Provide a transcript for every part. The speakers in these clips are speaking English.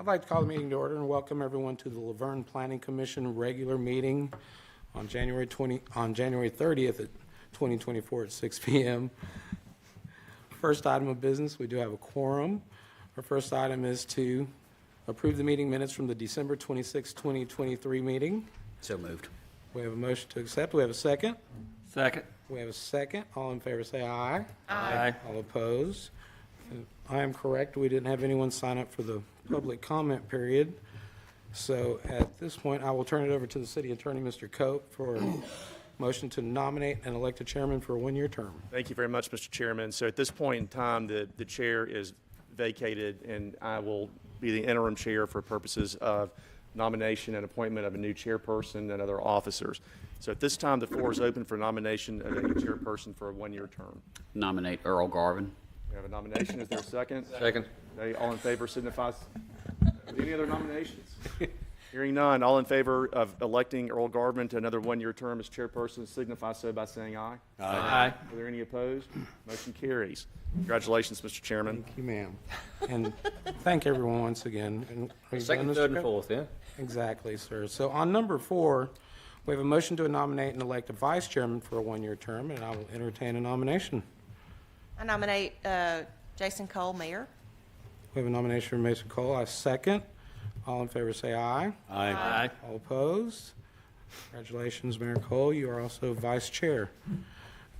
I'd like to call the meeting to order and welcome everyone to the LaVergne Planning Commission regular meeting on January 30th at 2024 at 6 p.m. First item of business, we do have a quorum. Our first item is to approve the meeting minutes from the December 26, 2023 meeting. So moved. We have a motion to accept. We have a second. Second. We have a second. All in favor say aye. Aye. All opposed? I am correct. We didn't have anyone sign up for the public comment period. So at this point, I will turn it over to the city attorney, Mr. Cope, for a motion to nominate and elect a chairman for a one-year term. Thank you very much, Mr. Chairman. So at this point in time, the chair is vacated, and I will be the interim chair for purposes of nomination and appointment of a new chairperson and other officers. So at this time, the floor is open for nomination of a chairperson for a one-year term. Nominate Earl Garvin. We have a nomination. Is there a second? Second. Okay, all in favor signify. Any other nominations? Hearing none, all in favor of electing Earl Garvin to another one-year term as chairperson signify so by saying aye. Aye. Are there any opposed? Motion carries. Congratulations, Mr. Chairman. Thank you, ma'am. And thank everyone once again. And are you Second, done, Mr. third, and Cope? fourth, yeah? Exactly, sir. So on number 4, we have a motion to nominate and elect a vice chairman for a one-year term, and I will entertain a nomination. I nominate Jason Cole, Mayor. We have a nomination for Mason Cole. I second. All in favor say aye. Aye. All opposed? Congratulations, Mayor Cole. You are also vice chair.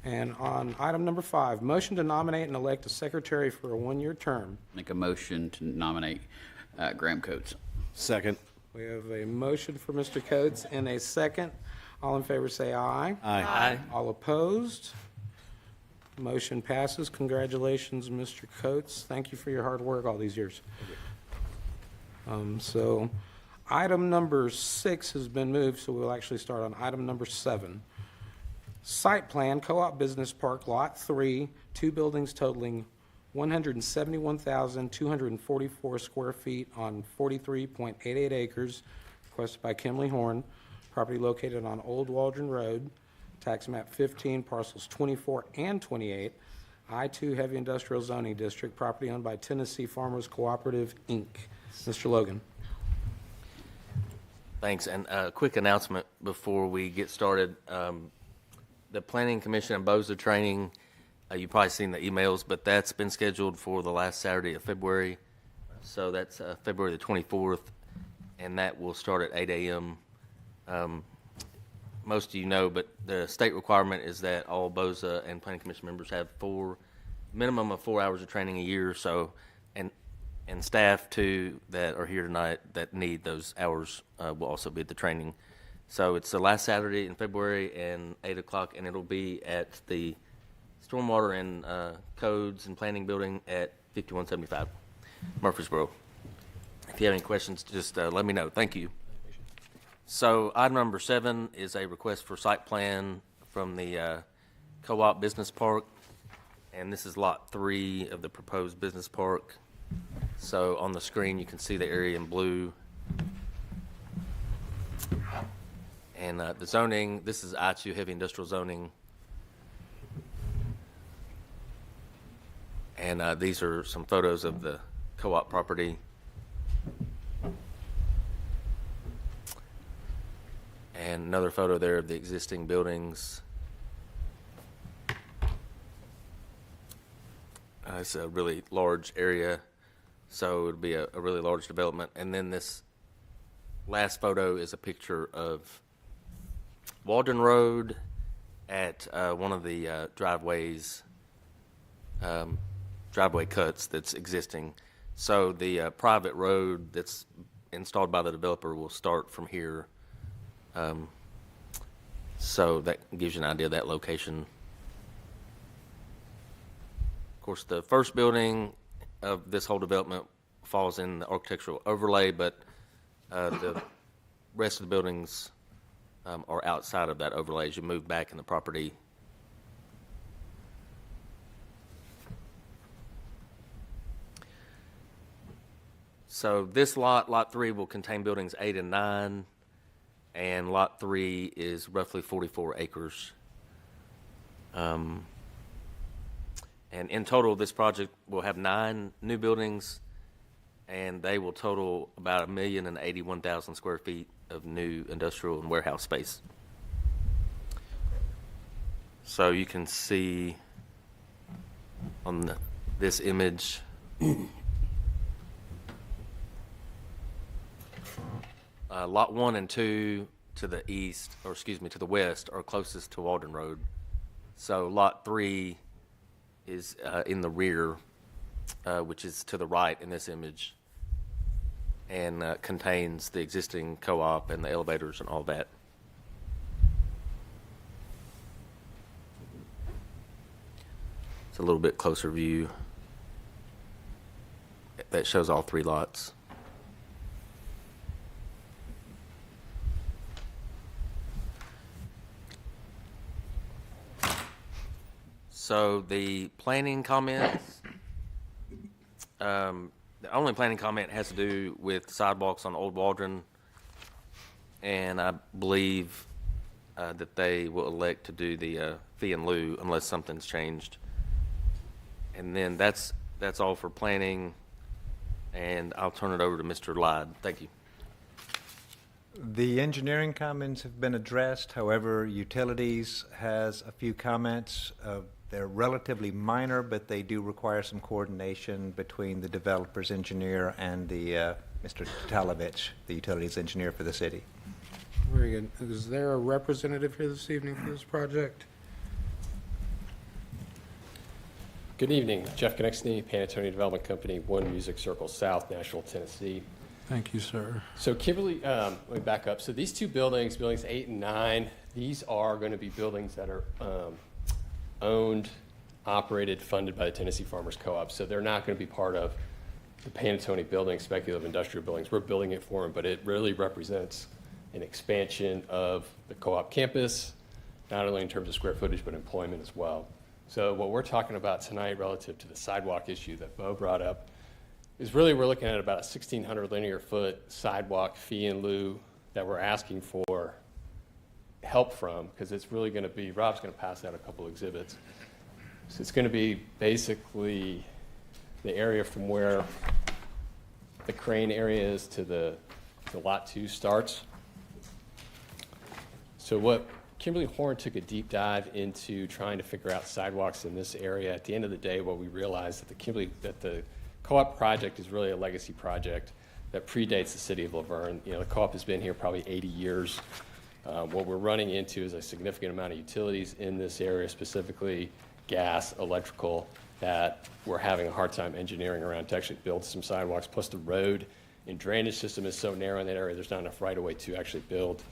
And on item number 5, motion to nominate and elect a secretary for a one-year term. Make a motion to nominate Graham Coates. Second. We have a motion for Mr. Coates and a second. All in favor say aye. Aye. All opposed? Motion passes. Congratulations, Mr. Coates. Thank you for your hard work all these years. So item number 6 has been moved, so we'll actually start on item number 7. Site plan, Co-op Business Park, Lot 3, 2 buildings totaling 171,244 square feet on 43.88 acres, requested by Kimley Horn, property located on Old Waldron Road, tax map 15, parcels 24 and 28, I-2 Heavy Industrial Zoning District, property owned by Tennessee Farmers Cooperative, Inc. Mr. Logan. Thanks, and a quick announcement before we get started. The Planning Commission and BOZA training, you've probably seen the emails, but that's been scheduled for the last Saturday of February. So that's February the 24th, and that will start at 8 a.m. Most of you know, but the state requirement is that all BOZA and Planning Commission members have minimum of 4 hours of training a year. So, and staff too that are here tonight that need those hours will also be at the training. So it's the last Saturday in February and 8 o'clock, and it'll be at the Stormwater and Codes and Planning Building at 5175 Murfreesboro. If you have any questions, just let me know. Thank you. So item number 7 is a request for site plan from the Co-op Business Park, and this is Lot 3 of the proposed business park. So on the screen, you can see the area in blue. And the zoning, this is I-2 Heavy Industrial Zoning. And these are some photos of the co-op property. And another photo there of the existing buildings. It's a really large area, so it would be a really large development. And then this last photo is a picture of Waldron Road at one of the driveway cuts that's existing. So the private road that's installed by the developer will start from here. So that gives you an idea of that location. Of course, the first building of this whole development falls in the architectural overlay, but the rest of the buildings are outside of that overlay as you move back in the property. So this lot 3, will contain buildings 8 and 9, and lot 3 is roughly 44 acres. And in total, this project will have 9 new buildings and they will total about 1,081,000 square feet of new industrial and warehouse space. So you can see on this image, Lot 1 and 2 to the east, or excuse me, to the west, are closest to Walden Road. So Lot 3 is in the rear, which is to the right in this image, and contains the existing co-op and the elevators and all that. It's a little bit closer view that shows all 3 lots. So the planning comments, the only planning comment has to do with sidewalks on Old Waldron, and I believe that they will elect to do the fee in lieu unless something's changed. And then that's all for planning, and I'll turn it over to Mr. Lyde. Thank you. The engineering comments have been addressed. However, utilities has a few comments. They're relatively minor, but they do require some coordination between the developer's engineer and the Mr. Talovich, the utilities engineer for the city. Very good. Is there a representative here this evening for this project? Good evening, Jeff Konechny, Panatone Development Company, 1 Music Circle South, Nashville, Tennessee. Thank you, sir. So Kimberly, let me back up. So these 2 buildings, buildings 8 and 9, these are going to be buildings that are owned, operated, funded by the Tennessee Farmers Co-op. So they're not going to be part of the Panatone building, speculative industrial buildings. We're building it for them, but it really represents an expansion of the co-op campus, not only in terms of square footage, but employment as well. So what we're talking about tonight relative to the sidewalk issue that Bo brought up is really we're looking at about a 1,600 linear foot sidewalk fee in lieu that we're asking for help from, because it's really going to be, Rob's going to pass out a couple exhibits. So it's going to be basically the area from where the crane area is to the lot 2 starts. So what Kimberly Horn took a deep dive into trying to figure out sidewalks in this area. At the end of the day, what we realized that the co-op project is really a legacy project that predates the city of LaVergne. You know, the co-op has been here probably 80 years. What we're running into is a significant amount of utilities in this area, specifically gas, electrical, that we're having a hard time engineering around to actually build some sidewalks. Plus the road and drainage system is so narrow in that area, there's not enough right of way to actually build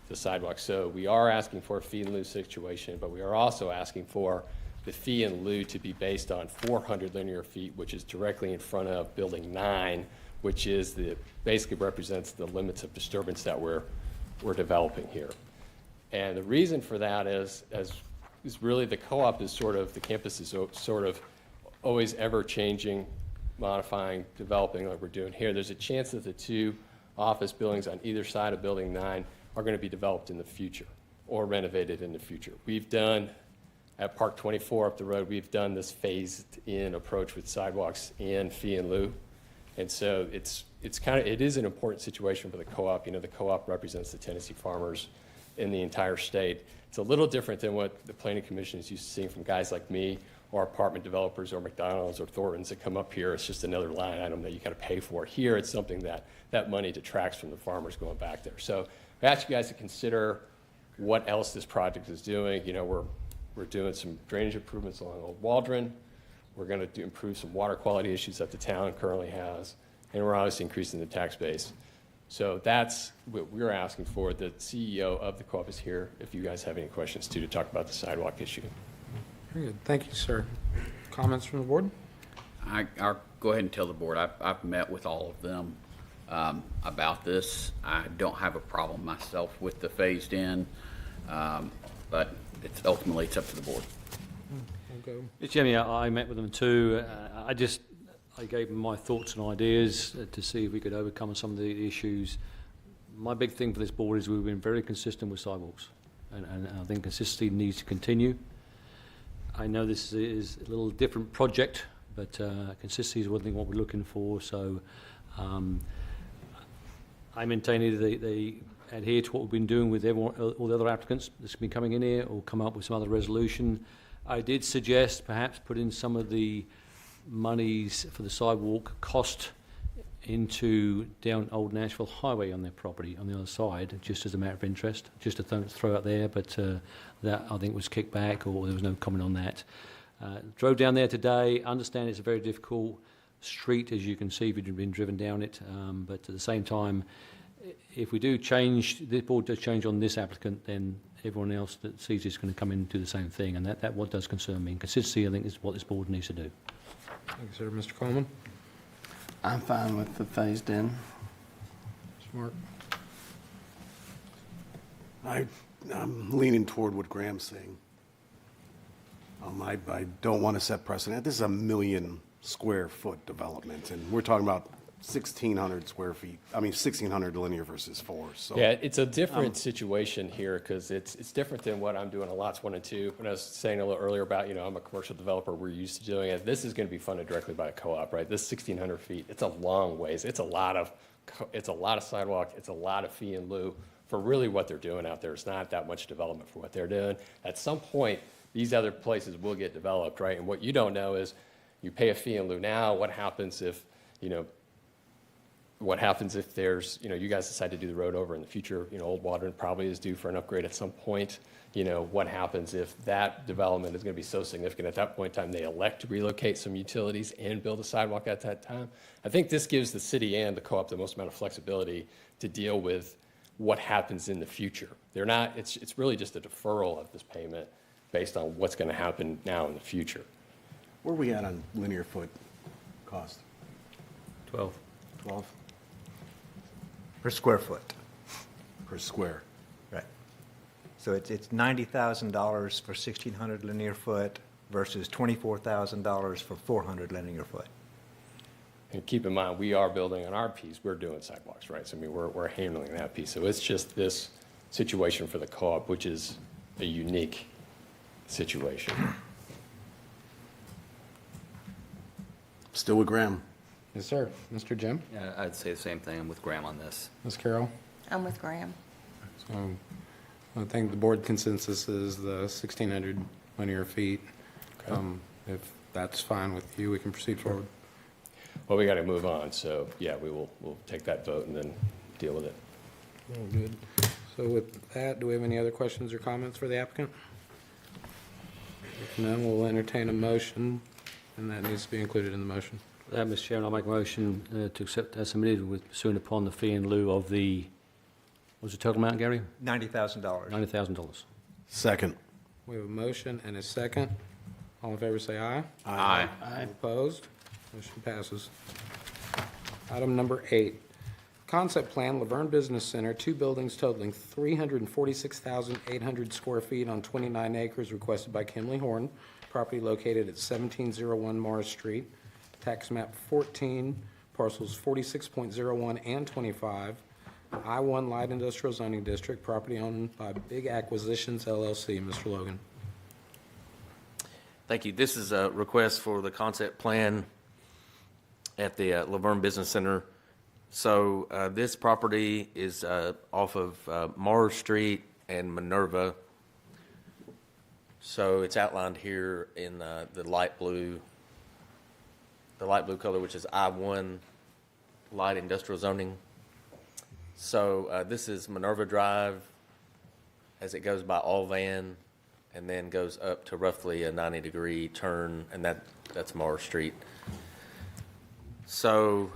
the sidewalk. So we are asking for a fee in lieu situation, but we are also asking for the fee in lieu to be based on 400 linear feet, which is directly in front of building 9, which is basically represents the limits of disturbance that we're developing here. And the reason for that is really the co-op is the campus is sort of always ever changing, modifying, developing like we're doing here. There's a chance that the 2 office buildings on either side of building 9 are going to be developed in the future or renovated in the future. We've done, at Park 24 up the road, we've done this phased-in approach with sidewalks and fee in lieu. And so it is an important situation for the co-op. You know, the co-op represents the Tennessee farmers in the entire state. It's a little different than what the Planning Commission is used to seeing from guys like me or apartment developers or McDonald's or Thornton's that come up here. It's just another line item that you got to pay for. Here, it's something that money detracts from the farmers going back there. So I ask you guys to consider what else this project is doing. You know, we're doing some drainage improvements along Old Waldron. We're going to improve some water quality issues that the town currently has, and we're obviously increasing the tax base. So that's what we're asking for. The CEO of the co-op is here if you guys have any questions too to talk about the sidewalk issue. Very good. Thank you, sir. Comments from the board? I'll go ahead and tell the board, I've met with all of them about this. I don't have a problem myself with the phased in, but ultimately it's up to the board. Okay. Mr. Chairman, I met with them too. I gave them my thoughts and ideas to see if we could overcome some of the issues. My big thing for this board is we've been very consistent with sidewalks, and I think consistency needs to continue. I know this is a little different project, but consistency is one thing what we're looking for. So I maintain either they adhere to what we've been doing with everyone, all the other applicants that's been coming in here, or come up with some other resolution. I did suggest perhaps put in some of the monies for the sidewalk cost into down Old Nashville Highway on their property on the other side, just as a matter of interest, just to throw out there, but that I think was kicked back, or there was no comment on that. Drove down there today, understand it's a very difficult street, as you can see if you've been driven down it, but at the same time, if we do change, the board does change on this applicant, then everyone else that sees it's going to come in and do the same thing, and that what does concern me. And consistency, I think, is what this board needs to do. Thank you, sir. Mr. Coleman? I'm fine with the phased in. Smart. I'm leaning toward what Graham's saying. I don't want to set precedent. This is a 1 million square foot development, and we're talking about 1,600 square feet. I mean, 1,600 linear versus 4. So Yeah, it's a different situation here because it's different than what I'm doing on lots 1 and 2. When I was saying a little earlier about, I'm a commercial developer, we're used to doing it. This is going to be funded directly by a co-op, right? This 1,600 feet, it's a long ways. It's a lot of sidewalk. It's a lot of fee in lieu for really what they're doing out there. It's not that much development for what they're doing. At some point, these other places will get developed, right? And what you don't know is you pay a fee in lieu now. What happens if, what happens if there's, you guys decide to do the road over in the future? Old Water probably is due for an upgrade at some point. What happens if that development is going to be so significant at that point in time they elect to relocate some utilities and build a sidewalk at that time? I think this gives the city and the co-op the most amount of flexibility to deal with what happens in the future. They're not, it's really just a deferral of this payment based on what's going to happen now in the future. where are we at on linear foot cost? 12. 12 Per square foot. per square. Right. So it's $90,000 for 1,600 linear foot versus $24,000 for 400 linear foot. And keep in mind, we are building on our piece. We're doing sidewalks, right? So, we're handling that piece. So it's just this situation for the co-op, which is a unique situation. Still with Graham. Yes, sir. Mr. Jim? Yeah, I'd say the same thing. I'm with Graham on this. Ms. Carroll? I'm with Graham. So I think the board consensus is the 1,600 linear feet. If that's fine with you, we can proceed forward. Well, we got to move on. So, yeah, we'll take that vote and then deal with it. Very good. So with that, do we have any other questions or comments for the applicant? If none, we'll entertain a motion, and that needs to be included in the motion. Mr. Chairman, I'll make a motion to accept as submitted with pursuant upon the fee in lieu of the, what was the total amount, Gary? $90,000. $90,000. Second. We have a motion and a second. All in favor, say aye. Aye. All opposed? Motion passes. Item number 8, concept plan, LaVergne Business Center, 2 buildings totaling 346,800 square feet on 29 acres, requested by Kimley Horn, property located at 1701 Morris Street, tax map 14, parcels 46.01 and 25, I-1 Light Industrial Zoning District, property owned by Big Acquisitions LLC. Mr. Logan. Thank you. This is a request for the concept plan at the LaVergne Business Center. So this property is off of Morris Street and Minerva. So it's outlined here in the light blue color, which is I-1 Light Industrial Zoning. So this is Minerva Drive as it goes by Allvan and then goes up to roughly a 90-degree turn, and that's Morris Street. So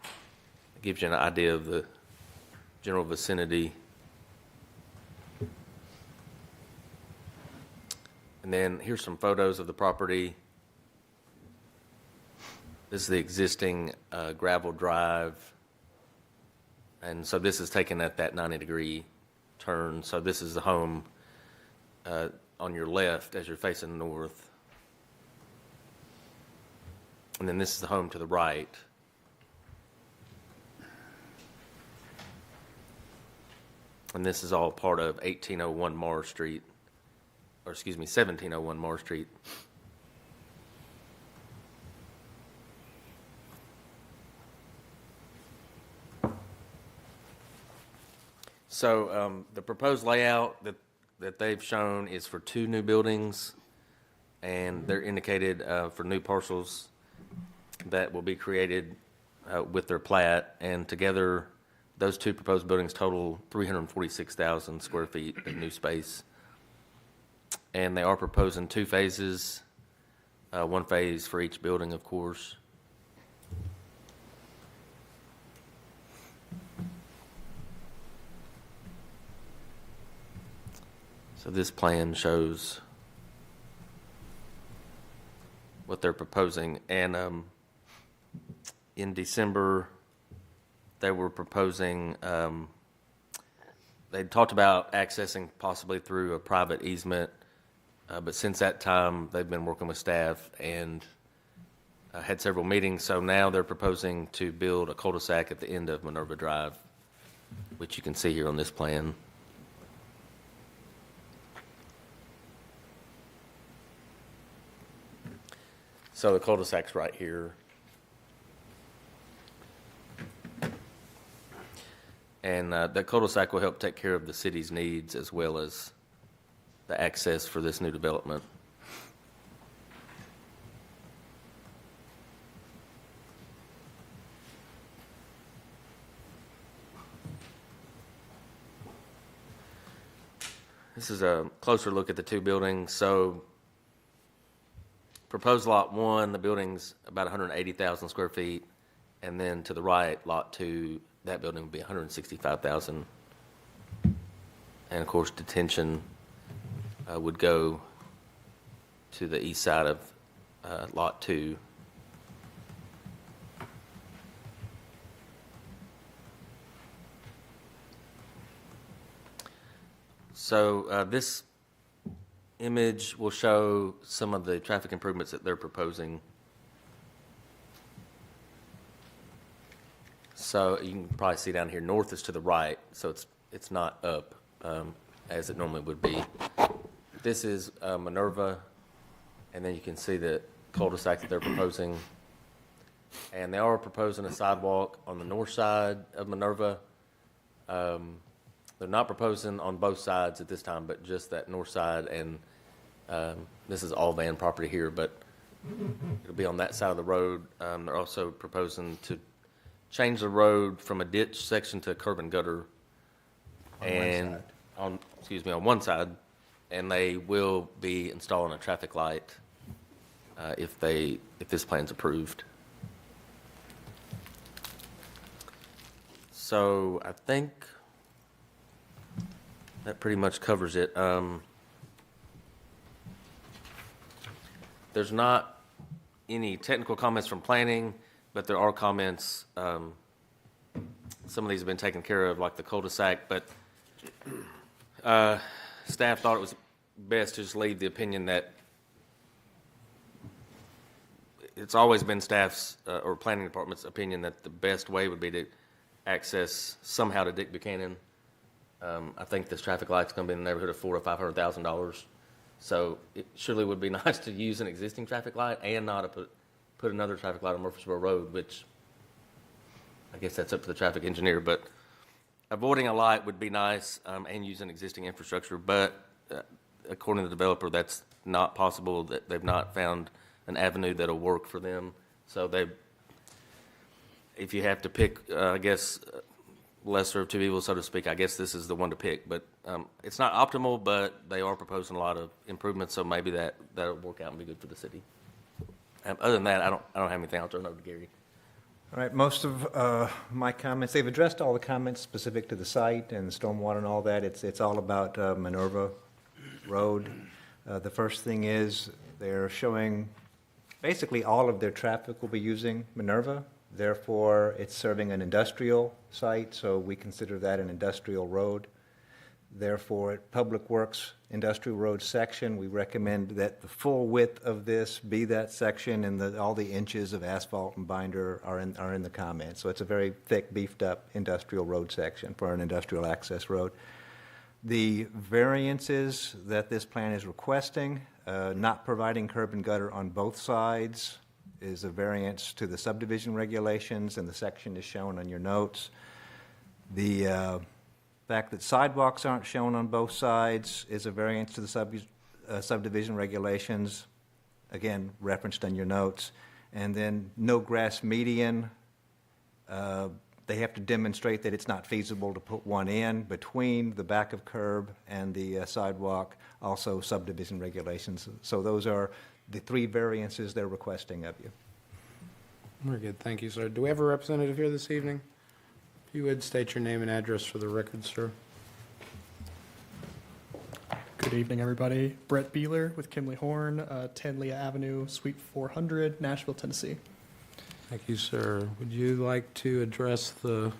it gives you an idea of the general vicinity. And then here's some photos of the property. This is the existing gravel drive. And so this is taken at that 90-degree turn. So this is the home on your left as you're facing north. And then this is the home to the right. And this is all part of 1801 Morris Street, or excuse me, 1701 Morris Street. So the proposed layout that they've shown is for 2 new buildings, and they're indicated for new parcels that will be created with their plat, and together those 2 proposed buildings total 346,000 square feet of new space. And they are proposing 2 phases, 1 phase for each building, of course. So this plan shows what they're proposing. And in December, they were proposing, they talked about accessing possibly through a private easement, but since that time, they've been working with staff and had several meetings. So now they're proposing to build a cul-de-sac at the end of Minerva Drive, which you can see here on this plan. So the cul-de-sac's right here. And the cul-de-sac will help take care of the city's needs as well as the access for this new development. This is a closer look at the 2 buildings. So proposed lot 1, the building's about 180,000 square feet. And then to the right, lot 2, that building would be 165,000. And of course, detention would go to the east side of lot 2. So this image will show some of the traffic improvements that they're proposing. So you can probably see down here, north is to the right, so it's not up as it normally would be. This is Minerva, and then you can see the cul-de-sac that they're proposing. And they are proposing a sidewalk on the north side of Minerva. They're not proposing on both sides at this time, but just that north side. And this is all van property here, but it'll be on that side of the road. They're also proposing to change the road from a ditch section to a curb and gutter. On one side. And they will be installing a traffic light if this plan's approved. So I think that pretty much covers it. There's not any technical comments from planning, but there are comments. Some of these have been taken care of, like the cul-de-sac, but staff thought it was best to just leave the opinion that it's always been staff's or planning department's opinion that the best way would be to access somehow to Dick Buchanan. I think this traffic light's going to be in the neighborhood of $400,000 to $500,000. So it surely would be nice to use an existing traffic light and not to put another traffic light on Murfreesboro Road, which I guess that's up to the traffic engineer. But avoiding a light would be nice and using existing infrastructure. But according to the developer, that's not possible. That they've not found an avenue that'll work for them. So if you have to pick, I guess, lesser of two evils, so to speak, I guess this is the one to pick. But it's not optimal, but they are proposing a lot of improvements, so maybe that'll work out and be good for the city. Other than that, I don't have anything. I'll turn it over to Gary. All right, most of my comments, they've addressed all the comments specific to the site and stormwater and all that. It's all about Minerva Road. The first thing is they're showing basically all of their traffic will be using Minerva. Therefore, it's serving an industrial site, so we consider that an industrial road. Therefore, at Public Works Industrial Road section, we recommend that the full width of this be that section, and all the inches of asphalt and binder are in the comments. So it's a very thick, beefed-up industrial road section for an industrial access road. The variances that this plan is requesting, not providing curb and gutter on both sides, is a variance to the subdivision regulations, and the section is shown on your notes. The fact that sidewalks aren't shown on both sides is a variance to the subdivision regulations, again, referenced in your notes. And then no grass median. They have to demonstrate that it's not feasible to put one in between the back of curb and the sidewalk, also subdivision regulations. So those are the three variances they're requesting of you. Very good, thank you, sir. Do we have a representative here this evening? If you would, state your name and address for the record, sir. Good evening, everybody. Brett Beeler with Kimley Horn, 10 Leah Avenue, Suite 400, Nashville, Tennessee. Thank you, sir. Would you like to address the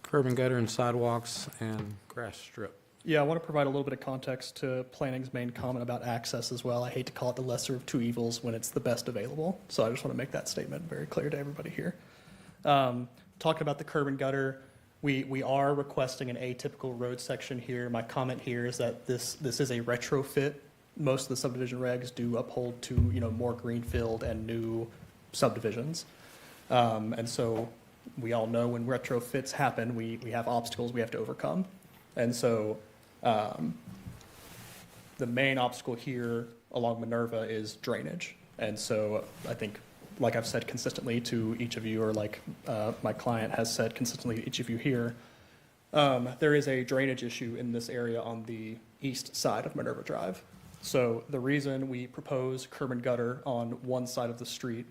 curb and gutter and sidewalks and grass strip? Yeah, I want to provide a little bit of context to planning's main comment about access as well. I hate to call it the lesser of two evils when it's the best available, so I just want to make that statement very clear to everybody here. Talking about the curb and gutter, we are requesting an atypical road section here. My comment here is that this is a retrofit. Most of the subdivision regs do uphold to more greenfield and new subdivisions, and so we all know when retrofits happen, we have obstacles we have to overcome, and so the main obstacle here along Minerva is drainage, and so I think, like I've said consistently to each of you, or like my client has said consistently to each of you here, there is a drainage issue in this area on the east side of Minerva Drive. So the reason we propose curb and gutter on one side of the street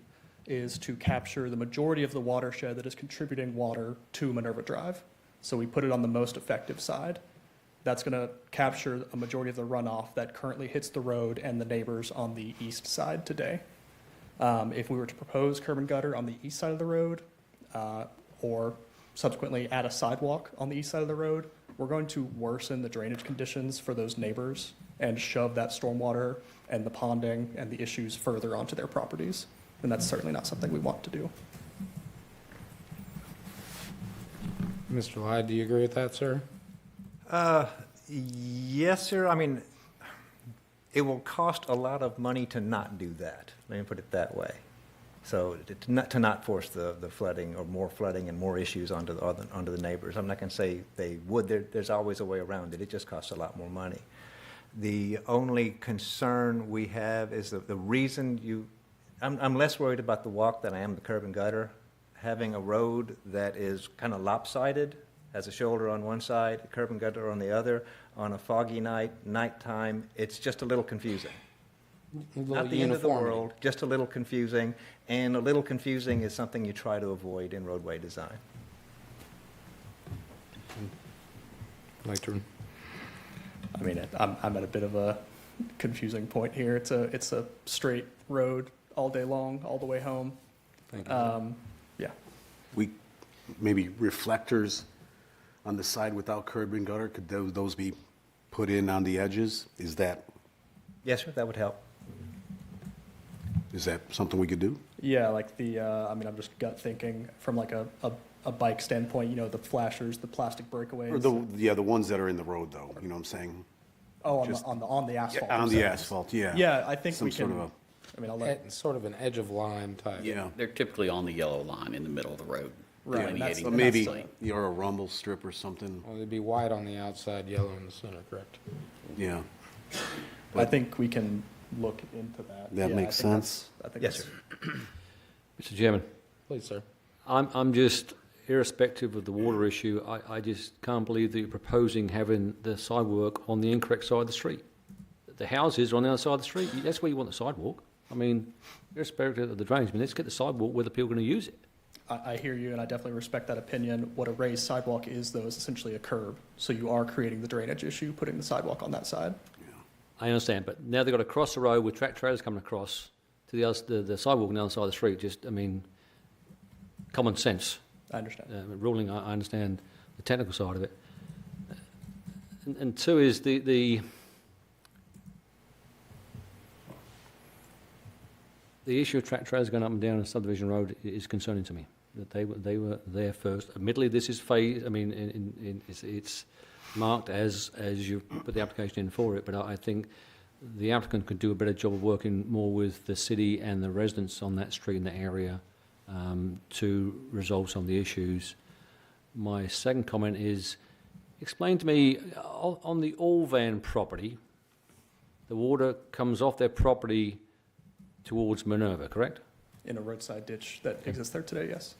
is to capture the majority of the watershed that is contributing water to Minerva Drive. So we put it on the most effective side. That's going to capture a majority of the runoff that currently hits the road and the neighbors on the east side today. If we were to propose curb and gutter on the east side of the road, or subsequently add a sidewalk on the east side of the road, we're going to worsen the drainage conditions for those neighbors and shove that stormwater and the ponding and the issues further onto their properties. And that's certainly not something we want to do. Mr. Lyde, do you agree with that, sir? Yes, sir. I mean, it will cost a lot of money to not do that. Let me put it that way. So to not force the flooding or more flooding and more issues onto the neighbors. I'm not going to say they would. There's always a way around it. It just costs a lot more money. The only concern we have is the reason I'm less worried about the walk than I am the curb and gutter. Having a road that is kind of lopsided, has a shoulder on one side, a curb and gutter on the other, on a foggy nighttime, it's just a little confusing. Not the end of the world, just a little confusing, and a little confusing is something you try to avoid in roadway design. I mean, I'm at a bit of a confusing point here. It's a straight road all day long, all the way home. Thank you. Yeah. Maybe reflectors on the side without curb and gutter, could those be put in on the edges? Is that Yes, sir, that would help. something we could do? Yeah, like I mean, I'm just gut thinking from like a bike standpoint, the flashers, the plastic breakaways. Or the ones that are in the road, though, you know what I'm saying? Oh, just- on the asphalt. On the themselves. asphalt, yeah. Yeah, I think Some we can. sort of I mean, I'll let. It's sort of an edge of line type. Yeah. They're typically on the yellow line in the middle of the road. Right, delineating So the maybe site. you're a rumble strip or something, Well, it'd be white on the outside, yellow in the center, correct? yeah. I think we can look into that. That Yeah, makes I think sense. I think Yes, that's- sir. Mr. Chairman, Please, sir. I'm just, irrespective of the water issue, I just can't believe that you're proposing having the sidewalk on the incorrect side of the street. The houses are on the other side of the street. That's where you want the sidewalk. I mean, irrespective of the drainage, let's get the sidewalk where the people are going to use it. I hear you, and I definitely respect that opinion. What a raised sidewalk is, though, is essentially a curb. So you are creating the drainage issue, putting the sidewalk on that side. I understand, but now they've got to cross the road with trailers coming across to the sidewalk on the other side of the street. Just, I mean, common sense. I understand. Ruling, I understand the technical side of it. And two is the issue of trailers going up and down a subdivision road is concerning to me. That they were there first. Admittedly, this is phase. I mean, it's marked as you put the application in for it. But I think the applicant could do a better job of working more with the city and the residents on that street in the area to resolve some of the issues. my second comment is, explain to me, on the Allvan property, the water comes off their property towards Minerva, correct? In a roadside ditch that exists there today, yes.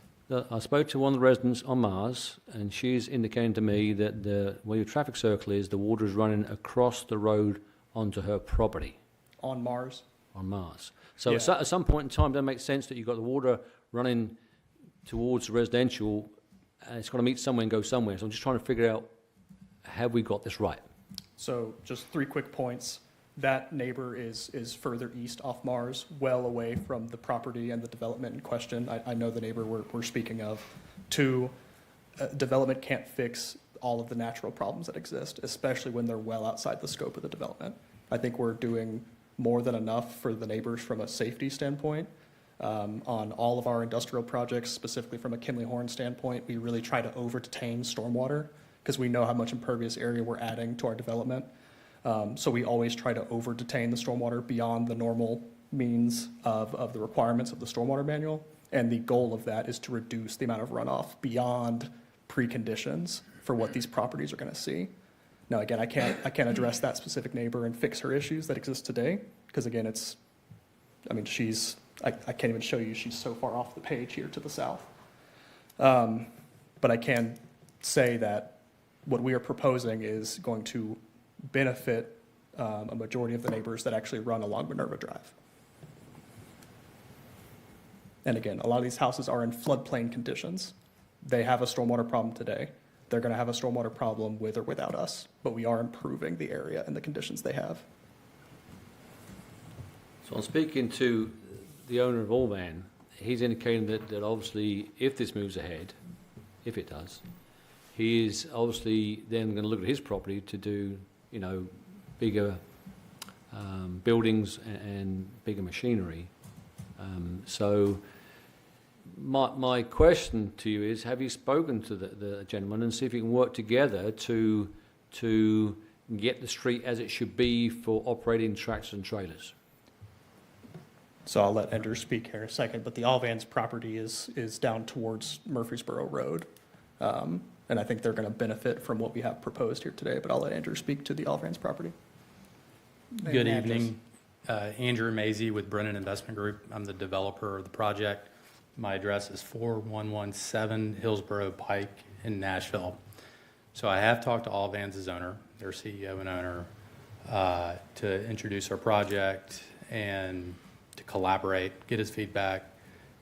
I spoke to one of the residents on Mars, and she's indicating to me that where your traffic circle is, the water is running across the road onto her property On Mars, on Mars. So Yeah. at some point in time, that makes sense that you've got the water running towards the residential, and it's got to meet somewhere and go somewhere. So I'm just trying to figure out, have we got this right? so just 3 quick points. That neighbor is further east off Mars, well away from the property and the development in question. I know the neighbor we're speaking of. 2, development can't fix all of the natural problems that exist, especially when they're well outside the scope of the development. I think we're doing more than enough for the neighbors from a safety standpoint. On all of our industrial projects, specifically from a Kimley Horn standpoint, we really try to over-detain stormwater because we know how much impervious area we're adding to our development. So we always try to over-detain the stormwater beyond the normal means of the requirements of the stormwater manual. And the goal of that is to reduce the amount of runoff beyond preconditions for what these properties are going to see. Now, again, I can't address that specific neighbor and fix her issues that exist today, because again, I can't even show you, she's so far off the page here to the south. But I can say that what we are proposing is going to benefit a majority of the neighbors that actually run along Minerva Drive. And again, a lot of these houses are in floodplain conditions. They have a stormwater problem today. They're going to have a stormwater problem with or without us, but we are improving the area and the conditions they have. So I'm speaking to the owner of Allvan. He's indicating that obviously if this moves ahead, if it does, he is obviously then going to look at his property to do, bigger buildings and bigger machinery. So my question to you is, have you spoken to the gentleman and see if you can work together to get the street as it should be for operating tractors and trailers? So I'll let Andrew speak here in a second, but the Allvan's property is down towards Murfreesboro Road. And I think they're going to benefit from what we have proposed here today, but I'll let Andrew speak to the Allvan's property. Good evening. Andrew Mazey with Brennan Investment Group. I'm the developer of the project. My address is 4117 Hillsborough Pike in Nashville. So I have talked to Allvan's owner, their CEO and owner, to introduce our project and to collaborate, get his feedback.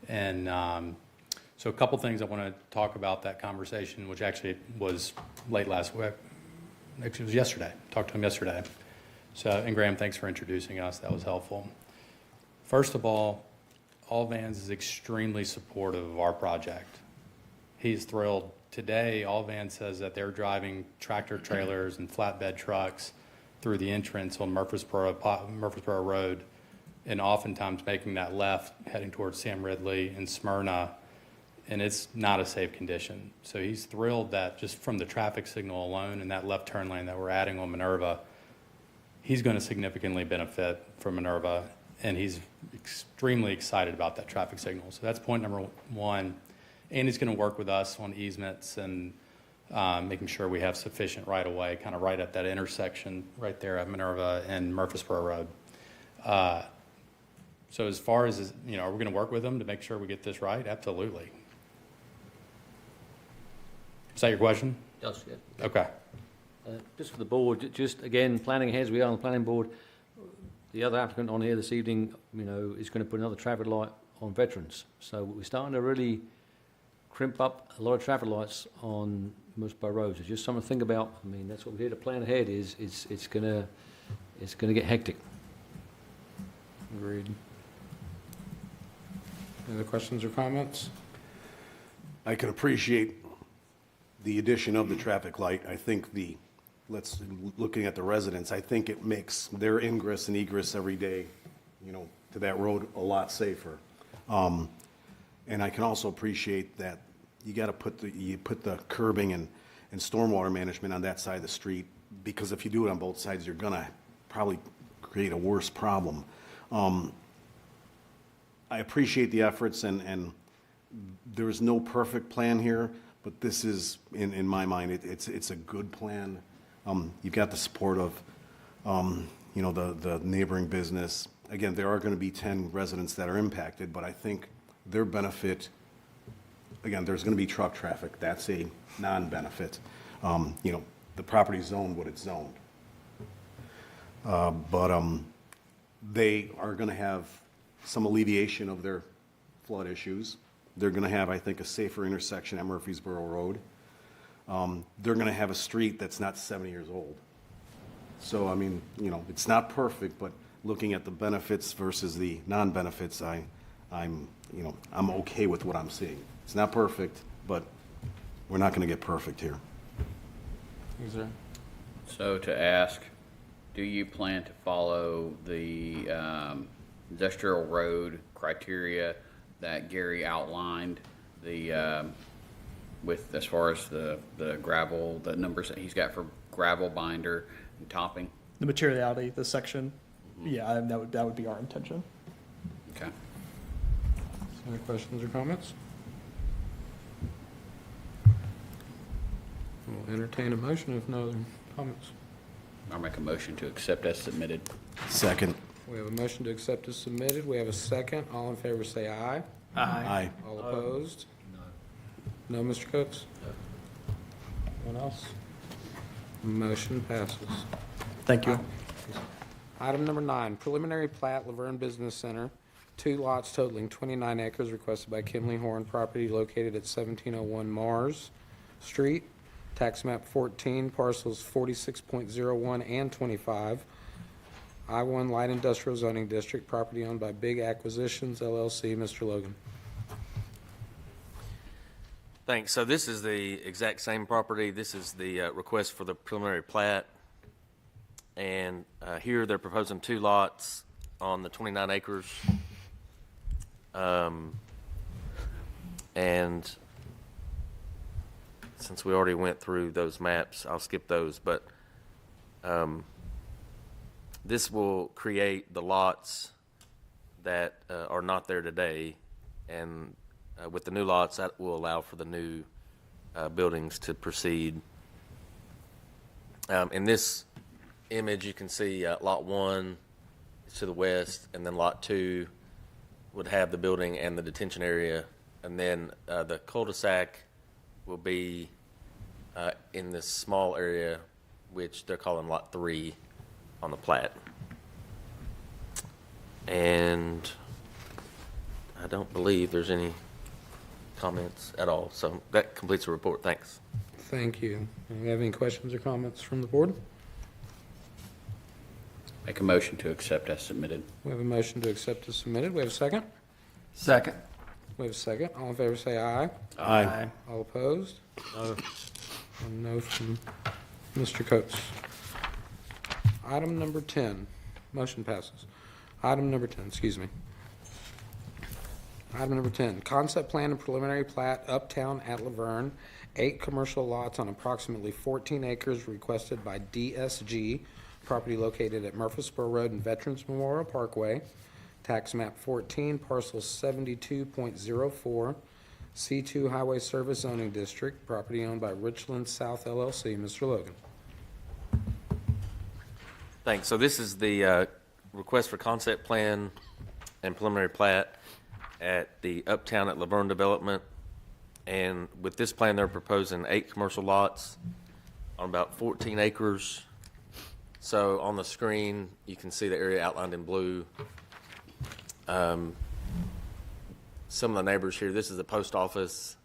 And so a couple things I want to talk about that conversation, which actually was late last week. Actually, it was yesterday. Talked to him yesterday. So, and Graham, thanks for introducing us. That was helpful. First of all Vans is extremely supportive of our project. He's thrilled. Today, Vans says that they're driving tractor trailers and flatbed trucks through the entrance on Murfreesboro Road, and oftentimes making that left, heading towards Sam Ridley and Smyrna, and it's not a safe condition. So he's thrilled that just from the traffic signal alone and that left turn lane that we're adding on Minerva, he's going to significantly benefit from Minerva, and he's extremely excited about that traffic signal. So that's point number one. And he's going to work with us on easements and making sure we have sufficient right-of-way, kind of right at that intersection right there at Minerva and Murfreesboro Road. So as far as, are we going to work with him to make sure we get this right? Absolutely. Is that your question? Yes, yeah. Okay. Just for the board, just again, planning ahead as we are on the planning board, the other applicant on here this evening, is going to put another traffic light on Veterans. So we're starting to really crimp up a lot of traffic lights on Murfreesboro roads. It's just something to think about. That's what we're here to plan ahead. It's gonna get hectic. Agreed. Any other questions or comments? I can appreciate the addition of the traffic light. I think looking at the residents, I think it makes their ingress and egress every day, to that road a lot safer. And I can also appreciate that you got to put the curbing and stormwater management on that side of the street, because if you do it on both sides, you're gonna probably create a worse problem. I appreciate the efforts, and there is no perfect plan here, but this is, in my mind, it's a good plan. You've got the support of, the neighboring business. Again, there are going to be 10 residents that are impacted, but I think their benefit, again, there's going to be truck traffic. That's a non-benefit. The property's zoned what it's zoned. But they are going to have some alleviation of their flood issues. They're going to have, I think, a safer intersection at Murfreesboro Road. They're going to have a street that's not 70 years old. So, I mean, it's not perfect, but looking at the benefits versus the non-benefits, I'm okay with what I'm seeing. It's not perfect, but we're not going to get perfect here. Is there? So to ask, do you plan to follow the industrial road criteria that Gary outlined, with as far as the gravel, the numbers that he's got for gravel binder and topping? The materiality, the section, yeah, that would be our intention. Okay. Any questions or comments? We'll entertain a motion if no other comments. I'll make a motion to accept as submitted. Second. We have a motion to accept as submitted. We have a second. All in favor say aye. Aye. All opposed? No. No, Mr. Cooks? Anyone else? Motion passes. Thank you. Item number 9, preliminary plat, LaVergne Business Center, 2 lots totaling 29 acres requested by Kimley Horn, property located at 1701 Mars Street, tax map 14, parcels 46.01 and 25, I-1 Light Industrial Zoning District, property owned by Big Acquisitions LLC. Mr. Logan. Thanks. So this is the exact same property. This is the request for the preliminary plat. And here they're proposing 2 lots on the 29 acres. And since we already went through those maps, I'll skip those. But this will create the lots that are not there today. And with the new lots, that will allow for the new buildings to proceed. In this image, you can see Lot 1 is to the west, and then Lot 2 would have the building and the detention area. And then the cul-de-sac will be in this small area, which they're calling Lot 3 on the plat. And I don't believe there's any comments at all. So that completes the report. Thanks. Thank you. Do we have any questions or comments from the board? Make a motion to accept as submitted. We have a motion to accept as submitted. We have a second? Second. We have a second. All in favor say aye. Aye. All opposed? No. And no from Mr. Coates. Item number 10. Motion passes. Item number 10, excuse me. Item number 10, concept plan and preliminary plat, Uptown at LaVergne, 8 commercial lots on approximately 14 acres requested by DSG, property located at Murfreesboro Road and Veterans Memorial Parkway, tax map 14, parcel 72.04, C2 Highway Service Zoning District, property owned by Richland South LLC. Mr. Logan. Thanks. So this is the request for concept plan and preliminary plat at the Uptown at LaVergne development. And with this plan, they're proposing 8 commercial lots on about 14 acres. So on the screen, you can see the area outlined in blue. Some of the neighbors here, this is the post office,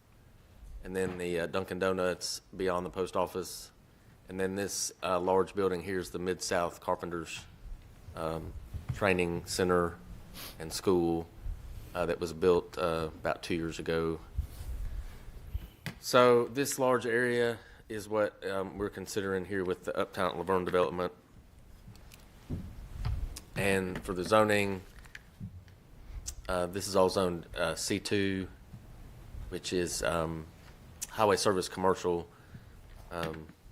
and then the Dunkin' Donuts beyond the post office. And then this large building here is the Mid-South Carpenters Training Center and School that was built about 2 years ago. So this large area is what we're considering here with the Uptown LaVergne development. And for the zoning, this is all zoned C2, which is highway service commercial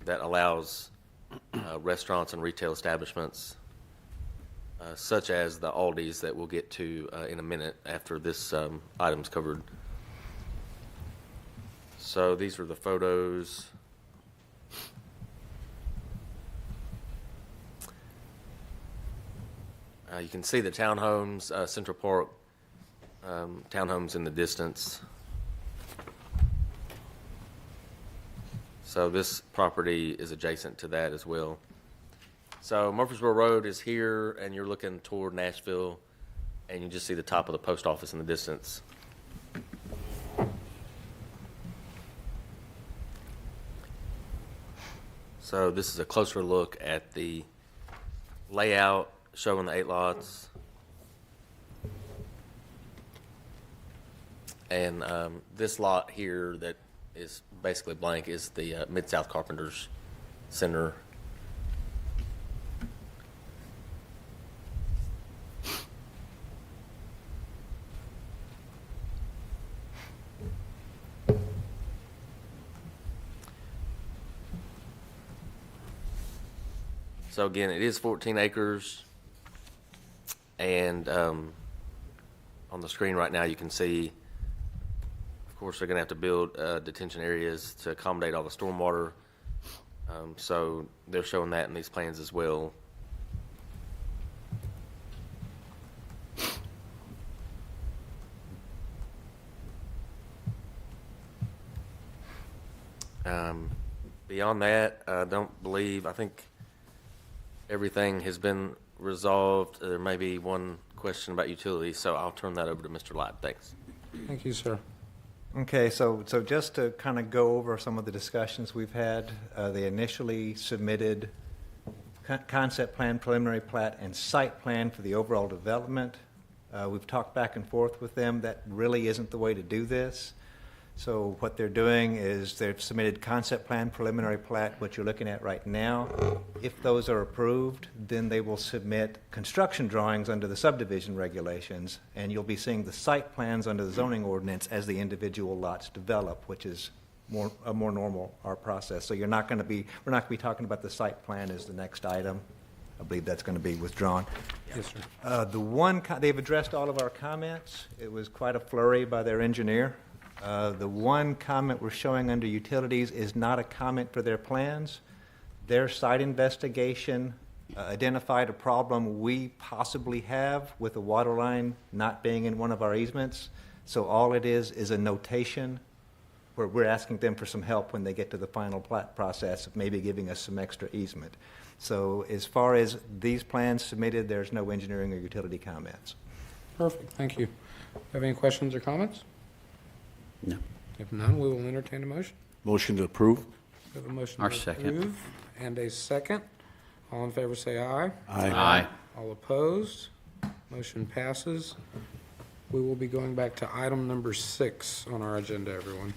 that allows restaurants and retail establishments such as the Aldi's that we'll get to in a minute after this item's covered. So these are the photos. You can see the townhomes, Central Park townhomes in the distance. So this property is adjacent to that as well. So Murfreesboro Road is here, and you're looking toward Nashville, and you just see the top of the post office in the distance. So this is a closer look at the layout showing the 8 lots. And this lot here that is basically blank is the Mid-South Carpenters Center. So again, it is 14 acres, and on the screen right now you can see, of course, they're going to have to build detention areas to accommodate all the stormwater. So they're showing that in these plans as well. Beyond that, I think everything has been resolved. There may be one question about utilities, so I'll turn that over to Mr. Light. Thanks. Thank you, sir. Okay, so just to kind of go over some of the discussions we've had, they initially submitted concept plan, preliminary plat, and site plan for the overall development. We've talked back and forth with them. That really isn't the way to do this. So what they're doing is they've submitted concept plan, preliminary plat, what you're looking at right now. If those are approved, then they will submit construction drawings under the subdivision regulations, and you'll be seeing the site plans under the zoning ordinance as the individual lots develop, which is a more normal our process. So we're not going to be talking about the site plan as the next item. I believe that's going to be withdrawn. Yes, sir. They've addressed all of our comments. It was quite a flurry by their engineer. The one comment we're showing under utilities is not a comment for their plans. Their site investigation identified a problem we possibly have with a water line not being in one of our easements. So all it is a notation where we're asking them for some help when they get to the final plat process of maybe giving us some extra easement. So as far as these plans submitted, there's no engineering or utility comments. Perfect, thank you. Have any questions or comments? No. If none, we will entertain a motion. Motion to approve? We have a motion Our to second. approve and a second. All in favor say aye. Aye. All opposed? Motion passes. We will be going back to item number 6 on our agenda, everyone.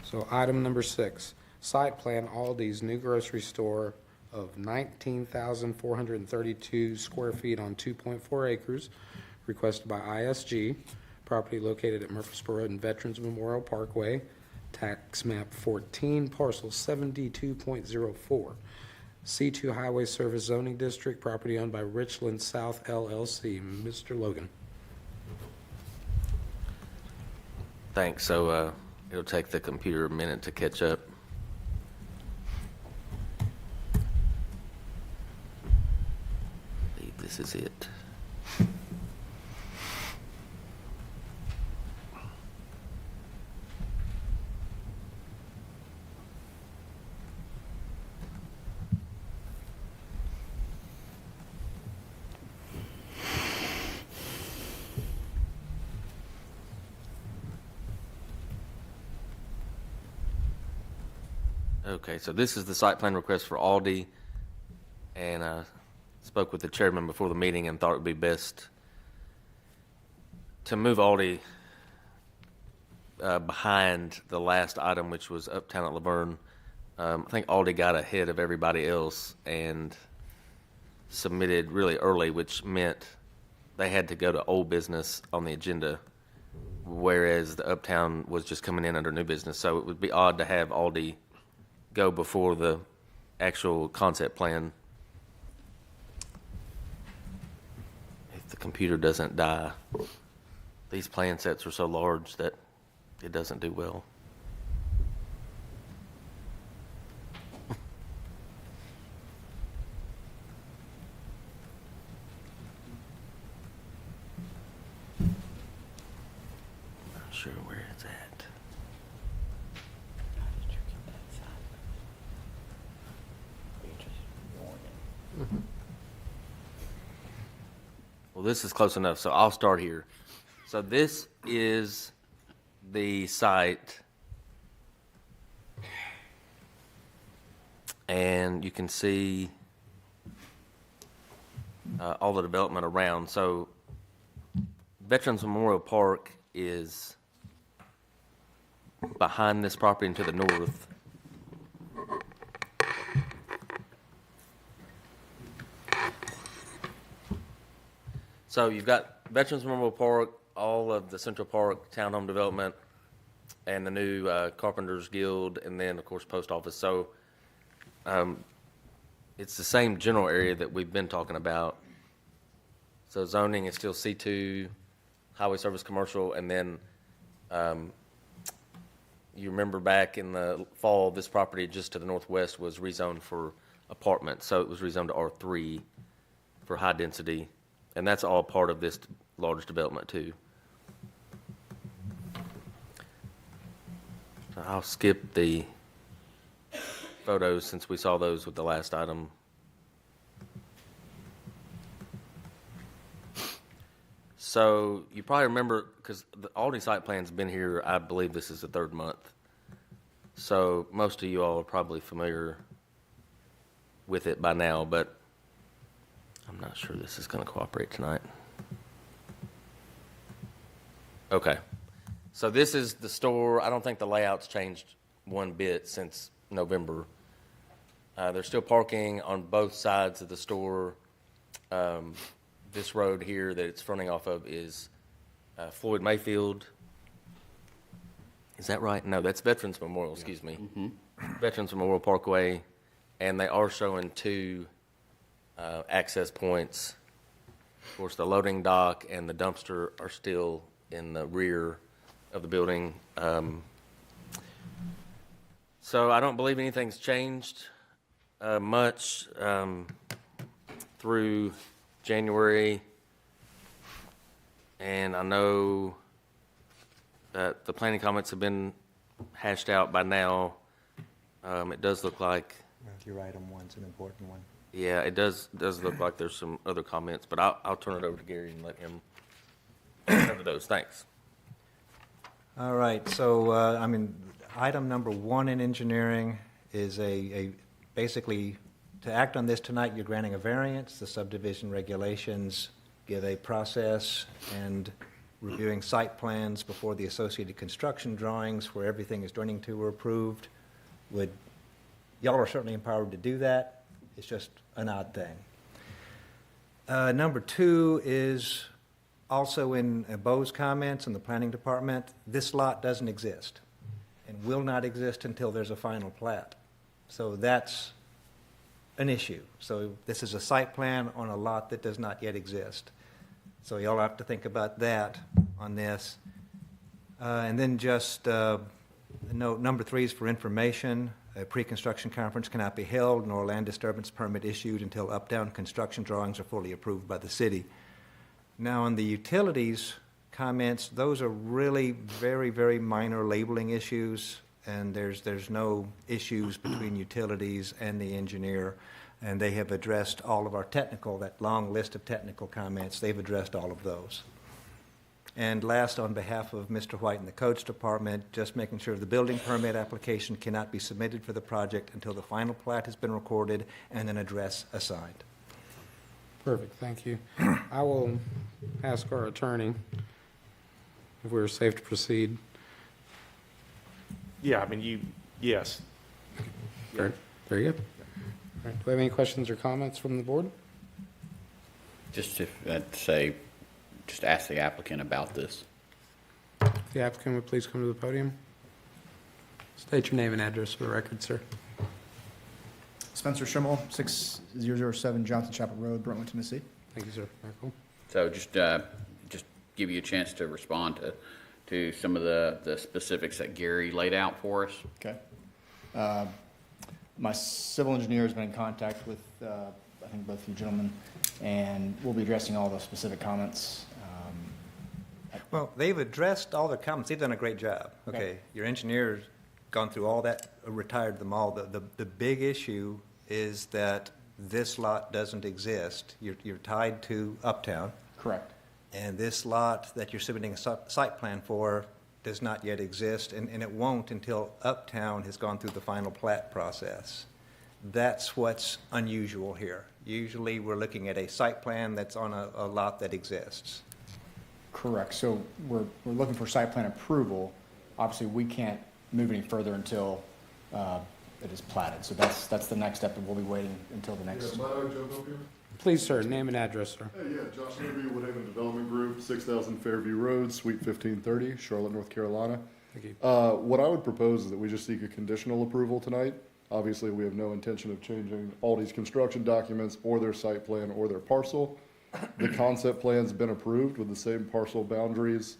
So item number 6, site plan Aldi's new grocery store of 19,432 square feet on 2.4 acres, requested by ISG, property located at Murfreesboro Road and Veterans Memorial Parkway, tax map 14, parcel 72.04, C2 Highway Service Zoning District, property owned by Richland South LLC. Mr. Logan. Thanks. So it'll take the computer a minute to catch up. I believe this is it. Okay, so this is the site plan request for Aldi, and I spoke with the chairman before the meeting and thought it would be best to move Aldi behind the last item, which was Uptown at LaVergne. I think Aldi got ahead of everybody else and submitted really early, which meant they had to go to old business on the agenda, whereas the Uptown was just coming in under new business. So it would be odd to have Aldi go before the actual concept plan. computer doesn't die. These plan sets are so large that it doesn't do well. Not sure where it's at. Well, this is close enough, so I'll start here. So this is the site, and you can see all the development around. So Veterans Memorial Park is behind this property and to the north. So you've got Veterans Memorial Park, all of the Central Park townhome development, and the new Carpenters Guild, and then, of course, Post Office. So it's the same general area that we've been talking about. So zoning is still C2, highway service commercial, and then you remember back in the fall, this property just to the northwest was rezoned for apartments. So it was rezoned to R3 for high density. And that's all part of this large development too. So I'll skip the photos since we saw those with the last item. So you probably remember, because the Alderney site plan's been here, I believe this is the third month. So most of you all are probably familiar with it by now, but I'm not sure this is going to cooperate tonight. Okay. So this is the store. I don't think the layout's changed one bit since November. There's still parking on both sides of the store. This road here that it's fronting off of is Floyd Mayfield. Is that right? No, that's Veterans Memorial, excuse me. Veterans Memorial Parkway. And they are showing two access points. Of course, the loading dock and the dumpster are still in the rear of the building. So I don't believe anything's changed much through January. And I know that the planning comments have been hashed out by now. It does look like Your item one's an important one. yeah, it does look like there's some other comments, but I'll turn it over to Gary and let him cover those. Thanks. All right, so, item number one in engineering is basically, to act on this tonight, you're granting a variance. The subdivision regulations give a process and reviewing site plans before the associated construction drawings where everything is joining to or approved. Y'all are certainly empowered to do that. It's just an odd thing. Number two is also in Bo's comments in the planning department. This lot doesn't exist and will not exist until there's a final plat. So that's an issue. So this is a site plan on a lot that does not yet exist. So y'all have to think about that on this. And then just note number three is for information. A pre-construction conference cannot be held nor a land disturbance permit issued until up-down construction drawings are fully approved by the city. Now, on the utilities comments, those are really very, very minor labeling issues, and there's no issues between utilities and the engineer, and they have addressed all of our technical, that long list of technical comments, they've addressed all of those. And last, on behalf of Mr. White and the Codes Department, just making sure the building permit application cannot be submitted for the project until the final plat has been recorded and an address assigned. Perfect, thank you. I will ask our attorney if we're safe to proceed. Yeah, yes. Very good. All right, do we have any questions or comments from the board? Just to just ask the applicant about this. If the applicant would please come to the podium. State your name and address for the record, sir. Spencer Schimmel, 6007 Johnson Chapel Road, Brentwood, Tennessee. Thank you, sir. Michael. So just give you a chance to respond to some of the specifics that Gary laid out for us. Okay. My civil engineer has been in contact with, I think, both of you gentlemen, and we'll be addressing all the specific comments. Well, they've addressed all the comments. They've done a great job. Okay, your engineer's gone through all that, retired them all. The big issue is that this lot doesn't exist. You're tied to Uptown. Correct. And this lot that you're submitting a site plan for does not yet exist, and it won't until Uptown has gone through the final plat process. That's what's unusual here. Usually, we're looking at a site plan that's on a lot that exists. Correct. So we're looking for site plan approval. Obviously, we can't move any further until it is platted. So that's the next step, and we'll be waiting until the next. Yeah, might I jump up here? Please, sir, name and address, sir. Hey, yeah, Josh Newby, Woodhaven Development Group, 6000 Fairview Road, Suite 1530, Charlotte, North Carolina. Thank you. What I would propose is that we just seek a conditional approval tonight. Obviously, we have no intention of changing Aldi's construction documents or their site plan or their parcel. The concept plan's been approved with the same parcel boundaries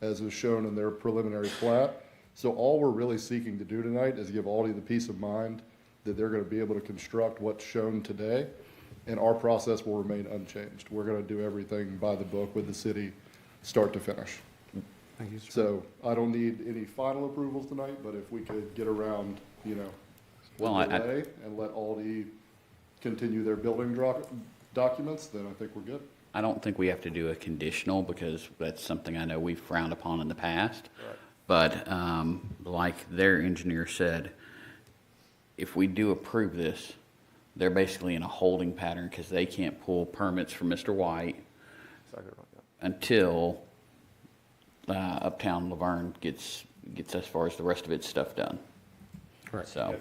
as is shown in their preliminary plat. So all we're really seeking to do tonight is give Aldi the peace of mind that they're going to be able to construct what's shown today, and our process will remain unchanged. We're going to do everything by the book with the city, start to finish. Thank you, sir. So I don't need any final approvals tonight, but if we could get around, Well, delay and let Aldi continue their building documents, then I think we're good. I don't think we have to do a conditional because that's something I know we've frowned upon in the past. Right. But like their engineer said, if we do approve this, they're basically in a holding pattern because they can't pull permits from Mr. White until Uptown LaVergne gets as far as the rest of its stuff done. Correct. So,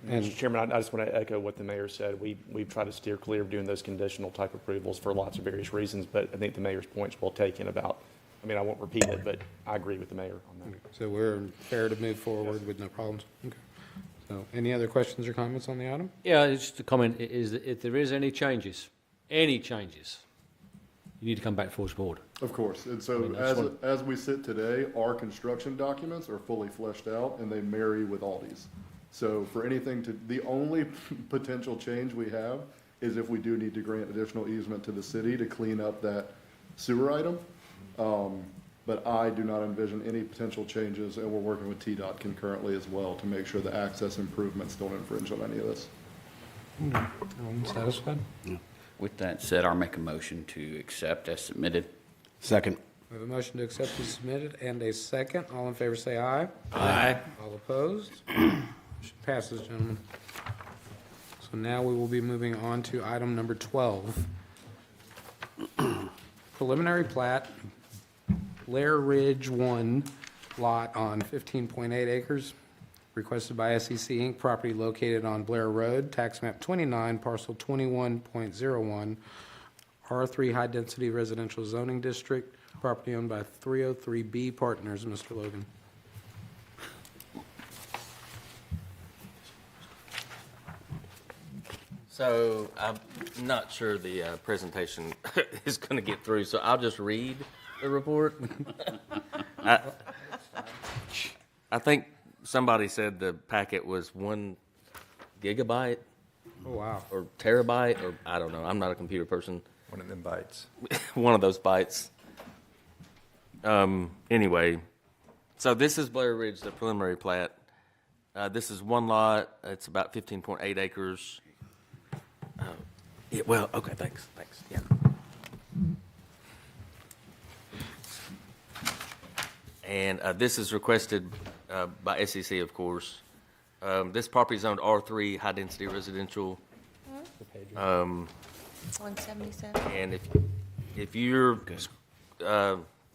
Mr. Chairman, I just want to echo what the mayor said. We've tried to steer clear of doing those conditional type approvals for lots of various reasons, but I think the mayor's point's well taken about, I won't repeat it, but I agree with the mayor on that. So we're fair to move forward with no problems? Okay. So any other questions or comments on the item? Yeah, just a comment is that if there is any changes, you need to come back for us board. Of course, and so that's as we sit today, our construction documents are fully fleshed out and they marry with Aldi's. So for anything the only potential change we have is if we do need to grant additional easement to the city to clean up that sewer item. But I do not envision any potential changes, and we're working with TDOT concurrently as well to make sure the access improvements don't infringe on any of this. Everyone satisfied? with that said, I'll make a motion to accept as submitted. Second. We have a motion to accept as submitted and a second. All in favor say aye. Aye. All opposed? Motion passes, gentlemen. So now we will be moving on to item number 12. Preliminary plat, Blair Ridge 1 lot on 15.8 acres, requested by SEC Inc., property located on Blair Road, tax map 29, parcel 21.01, R3 High Density Residential Zoning District, property owned by 303B Partners. Mr. Logan. So I'm not sure the presentation is going to get through, so I'll just read the report. I think somebody said the packet was 1 gigabyte. Oh, wow. Or terabyte, or I don't know. I'm not a computer person. One of them bites. One of those bytes. Anyway, so this is Blair Ridge, the preliminary plat. This is one lot. It's about 15.8 acres. Yeah, well, okay, thanks, yeah. And this is requested by SEC, of course. This property is zoned R3, high-density residential. 177. And if you're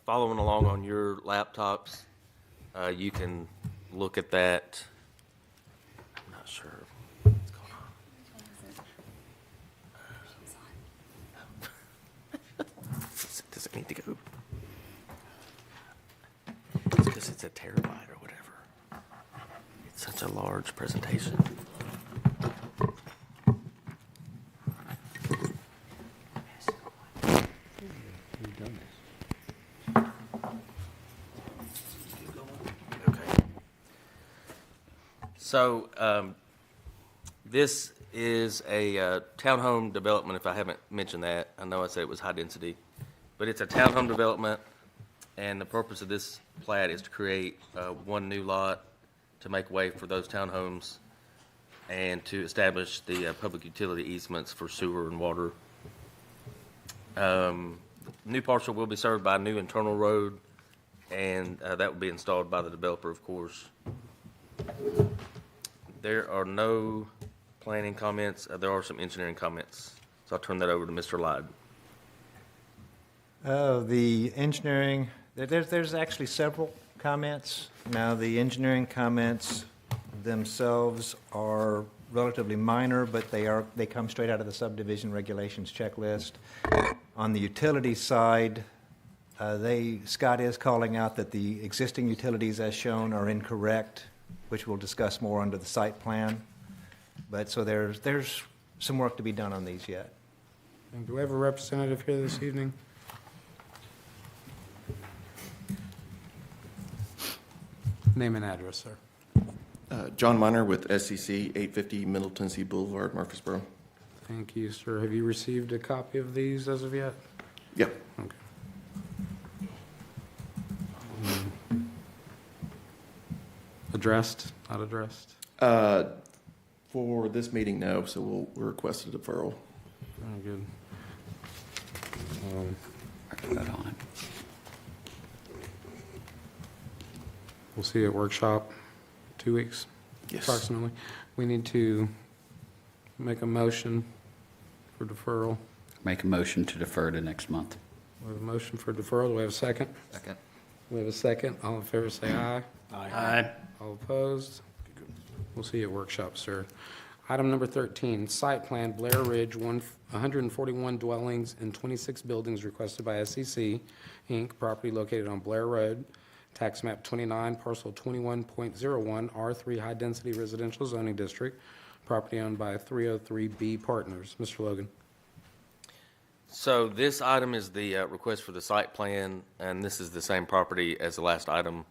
following along on your laptops, you can look at that. I'm not sure what's going on. Does it need to go? It's because it's a terabyte or whatever. It's such a large presentation. So this is a townhome development, if I haven't mentioned that. I know I said it was high density, but it's a townhome development, and the purpose of this plat is to create one new lot to make way for those townhomes and to establish the public utility easements for sewer and water. New parcel will be served by a new internal road, and that will be installed by the developer, of course. There are no planning comments. There are some engineering comments. So I'll turn that over to Mr. Lyde. The engineering, there's actually several comments. Now, the engineering comments themselves are relatively minor, but they come straight out of the subdivision regulations checklist. On the utility side, Scott is calling out that the existing utilities as shown are incorrect, which we'll discuss more under the site plan. But so there's some work to be done on these yet. And do we have a representative here this evening? Name and address, sir. John Miner with SCC, 850 Middle Tennessee Boulevard, Murfreesboro. Thank you, sir. Have you received a copy of these as of yet? Yeah. Okay. Addressed, not addressed? For this meeting, no, so we'll request a deferral. Very good. I put that on. We'll see you at workshop, 2 weeks, Yes. approximately. We need to make a motion for deferral. Make a motion to defer to next month. We have a motion for deferral. Do we have a second? Second. We have a second. All in favor, say aye. Aye. All opposed? We'll see you at workshop, sir. Item number 13, site plan Blair Ridge, 141 dwellings and 26 buildings requested by SEC, Inc., property located on Blair Road, tax map 29, parcel 21.01, R3 High Density Residential Zoning District, property owned by 303B Partners. Mr. Logan. So this item is the request for the site plan, and this is the same property as the last item,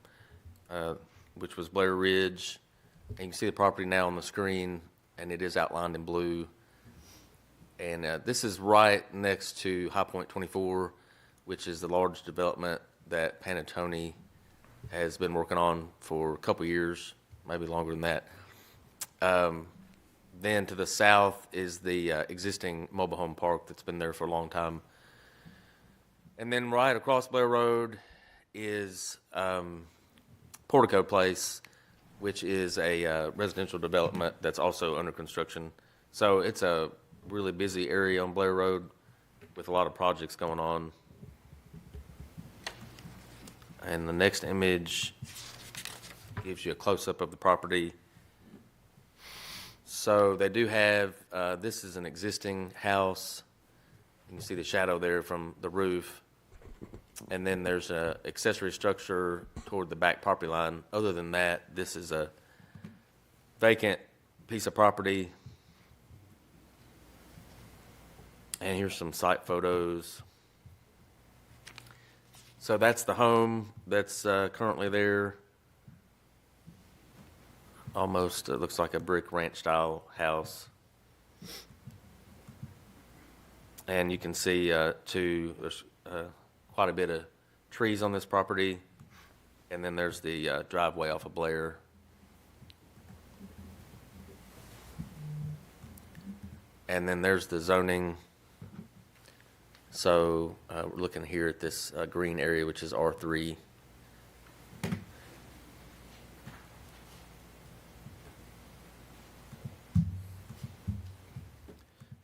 which was Blair Ridge. And you can see the property now on the screen, and it is outlined in blue. And this is right next to High Point 24, which is the large development that Panattoni has been working on for a couple years, maybe longer than that. Then to the south is the existing mobile home park that's been there for a long time. And then right across Blair Road is Portico Place, which is a residential development that's also under construction. So it's a really busy area on Blair Road with a lot of projects going on. And the next image gives you a close-up of the property. So they do have, this is an existing house. You can see the shadow there from the roof. And then there's an accessory structure toward the back property line. Other than that, this is a vacant piece of property. And here's some site photos. So that's the home that's currently there. Almost, it looks like a brick ranch-style house. And you can see, there's quite a bit of trees on this property. And then there's the driveway off of Blair. And then there's the zoning. So we're looking here at this green area, which is R3.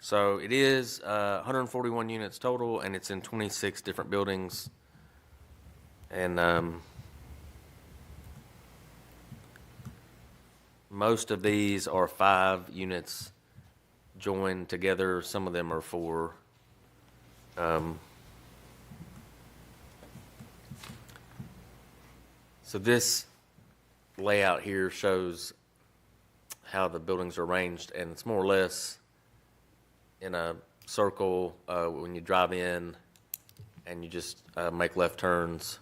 So it is 141 units total, and it's in 26 different buildings. And most of these are 5 units joined together. Some of them are 4. So this layout here shows how the buildings are arranged, and it's more or less in a circle when you drive in and you just make left turns.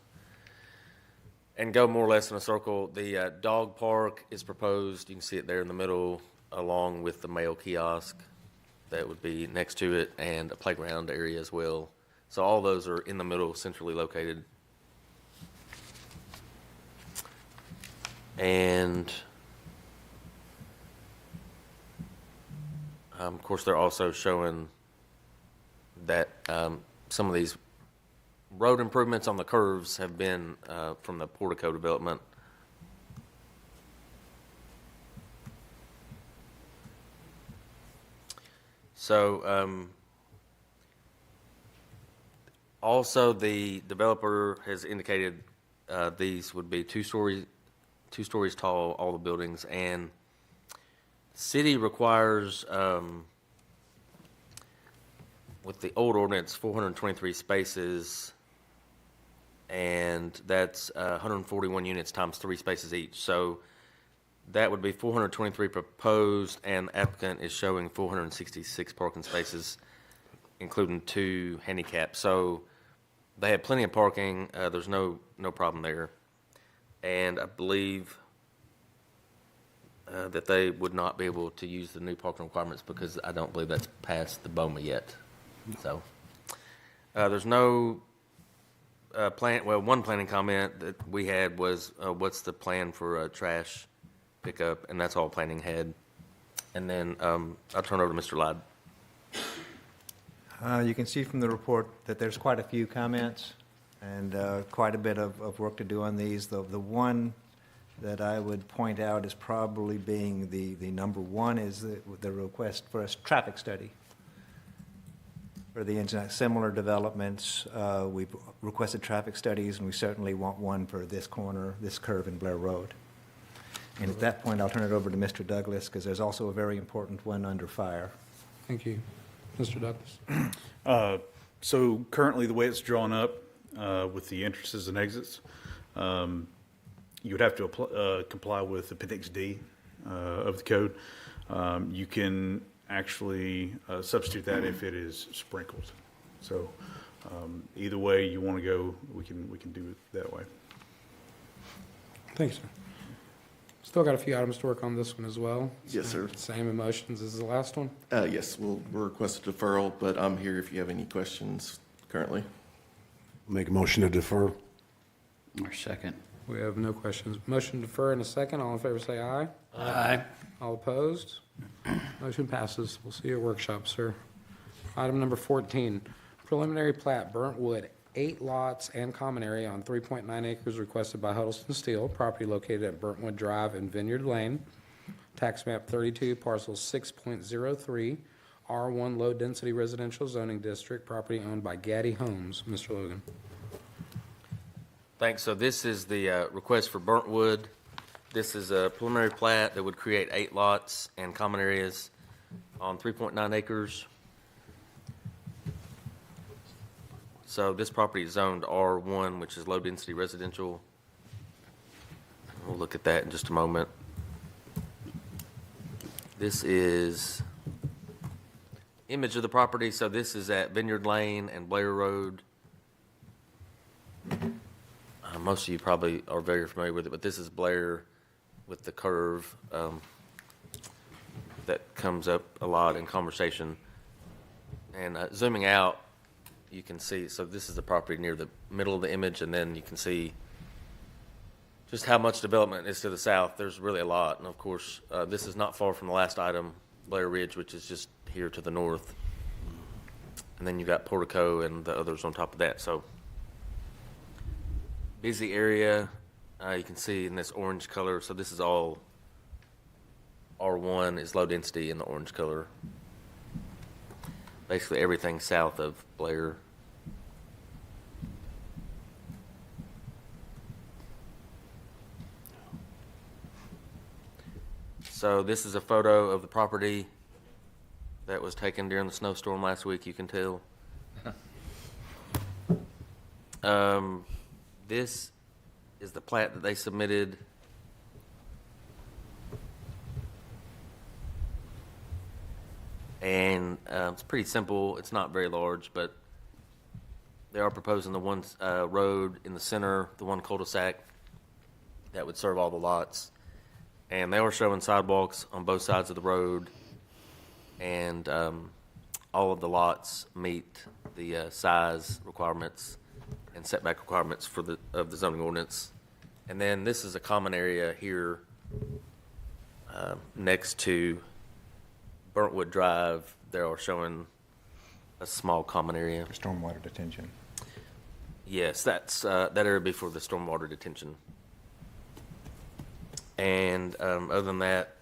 and go more or less in a circle. The dog park is proposed. You can see it there in the middle, along with the mail kiosk that would be next to it, and a playground area as well. So all those are in the middle, centrally located. And of course, they're also showing that some of these road improvements on the curves have been from the portico development. So also the developer has indicated these would be two stories tall, all the buildings, and city requires, with the old ordinance, 423 spaces, and that's 141 units times 3 spaces each. So that would be 423 proposed, and the applicant is showing 466 parking spaces, including 2 handicaps. So they have plenty of parking. There's no problem there. And I believe that they would not be able to use the new parking requirements because I don't believe that's passed the BOMA yet. So there's no one planning comment that we had was, what's the plan for trash pickup? And that's all planning had. And then I'll turn over to Mr. Lyde. You can see from the report that there's quite a few comments and quite a bit of work to do on these. The one that I would point out as probably being the number one is the request for a traffic study. For the similar developments, we've requested traffic studies, and we certainly want one for this corner, this curve in Blair Road. And at that point, I'll turn it over to Mr. Douglas, because there's also a very important one under fire. Thank you. Mr. Douglas? So currently, the way it's drawn up with the entrances and exits, you would have to comply with Appendix D of the code. You can actually substitute that if it is sprinkled. So either way you want to go, we can do it that way. Thanks, sir. Still got a few items to work on this one as well. Yes, sir. Same emotions as the last one? Yes, we'll request a deferral, but I'm here if you have any questions currently. Make a motion to defer. Or second. We have no questions. Motion to defer in a second. All in favor say aye. Aye. All opposed? Motion passes. We'll see you at workshop, sir. Item number 14, preliminary plat, Burnt Wood, 8 lots and common area on 3.9 acres requested by Huddleston Steel, property located at Burntwood Drive and Vineyard Lane. Tax map 32, parcel 6.03, R1 Low Density Residential Zoning District, property owned by Gaddy Homes. Mr. Logan. Thanks. So this is the request for Burntwood. This is a preliminary plat that would create 8 lots and common areas on 3.9 acres. So this property is zoned R1, which is low-density residential. We'll look at that in just a moment. This is image of the property. So this is at Vineyard Lane and Blair Road. Most of you probably are very familiar with it, but this is Blair with the curve that comes up a lot in conversation. And zooming out, you can see, so this is the property near the middle of the image, and then you can see just how much development is to the south. There's really a lot. And of course, this is not far from the last item, Blair Ridge, which is just here to the north. And then you've got Portico and the others on top of that. So busy area, you can see in this orange color. So this is all R1 is low density in the orange color. Basically everything south of Blair. So this is a photo of the property that was taken during the snowstorm last week, you can tell. This is the plat that they submitted. And it's pretty simple. It's not very large, but they are proposing the one road in the center, the one cul-de-sac that would serve all the lots. And they are showing sidewalks on both sides of the road, and all of the lots meet the size requirements and setback requirements of the zoning ordinance. And then this is a common area here next to Burntwood Drive. They are showing a small common area. Stormwater detention. Yes, that area would be for the stormwater detention. And other than that,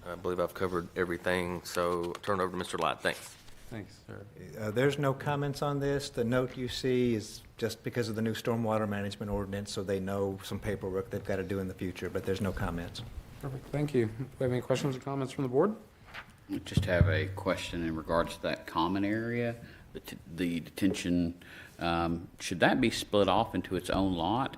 I believe I've covered everything, so turn it over to Mr. Light. Thanks. Thanks, sir. There's no comments on this. The note you see is just because of the new stormwater management ordinance, so they know some paperwork they've got to do in the future, but there's no comments. Perfect, thank you. Do we have any questions or comments from the board? I just have a question in regards to that common area, the detention. Should that be split off into its own lot?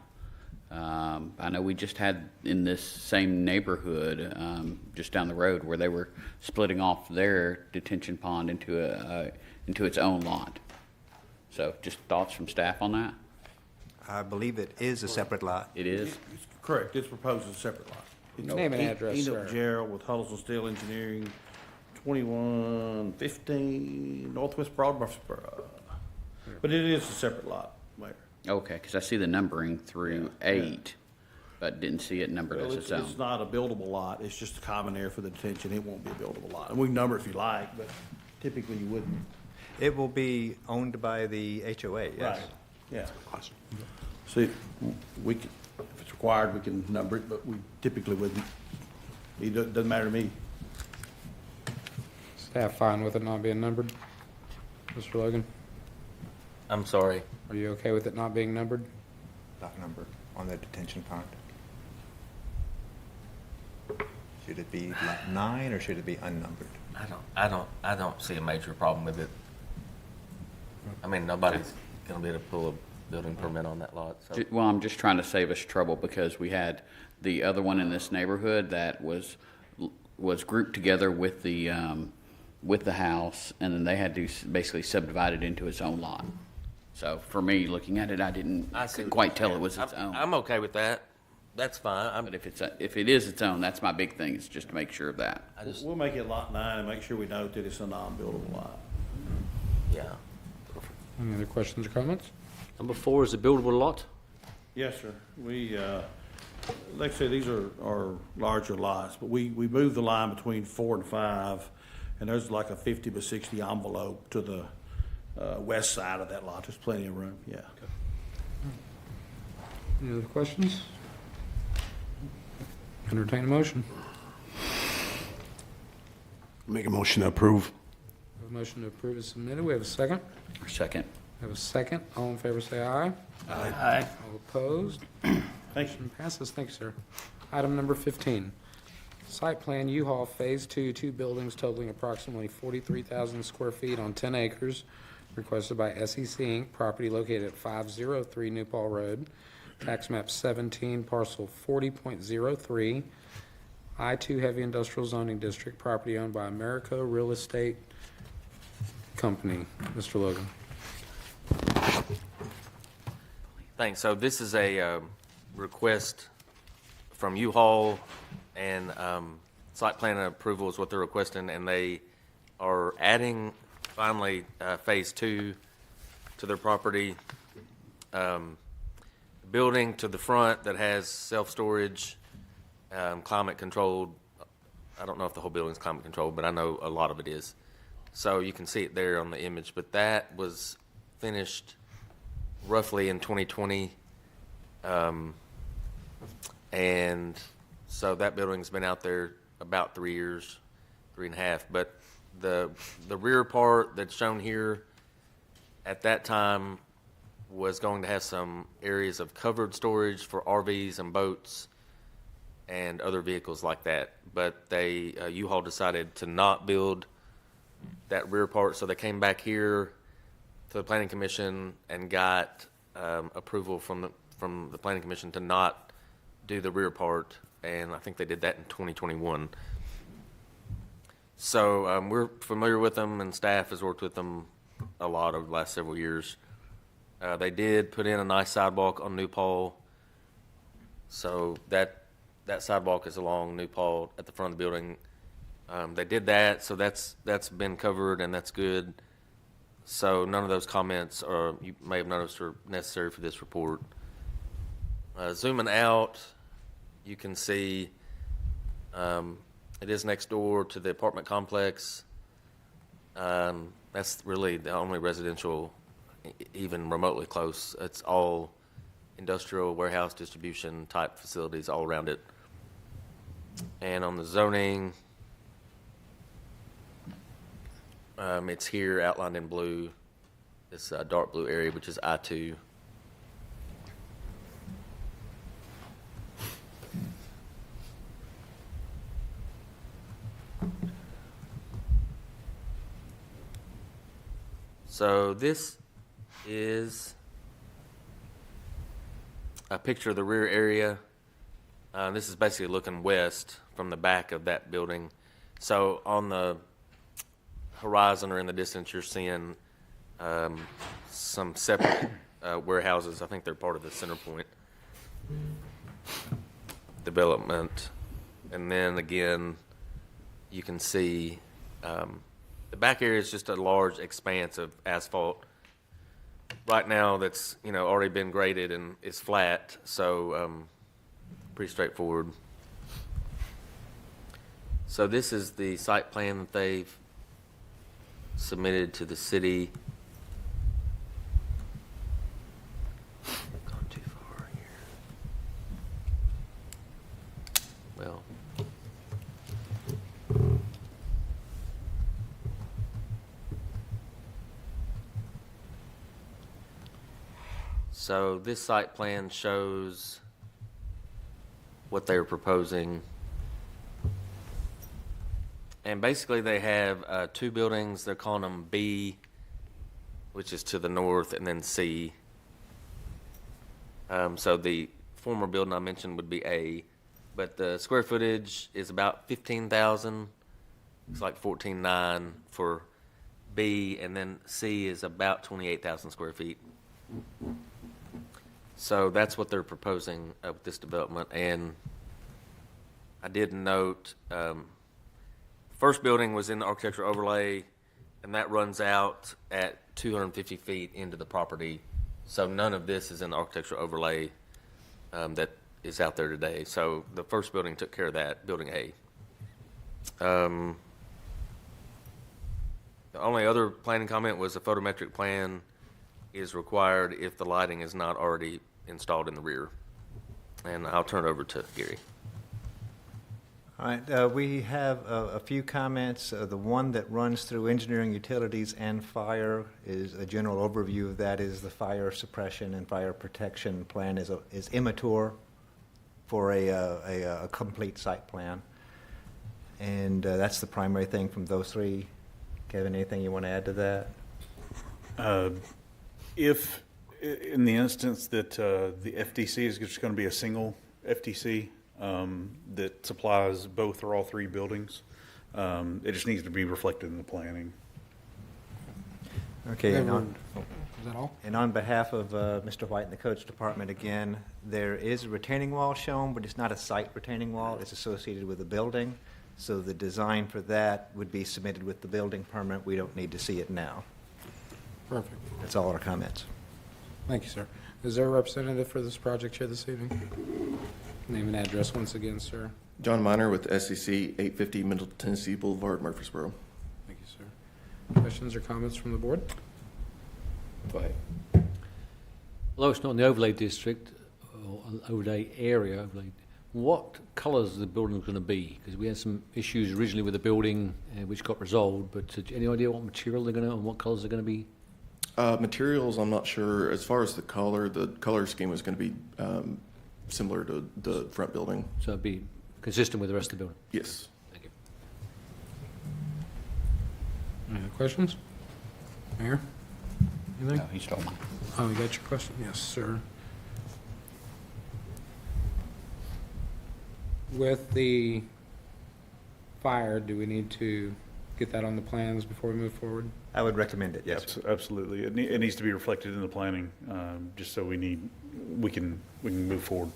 I know we just had in this same neighborhood, just down the road, where they were splitting off their detention pond into its own lot. So just thoughts from staff on that? I believe it is a separate lot. It is? Correct, it's proposed as a separate lot. Name and address, Enoch sir. Gerald with Huddleston Steel Engineering, 2115 Northwest Broad Murfreesboro. But it is a separate lot, Mayor. Okay, because I see the numbering through 8, but didn't see it numbered Well, as its own. it's not a buildable lot, it's just a common area for the detention, it won't be a buildable lot. And we can number it if you like, but typically you wouldn't. It will be owned by the HOA, yes. Right, yeah. See, we can, if it's required, we can number it, but we typically wouldn't. It doesn't matter to me. Staff fine with it not being numbered? Mr. Logan, I'm sorry. are you okay with it not being numbered? Not numbered on the detention pond. Should it be lot 9 or should it be unnumbered? I don't see a major problem with it. I mean, nobody's gonna be able to pull a building permit on that lot, so. Well, I'm just trying to save us trouble because we had the other one in this neighborhood that was grouped together with the house, and then they had to basically subdivide it into its own lot. So for me, looking at it, I couldn't quite tell it was its own. I'm okay with that. That's fine. But if it is its own, that's my big thing, is just to make sure of that. We'll make it lot 9 and make sure we note that it's a non-buildable lot. Yeah. Any other questions or comments? Number 4 is a buildable lot. Yes, sir. We, like I said, these are larger lots, but we moved the line between 4 and 5, and there's like a 50 by 60 envelope to the west side of that lot. There's plenty of room, yeah. Any other questions? Entertain a motion. Make a motion to approve. We have a motion to approve is submitted. We have a second. Second. We have a second. All in favor, say aye. Aye. All opposed? Thank you. Motion passes. Thank you, sir. Item number 15, site plan U-Haul Phase 2, 2 buildings totaling approximately 43,000 square feet on 10 acres, requested by SEC Inc., property located at 503 New Paul Road, tax map 17, parcel 40.03, I-2 Heavy Industrial Zoning District, property owned by Americo Real Estate Company. Mr. Logan. Thanks. So this is a request from U-Haul, and site plan approval is what they're requesting, and they are adding finally phase 2 to their property. Building to the front that has self-storage, climate controlled. I don't know if the whole building's climate controlled, but I know a lot of it is. So you can see it there on the image, but that was finished roughly in 2020. And so that building's been out there about 3 years, 3.5. But the rear part that's shown here at that time was going to have some areas of covered storage for RVs and boats and other vehicles like that. But they, U-Haul decided to not build that rear part, so they came back here to the Planning Commission and got approval from the Planning Commission to not do the rear part, and I think they did that in 2021. So we're familiar with them, and staff has worked with them a lot over the last several years. They did put in a nice sidewalk on New Paul So that sidewalk is along New Paul at the front of the building. They did that, so that's been covered and that's good. So none of those comments, or you may have noticed, are necessary for this report. Zooming out, you can see it is next door to the apartment complex. That's really the only residential even remotely close. It's all industrial, warehouse, distribution type facilities all around it. And on the zoning, it's here outlined in blue, this dark blue area, which is I-2. So this is a picture of the rear area. This is basically looking west from the back of that building. So on the horizon or in the distance, you're seeing some separate warehouses. I think they're part of the Center Point development. And then again, you can see the back area is just a large expanse of asphalt. Right now, that's already been graded and is flat, so pretty straightforward. So this is the site plan that they've submitted to the city. Gone too far here. Well. So this site plan shows what they were proposing. And basically they have two buildings. They're calling them B, which is to the north, and then C. So the former building I mentioned would be A, but the square footage is about 15,000. It's like 14.9 for B, and then C is about 28,000 square feet. So that's what they're proposing with this development. And I did note, first building was in the architectural overlay, and that runs out at 250 feet into the property. So none of this is in the architectural overlay that is out there today. So the first building took care of that, building A. The only other planning comment was a photometric plan is required if the lighting is not already installed in the rear. And I'll turn it over to Gary. All right, we have a few comments. The one that runs through engineering, utilities, and fire is a general overview of that. Is the fire suppression and fire protection plan is immature for a complete site plan, and that's the primary thing from those three. Kevin, anything you want to add to that? If in the instance that the FTC is just going to be a single FTC that supplies both or all three buildings, it just needs to be reflected in the planning. Okay, Is that all? And on behalf of Mr. White and the Codes Department, again, there is a retaining wall shown, but it's not a site retaining wall. It's associated with a building. So the design for that would be submitted with the building permit. We don't need to see it now. Perfect. That's all our comments. Thank you, sir. Is there a representative for this project here this evening? Name and address once again, sir. John Miner with SEC 850 Middle Tennessee Boulevard, Murfreesboro. Thank you, sir. Questions or comments from the board? Go ahead. Although it's not in the overlay district or overlay area, what colours the building going to be? Because we had some issues originally with the building which got resolved, but any idea what material they're going to and what colours they're going to be? Materials, I'm not sure. As far as the color scheme is going to be similar to the front building. So it'd be consistent with the rest of the building? Yes. Thank you. Any other questions? Mayor? Anything? No, he stole mine. Oh, you got your question? Yes, sir. With the fire, do we need to get that on the plans before we move forward? I would recommend it, yes. Absolutely. It needs to be reflected in the planning, just so we can move forward.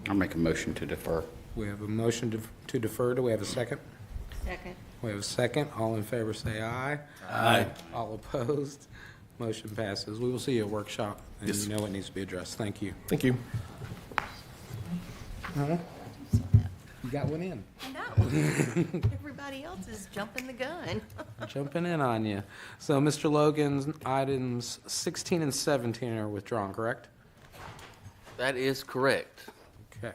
I'll make a motion to defer. We have a motion to defer. Do we have a second? Second. We have a second. All in favor say aye. Aye. All opposed? Motion passes. We will see you at workshop, and Yes. you know what needs to be addressed. Thank you. Thank you. You got one in. I know. Everybody else is jumping the gun. Jumping in on you. So, Mr. Logan's items 16 and 17 are withdrawn, correct? That is correct. Okay.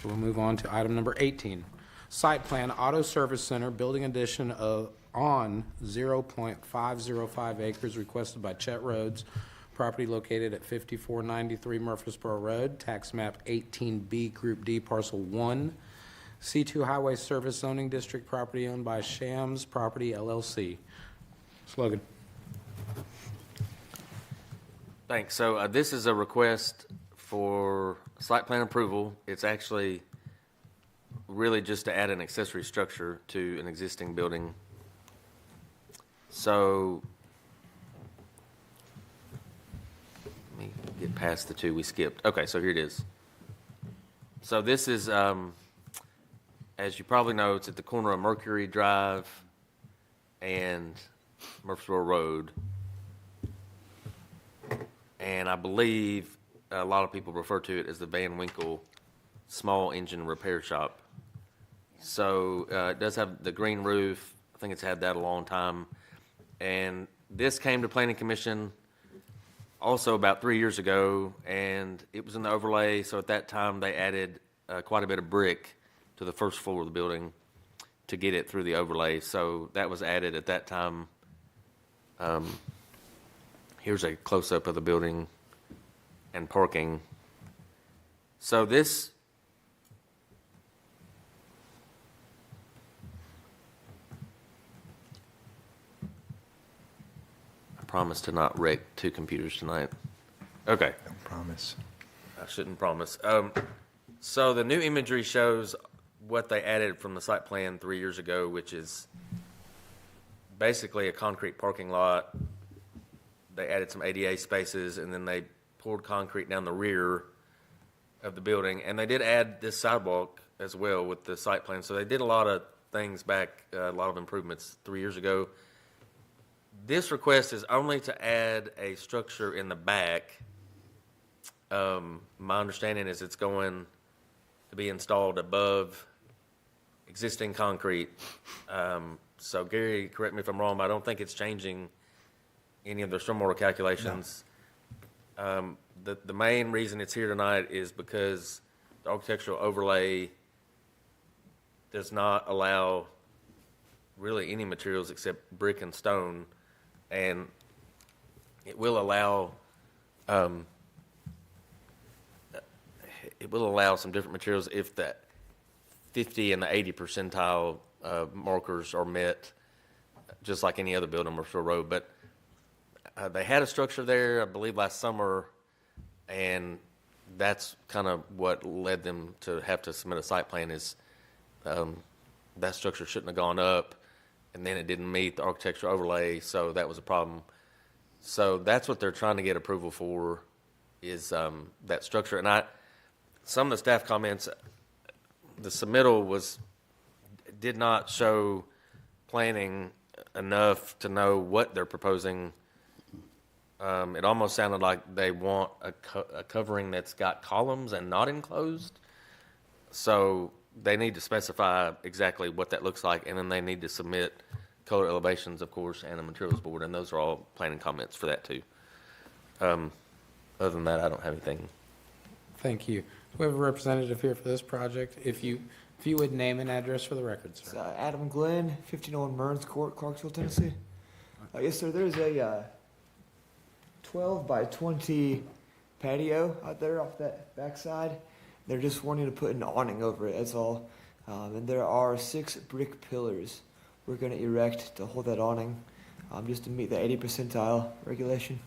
So we'll move on to item number 18. Site plan, Auto Service Center, building addition on 0.505 acres requested by Chet Rhodes. Property located at 5493 Murfreesboro Road, tax map 18B, Group D, Parcel 1. C2 Highway Service Zoning District, property owned by Shams Property LLC. Slogan. Thanks. So this is a request for site plan approval. It's actually really just to add an accessory structure to an existing building. So let me get past the two we skipped. Okay, so here it is. So this is, as you probably know, it's at the corner of Mercury Drive and Murfreesboro Road. And I believe a lot of people refer to it as the Van Winkle Small Engine Repair Shop. So it does have the green roof. I think it's had that a long time. And this came to Planning Commission also about 3 years ago, and it was in the overlay. So at that time, they added quite a bit of brick to the first floor of the building to get it through the overlay. So that was added at that time. Here's a close-up of the building and parking. So this, I promise to not wreck two computers tonight. Okay. Don't promise. I shouldn't promise. So the new imagery shows what they added from the site plan 3 years ago, which is basically a concrete parking lot. They added some ADA spaces, and then they poured concrete down the rear of the building. And they did add this sidewalk as well with the site plan. So they did a lot of things back, a lot of improvements 3 years ago. This request is only to add a structure in the back. My understanding is it's going to be installed above existing concrete. So Gary, correct me if I'm wrong, but I don't think it's changing any of the stormwater calculations. No. The main reason it's here tonight is because the architectural overlay does not allow really any materials except brick and stone, and it will allow some different materials if the 50 and the 80 percentile markers are met, just like any other building on Murfreesboro Road. But they had a structure there, I believe, last summer, and that's kind of what led them to have to submit a site plan is that structure shouldn't have gone up, and then it didn't meet the architectural overlay, so that was a problem. So that's what they're trying to get approval for is that structure. And some of the staff comments, the submittal did not show planning enough to know what they're proposing. It almost sounded like they want a covering that's got columns and not enclosed. So they need to specify exactly what that looks like, and then they need to submit color elevations, of course, and a materials board, and those are all planning comments for that too. Other than that, I don't have anything. Thank you. We have a representative here for this project. If you would name and address for the record, sir. Adam Glenn, 1501 Mearns Court, Clarksville, Tennessee. Yes, sir. There's a 12 by 20 patio out there off that backside. They're just wanting to put an awning over it, that's all. And there are 6 brick pillars we're going to erect to hold that awning, just to meet the 80 percentile regulation.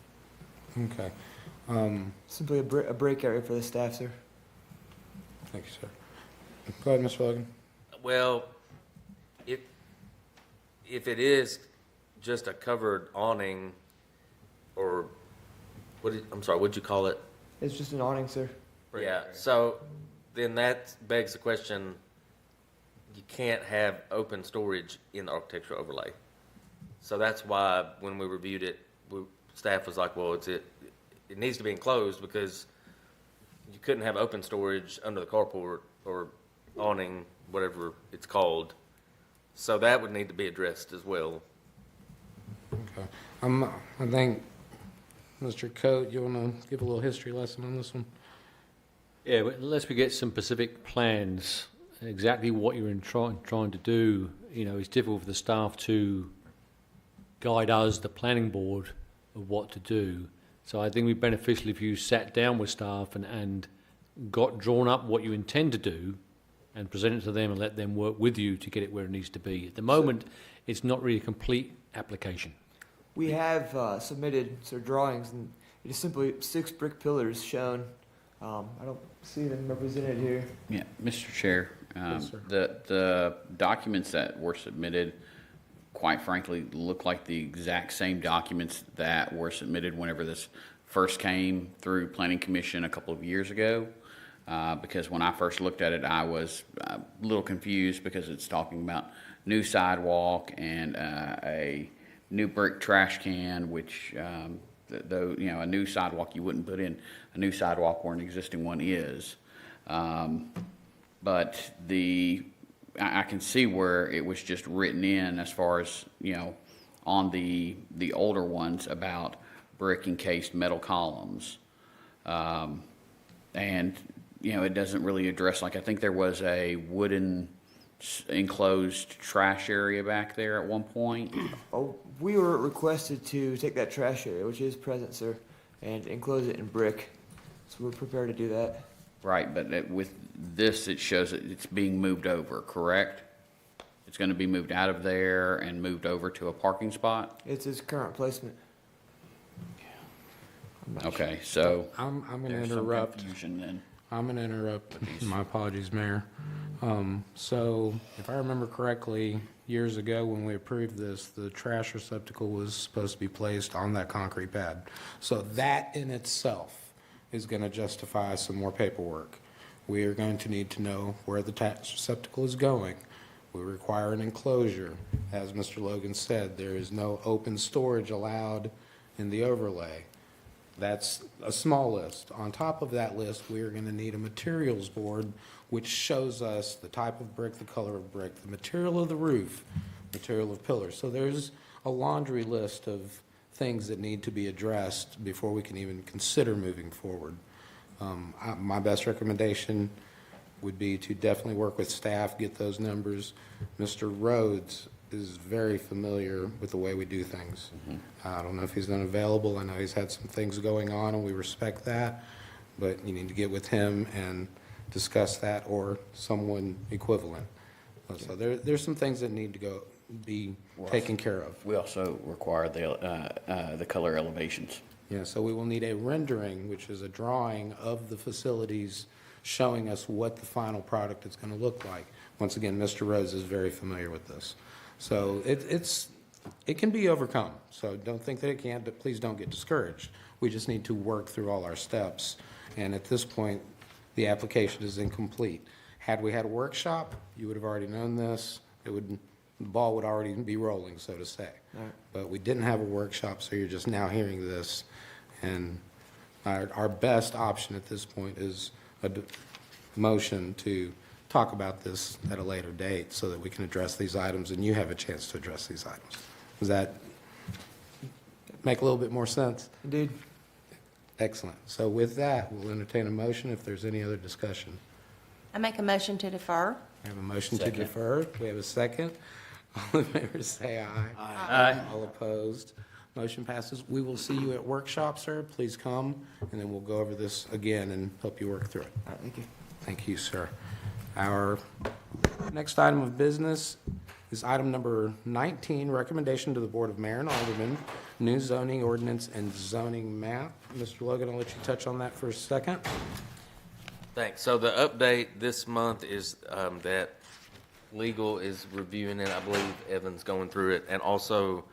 Okay. Simply a break area for the staff, sir. Thank you, sir. Go ahead, Mr. Logan. Well, if it is just a covered awning, or I'm sorry, what'd you call it? It's just an awning, sir. Yeah, so then that begs the question, you can't have open storage in the architectural overlay. So that's why when we reviewed it, staff was like, well, it needs to be enclosed because you couldn't have open storage under the carport or awning, whatever it's called. So that would need to be addressed as well. Okay. I think, Mr. Coate, you want to give a little history lesson on this one? Yeah, but unless we get some specific plans, exactly what you're trying to do, it's difficult for the staff to guide us, the planning board, of what to do. So I think it'd be beneficial if you sat down with staff and got drawn up what you intend to do and present it to them and let them work with you to get it where it needs to be. At the moment, it's not really a complete application. We have submitted drawings, and it is simply 6 brick pillars shown. I don't see them represented here. Yeah, Mr. Chair, Yes, sir. the documents that were submitted, quite frankly, look like the exact same documents that were submitted whenever this first came through Planning Commission a couple of years ago. Because when I first looked at it, I was a little confused because it's talking about new sidewalk and a new brick trash can, which, though, a new sidewalk, you wouldn't put in a new sidewalk where an existing one is. But I can see where it was just written in as far as, on the older ones about brick encased metal columns. And, it doesn't really address, I think there was a wooden enclosed trash area back there at one point. Oh, we were requested to take that trash area, which is present, sir, and enclose it in brick. So we're prepared to do that. Right, but with this, it shows that it's being moved over, correct? It's going to be moved out of there and moved over to a parking spot? It's its current placement. Okay, so I'm going to there's some interrupt. confusion then. I'm going to interrupt. My apologies, Mayor. So if I remember correctly, years ago when we approved this, the trash receptacle was supposed to be placed on that concrete pad. So that in itself is going to justify some more paperwork. We are going to need to know where the trash receptacle is going. We require an enclosure. As Mr. Logan said, there is no open storage allowed in the overlay. That's a small list. On top of that list, we are going to need a materials board, which shows us the type of brick, the color of brick, the material of the roof, material of pillars. So there's a laundry list of things that need to be addressed before we can even consider moving forward. My best recommendation would be to definitely work with staff, get those numbers. Mr. Rhodes is very familiar with the way we do things. I don't know if he's unavailable. I know he's had some things going on, and we respect that, but you need to get with him and discuss that or someone equivalent. So there's some things that need to be taken care of. We also require the color elevations. Yeah, so we will need a rendering, which is a drawing of the facilities showing us what the final product is going to look like. Once again, Mr. Rose is very familiar with this. So it can be overcome. So don't think that it can't, but please don't get discouraged. We just need to work through all our steps. And at this point, the application is incomplete. Had we had a workshop, you would have already known this. The ball would already be rolling, so to say. Right. But we didn't have a workshop, so you're just now hearing this. And our best option at this point is a motion to talk about this at a later date so that we can address these items and you have a chance to address these items. Does that make a little bit more sense? Indeed. Excellent. So with that, we'll entertain a motion if there's any other discussion. I make a motion to defer. We have a motion to Second. defer. We have a second. All in favor, say aye. Aye. All opposed. Motion passes. We will see you at workshop, sir. Please come, and then we'll go over this again and help you work through it. All right, thank you. Thank you, sir. Our next item of business is item number 19, recommendation to the Board of Mayor and Aldermen, new zoning ordinance and zoning map. Mr. Logan, I'll let you touch on that for a second. Thanks. So the update this month is that legal is reviewing it. I believe Evan's going through it. And also,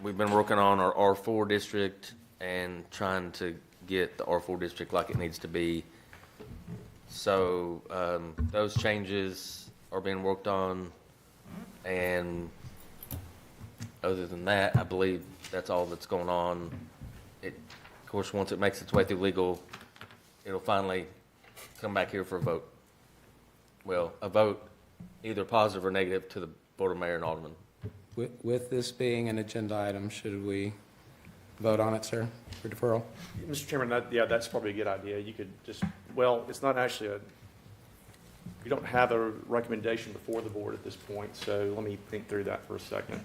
we've been working on our R4 district and trying to get the R4 district like it needs to be So those changes are being worked on, and other than that, I believe that's all that's going on. Of course, once it makes its way through legal, it'll finally come back here for a vote. Well, a vote either positive or negative to the Board of Mayor and Alderman. With this being an agenda item, should we vote on it, sir, for deferral? Mr. Chairman, that's probably a good idea. You could just, well, it's not actually you don't have a recommendation before the board at this point, so let me think through that for a second.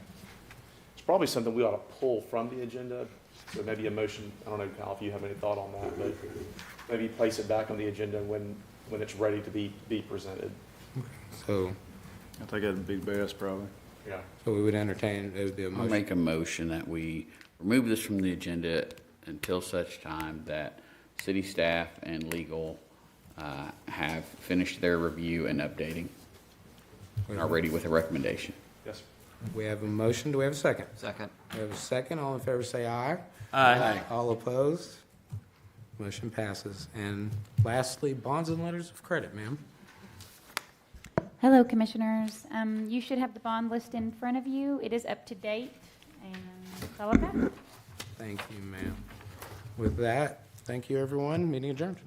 It's probably something we ought to pull from the agenda, so maybe a motion, I don't know, Kyle, if you have any thought on that, but maybe place it back on the agenda when it's ready to be presented. So, I think that'd be best, probably. Yeah. so we would entertain, it would be a I'll motion. make a motion that we remove this from the agenda until such time that city staff and legal have finished their review and updating, and are ready with a recommendation. Yes, sir. We have a motion, do we have a second? Second. We have a second, all in favor say aye. Aye. All opposed? Motion passes. And lastly, bonds and letters of credit, ma'am. Hello, Commissioners. You should have the bond list in front of you. It is up to date, and that's all I've got. Thank you, ma'am. With that, thank you, everyone. Meeting adjourned.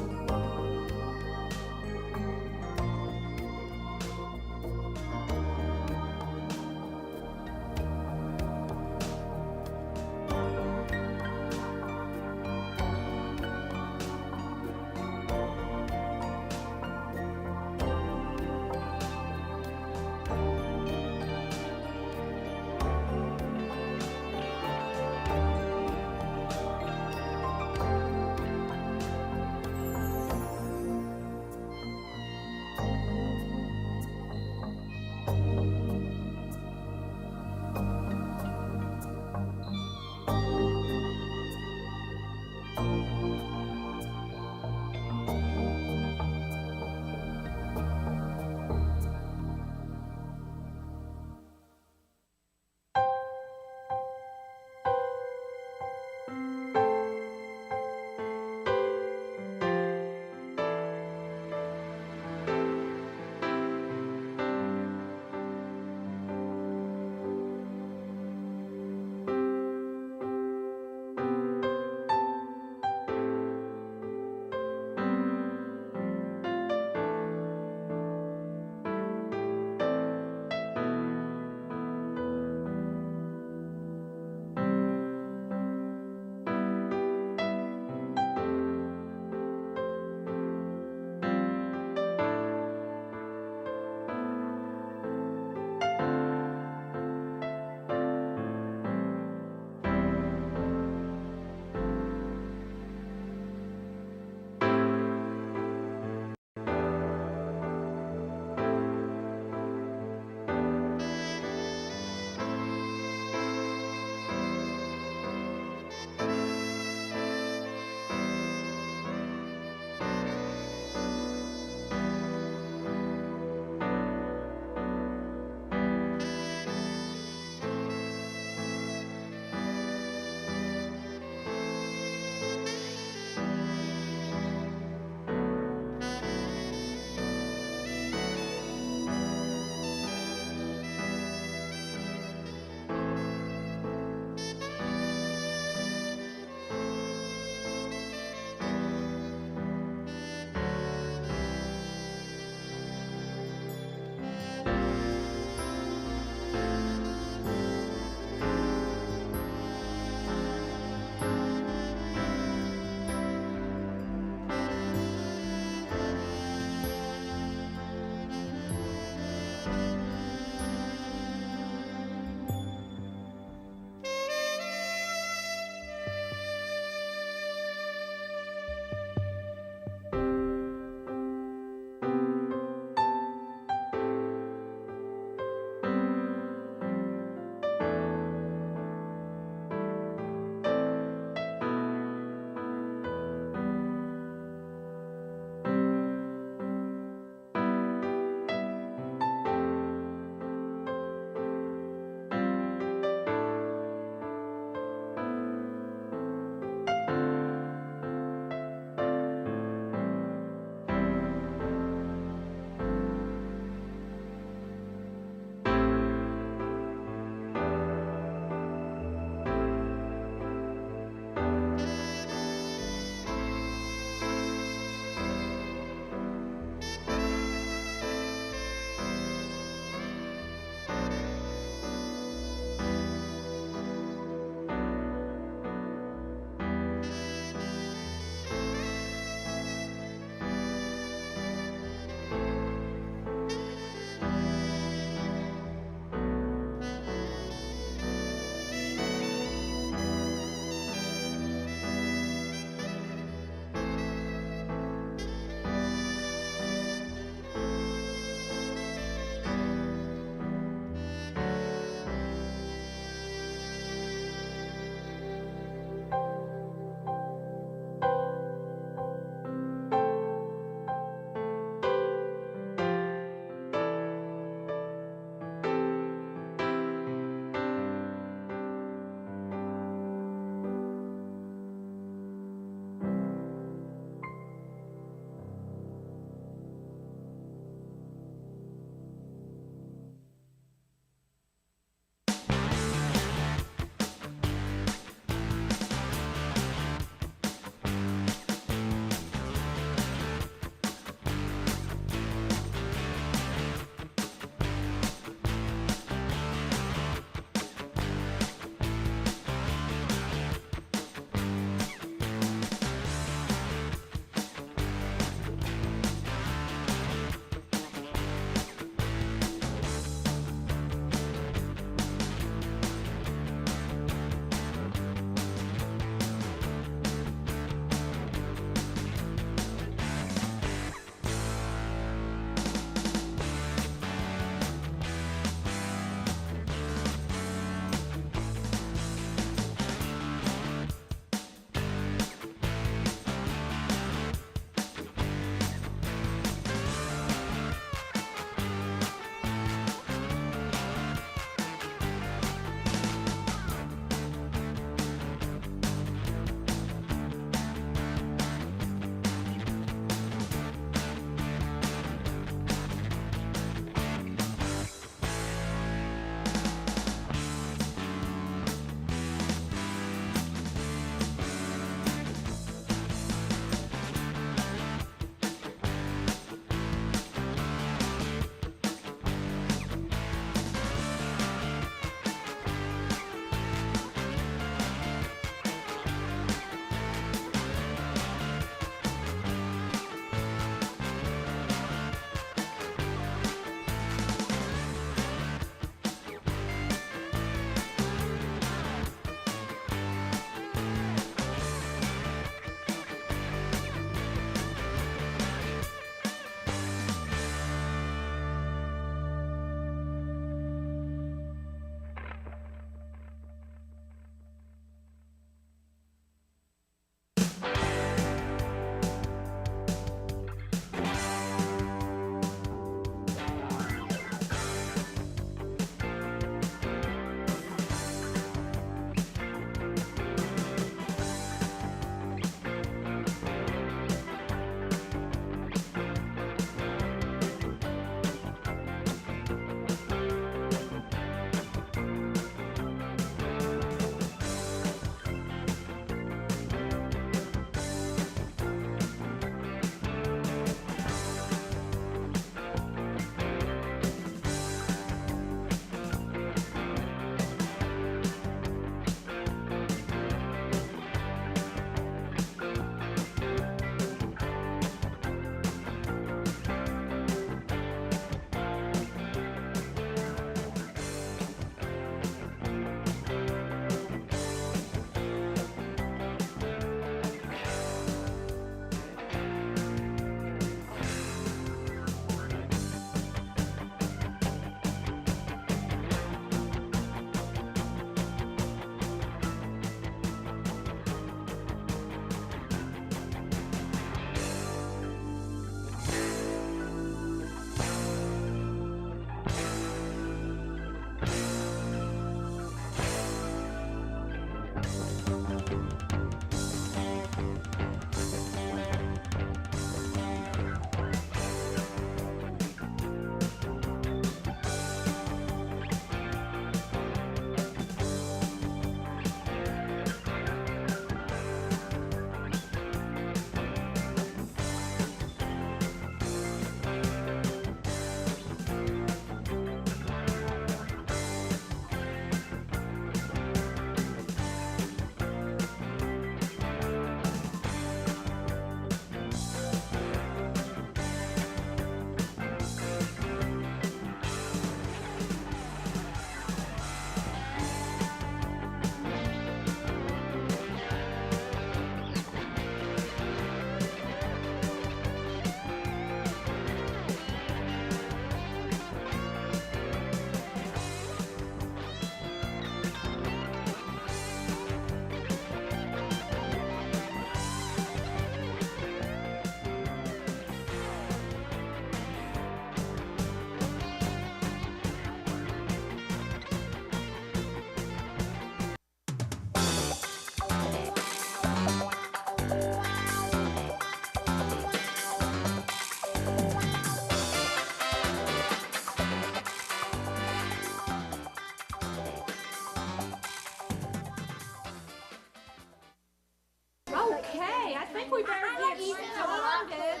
we better get started.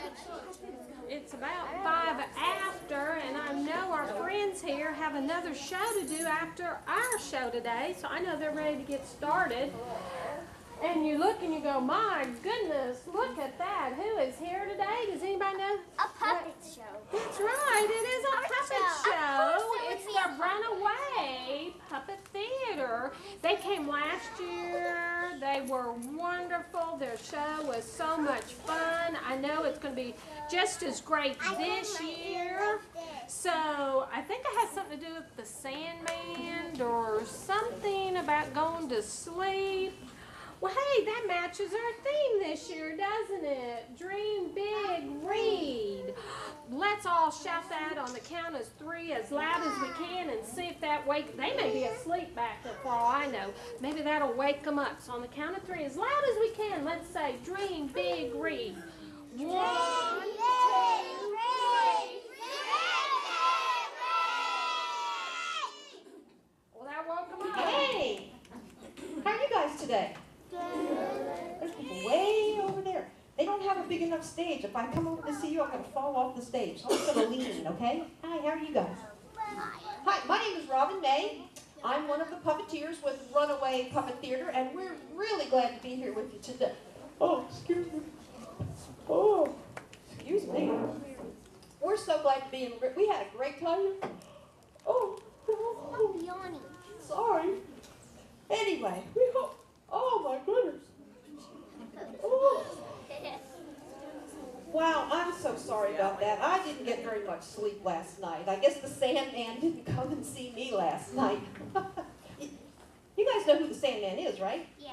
It's about 5 after, and I know our friends here have another show to do after our show today, so I know they're ready to get started. And you look and you go, my goodness, look at that. Who is here today? Does anybody know? A puppet show. That's right, it is a puppet show. Of course it It's would be the a Runaway Puppet Theater. They came last year. They were wonderful. Their show was so much fun. I know it's going to be just as great this year. So I think it has something to do with the Sandman or something about going to sleep. Well, hey, that matches our theme this year, doesn't it? Dream big, read. Let's all shout that on the count of 3 as loud as we can and see if that wake. They may be asleep back there for all I know. Maybe that'll wake them up. So on the count of 3, as loud as we can, let's say dream big, read. 1, 2, 3. Well, that woke them up. Hey, how are you guys today? There's people way over there. They don't have a big enough stage. If I come over to see you, I'm going to fall off the stage. So I'm just going to lean, okay? Hi, how are you guys? Hi, my name is Robin May. I'm one of the puppeteers with Runaway Puppet Theater, and we're really glad to be here with you today. Oh, excuse me. Oh, excuse me. We're so glad to be in. We had a great time. Oh, I'm yawning. sorry. Anyway, we hope. Oh my goodness. Oh. Wow, I'm so sorry about that. I didn't get very much sleep last night. I guess the Sandman didn't come and see me last night. You guys know who the Sandman is, right? Yeah.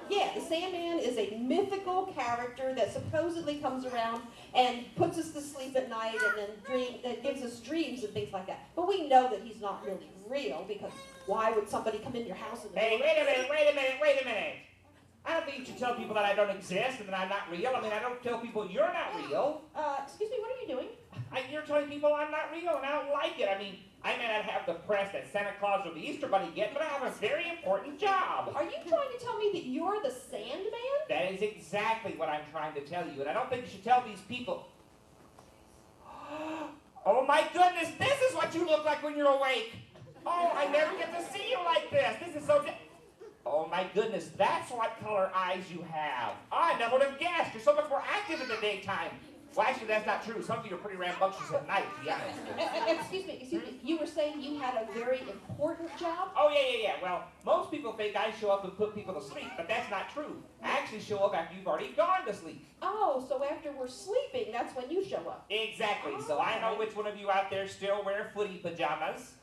Yeah, the Sandman is a mythical character that supposedly comes around and puts us to sleep at night and then gives us dreams and things like that. But we know that he's not really real, because why would somebody come into your house and... Hey, wait a minute. I don't think you should tell people that I don't exist and that I'm not real. I mean, I don't tell people you're not real. Excuse me, what are you doing? You're telling people I'm not real, and I don't like it. I mean, I may not have the press that Santa Claus or the Easter Bunny get, but I have a very important job. Are you trying to tell me that you're the Sandman? That is exactly what I'm trying to tell you, and I don't think you should tell these people. Oh my goodness, this is what you look like when you're awake. Oh, I never get to see you like this. This is so... Oh my goodness, that's what color eyes you have. I never would have guessed. You're so much more active in the daytime. Well, actually, that's not true. Some of you are pretty rambunctious at night, to be honest. Excuse me. You were saying you had a very important job? Oh, yeah. Well, most people think I show up and put people to sleep, but that's not true. I actually show up after you've already gone to sleep. Oh, so after we're sleeping, that's when you show up. Exactly. So I know which one of you out there still wear footy pajamas.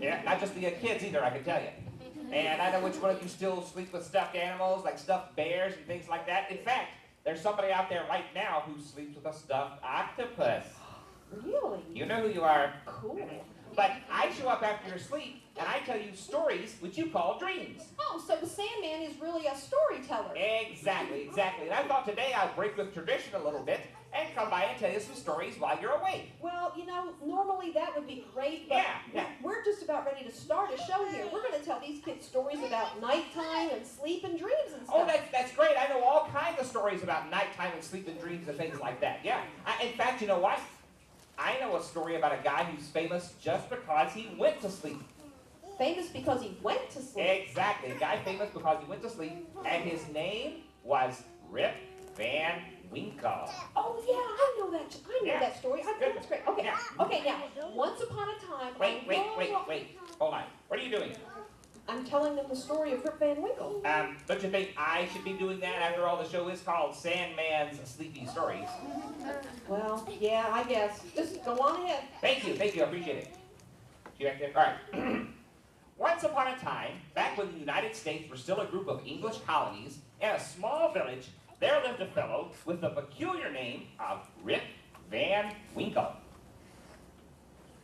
Yeah, not just the kids either, I can tell you. And I know which one of you still sleep with stuffed animals, like stuffed bears and things like that. In fact, there's somebody out there right now who sleeps with a stuffed octopus. Really? You know who you are. Cool. But I show up after your sleep, and I tell you stories, which you call dreams. Oh, so the Sandman is really a storyteller. Exactly. And I thought today I'd break with tradition a little bit and come by and tell you some stories while you're awake. Well, normally that would be great, but yeah. we're just about ready to start a show here. We're going to tell these kids stories about nighttime and sleep and dreams and stuff. Oh, that's great. I know all kinds of stories about nighttime and sleep and dreams and things like that. Yeah. In fact, you know what? I know a story about a guy who's famous just because he went to sleep. Famous because he went to sleep? Exactly. A guy famous because he went to sleep, and his name was Rip Van Winkle. Oh, yeah, I know that story. That's great. Okay, now, once upon a time... Wait. Hold on. What are you doing? I'm telling them the story of Rip Van Winkle. Don't you think I should be doing that? After all, the show is called Sandman's Sleepy Stories. Well, yeah, I guess. Just go on ahead. Thank you. I appreciate it. See you back there? All right. Once upon a time, back when the United States were still a group of English colonies, in a small village, there lived a fellow with the peculiar name of Rip Van Winkle.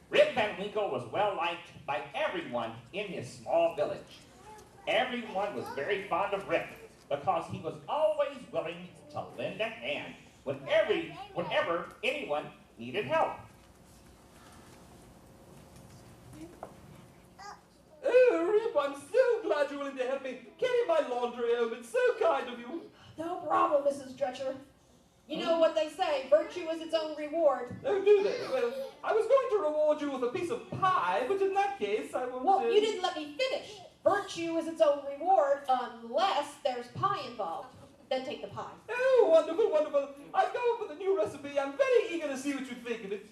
Rip Van Winkle was well liked by everyone in his small village. Everyone was very fond of Rip because he was always willing to lend a hand whenever anyone needed help. Oh, Rip, I'm so glad you're willing to help me carry my laundry home. It's so kind of you. No problem, Mrs. Dretcher. You know what they say, virtue is its own reward. Oh, do they? Well, I was going to reward you with a piece of pie, but in that case, I won't... Well, you didn't let me finish. Virtue is its own reward unless there's pie involved. Then take the pie. Oh, wonderful, wonderful. I've come up with a new recipe. I'm very eager to see what you think of it.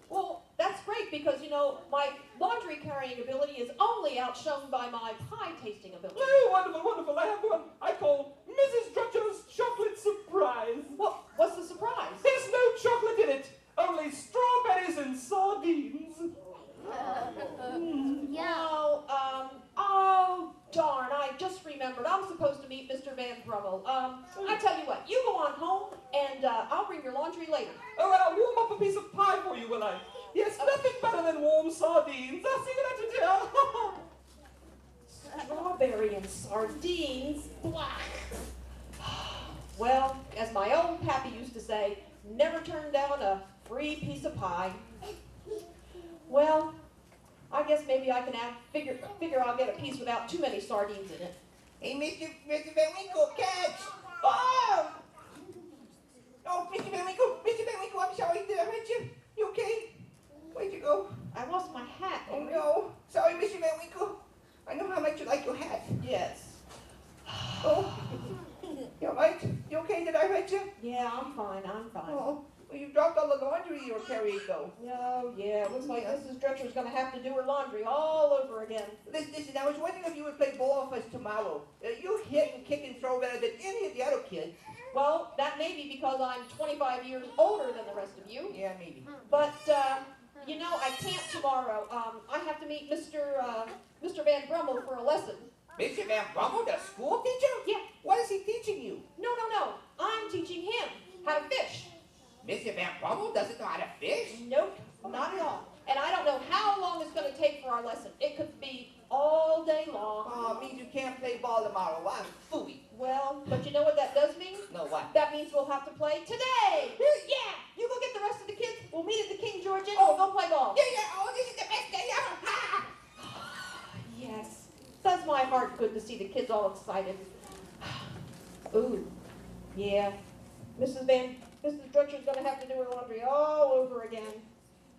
Well, that's great because, you know, my laundry carrying ability is only outshone by my pie tasting ability. Oh, wonderful, wonderful. I have one I call Mrs. Drutcher's Chocolate Surprise. Well, what's the surprise? There's no chocolate in it, only strawberries and sardines. Oh, darn, I just remembered. I'm supposed to meet Mr. Van Brummel. I tell you what, you go on home, and I'll bring your laundry later. Oh, and I'll warm up a piece of pie for you, will I? Yes, nothing better than warm sardines. I'll see you later, dear. Strawberry and sardines? Black. Well, as my old pappy used to say, never turn down a free piece of pie. Well, I guess maybe I can figure I'll get a piece without too many sardines in it. Hey, Mr. Van Winkle, catch! Oh! Oh, Mr. Van Winkle, I'm sorry, did I hurt you? You okay? Where'd you go? I lost my hat. Oh, no. Sorry, Mr. Van Winkle. I know how much you like your hat. Yes. Oh, you all right? You okay? Did I hurt you? Yeah, I'm fine. Oh, well, you dropped all the laundry you were carrying, though. Oh, yeah. Looks like Mrs. Dretcher's going to have to do her laundry all over again. Listen, I was wondering if you would play ball with us tomorrow. You hit and kick and throw better than any of the other kids. Well, that may be because I'm 25 years older than the rest of you. Yeah, maybe. But, you know, I can't tomorrow. I have to meet Mr. Van Brummel for a lesson. Mr. Van Brummel, the school teacher? Yeah. What is he teaching you? No. I'm teaching him how to fish. Mr. Van Brummel doesn't know how to fish? Nope, not at all. And I don't know how long it's going to take for our lesson. It could be all day long. Oh, means you can't play ball tomorrow. I'm phooey. Well, but you know what that does mean? No, what? That means we'll have to play today. Yeah, you go get the rest of the kids. We'll meet at the King George Inn and we'll go play ball. Yeah. Oh, this is the best day ever. Yes, does my heart good to see the kids all excited. Ooh, yeah. Mrs. Drutcher's going to have to do her laundry all over again.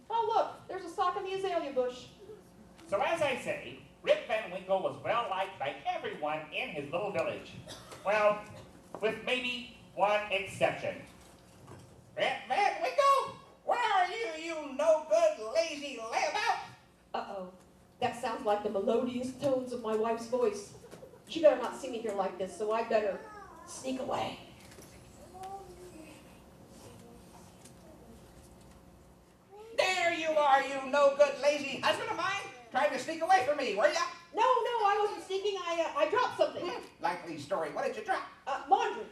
Oh, look, there's a sock in the azalea bush. So as I say, Rip Van Winkle was well liked by everyone in his little village. Well, with maybe one exception. Rip Van Winkle, where are you, you no-good, lazy layabout? Uh-oh, that sounds like the melodious tones of my wife's voice. She better not see me here like this, so I better sneak away. There you are, you no-good, lazy husband of mine, trying to sneak away from me, were ya? No, I wasn't sneaking. I dropped something. Likely story. What did you drop? Laundry.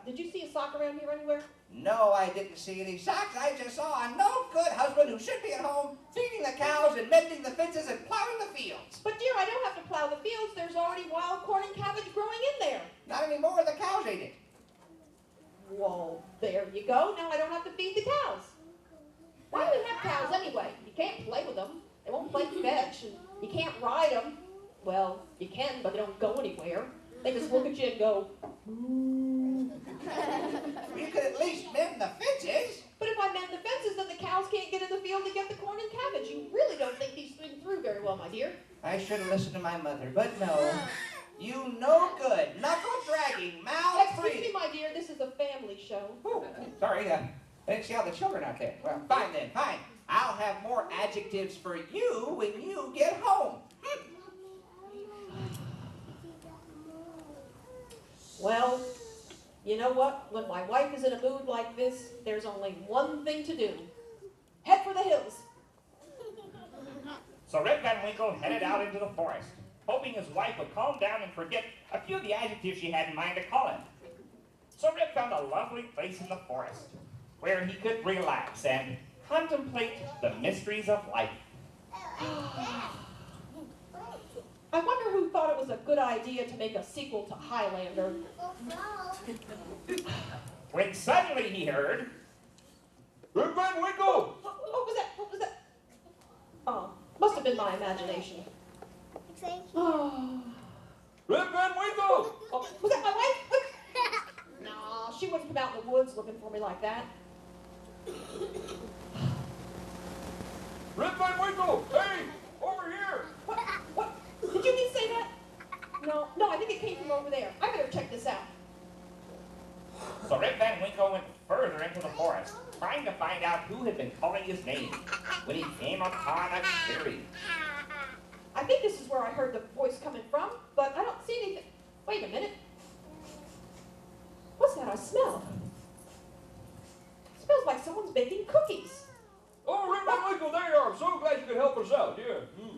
Did you see a sock around here anywhere? No, I didn't see any socks. I just saw a no-good husband who should be at home feeding the cows and mending the fences and plowing the fields. But dear, I don't have to plow the fields. There's already wild corn and cabbage growing in there. Not anymore. The cows ate it. Well, there you go. Now I don't have to feed the cows. Why do we have cows anyway? You can't play with them. They won't play fetch, and you can't ride them. Well, you can, but they don't go anywhere. They just look at you and go, You could at least mend the fences. But if I mend the fences, then the cows can't get in the field to get the corn and cabbage. You really don't think these things through very well, my dear. I should have listened to my mother, but no. You no good, knuckle-dragging, mouth Excuse me, breathing. my dear, this is a family show. Oh, sorry, I didn't see all the children out there. Well, fine then, fine. I'll have more adjectives for you when you get home. Well, you know what? When my wife is in a mood like this, there's only one thing to do. Head for the hills. So Rip Van Winkle headed out into the forest, hoping his wife would calm down and forget a few of the adjectives she had in mind to call him. So Rip found a lovely place in the forest, where he could relax and contemplate the mysteries of life. I wonder who thought it was a good idea to make a sequel to Highlander. When suddenly he heard, Rip Van Winkle! What was that? What was that? Oh, must have been my imagination. Oh. Rip Van Winkle! Oh, was that my wife? No, she wouldn't come out in the woods looking for me like that. Rip Van Winkle, hey, over here. What? Did you just say that? No, I think it came from over there. I better check this out. So Rip Van Winkle went further into the forest, trying to find out who had been calling his name, when he came upon a cherry. I think this is where I heard the voice coming from, but I don't see anything. Wait a minute. What's that I smell? It smells like someone's baking cookies. Oh, Rip Van Winkle, there you are. I'm so glad you could help us out, yeah.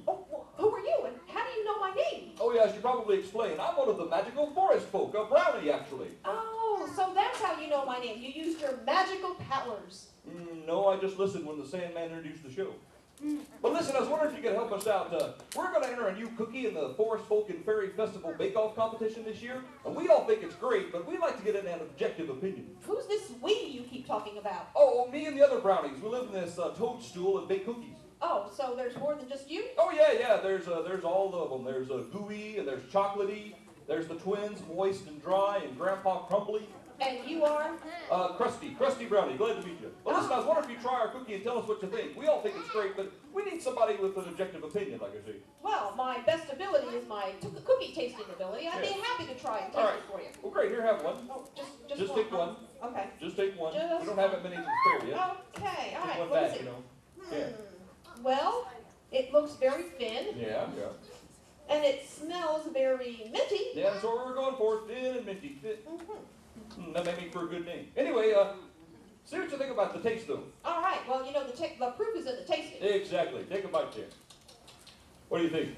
Oh, well, who are you, and how do you know my name? Oh, yeah, I should probably explain. I'm one of the magical forest folk, a brownie, actually. Oh, so that's how you know my name. You used your magical powers. No, I just listened when the Sandman introduced the show. But listen, I was wondering if you could help us out. We're going to enter a new cookie in the Forest Folk and Fairy Festival Bake-Off competition this year, and we all think it's great, but we'd like to get an objective opinion. Who's this we you keep talking about? Oh, me and the other brownies. We live in this toadstool and bake cookies. Oh, so there's more than just you? Oh, yeah, there's all of them. There's gooey, and there's chocolatey. There's the twins, moist and dry, and Grandpa Crumbly. And you are? Krusty Brownie, glad to meet you. Well, listen, I was wondering if you try our cookie and tell us what you think. We all think it's great, but we need somebody with an objective opinion, like I say. Well, my best ability is my cookie tasting ability. I'd be happy to try and taste it for you. Well, great, here, have one. Oh, Just take one. Okay. Just take one. Just We don't have it many to spare yet. Okay, all Take right. one What back, is it? you know. Yeah. Well, it looks very thin. Yeah. And it smells very minty. Yeah, that's what we were going for. Thin and minty. That may make for a good name. Anyway, see what you think about the taste, though. All right. Well, you know, the proof is in the tasting. Exactly. Take a bite there. What do you think?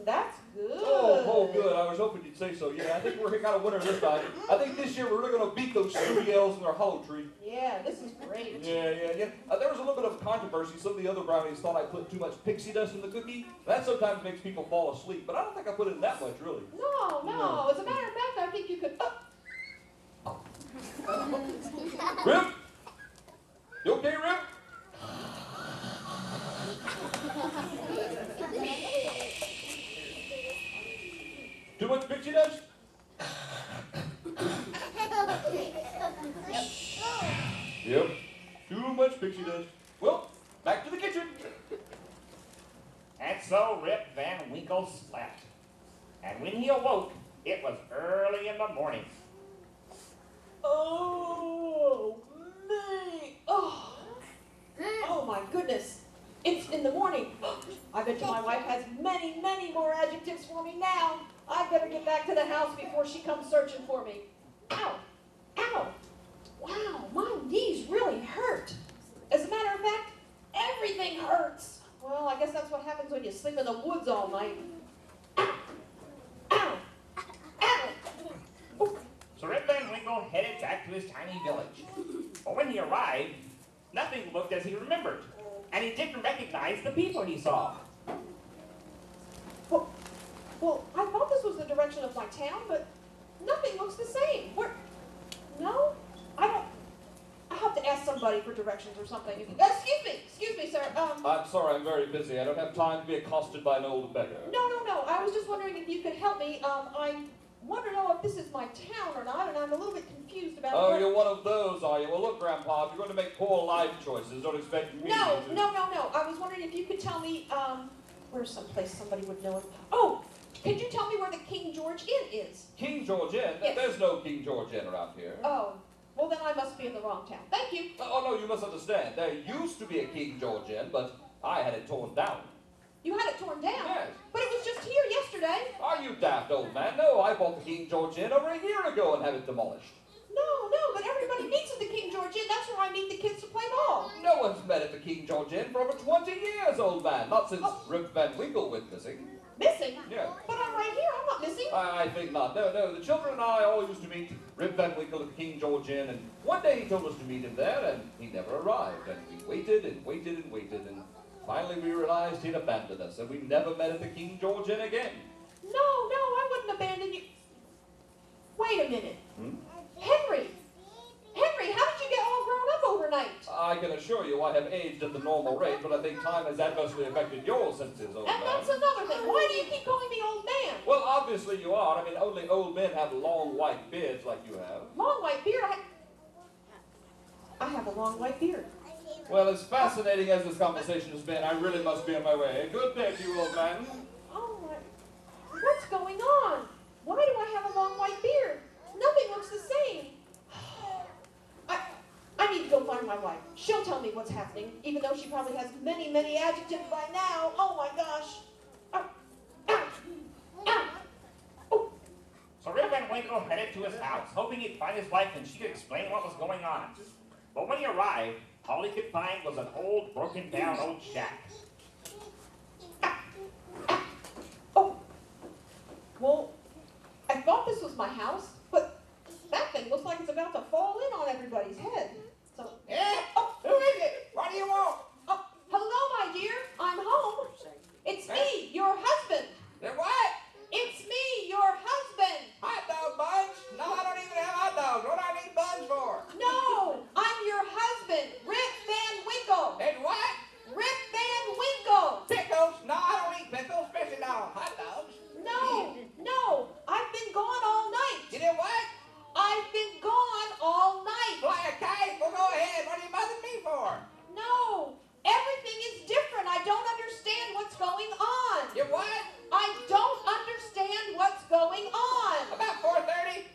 That's good. Oh, good. I was hoping you'd say so. Yeah, I think we're got a winner this time. I think this year we're really going to beat those snooty elves in their hollow tree. Yeah, this is great. Yeah. There was a little bit of controversy. Some of the other brownies thought I put too much pixie dust in the cookie. That sometimes makes people fall asleep, but I don't think I put in that much, really. No. As a matter of fact, I think you could. Rip? You okay, Rip? Too much pixie dust? Yep. Too much pixie dust. Well, back to the kitchen. And so Rip Van Winkle slept. And when he awoke, it was early in the morning. Oh, me. Oh, my goodness. It's in the morning. I bet you my wife has many, many more adjectives for me now. I better get back to the house before she comes searching for me. Ow. Wow, my knees really hurt. As a matter of fact, everything hurts. Well, I guess that's what happens when you sleep in the woods all night. Ow. So Rip Van Winkle headed back to his tiny village. But when he arrived, nothing looked as he remembered. And he didn't recognize the people he saw. Well, I thought this was the direction of my town, but nothing looks the same. No? I have to ask somebody for directions or something. Excuse me, sir. I'm sorry, I'm very busy. I don't have time to be accosted by an old beggar. No. I was just wondering if you could help me. I want to know if this is my town or not, and I'm a little bit confused about Oh, you're one of those, are you? Well, look, Grandpa, if you're going to make poor life choices, don't expect me No. to... I was wondering if you could tell me, where's someplace somebody would know it. Oh, could you tell me where the King George Inn is? King George Inn? Yes. There's no King George Inn around here. Oh, well then I must be in the wrong town. Thank you. Oh, no, you must understand. There used to be a King George Inn, but I had it torn down. You had it torn down? Yes. But it was just here yesterday. Are you daft, old man? No, I bought the King George Inn over a year ago and had it demolished. No, but everybody meets at the King George Inn. That's where I meet the kids to play ball. No one's met at the King George Inn for over 20 years, old man. Not since Rip Van Winkle went missing. Missing? Yeah. But I'm right here. I'm not missing. I think not. No, the children and I all used to meet Rip Van Winkle at the King George Inn, and one day he told us to meet him there, and he never arrived. And we waited, and finally we realized he'd abandoned us, and we never met at the King George Inn again. No, I wouldn't abandon you. Wait a minute. Henry, how did you get all grown up overnight? I can assure you I have aged at the normal rate, but I think time has adversely affected your senses, old man. And that's another thing. Why do you keep calling me old man? Well, obviously you are. I mean, only old men have long white beards like you have. Long white beard? I have a long white beard. Well, as fascinating as this conversation has been, I really must be on my way. Good day to you, old man. Oh my, what's going on? Why do I have a long white beard? Nothing looks the same. I need to go find my wife. She'll tell me what's happening, even though she probably has many, many adjectives by now. Oh my gosh. So Rip Van Winkle headed to his house, hoping he'd find his wife and she could explain what was going on. But when he arrived, all he could find was an old, broken down old shack. Well, I thought this was my house, but that thing looks like it's about to fall in on everybody's head. So, who is it? What do you want? Oh, hello, my dear. I'm home. It's me, your husband. What? It's me, your husband. Hot dog buns? No, I don't even have hot dogs. What do I need buns for? No, I'm your husband, Rip Van Winkle. And what? Rip Van Winkle. Pickles? No, I don't eat pickles, especially not on hot dogs. No, I've been gone all night. You did what? I've been gone all night. Fly a kite? Well, go ahead. What are you bothering me for? No, everything is different. I don't understand what's going on. You what? I don't understand what's going on. About 4:30?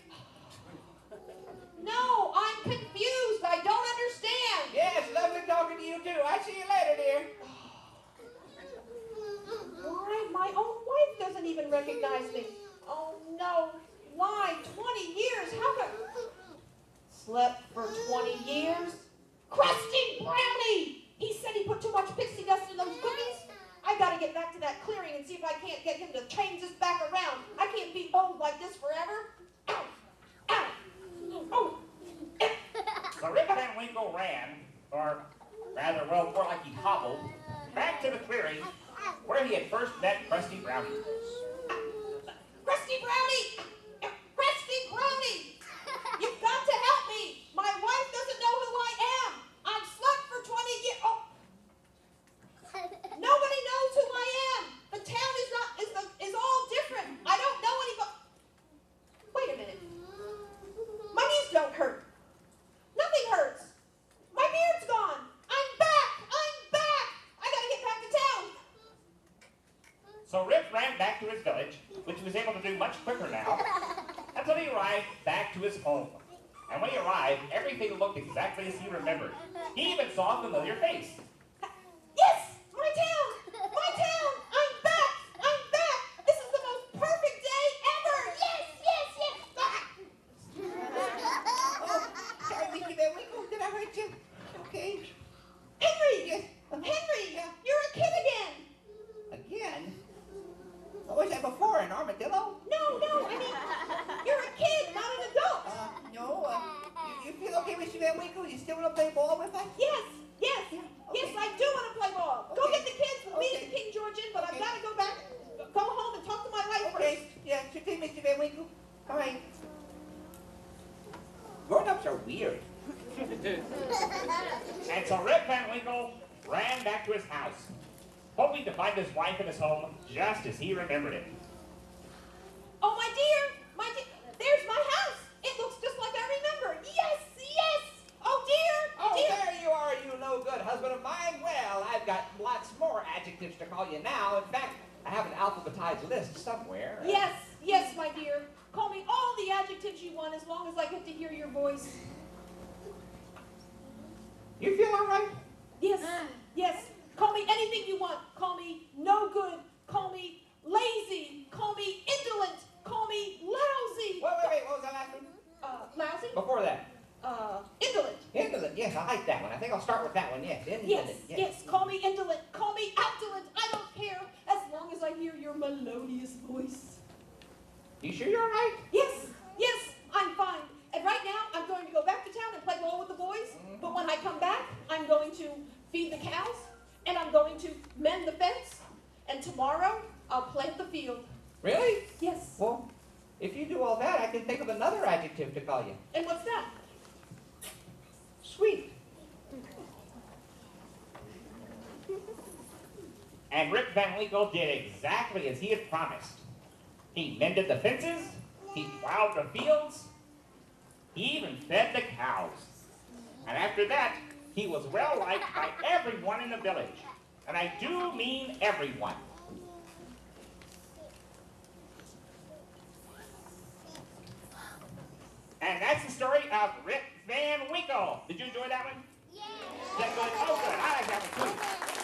No, I'm confused. I don't understand. Yes, lovely talking to you too. I'll see you later, dear. Why? My own wife doesn't even recognize me. Oh no. Why? 20 years? How come? Slept for 20 years? Crusty Brownie! He said he put too much pixie dust in those cookies. I gotta get back to that clearing and see if I can't get him to change this back around. I can't be old like this forever. Ow! Ow! Oh! So Rip Van Winkle ran, or rather, well, more like he hobbled, back to the clearing where he had first met Krusty Brownie. Krusty Brownie! Krusty Brownie! You've got to help me! My wife doesn't know who I am! I've slept for 20 years. Oh! Nobody knows who I am! The town is all different. I don't know anybody. Wait a minute. My knees don't hurt. Nothing hurts. My beard's gone. I'm back! I'm back! I gotta get back to town. So Rip ran back to his village, which he was able to do much quicker now, until he arrived back to his home. And when he arrived, everything looked exactly as he remembered. He even saw a familiar face. Yes! My town! My town! I'm back! I'm back! This is the most perfect day ever! Yes! Yes! Yes! Oh, sorry, Mr. Van Winkle, did I hurt you? Okay. Henry! Yes. Henry! You're a kid again! Again? What was that before, an armadillo? No, I mean, you're a kid, not an adult! No, you feel okay, Mr. Van Winkle? You still want to play ball with us? Yes! Yes, I do want to play ball! Go get the kids, we'll meet at the King George Inn, but I've got to go back, go home and talk to my wife Okay, first. yeah, sure thing, Mr. Van Winkle. All right. Grown-ups are weird. And so Rip Van Winkle ran back to his house, hoping to find his wife in his home just as he remembered it. Oh, my dear, there's my house! It looks just like I remember! Yes! Oh, dear! Oh, there you are, you no-good husband of mine. Well, I've got lots more adjectives to call you now. In fact, I have an alphabetized list somewhere. Yes, my dear. Call me all the adjectives you want as long as I get to hear your voice. You feel all right? Yes. Call me anything you want. Call me no good. Call me lazy. Call me indolent. Call me lousy. Wait, what was that last one? Lousy? Before that? Indolent. Indolent, yes, I like that one. I think I'll start with that one, yes. Indolent, Yes. Call me indolent. Call me outdolent. I don't care as long as I hear your melodious voice. You sure you're all right? Yes, I'm fine. And right now, I'm going to go back to town and play ball with the boys. But when I come back, I'm going to feed the cows, and I'm going to mend the fence, and tomorrow, I'll plant the field. Really? Yes. Well, if you do all that, I can think of another adjective to call you. And what's that? Sweet. And Rip Van Winkle did exactly as he had promised. He mended the fences, he plowed the fields, he even fed the cows. And after that, he was well liked by everyone in the village. And I do mean everyone. And that's the story of Rip Van Winkle. Did you enjoy that one? Yeah. That's good. Oh, good. I like that one too.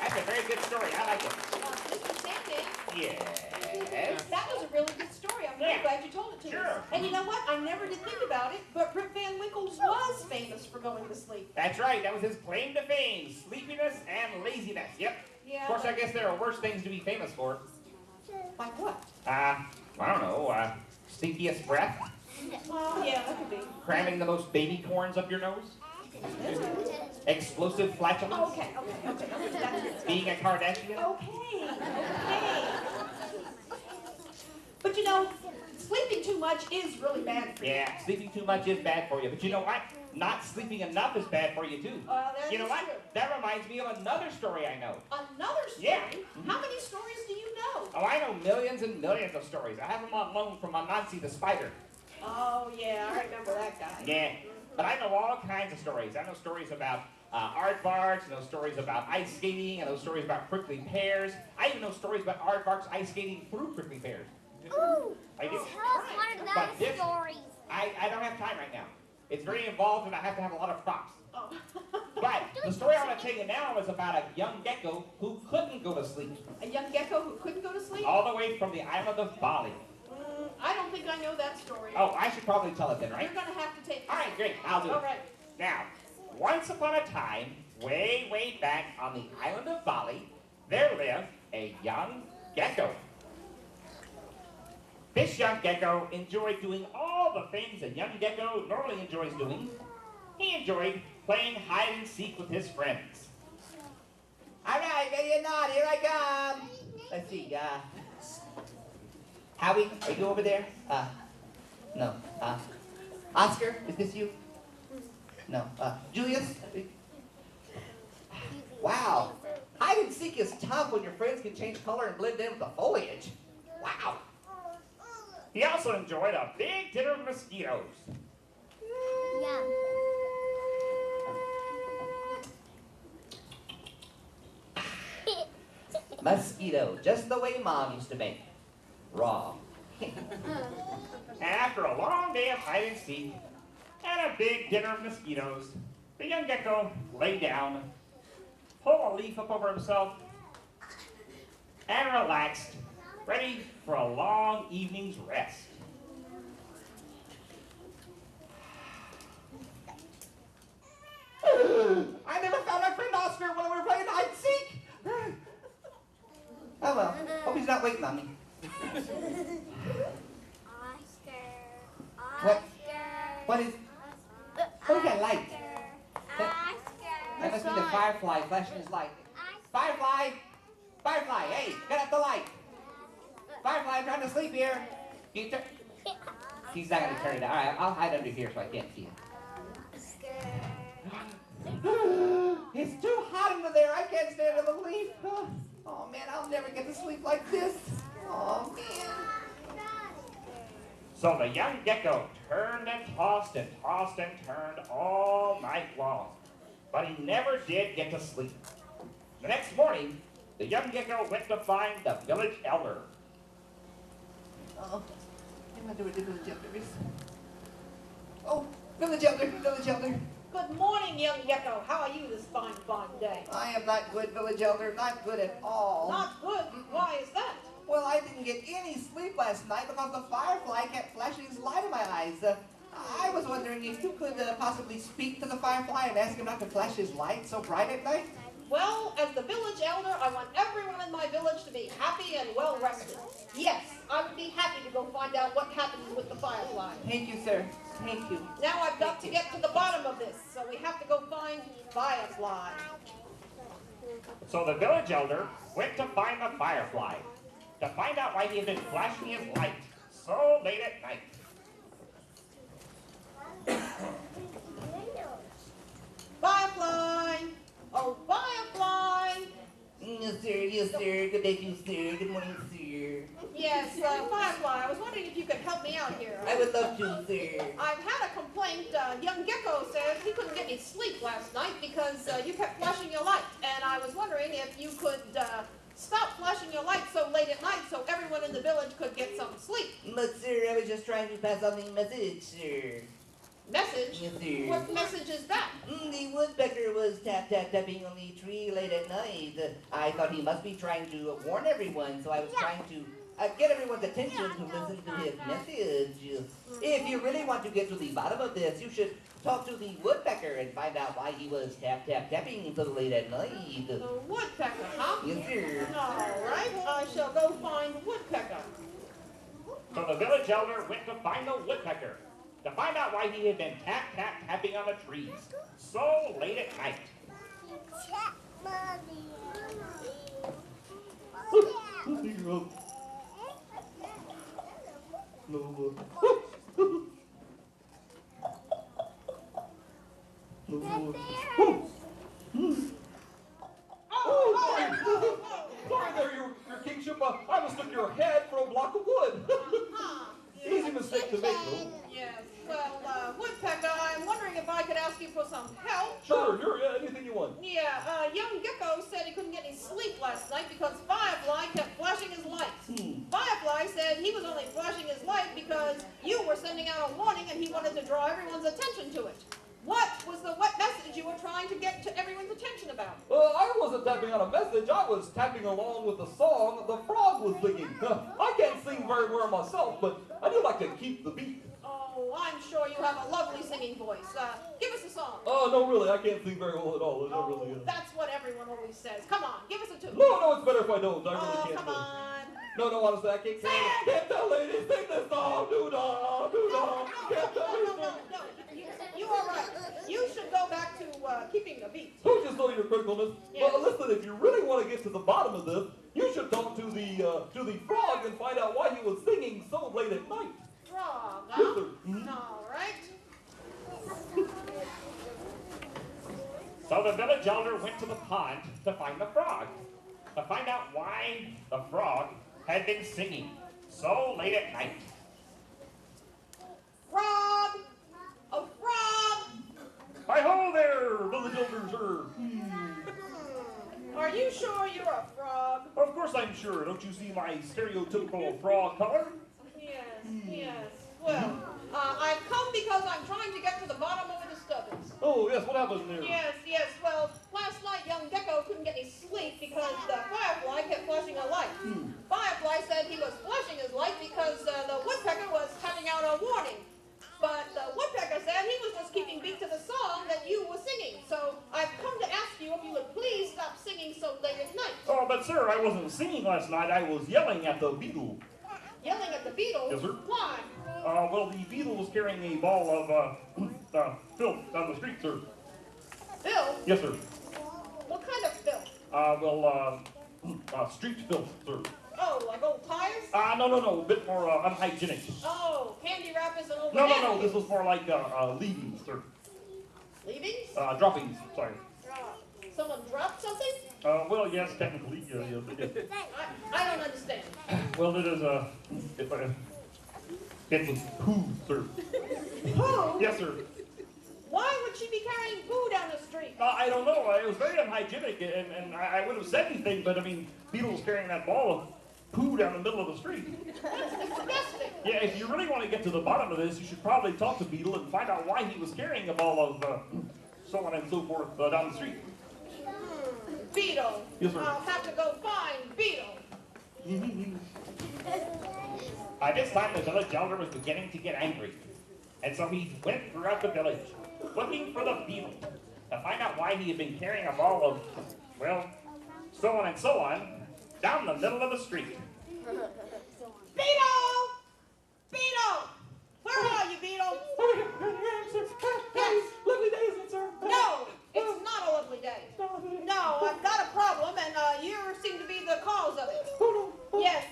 That's a very good story. I like it. Mr. Sandy, Yes. that was a really good story. I'm really glad you told it to us. Sure. And you know what? I never did think about it, but Rip Van Winkle was famous for going to sleep. That's right. That was his claim to fame. Sleepiness and laziness. Yep. Yeah. Of course, I guess there are worse things to be famous for. Like what? I don't know. Stinkiest breath. Oh, yeah, that could be. Cramming the most baby corns up your nose. Explosive flatulence. Oh, okay. That's it. Being a Kardashian. Okay. But you know, sleeping too much is really bad for you. Yeah, sleeping too much is bad for you. But you know what? Not sleeping enough is bad for you too. That You know is what? true. That reminds me of another story I know. Another story? Yeah. How many stories do you know? Oh, I know millions and millions of stories. I have them on loan from Anansi the spider. Oh, yeah, I remember that guy. Yeah. But I know all kinds of stories. I know stories about aardvarks, I know stories about ice skating, I know stories about prickly pears. I even know stories about aardvarks ice skating through prickly pears. Ooh, I do. tell us one of But those this- stories. I don't have time right now. It's very involved and I have to have a lot of props. Oh. But the story I want to tell you now is about a young gecko who couldn't go to sleep. A young gecko who couldn't go to sleep? All the way from the island of Bali. I don't think I know that story. Oh, I should probably tell it then, right? You're going to have to take All right, great. I'll do it. All right. Now, once upon a time, way back on the island of Bali, there lived a young gecko. This young gecko enjoyed doing all the things a young gecko normally enjoys doing. He enjoyed playing hide and seek with his friends. All right, ready or not, here I come. Let's see, Howie, are you over there? No. Oscar, is this you? No. Julius? Wow. Hide and seek is tough when your friends can change color and blend in with the foliage. Wow. He also enjoyed a big dinner of mosquitoes. Yeah. Mosquito, just the way Mom used to make. Raw. And after a long day of hide and seek and a big dinner of mosquitoes, the young gecko lay down, pulled a leaf up over himself, and relaxed, ready for a long evening's rest. I never found my friend Oscar when we were playing hide and seek. Oh well, hope he's not waiting on me. What is that light? That must be the firefly flashing his light. Firefly! Firefly, hey, get up the light! Firefly, I'm trying to sleep here. He's not going to turn it on. All right, I'll hide under here so I can't see him. It's too hot under there. I can't stand under the leaf. Oh, man, I'll never get to sleep like this. Oh, man. So the young gecko turned and tossed and tossed and turned all night long. But he never did get to sleep. The next morning, the young gecko went to find the village elder. Oh, I wonder what the village elder is. Oh, village elder. Good morning, young gecko. How are you this fine day? I am not good, village elder, not good at all. Not good? Why is that? Well, I didn't get any sleep last night because the firefly kept flashing his light in my eyes. I was wondering if you could possibly speak to the firefly and ask him not to flash his light so bright at night. Well, as the village elder, I want everyone in my village to be happy and well rested. Yes, I would be happy to go find out what happens with the firefly. Thank you, sir. Thank you. Now I've got to get to the bottom of this, so we have to go find Firefly. So the village elder went to find the firefly to find out why he had been flashing his light so late at night. Firefly! Oh, Firefly! Is sir. Yes, sir. Good day to you, sir. Good morning, sir. Yes, Firefly, I was wondering if you could help me out here. I would love to, sir. I've had a complaint. Young Gecko says he couldn't get any sleep last night because you kept flashing your light. And I was wondering if you could stop flashing your light so late at night so everyone in the village could get some sleep. But, sir, I was just trying to pass on the message, sir. Message? Yes, sir. What message is that? The woodpecker was tapping on the tree late at night. I thought he must be trying to warn everyone, so I was trying to get everyone's attention to listen to his message. If you really want to get to the bottom of this, you should talk to the woodpecker and find out why he was tapping so late at night. The woodpecker, huh? Yes, sir. All right, I shall go find the woodpecker. So the village elder went to find the woodpecker to find out why he had been tapping on the trees so late at night. Sorry there, your kingship. I mistook your head for a block of wood. Easy mistake to make, though. Yes, well, woodpecker, I'm wondering if I could ask you for some help. Sure, anything you want. Yeah, young Gecko said he couldn't get any sleep last night because Firefly kept flashing his lights. Firefly said he was only flashing his light because you were sending out a warning and he wanted to draw everyone's attention to it. What was the message you were trying to get to everyone's attention about? I wasn't tapping on a message. I was tapping along with the song the frog was singing. I can't sing very well myself, but I do like to keep the beat. Oh, I'm sure you have a lovely singing voice. Give us a song. Oh, no, really, I can't sing very well at all. It really is. That's what everyone always says. Come on, give us a tune. No, it's better if I don't. I really can't come sing. on. No, honestly, I can't sing. Can't tell ladies, sing this song. Do-da, do-da. Can't tell ladies. No, you are right. You should go back to keeping the beat. Don't just know your criticalness. Yes. Well, listen, if you really want to get to the bottom of this, you should talk to the frog and find out why he was singing so late at night. Frog, Yes, huh? sir. All right. So the village elder went to the pond to find the frog, to find out why the frog had been singing so late at night. Frog! A frog! Hi-ho there, village elder, sir. Are you sure you're a frog? Of course I'm sure. Don't you see my stereotypical frog color? Yes. Well, I've come because I'm trying to get to the bottom of a disturbance. Oh, yes, what happened there? Yes. Well, last night young Gecko couldn't get any sleep because Firefly kept flashing a light. Firefly said he was flashing his light because the woodpecker was having out a warning. But the woodpecker said he was just keeping beat to the song that you were singing. So I've come to ask you if you would please stop singing so late at night. Oh, but sir, I wasn't singing last night. I was yelling at the beetle. Yelling at the beetle? Yes, sir. Why? Well, the beetle was carrying a ball of filth down the street, sir. Filth? Yes, sir. What kind of filth? Street filth, sir. Oh, like old tires? No, a bit more unhygienic. Oh, candy wrappers and old No, this was more like leavings, sir. Leavings? Droppings, sorry. Someone dropped something? Well, yes, technically, yes. I don't understand. Well, it is, it was poo, sir. Poo? Yes, sir. Why would she be carrying poo down the street? I don't know. It was very unhygienic, and I wouldn't have said anything, but I mean, Beetle was carrying that ball of poo down the middle of the street. That's disgusting. Yeah, if you really want to get to the bottom of this, you should probably talk to Beetle and find out why he was carrying a ball of so on and so forth down the street. Beetle. Yes, sir. I'll have to go find Beetle. By this time, the village elder was beginning to get angry, and so he went throughout the village, looking for the beetle, to find out why he had been carrying a ball of, well, so on and so on, down the middle of the street. Beetle! Beetle! Where are you, Beetle? Yes. Lovely day, isn't it, sir? No, it's not a lovely day. No, I've got a problem, and you seem to be the cause of it. Yes,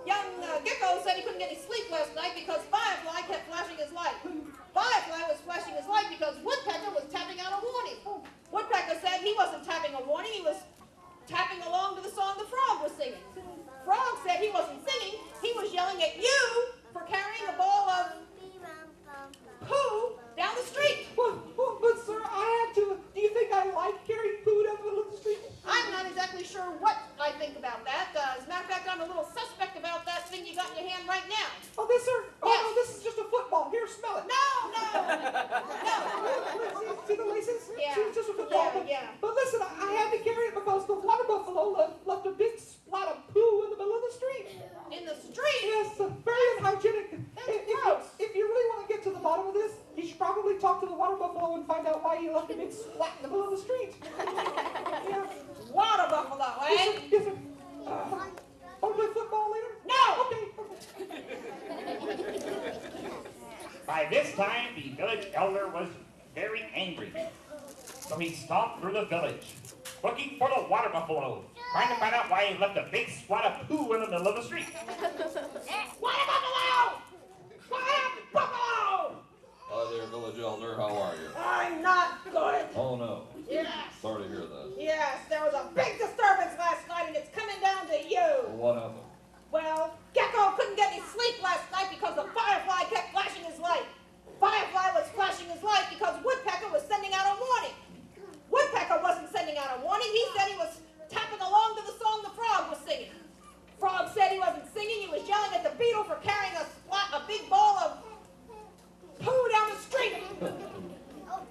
young Gecko said he couldn't get any sleep last night because Firefly kept flashing his light. Firefly was flashing his light because Woodpecker was tapping out a warning. Woodpecker said he wasn't tapping a warning, he was tapping along to the song singing. Frog said he wasn't singing. He was yelling at you for carrying a ball of poo down the street. But sir, I had to. Do you think I like carrying poo down the middle of the street? I'm not exactly sure what I think about that. As a matter of fact, I'm a little suspect about that thing you got in your hand right now. Oh, this, sir? Oh, Yes. no, this is just a football. Here, smell it. No. See the laces? Yeah. See, it's just a football. Yeah. But listen, I had to carry it because the water buffalo left a big splat of poo in the middle of the street. In the street? Yes, very unhygienic. That's gross. If you really want to get to the bottom of this, you should probably talk to the water buffalo and find out why he left a big splat in the middle of the street. Yeah. Water buffalo, eh? Yes, sir. Want to play football later? No. Okay. By this time, the village elder was very angry. So he stomped through the village, looking for the water buffalo, trying to find out why he left a big spot of poo in the middle of the street. Water buffalo! Water buffalo! Hi there, village elder. How are you? I'm not good. Oh, no. Yes. Sorry to hear that. Yes, there was a big disturbance last night, and it's coming down to you. What happened? Well, Gecko couldn't get any sleep last night because the Firefly kept flashing his light. Firefly was flashing his light because Woodpecker was sending out a warning. Woodpecker wasn't sending out a warning. He said he was tapping along to the song the Frog was singing. Frog said he wasn't singing. He was yelling at the Beetle for carrying a big ball of poo down the street.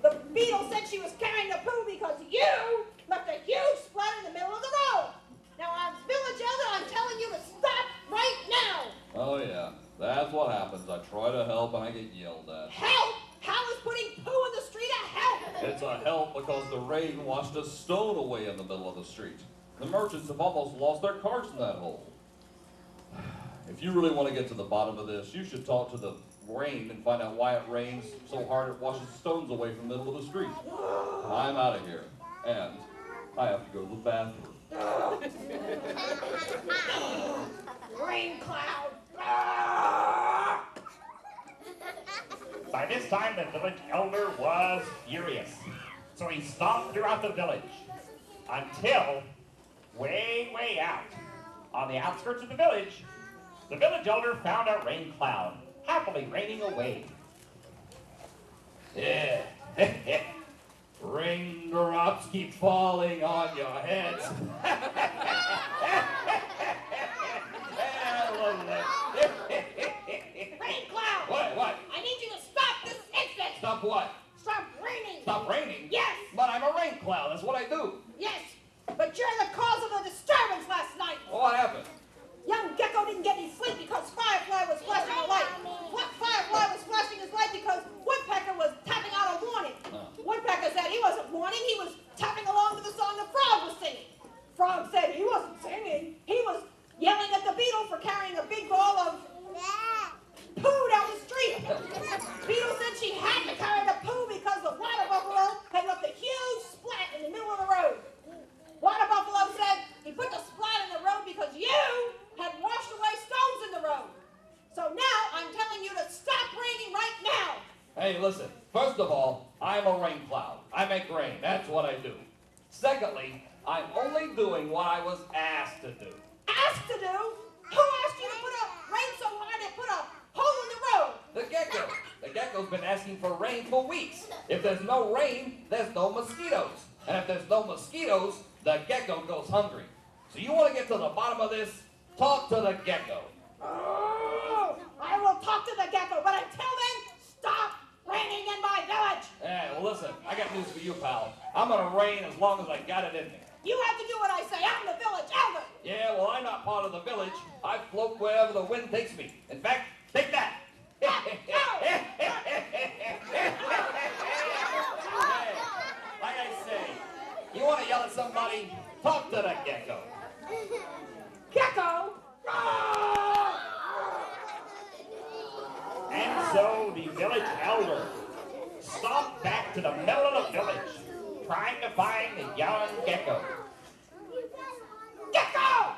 The Beetle said she was carrying the poo because you left a huge splat in the middle of the road. Now, as village elder, I'm telling you to stop right now. Oh, yeah. That's what happens. I try to help and I get yelled at. Help? How is putting poo in the street a help? It's a help because the rain washed a stone away in the middle of the street. The merchants have almost lost their carts in that hole. If you really want to get to the bottom of this, you should talk to the rain and find out why it rains so hard it washes stones away from the middle of the street. I'm out of here. And I have to go to the bathroom. Rain cloud. By this time, the village elder was furious. So he stomped throughout the village until way out on the outskirts of the village elder found a rain cloud happily raining away. Yeah. Raindrops keep falling on your heads. Rain cloud. What? I need you to stop this instant. Stop what? Stop raining. Stop raining? Yes. But I'm a rain cloud. That's what I do. Yes, but you're the cause of the disturbance last night. What happened? Young Gecko didn't get any sleep because Firefly was flashing a light. Firefly was flashing his light because Woodpecker was tapping out a warning. Woodpecker said he wasn't warning, he was tapping along to the song the Frog was singing. Frog said he wasn't singing, he was yelling at the Beetle for carrying a big ball of poo down the street. Beetle said she had to carry the poo because the water buffalo had left a huge splat in the middle of the road. Water buffalo said he put the splat in the road because you had washed away stones in the road. So now I'm telling you to stop raining right now. Hey, listen. First of all, I'm a rain cloud. I make rain. That's what I do. Secondly, I'm only doing what I was asked to do. Asked to do? Who asked you to put a rain so hard it put a hole in the road? The gecko. The gecko's been asking for rain for weeks. If there's no rain, there's no mosquitoes. And if there's no mosquitoes, the gecko goes hungry. So you want to get to the bottom of this? Talk to the gecko. Oh, I will talk to the Gecko, but until then, stop raining in my village. Hey, well listen, I got news for you, pal. I'm gonna rain as long as I got it in me. You have to do what I say. I'm the village elder. Yeah, well I'm not part of the village. I float wherever the wind takes me. In fact, take that. Hey, like I say, you want to yell at somebody? Talk to the gecko. Gecko! And so the village elder stomped back to the middle of the village, trying to find the young gecko. Gecko!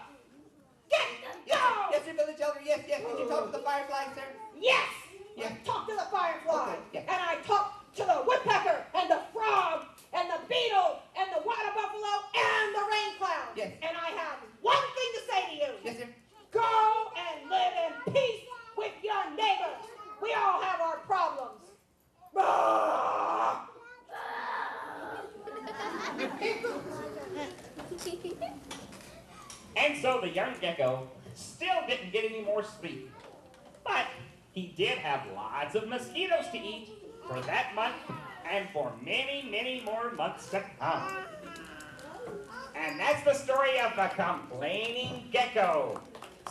Yes, sir, village elder, yes. Did you talk to the Firefly, sir? Yes! Yeah. I talked to the Firefly, Okay, yeah. and I talked to the Woodpecker, and the Frog, and the Beetle, and the Water Buffalo, and the Rain Cloud. Yes. And I have one thing to say to And so the young gecko still didn't get any more sleep. But he did have lots of mosquitoes to eat for that month and for many, many more months to come. And that's the story of the complaining gecko.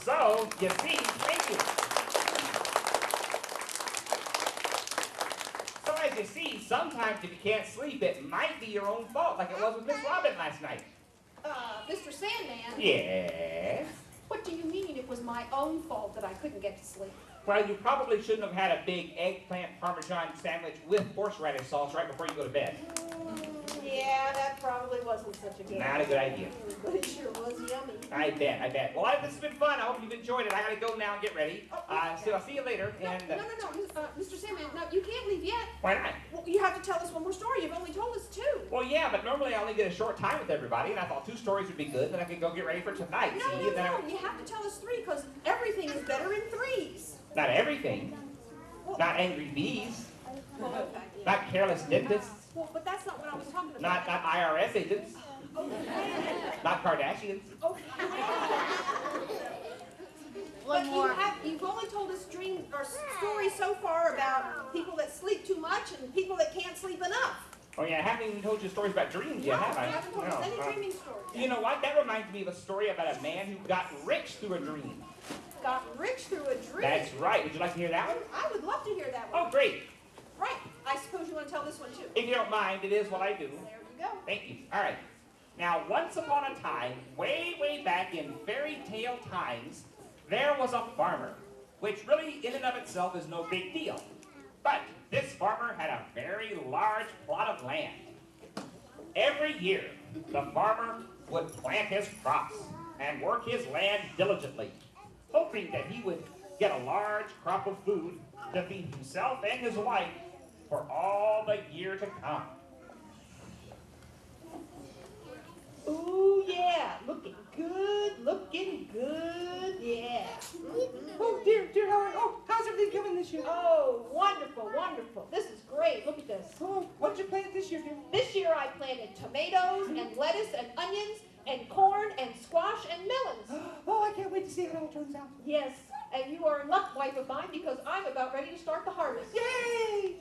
So, you see, thank you. So as you see, sometimes if you can't sleep, it might be your own fault, like it was with Miss Robin last night. Mr. Sandman? Yes? What do you mean it was my own fault that I couldn't get to sleep? Well, you probably shouldn't have had a big eggplant parmesan sandwich with horseradish sauce right before you go to bed. Yeah, that probably wasn't such a good Not a good idea. But it sure was yummy. I bet. Well, this has been fun. I hope you've enjoyed it. I gotta go now and get ready. So I'll see you later. And No, Mr. Sandman, no, you can't leave yet. Why not? Well, you have to tell us one more story. You've only told us 2. Well, yeah, but normally I only get a short time with everybody, and I thought 2 stories would be good. Then I could go get ready for tonight. No, See, and then you have to tell us 3 because everything is better in 3s. Not everything. Not angry bees. Well, okay. Not careless dentists. Well, but that's not what I was talking about. Not IRS agents. Not Kardashians. But you've only told us stories so far about people that sleep too much and people that can't sleep enough. Oh yeah, I haven't even told you stories about dreams yet, have I? You haven't told us any dreaming stories. You know what? That reminds me of a story about a man who got rich through a dream. Got rich through a dream? That's right. Would you like to hear that one? I would love to hear that one. Oh, great. Right. I suppose you want to tell this one too. If you don't mind, it is what I do. There you go. Thank you. All right. Now, once upon a time, way, way back in fairy tale times, there was a farmer, which really in and of itself is no big deal. But this farmer had a very large plot of land. Every year, the farmer would plant his crops and work his land diligently, hoping that he would get a large crop of food to feed himself and his wife for all the year to come. Ooh, yeah, looking good, yeah. Oh, dear, how's everything coming this year? Oh, wonderful. This is great. Look at this. Oh, what did you plant this year, dear? This year I planted tomatoes and lettuce and onions and corn and squash and melons. Oh, I can't wait to see how it all turns out. Yes, and you are in luck, wife of mine, because I'm about ready to start the harvest. Yay!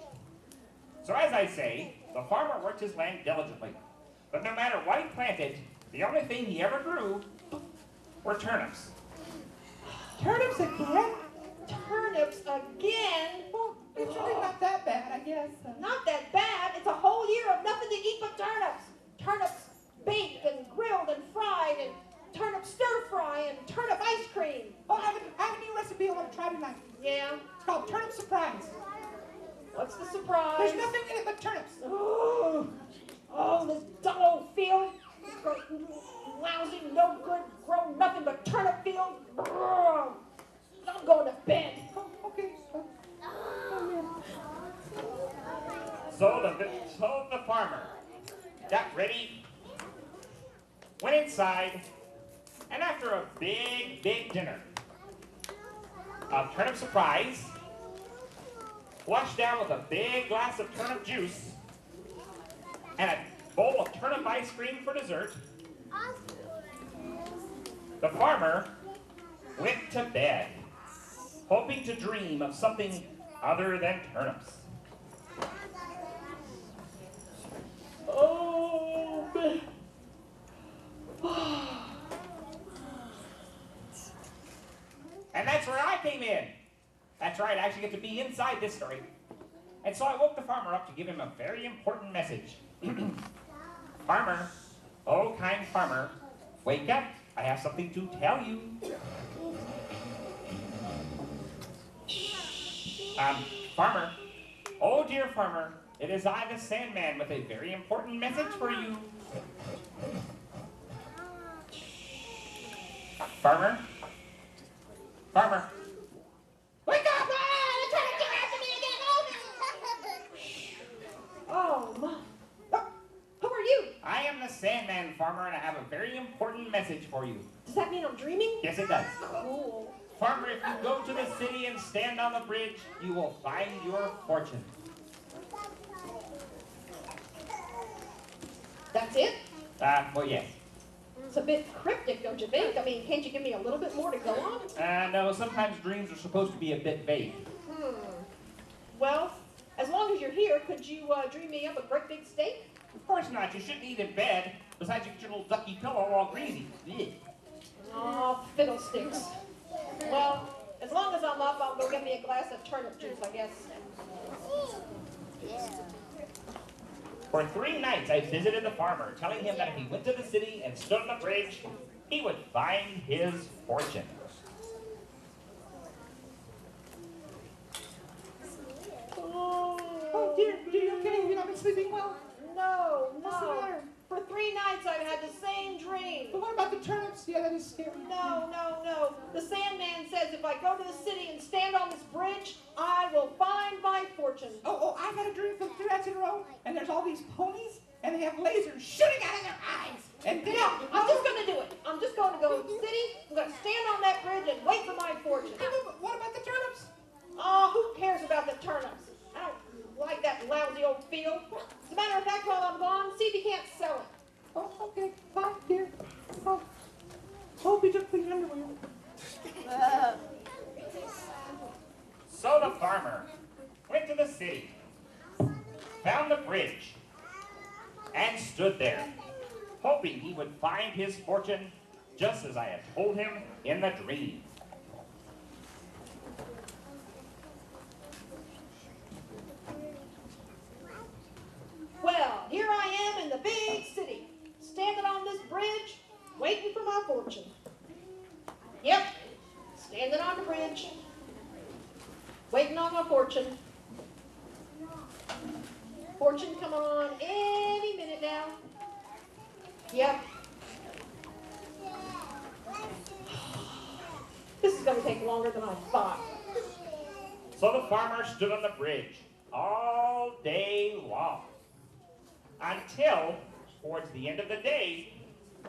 So as I say, the farmer worked his land diligently. But no matter what he planted, the only thing he ever grew were turnips. Turnips again? Turnips again? Well, it's really not that bad, I guess. Not that bad. It's a whole year of nothing to eat but turnips. Turnips baked and grilled and fried and turnip stir fry and turnip ice cream. Oh, I have a new recipe I want to try tonight. Yeah? It's called turnip surprise. What's the surprise? There's nothing in it but turnips. Oh, this dull old field. Lousy, no good, grow nothing but turnip field. I'm going to bed. Oh, okay. So the farmer got ready, went inside, and after a big dinner of turnip surprise, washed down with a big glass of turnip juice, and a bowl of turnip ice cream for dessert, the farmer went to bed, hoping to dream of something other than turnips. Oh, man. And that's where I came in. That's right, I actually get to be inside this story. And so I woke the farmer up to give him a very important message. Farmer, oh kind farmer, wake up. I have something to tell you. Farmer, oh dear farmer, it is I, the Sandman, with a very important message for you. Farmer, wake up! Oh, my. Who are you? I am the Sandman, farmer, and I have a very important message for you. Does that mean I'm dreaming? Yes, it does. Cool. Farmer, if you go to the city and stand on the bridge, you will find your fortune. That's it? Well, yes. It's a bit cryptic, don't you think? I mean, can't you give me a little bit more to go on? No, sometimes dreams are supposed to be a bit vague. Well, as long as you're here, could you dream me up a great big steak? Of course not. You shouldn't eat in bed. Besides, you get your little ducky pillow all greasy. Ugh. Oh, fiddlesticks. Well, as long as I'm up, I'll go get me a glass of turnip juice, I guess. For 3 nights, I visited the farmer, telling him that if he went to the city and stood on the bridge, he would find his fortune. Oh dear, you okay? You've not been sleeping well? No. What's the matter? For 3 nights I've had the same dream. But what about the turnips? Yeah, that is scary. No. The Sandman says if I go to the city and stand on this bridge, I will find my fortune. Oh, I've had a dream for 3 nights in a row, and there's all these ponies, and they have lasers shooting out of their eyes. And then, No, I'm just going to do it. I'm just going to go to the city, I'm going to stand on that bridge and wait for my fortune. What about the turnips? Oh, who cares about the turnips? I don't like that lousy old field. As a matter of fact, while I'm gone, see if you can't sell it. Oh, okay. Bye, dear. Oh, hope you just clean your underwear. So the farmer went to the city, found the bridge, and stood there, hoping he would find his fortune just as I had told him in the dream. Well, here I am in the big city, standing on this bridge, waiting for my fortune. Yep, standing on the bridge, waiting on my fortune. Fortune coming on any minute now. Yep. This is going to take longer than I thought. So the farmer stood on the bridge all day long, until, towards the end of the day,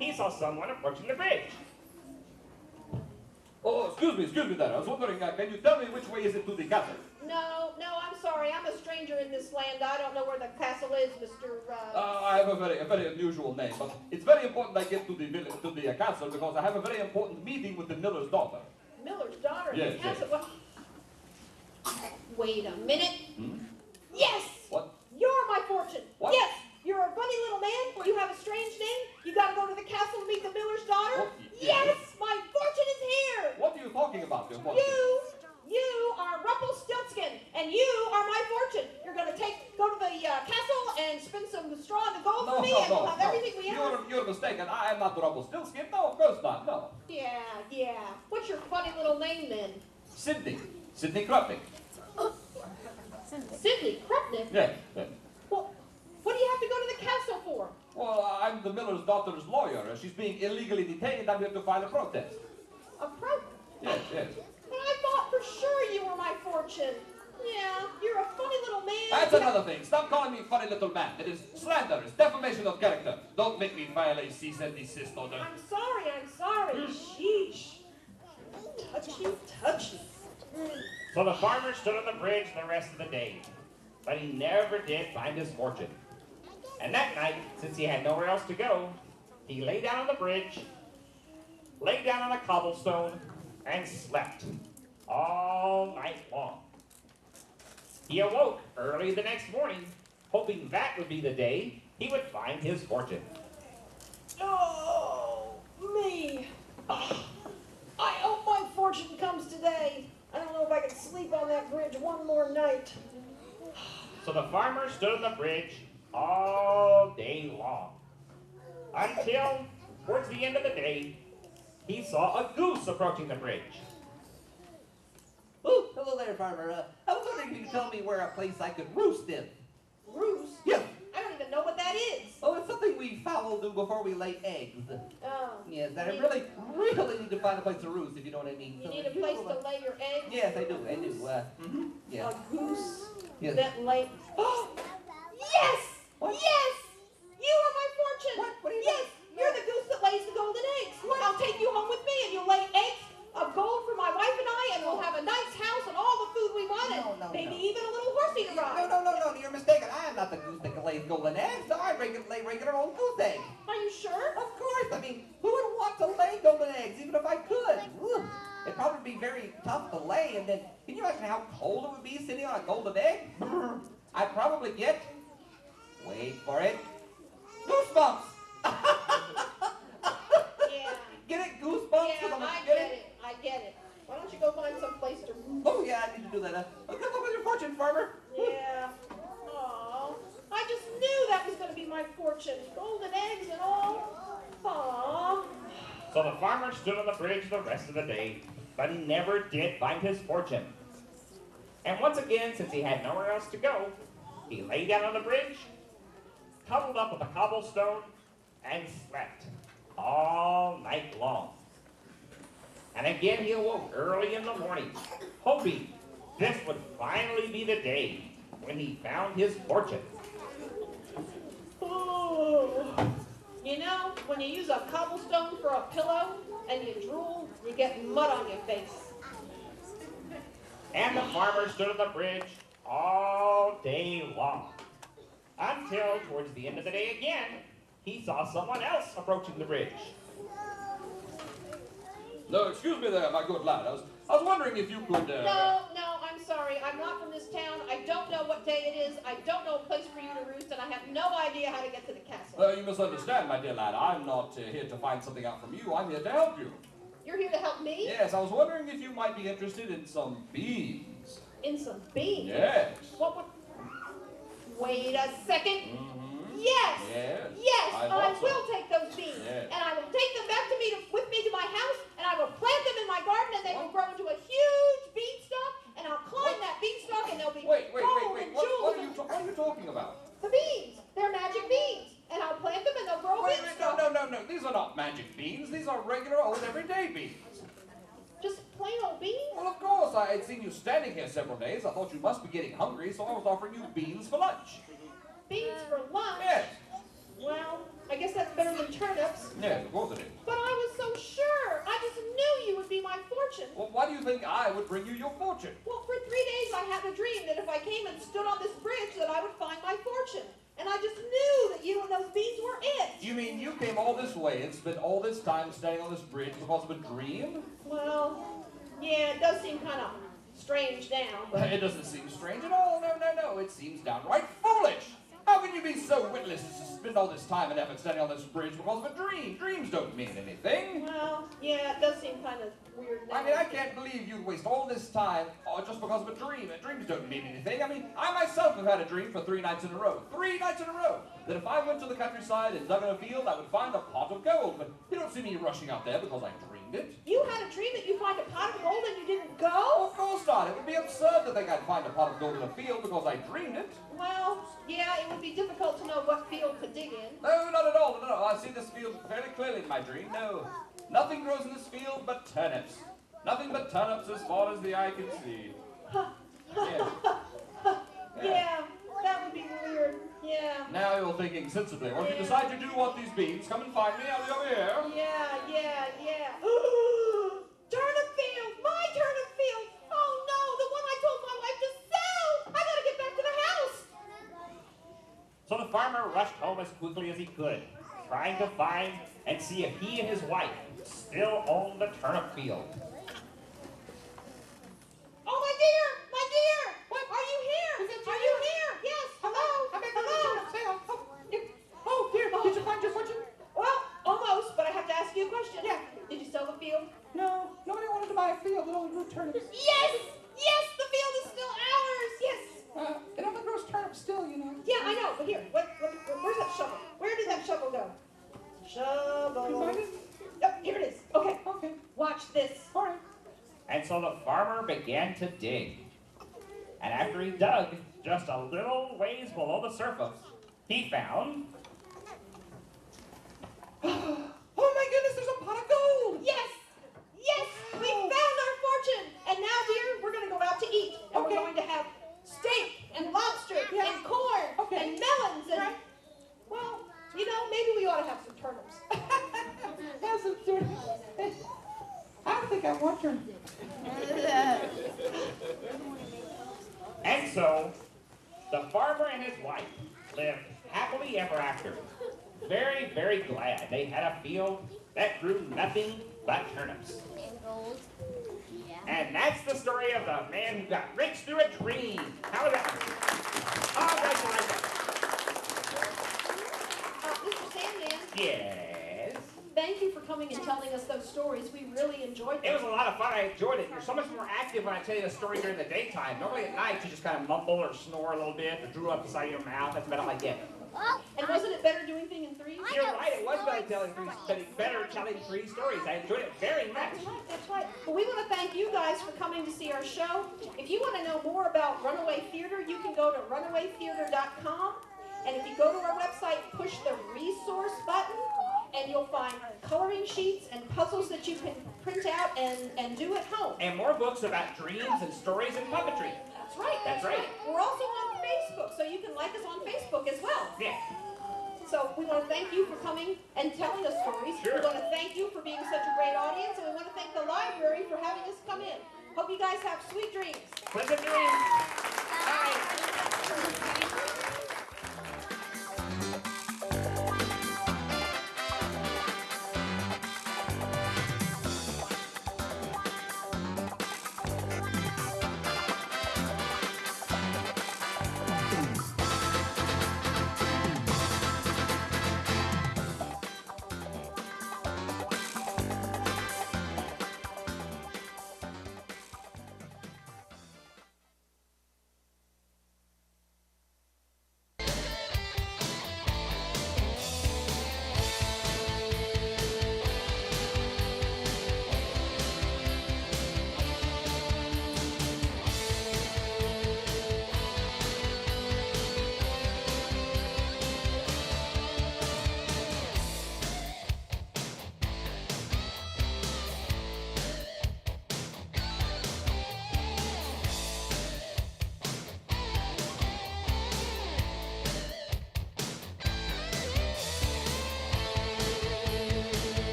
he saw someone approaching the bridge. Oh, excuse me there. I was wondering, can you tell me which way is it to the castle? No, I'm sorry. I'm a stranger in this land. I don't know where the castle is, Mr. I have a very unusual name, but it's very important I get to the village, to the castle, because I have a very important meeting with the miller's daughter. Miller's daughter in Yes, the castle. yes. Well, wait a minute. Yes! What? You're my fortune. What? Yes! You're a funny little man. You have a strange name. You gotta go to the castle to meet the miller's daughter. What? Yes! My fortune is here! What are you talking about, your fortune? You are Rumpelstiltskin, and you are my fortune. You're gonna go to the castle and spin some straw and gold for me, and we'll have everything we have. You're mistaken. I am not Rumpelstiltskin. No, of course not. No. Yeah. What's your funny little name then? Sidney Krupnik. Sidney Krupnik? Yes. Well, what do you have to go to the castle for? Well, I'm the miller's daughter's lawyer. She's being illegally detained. I'm here to file a protest. A protest? Yes. But I thought for sure you were my fortune. Yeah, you're a funny little man. That's another thing. Stop calling me funny little man. It is slander. It's defamation of character. Don't make me file a cease and desist order. I'm sorry. Sheesh. Touchy. So the farmer stood on the bridge the rest of the day, but he never did find his fortune. And that night, since he had nowhere else to go, he lay down on the bridge, lay down on a cobblestone, and slept all night long. He awoke early the next morning, hoping that would be the day he would find his fortune. Oh, me. I hope my fortune comes today. I don't know if I can sleep on that bridge one more night. So the farmer stood on the bridge all day long, until, towards the end of the day, he saw a goose approaching the bridge. Oh, hello there, farmer. I was wondering if you could tell me where a place I could roost in. Roost? Yes. I don't even know what that is. Oh, it's something we fowl do before we lay eggs. Oh. Yes, I really need to find a place to roost, if you know what I mean. You need a place to lay your eggs? Yes, I do. Yes. A goose Yes. that lay... Oh! Yes! What? Yes! You are my fortune! What do you Yes! You're the goose that lays the golden eggs. I'll take you home with me and you'll lay eggs of gold for my wife and I, and we'll have a nice house and all the food we want, and maybe even a little horsey to ride. No, you're mistaken. I am not the goose that can lay golden eggs. I lay regular old goose eggs. Are you sure? Of course. I mean, who would be very tough to lay, and then, can you imagine how cold it would be sitting on a golden egg? I'd probably get, wait for it, goosebumps. Yeah. Get it, goosebumps? Yeah, I get it. I get it. Why don't you go find some place to... Oh yeah, I need to do that. Good luck with your fortune, farmer. Yeah. Aw. I just knew that was going to be my fortune. Golden eggs and all. Aw. So the farmer stood on the bridge the rest of the day, but he never did find his fortune. And once again, since he had nowhere else to go, he lay down on the bridge, cuddled up with a cobblestone, and slept all night long. And again he awoke early in the morning, hoping this would finally be the day when he found his fortune. Oh. You know, when you use a cobblestone for a pillow and you drool, you get mud on your face. And the farmer stood on the bridge all day long, until towards the end of the day again, he saw someone else approaching the bridge. No, excuse me there, my good lad. I was wondering if you could, No, I'm sorry. I'm not from this town. I don't know what day it is. I don't know a place for you to roost, and I have no idea how to get to the castle. You misunderstand, my dear lad. I'm not here to find something out from you. I'm here to help you. You're here to help me? Yes, I was wondering if you might be interested in some beans. In some beans? Yes. What would... Wait a second. Yes. Yes. Yes, I I thought so. will take those beans. Yes. And I will take them back with me to my house, and I will plant them in my garden, and they will grow into a huge beanstalk, and I'll climb that beanstalk, and they'll be gold and jewels. What are you talking about? The beans. They're magic beans. And I'll plant them, and they'll grow a beanstalk. No. These are not magic beans. These are regular old everyday beans. Just plain old beans? Well, of course. I had seen you standing here several days. I thought you must be getting hungry, so I was offering you beans for lunch. Beans for lunch? Yes. Well, I guess that's better than turnips. Yes, of course it is. But I was so sure. I just knew you would be my fortune. Well, why do you think I would bring you your fortune? Well, for 3 days I had a dream that if I came and stood on this bridge that I would find my fortune. And I just knew that you and those beans were it. You mean you came all this way and spent all this time standing on this bridge because of a dream? Well, yeah, it does seem kind of strange now. But... It doesn't seem strange at all. No. It seems downright foolish. How can you be so witless as to spend all this time and effort standing on this bridge because of a dream? Dreams don't mean anything. Well, yeah, it does seem kind of weird now. I mean, I can't believe you'd waste all this time just because of a dream. Dreams don't mean anything. I mean, I myself have had a dream for 3 nights in a row. 3 nights in a row. That if I went to the countryside and dug in a field, I would find a pot of gold. But you don't see me rushing out there because I dreamed it. You had a dream that you find a pot of gold and you didn't go? Of course not. It would be absurd to think I'd find a pot of gold in a field because I dreamed it. Well, yeah, it would be difficult to know what field to dig in. No, not at all. No. I see this field fairly clearly in my dream. No, nothing grows in this field but turnips. Nothing but turnips as far as the eye can see. Yeah, that would be weird. Yeah. Now you're thinking sensibly. Well, if you decide you do want these beans, come and find me. I'll be over here. Yeah. Turnip field! My turnip field! Oh no, the one I told my wife to sell! I gotta get back to the house! So the farmer rushed home as quickly as he could, trying to find and see if he and his wife still owned the turnip field. Oh, my dear! What? Are you here? Are you here? Yes, hello? Oh, dear, did you find your fortune? Well, almost, but I have to ask you a question. Yeah. Did you sell the field? No, nobody wanted to buy a field that only grew turnips. Yes! Yes, the field is still ours! Yes! It only grows turnips still, you know. Yeah, I know, but here, where's that shovel? Where did that shovel go? Shovel. Can you find it? Oh, here it is. Okay. Watch this. All right. And so the farmer began to dig. And after he dug just a little ways below the surface, he found... Oh my goodness, there's a pot of gold! Yes! Yes! We found our fortune! And now, dear, we're going to go out to eat. And we're going to have steak and lobster and corn and melons and... Well, you know, maybe we ought to have some turnips. Have some turnips. I don't think I want turnips. And so, the farmer and his wife lived happily ever after. Very, very glad they had a field that grew nothing but turnips. And that's the story of the man who got rich through a dream. How was that? Oh, guys, you like that? Mr. Sandman, Yes. thank you for coming and telling us those stories. We really enjoyed them. It was a lot of fun. I enjoyed it. You're so much more active when I tell you the story during the daytime. Normally at night, you just kind of mumble or snore a little bit or drool up the side of your mouth. That's about all I get. And wasn't it better doing things in threes? You're right. It was better telling three stories. I enjoyed it very much. That's right, that's right. Well, we want to thank you guys for coming to see our show. If you want to know more about Runaway Theater, you can go to runawaytheater.com. And if you go to our website, push the resource button, and you'll find coloring sheets and puzzles that you can print out and do at home. And more books about dreams and stories and puppetry. That's right, That's right. We're also on Facebook, so you can like us on Facebook as well. Yeah. So we want to thank you for coming and telling us stories. Sure. We want to thank you for being such a great audience, and we want to thank the library for having us come in. Hope you guys have sweet dreams. Pleasant dreams. Bye.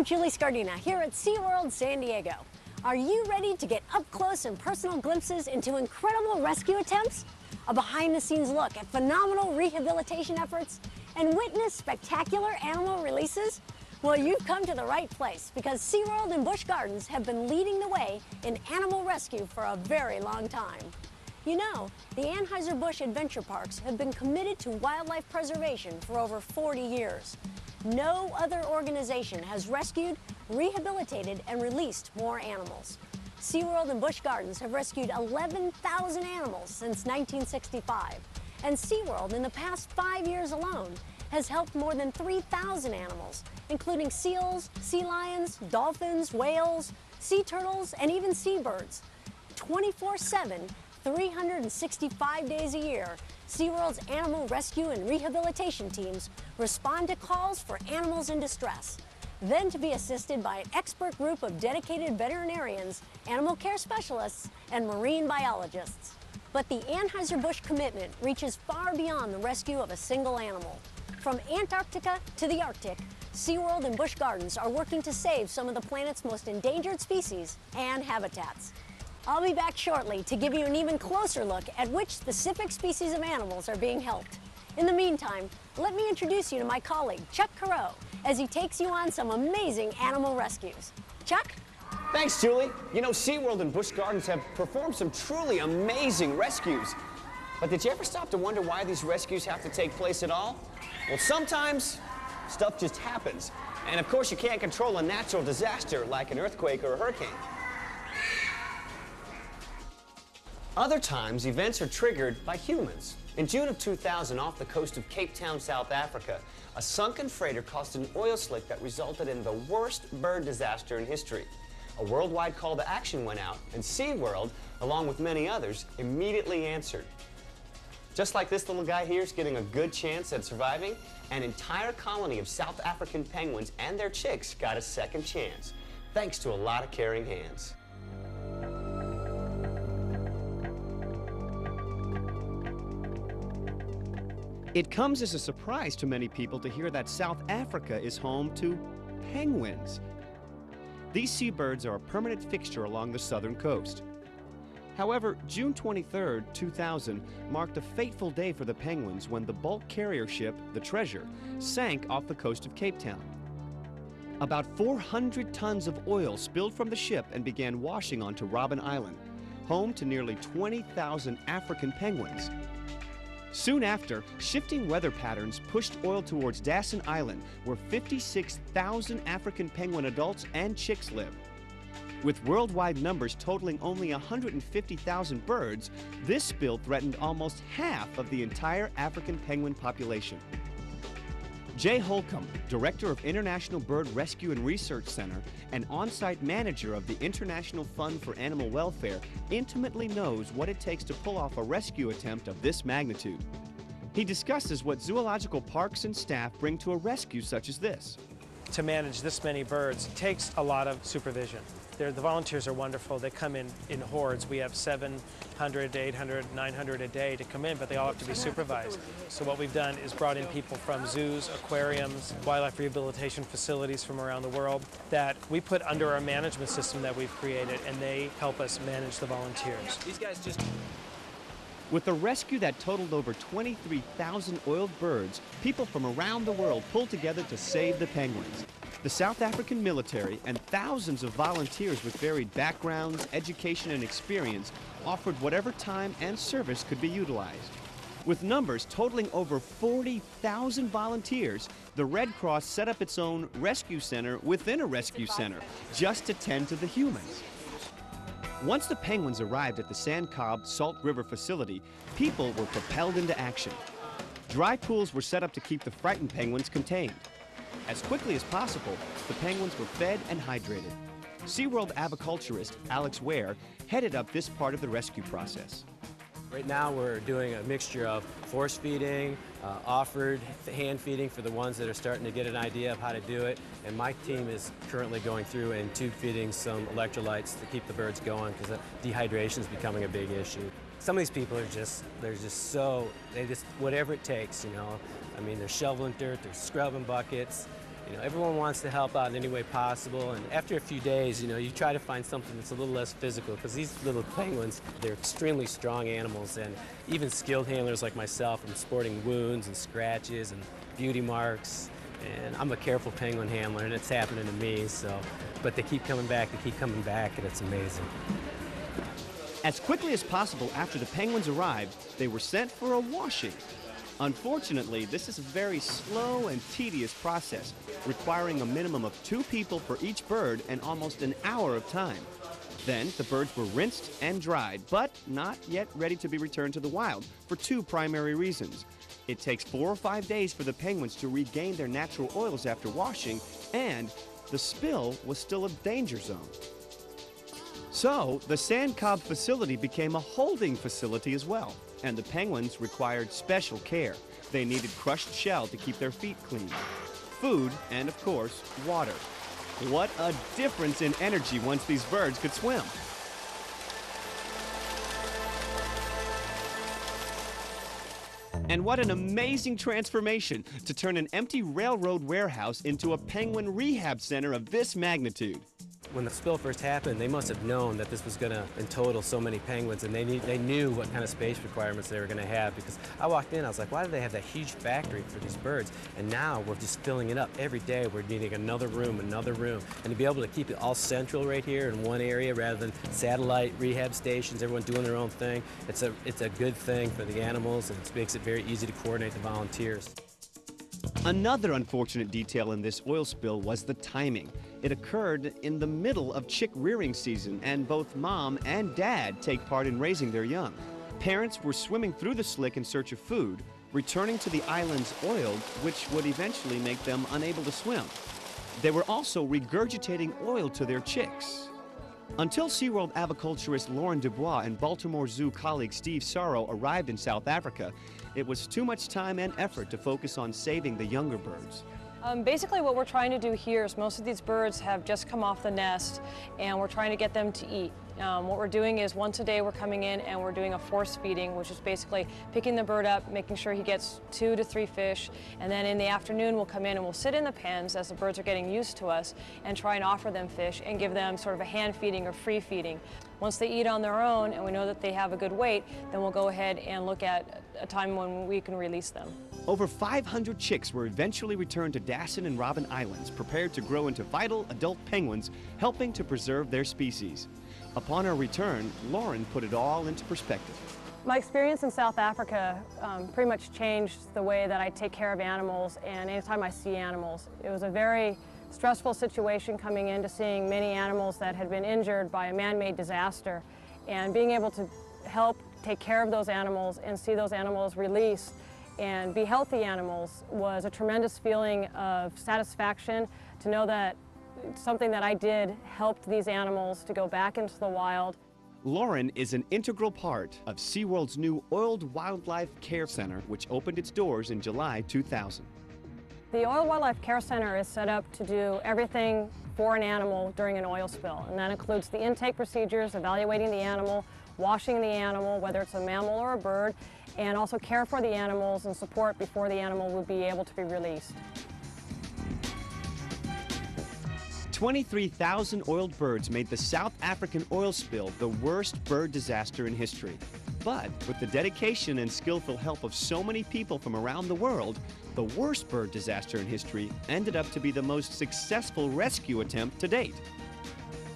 I'm Julie Scardina here at SeaWorld San Diego. Are you ready to get up close and personal glimpses into incredible rescue attempts? A behind-the-scenes look at phenomenal rehabilitation efforts and witness spectacular animal releases? Well, you've come to the right place because SeaWorld and Busch Gardens have been leading the way in animal rescue for a very long time. You know, the Anheuser-Busch Adventure Parks have been committed to wildlife preservation for over 40 years. No other organization has rescued, rehabilitated, and released more animals. SeaWorld and Busch Gardens have rescued 11,000 animals since 1965. And SeaWorld, in the past 5 years alone, has helped more than 3,000 animals, including seals, sea lions, dolphins, whales, sea turtles, and even seabirds. 24/7, 365 days a year, SeaWorld's animal rescue and rehabilitation teams respond to calls for animals in distress, then to be assisted by an expert group of dedicated veterinarians, animal care specialists, and marine biologists. But the Anheuser-Busch commitment reaches far beyond the rescue of a single animal. From Antarctica to the Arctic, SeaWorld and Busch Gardens are working to save some of the planet's most endangered species and habitats. I'll be back shortly to give you an even closer look at which specific species of animals are being helped. In the meantime, let me introduce you to my colleague, Chuck Carreau, as he takes you on some amazing animal rescues. Chuck? Thanks, Julie. You know, SeaWorld and Busch Gardens have performed some truly amazing rescues. But did you ever stop to wonder why these rescues have to take place at all? Well, sometimes stuff just happens. And of course, you can't control a natural disaster like an earthquake or a hurricane. Other times, events are triggered by humans. In June of 2000, off the coast of Cape Town, South Africa, a sunken freighter caused an oil slick that resulted in the worst bird disaster in history. A worldwide call to action went out, and SeaWorld, along with many others, immediately answered. Just like this little guy here is getting a good chance at surviving, an entire colony of South African penguins and their chicks got a second chance, thanks to a lot of caring hands. It comes as a surprise to many people to hear that South Africa is home to penguins. These seabirds are a permanent fixture along the southern coast. However, June 23, 2000 marked a fateful day for the penguins when the bulk carrier ship, the Treasure, sank off the coast of Cape Town. About 400 tons of oil spilled from the ship and began washing onto Robben Island, home to nearly 20,000 African penguins. Soon after, shifting weather patterns pushed oil towards Dasson Island, where 56,000 African penguin adults and chicks live. With worldwide numbers totaling only 150,000 birds, this spill threatened almost half of the entire African penguin population. Jay Holcomb, Director of International Bird Rescue and Research Center and on-site manager of the International Fund for Animal Welfare, intimately knows what it takes to pull off a rescue attempt of this magnitude. He discusses what zoological parks and staff bring to a rescue such as this. To manage this many birds takes a lot of supervision. The volunteers are wonderful. They come in hordes. We have 700, 800, 900 a day to come in, but they all have to be supervised. So what we've done is brought in people from zoos, aquariums, wildlife rehabilitation facilities from around the world that we put under our management system that we've created, and they help us manage the volunteers. These guys just... With a rescue that totaled over 23,000 oiled birds, people from around the world pulled together to save the penguins. The South African military and thousands of volunteers with varied backgrounds, education, and experience offered whatever time and service could be utilized. With numbers totaling over 40,000 volunteers, the Red Cross set up its own rescue center within a rescue center just to tend to the humans. Once the penguins arrived at the Sand Cobb Salt River facility, people were propelled into action. Dry pools were set up to keep the frightened penguins contained. As quickly as possible, the penguins were fed and hydrated. SeaWorld aviculturist Alex Ware headed up this part of the rescue process. Right now we're doing a mixture of force feeding, offered hand feeding for the ones that are starting to get an idea of how to do it, and my team is currently going through and tube feeding some electrolytes to keep the birds going because dehydration is becoming a big issue. Some of these people are they're just whatever it takes, you know. I mean, they're shoveling dirt, they're scrubbing buckets, You know, everyone wants to help out in any way possible, and after a few days, you know, you try to find something that's a little less physical, because these little penguins, they're extremely strong animals, and even skilled handlers like myself, I'm sporting wounds and scratches and beauty marks, and I'm a careful penguin handler, and it's happening to me, so, but they keep coming back, and it's amazing. As quickly as possible after the penguins arrived, they were sent for a washing. Unfortunately, this is a very slow and tedious process, requiring a minimum of 2 people for each bird and almost an hour of time. Then, the birds were rinsed and dried, but not yet ready to be returned to the wild for 2 primary reasons. It takes 4 or 5 days for the penguins to regain their natural oils after washing, and the spill was still a danger zone. So, the sand cob facility became a holding facility as well, and the penguins required special care. They needed crushed shell to keep their feet clean, food, and of course, water. What a difference in energy once these birds could swim. And what an amazing transformation to turn an empty railroad warehouse into a penguin rehab center of this magnitude. When the spill first happened, they must have known that this was going to entotal so many penguins, and they knew what kind of space requirements they were going to have, because I walked in, I was like, why do they have that huge factory for these birds? And now we're just filling it up every day. We're needing another room, and to be able to keep it all central right here in one area rather than satellite rehab stations, everyone doing their own thing, it's a good thing for the animals, and it makes it very easy to coordinate the volunteers. Another unfortunate detail in this oil spill was the timing. It occurred in the middle of chick rearing season, and both mom and dad take part in raising their young. Parents were swimming through the slick in search of food, returning to the islands oiled, which would eventually make them unable to swim. They were also regurgitating oil to their chicks. Until SeaWorld aviculturist Lauren Dubois and Baltimore Zoo colleague Steve Sorrow arrived in South Africa, it was too much time and effort to focus on saving the younger birds. Basically what we're trying to do here is most of these birds have just come off the nest, and we're trying to get them to eat. What we're doing is once a day we're coming in and we're doing a force feeding, which is basically picking the bird up, making sure he gets 2 to 3 fish, and then in the afternoon we'll come in and we'll sit in the pens as the birds are getting used to us and try and offer them fish and give them sort of a hand feeding or free feeding. Once they eat on their own and we know that they have a good weight, then we'll go ahead and look at a time when we can release them. Over 500 chicks were eventually returned to Dassin and Robben Islands, prepared to grow into vital adult penguins, helping to preserve their species. Upon our return, Lauren put it all into perspective. My experience in South Africa pretty much changed the way that I take care of animals and anytime I see animals. It was a very stressful situation coming into seeing many animals that had been injured by a man-made disaster, and being able to help take care of those animals and see those animals release and be healthy animals was a tremendous feeling of satisfaction to know that something that I did helped these animals to go back into the wild. Lauren is an integral part of SeaWorld's new Oiled Wildlife Care Center, which opened its doors in July 2000. The Oiled Wildlife Care Center is set up to do everything for an animal during an oil spill, and that includes the intake procedures, evaluating the animal, washing the animal, whether it's a mammal or a bird, and also care for the animals and support before the animal would be able to be released. 23,000 oiled birds made the South African oil spill the worst bird disaster in history. But with the dedication and skillful help of so many people from around the world, the worst bird disaster in history ended up to be the most successful rescue attempt to date.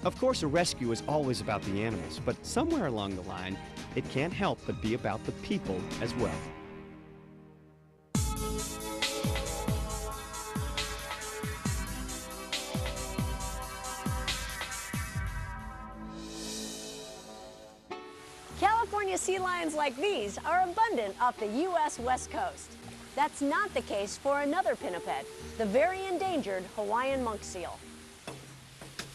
Of course, a rescue is always about the animals, but somewhere along the line, it can't help but be about the people as well. California sea lions like these are abundant off the U.S. West Coast. That's not the case for another pinniped, the very endangered Hawaiian monk seal.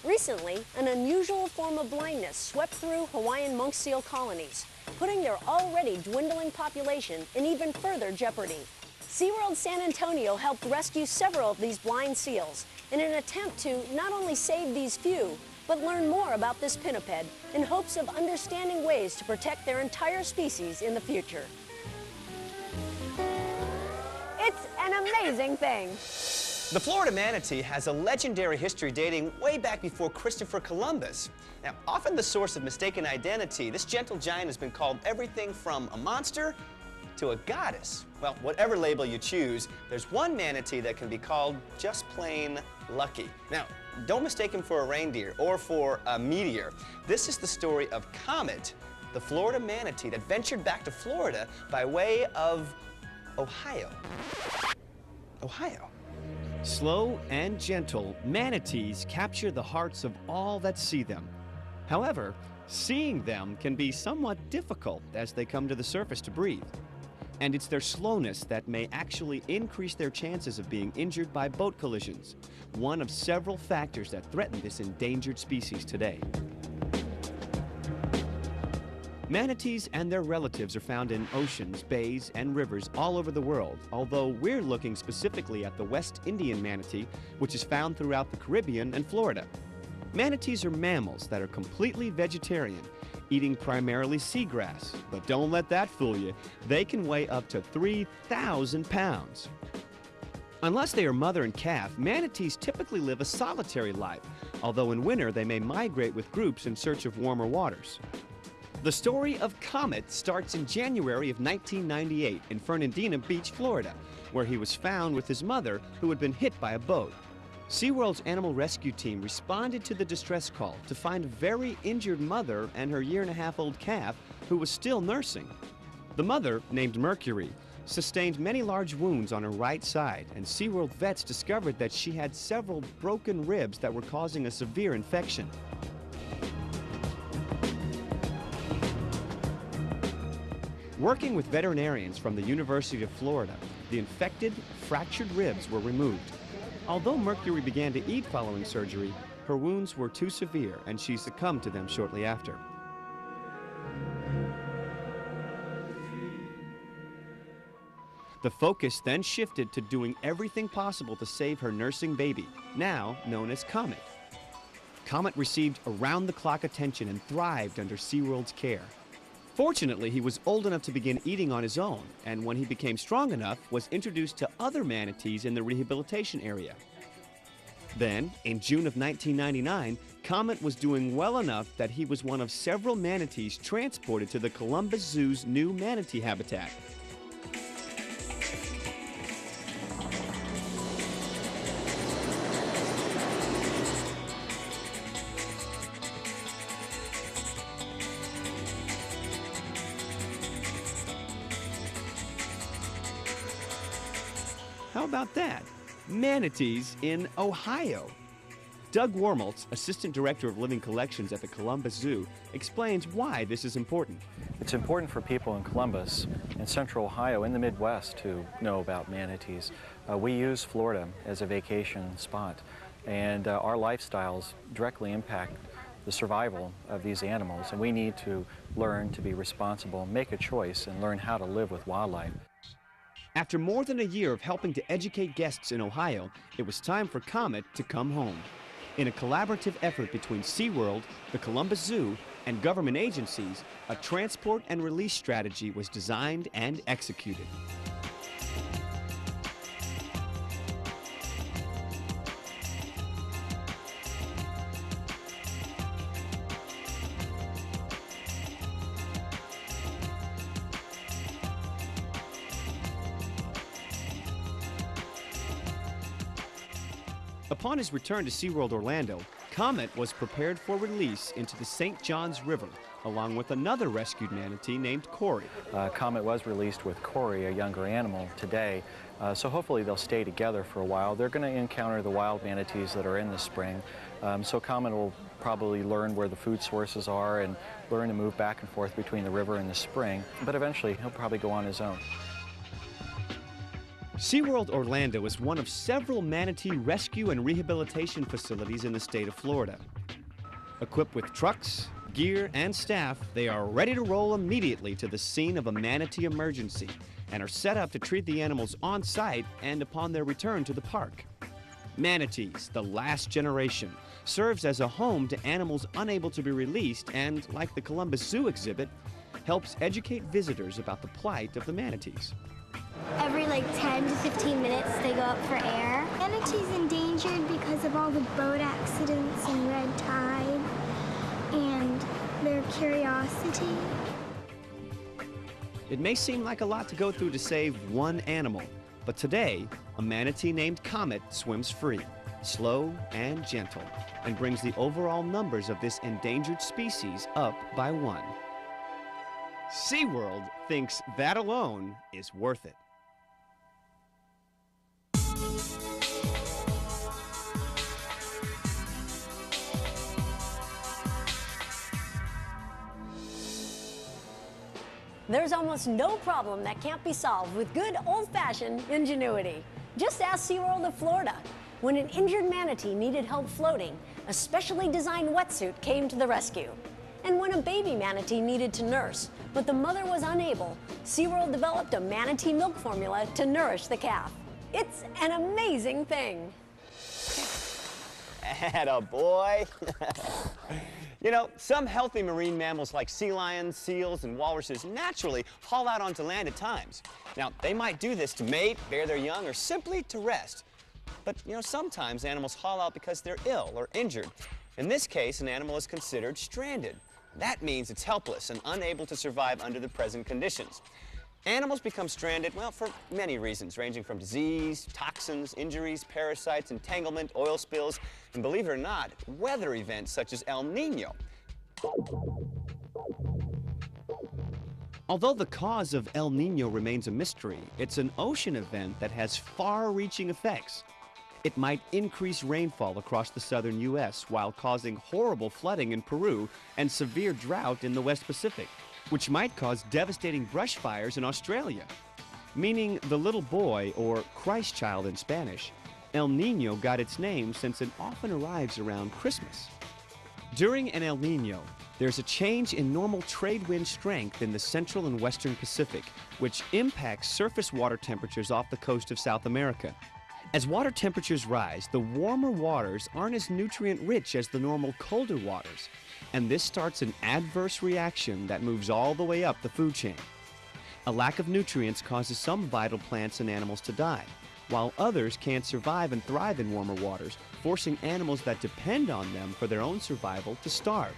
Recently, an unusual form of blindness swept through Hawaiian monk seal colonies, putting their already dwindling population in even further jeopardy. SeaWorld San Antonio helped rescue several of these blind seals in an attempt to not only save these few, but learn more about this pinniped in hopes of understanding ways to protect their entire species in the future. It's an amazing thing. The Florida manatee has a legendary history dating way back before Christopher Columbus. Now, often the source of mistaken identity, this gentle giant has been called everything from a monster to a goddess. Well, whatever label you choose, there's one manatee that can be called just plain lucky. Now, don't mistake him for a reindeer or for a meteor. This is the story of Comet, the Florida manatee that ventured back to Florida by way of Ohio. Ohio. Slow and gentle, manatees capture the hearts of all that see them. However, seeing them can be somewhat difficult as they come to the surface to breathe. And it's their slowness that may actually increase their chances of being injured by boat collisions, one of several factors that threaten this endangered species today. Manatees and their relatives are found in oceans, bays, and rivers all over the world, although we're looking specifically at the West Indian manatee, which is found throughout the Caribbean and Florida. Manatees are mammals that are completely vegetarian, eating primarily seagrass. But don't let that fool you. They can weigh up to 3,000 pounds. Unless they are mother and calf, manatees typically live a solitary life, although in winter they may migrate with groups in search of warmer waters. The story of Comet starts in January of 1998 in Fernandina Beach, Florida, where he was found with his mother who had been hit by a boat. SeaWorld's animal rescue team responded to the distress call to find a very injured mother and her year-and-a-half-old calf who was still nursing. The mother, named Mercury, sustained many large wounds on her right side, and SeaWorld vets discovered that she had several broken ribs that were causing a severe infection. Working with veterinarians from the University of Florida, the infected, fractured ribs were removed. Although Mercury began to eat following surgery, her wounds were too severe and she succumbed to them shortly after. The focus then shifted to doing everything possible to save her nursing baby, now known as Comet. Comet received around-the-clock attention and thrived under SeaWorld's care. Fortunately, he was old enough to begin eating on his own, and when he became strong enough, was introduced to other manatees in the rehabilitation area. Then, in June of 1999, Comet was doing well enough that he was one of several manatees transported to the Columbus Zoo's new manatee habitat. How about that? Manatees in Ohio. Doug Wormeltz, Assistant Director of Living Collections at the Columbus Zoo, explains why this is important. It's important for people in Columbus, in central Ohio, in the Midwest to know about manatees. We use Florida as a vacation spot, and our lifestyles directly impact the survival of these animals, and we need to learn to be responsible, make a choice, and learn how to live with wildlife. After more than a year of helping to educate guests in Ohio, it was time for Comet to come home. In a collaborative effort between SeaWorld, the Columbus Zoo, and government agencies, a transport and release strategy was designed and executed. Upon his return to SeaWorld Orlando, Comet was prepared for release into the St. Johns River, along with another rescued manatee named Corey. Comet was released with Corey, a younger animal, today, so hopefully they'll stay together for a while. They're going to encounter the wild manatees that are in the spring, so Comet will probably learn where the food sources are and learn to move back and forth between the river and the spring, but eventually he'll probably go on his own. SeaWorld Orlando is one of several manatee rescue and rehabilitation facilities in the state of Florida. Equipped with trucks, gear, and staff, they are ready to roll immediately to the scene of a manatee emergency and are set up to treat the animals on site and upon their return to the park. Manatees, the last generation, serves as a home to animals unable to be released and, like the Columbus Zoo exhibit, helps educate visitors about the plight of the manatees. Every like 10 to 15 minutes, they go up for air. Manatee's endangered because of all the boat accidents and red tide and their curiosity. It may seem like a lot to go through to save one animal, but today, a manatee named Comet swims free, slow and gentle, and brings the overall numbers of this endangered species up by 1. SeaWorld thinks that alone is worth it. There's almost no problem that can't be solved with good old-fashioned ingenuity. Just ask SeaWorld of Florida. When an injured manatee needed help floating, a specially designed wetsuit came to the rescue. And when a baby manatee needed to nurse, but the mother was unable, SeaWorld developed a manatee milk formula to nourish the calf. It's an amazing thing. Attaboy. You know, some healthy marine mammals like sea lions, seals, and walruses naturally haul out onto land at times. Now, they might do this to mate, bear their young, or simply to rest. But, you know, sometimes animals haul out because they're ill or injured. In this case, an animal is considered stranded. That means it's helpless and unable to survive under the present conditions. Animals become stranded, well, for many reasons, ranging from disease, toxins, injuries, parasites, entanglement, oil spills, and believe it or not, weather events such as El Nino. Although the cause of El Nino remains a mystery, it's an ocean event that has far-reaching effects. It might increase rainfall across the southern U.S. while causing horrible flooding in Peru and severe drought in the West Pacific, which might cause devastating brush fires in Australia. Meaning the little boy, or Christ child in Spanish, El Nino got its name since it often arrives around Christmas. During an El Nino, there's a change in normal trade wind strength in the central and western Pacific, which impacts surface water temperatures off the coast of South America. As water temperatures rise, the warmer waters aren't as nutrient-rich as the normal colder waters, and this starts an adverse reaction that moves all the way up the food chain. A lack of nutrients causes some vital plants and animals to die, while others can't survive and thrive in warmer waters, forcing animals that depend on them for their own survival to starve.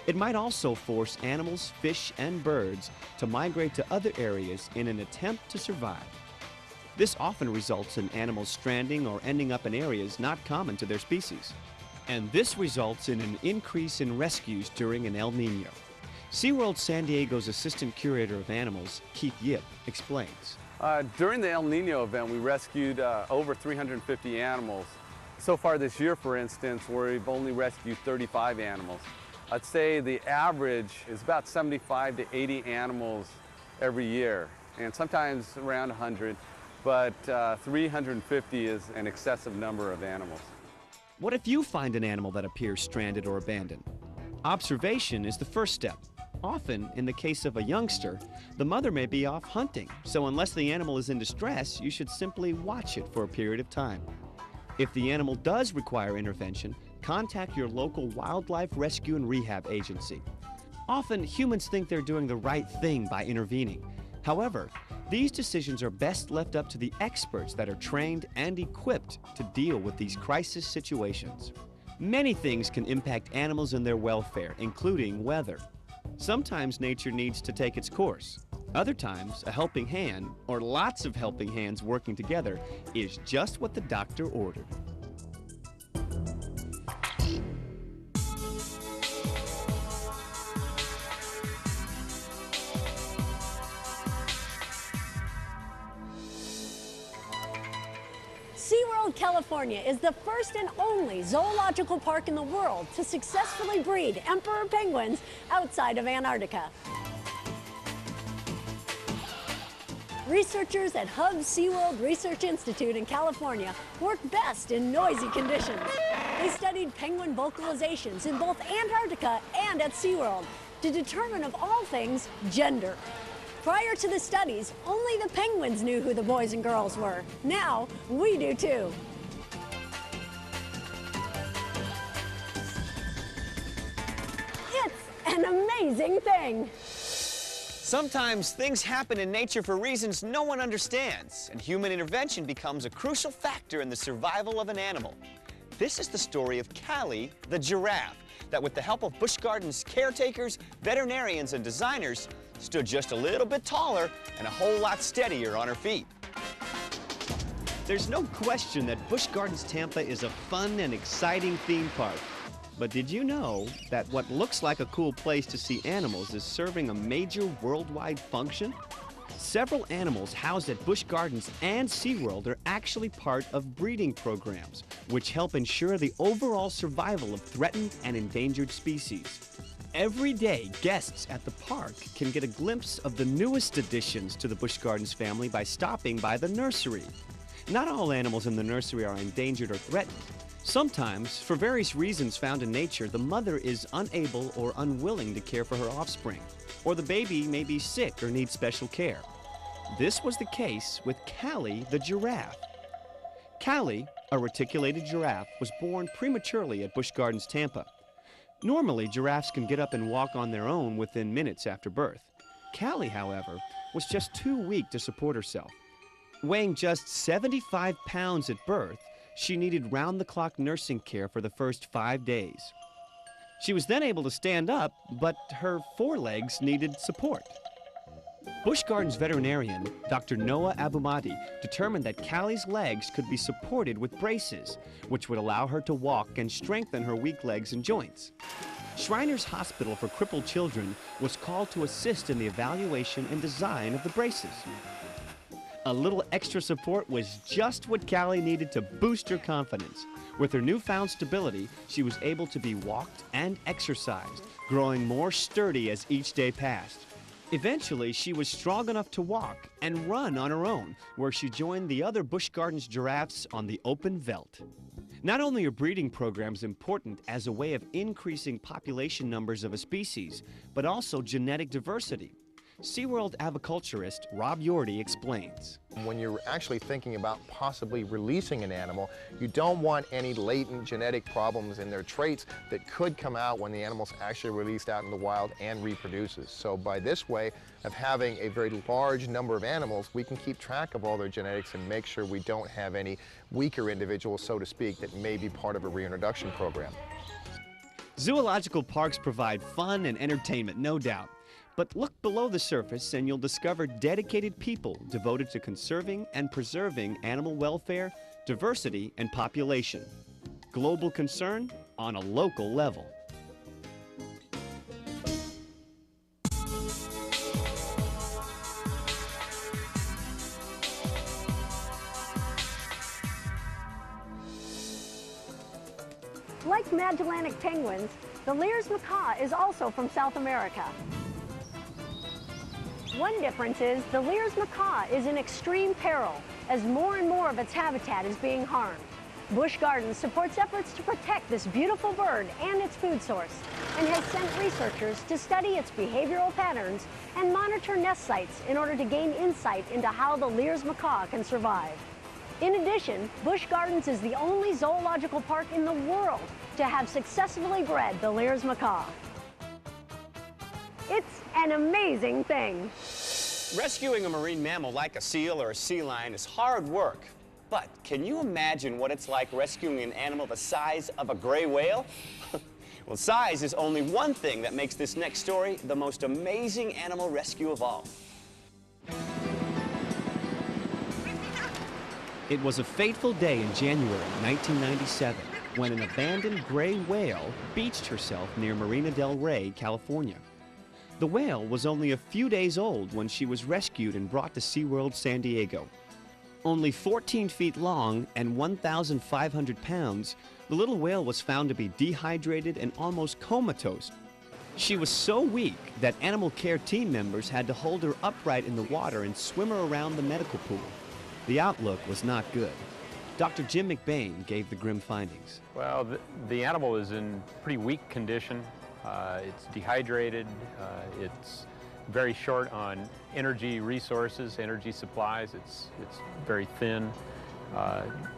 It might also force animals, fish, and birds to migrate to other areas in an attempt to survive. This often results in animals stranding or ending up in areas not common to their species. And this results in an increase in rescues during an El Nino. SeaWorld San Diego's Assistant Curator of Animals, Keith Yip, explains. During the El Nino event, we rescued over 350 animals. So far this year, for instance, we've only rescued 35 animals. I'd say the average is about 75 to 80 animals every year, and sometimes around 100. But 350 is an excessive number of animals. What if you find an animal that appears stranded or abandoned? Observation is the first step. Often, in the case of a youngster, the mother may be off hunting, so unless the animal is in distress, you should simply watch it for a period of time. If the animal does require intervention, contact your local wildlife rescue and rehab agency. Often, humans think they're doing the right thing by intervening. However, these decisions are best left up to the experts that are trained and equipped to deal with these crisis situations. Many things can impact animals and their welfare, including weather. Sometimes nature needs to take its course. Other times, a helping hand, or lots of helping hands working together, is just what the doctor ordered. SeaWorld California is the first and only zoological park in the world to successfully breed emperor penguins outside of Antarctica. Researchers at Hub SeaWorld Research Institute in California work best in noisy conditions. They studied penguin vocalizations in both Antarctica and at SeaWorld to determine, of all things, gender. Prior to the studies, only the penguins knew who the boys and girls were. Now, we do too. It's an amazing thing. Sometimes things happen in nature for reasons no one understands, and human intervention becomes a crucial factor in the survival of an animal. This is the story of Callie, the giraffe, that with the help of Busch Gardens caretakers, veterinarians, and designers, stood just a little bit taller and a whole lot steadier on her feet. There's no question that Busch Gardens Tampa is a fun and exciting theme park. But did you know that what looks like a cool place to see animals is serving a major worldwide function? Several animals housed at Busch Gardens and SeaWorld are actually part of breeding programs, which help ensure the overall survival of threatened and endangered species. Every day, guests at the park can get a glimpse of the newest additions to the Busch Gardens family by stopping by the nursery. Not all animals in the nursery are endangered or threatened. Sometimes, for various reasons found in nature, the mother is unable or unwilling to care for her offspring, or the baby may be sick or need special care. This was the case with Callie the giraffe. Callie, a reticulated giraffe, was born prematurely at Busch Gardens Tampa. Normally, giraffes can get up and walk on their own within minutes after birth. Callie, however, was just too weak to support herself. Weighing just 75 pounds at birth, she needed round-the-clock nursing care for the first 5 days. She was then able to stand up, but her forelegs needed support. Busch Gardens veterinarian Dr. Noah Abumadi determined that Callie's legs could be supported with braces, which would allow her to walk and strengthen her weak legs and joints. Shriners Hospital for Crippled Children was called to assist in the evaluation and design of the braces. A little extra support was just what Callie needed to boost her confidence. With her newfound stability, she was able to be walked and exercised, growing more sturdy as each day passed. Eventually, she was strong enough to walk and run on her own, where she joined the other Busch Gardens giraffes on the open veldt. Not only are breeding programs important as a way of increasing population numbers of a species, but also genetic diversity. SeaWorld aviculturist Rob Yorty explains. When you're actually thinking about possibly releasing an animal, you don't want any latent genetic problems in their traits that could come out when the animal's actually released out in the wild and reproduces. So by this way of having a very large number of animals, we can keep track of all their genetics and make sure we don't have any weaker individuals, so to speak, that may be part of a reintroduction program. Zoological parks provide fun and entertainment, no doubt. But look below the surface and you'll discover dedicated people devoted to conserving and preserving animal welfare, diversity, and population. Global concern on a local level. Like Magellanic penguins, the Lear's macaw is also from South America. One difference is the Lear's macaw is in extreme peril as more and more of its habitat is being harmed. Busch Gardens supports efforts to protect this beautiful bird and its food source and has sent researchers to study its behavioral patterns and monitor nest sites in order to gain insight into how the Lear's macaw can survive. In addition, Busch Gardens is the only zoological park in the world to have successfully bred the Lear's macaw. It's an amazing thing. Rescuing a marine mammal like a seal or a sea lion is hard work. But can you imagine what it's like rescuing an animal the size of a gray whale? Well, size is only one thing that makes this next story the most amazing animal rescue of all. It was a fateful day in January 1997 when an abandoned gray whale beached herself near Marina del Rey, California. The whale was only a few days old when she was rescued and brought to SeaWorld San Diego. Only 14 feet long and 1,500 pounds, the little whale was found to be dehydrated and almost comatose. She was so weak that animal care team members had to hold her upright in the water and swim her around the medical pool. The outlook was not good. Dr. Jim McBain gave the grim findings. Well, the animal is in pretty weak condition. It's dehydrated, it's very short on energy resources, energy supplies, it's very thin.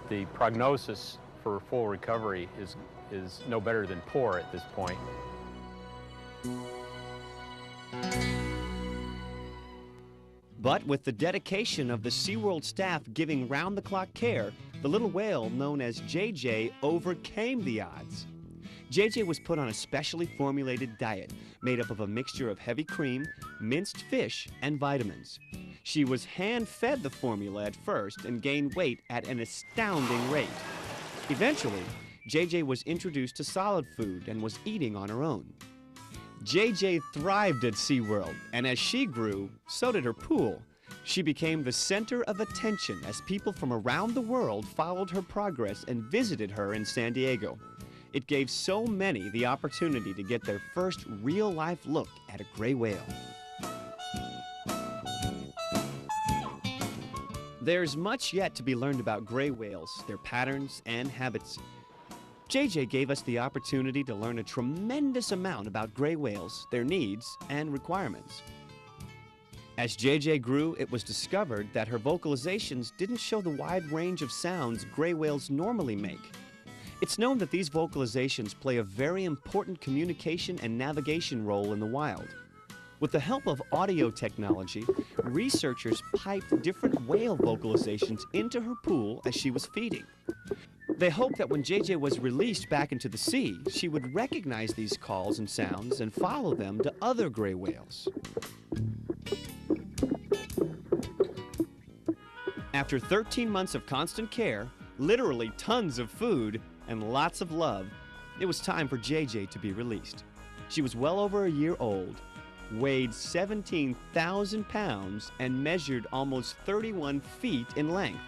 The prognosis for full recovery is no better than poor at this point. But with the dedication of the SeaWorld staff giving round-the-clock care, the little whale known as JJ overcame the odds. JJ was put on a specially formulated diet made up of a mixture of heavy cream, minced fish, and vitamins. She was hand-fed the formula at first and gained weight at an astounding rate. Eventually, JJ was introduced to solid food and was eating on her own. JJ thrived at SeaWorld, and as she grew, so did her pool. She became the center of attention as people from around the world followed her progress and visited her in San Diego. It gave so many the opportunity to get their first real-life look at a gray whale. There's much yet to be learned about gray whales, their patterns and habits. JJ gave us the opportunity to learn a tremendous amount about gray whales, their needs, and requirements. As JJ grew, it was discovered that her vocalizations didn't show the wide range of sounds gray whales normally make. It's known that these vocalizations play a very important communication and navigation role in the wild. With the help of audio technology, researchers piped different whale vocalizations into her pool as she was feeding. They hoped that when JJ was released back into the sea, she would recognize these calls and sounds and follow them to other gray whales. After 13 months of constant care, literally tons of food, and lots of love, it was time for JJ to be released. She was well over a year old, weighed 17,000 pounds, and measured almost 31 feet in length.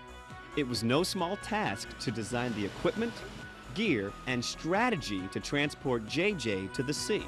It was no small task to design the equipment, gear, and strategy to transport JJ to the sea.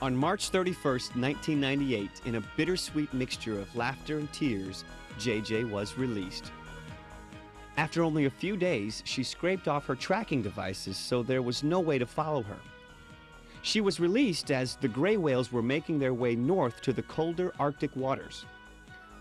On March 31st, 1998, in a bittersweet mixture of laughter and tears, JJ was released. After only a few days, she scraped off her tracking devices, so there was no way to follow her. She was released as the gray whales were making their way north to the colder Arctic waters.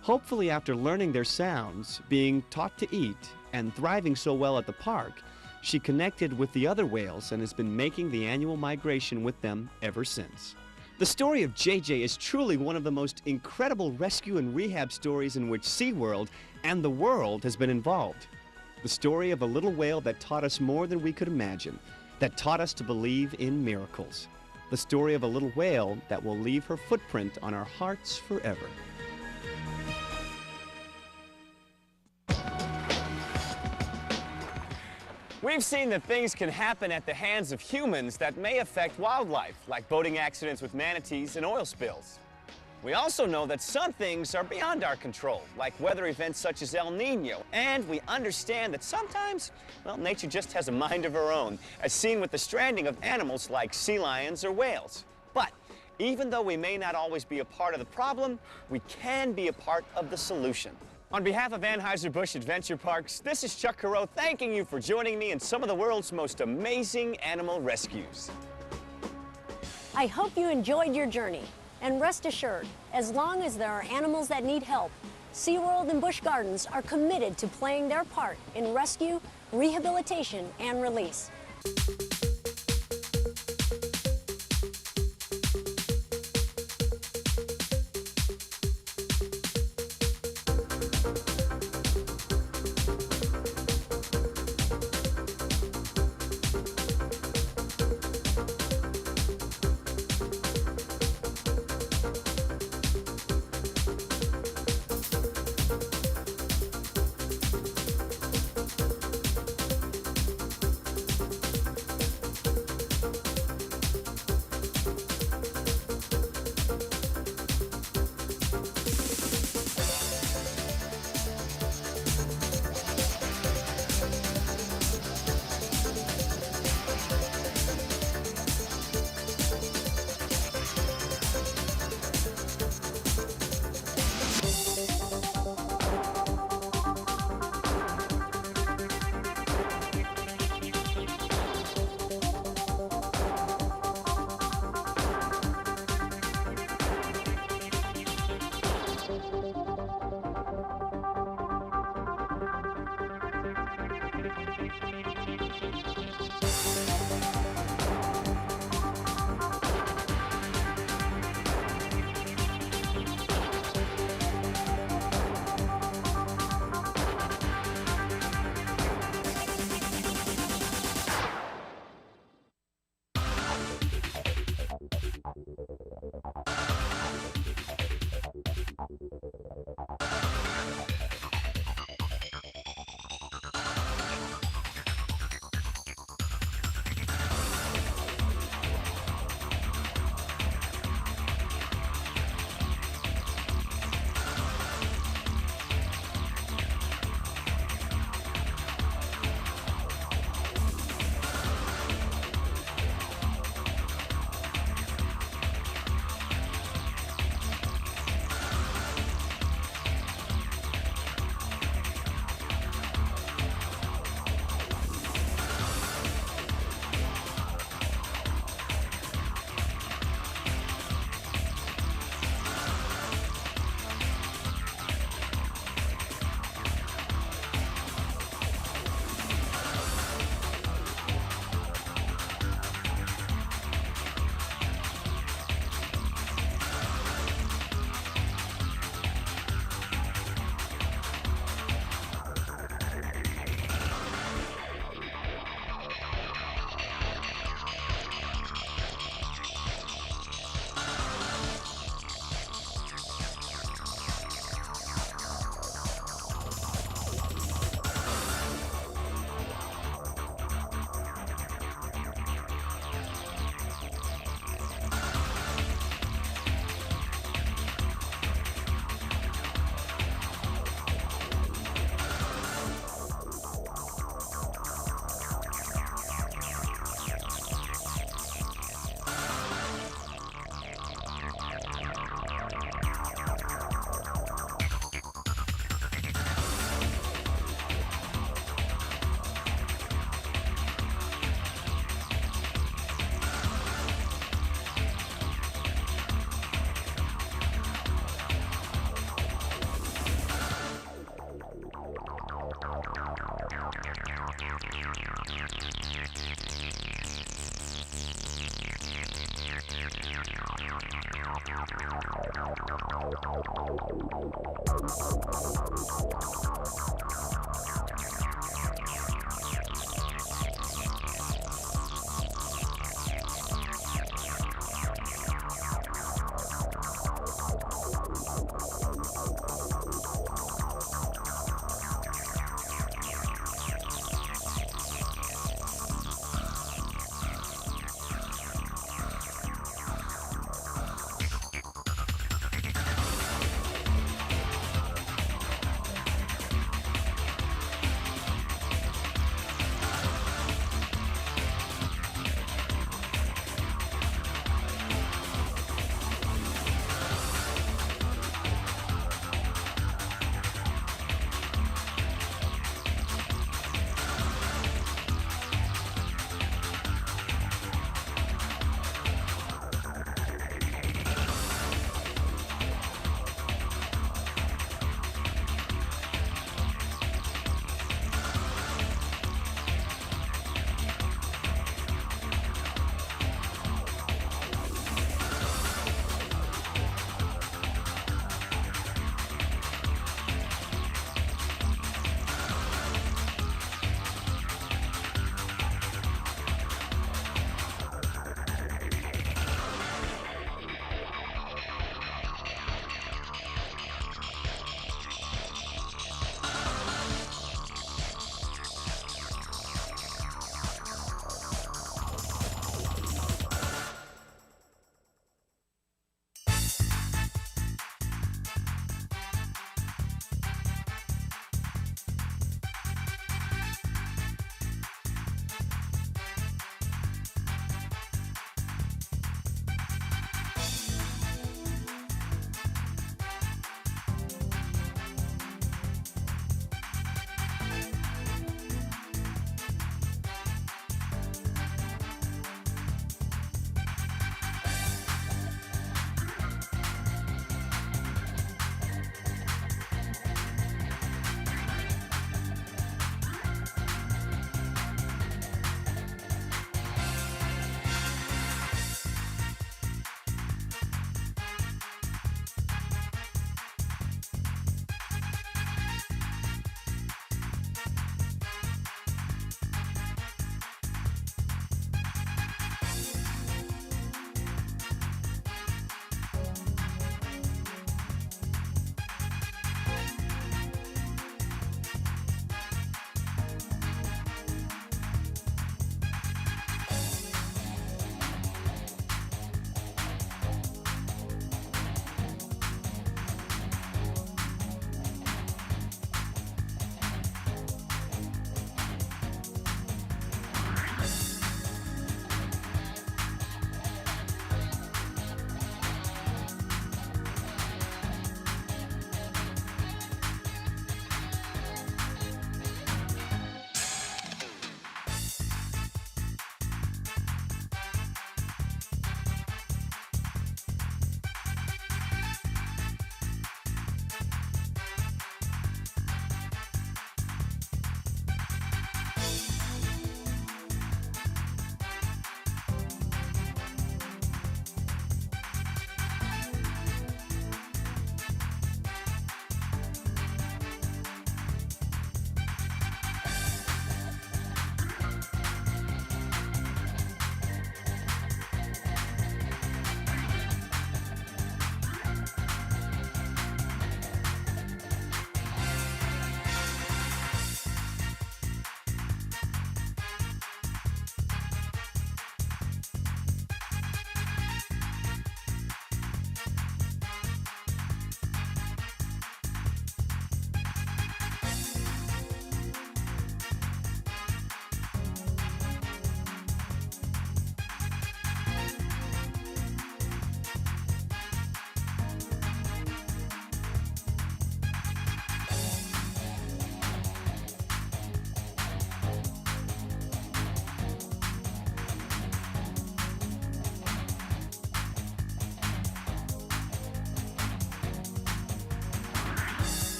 Hopefully, after learning their sounds, being taught to eat, and thriving so well at the park, she connected with the other whales and has been making the annual migration with them ever since. The story of JJ is truly one of the most incredible rescue and rehab stories in which SeaWorld and the world has been involved. The story of a little whale that taught us more than we could imagine, that taught us to believe in miracles. The story of a little whale that will leave her footprint on our hearts forever. We've seen that things can happen at the hands of humans that may affect wildlife, like boating accidents with manatees and oil spills. We also know that some things are beyond our control, like weather events such as El Nino. And we understand that sometimes, well, nature just has a mind of her own, as seen with the stranding of animals like sea lions or whales. But even though we may not always be a part of the problem, we can be a part of the solution. On behalf of Anheuser-Busch Adventure Parks, this is Chuck Carreau thanking you for joining me in some of the world's most amazing animal rescues. I hope you enjoyed your journey. And rest assured, as long as there are animals that need help, SeaWorld and Busch Gardens are committed to playing their part in rescue, rehabilitation, and release.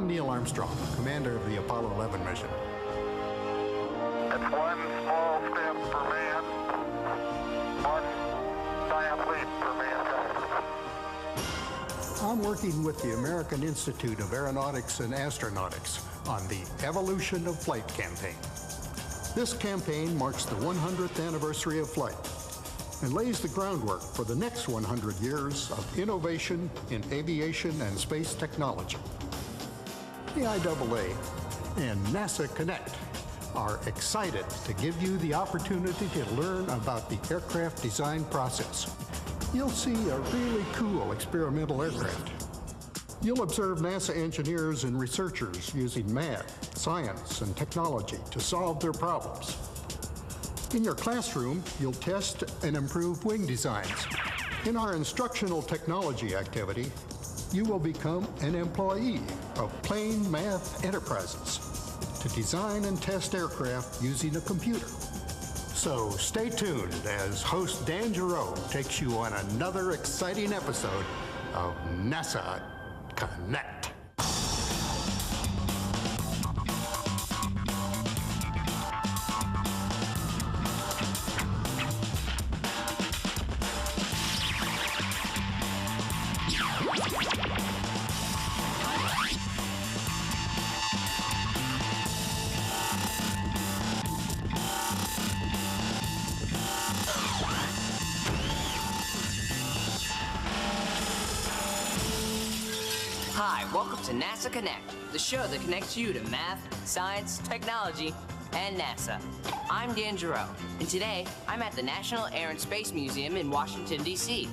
I'm Neil Armstrong, commander of the Apollo 11 mission. It's one small step for man, one giant leap for mankind. I'm working with the American Institute of Aeronautics and Astronautics on the Evolution of Flight campaign. This campaign marks the 100th anniversary of flight and lays the groundwork for the next 100 years of innovation in aviation and space technology. The IAA and NASA Connect are excited to give you the opportunity to learn about the aircraft design process. You'll see a really cool experimental aircraft. You'll observe NASA engineers and researchers using math, science, and technology to solve their problems. In your classroom, you'll test and improve wing designs. In our instructional technology activity, you will become an employee of Plane Math Enterprises to design and test aircraft using a computer. So stay tuned as host Dan Giroux takes you on another exciting episode of NASA Connect. Hi, welcome to NASA Connect, the show that connects you to math, science, technology, and NASA. I'm Dan Giroux, and today I'm at the National Air and Space Museum in Washington, D.C.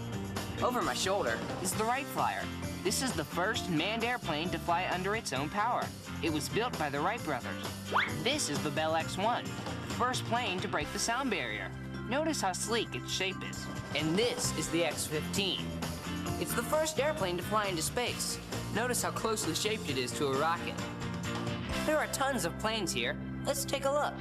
Over my shoulder is the Wright Flyer. This is the first manned airplane to fly under its own power. It was built by the Wright brothers. This is the Bell X-1, the first plane to break the sound barrier. Notice how sleek its shape is. And this is the X-15. It's the first airplane to fly into space. Notice how closely shaped it is to a rocket. There are tons of planes here. Let's take a look.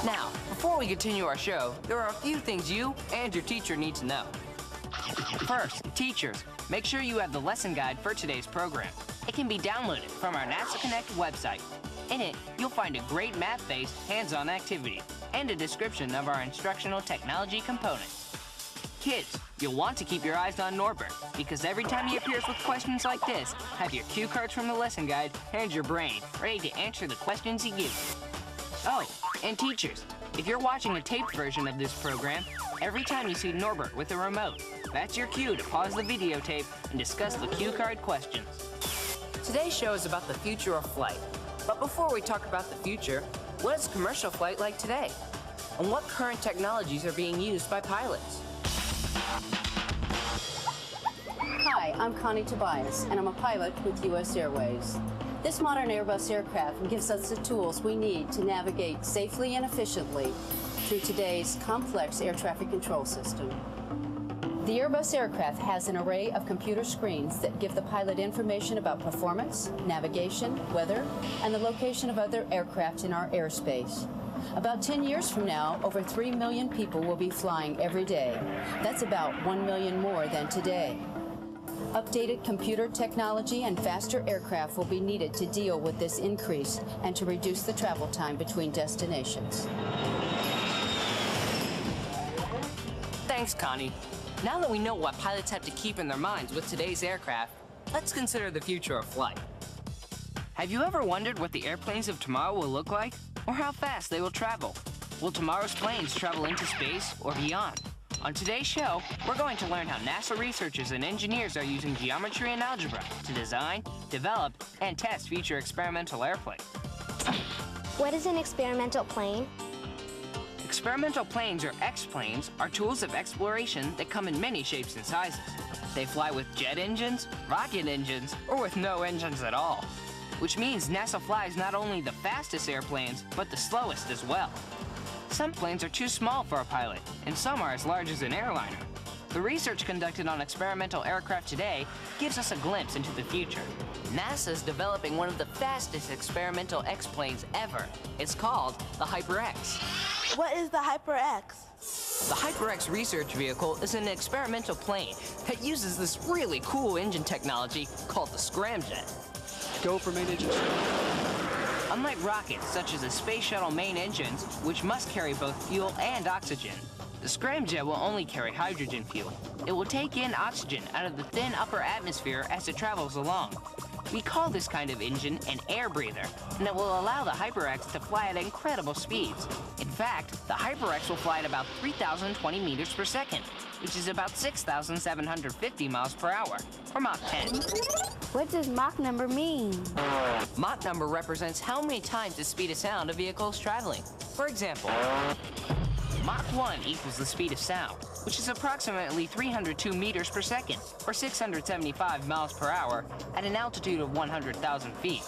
Now, before we continue our show, there are a few things you and your teacher need to know. First, teachers, make sure you have the lesson guide for today's program. It can be downloaded from our NASA Connect website. In it, you'll find a great math-based, hands-on activity and a description of our instructional technology components. Kids, you'll want to keep your eyes on Norbert, because every time he appears with questions like this, have your cue cards from the lesson guide and your brain ready to answer the questions he gives you. Oh, and teachers, if you're watching a taped version of this program, every time you see Norbert with a remote, that's your cue to pause the videotape and discuss the cue card questions. Today's show is about the future of flight. But before we talk about the future, what is commercial flight like today? And what current technologies are being used by pilots? Hi, I'm Connie Tobias, and I'm a pilot with U.S. Airways. This modern Airbus aircraft gives us the tools we need to navigate safely and efficiently through today's complex air traffic control system. The Airbus aircraft has an array of computer screens that give the pilot information about performance, navigation, weather, and the location of other aircraft in our airspace. About 10 years from now, over 3 million people will be flying every day. That's about 1 million more than today. Updated computer technology and faster aircraft will be needed to deal with this increase and to reduce the travel time between destinations. Thanks, Connie. Now that we know what pilots have to keep in their minds with today's aircraft, let's consider the future of flight. Have you ever wondered what the airplanes of tomorrow will look like, or how fast they will travel? Will tomorrow's planes travel into space or beyond? On today's show, we're going to learn how NASA researchers and engineers are using geometry and algebra to design, develop, and test future experimental airplanes. What is an experimental plane? Experimental planes, or X-planes, are tools of exploration that come in many shapes and sizes. They fly with jet engines, rocket engines, or with no engines at all. which means NASA flies not only the fastest airplanes, but the slowest as well. Some planes are too small for a pilot, and some are as large as an airliner. The research conducted on experimental aircraft today gives us a glimpse into the future. NASA's developing one of the fastest experimental X-planes ever. It's called the HyperX. What is the HyperX? The HyperX research vehicle is an experimental plane that uses this really cool engine technology called the scramjet. Go for main engine. Unlike rockets, such as the space shuttle main engines, which must carry both fuel and oxygen, the scramjet will only carry hydrogen fuel. It will take in oxygen out of the thin upper atmosphere as it travels along. We call this kind of engine an air breather, and it will allow the HyperX to fly at incredible speeds. In fact, the HyperX will fly at about 3,020 meters per second, which is about 6,750 miles per hour, or Mach 10. What does Mach number mean? Mach number represents how many times the speed of sound a vehicle is traveling. For example, Mach 1 equals the speed of sound, which is approximately 302 meters per second, or 675 miles per hour, at an altitude of 100,000 feet,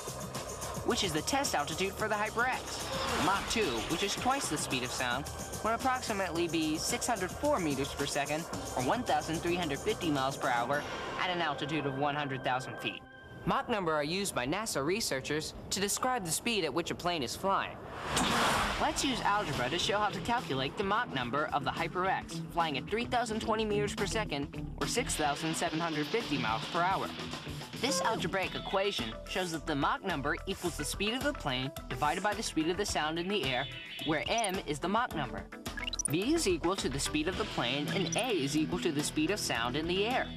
which is the test altitude for the HyperX. Mach 2, which is twice the speed of sound, would approximately be 604 meters per second, or 1,350 miles per hour, at an altitude of 100,000 feet. Mach number are used by NASA researchers to describe the speed at which a plane is flying. Let's use algebra to show how to calculate the Mach number of the HyperX, flying at 3,020 meters per second, or 6,750 miles per hour. This algebraic equation shows that the Mach number equals the speed of the plane divided by the speed of the sound in the air, where m is the Mach number. V is equal to the speed of the plane, and a is equal to the speed of sound in the air.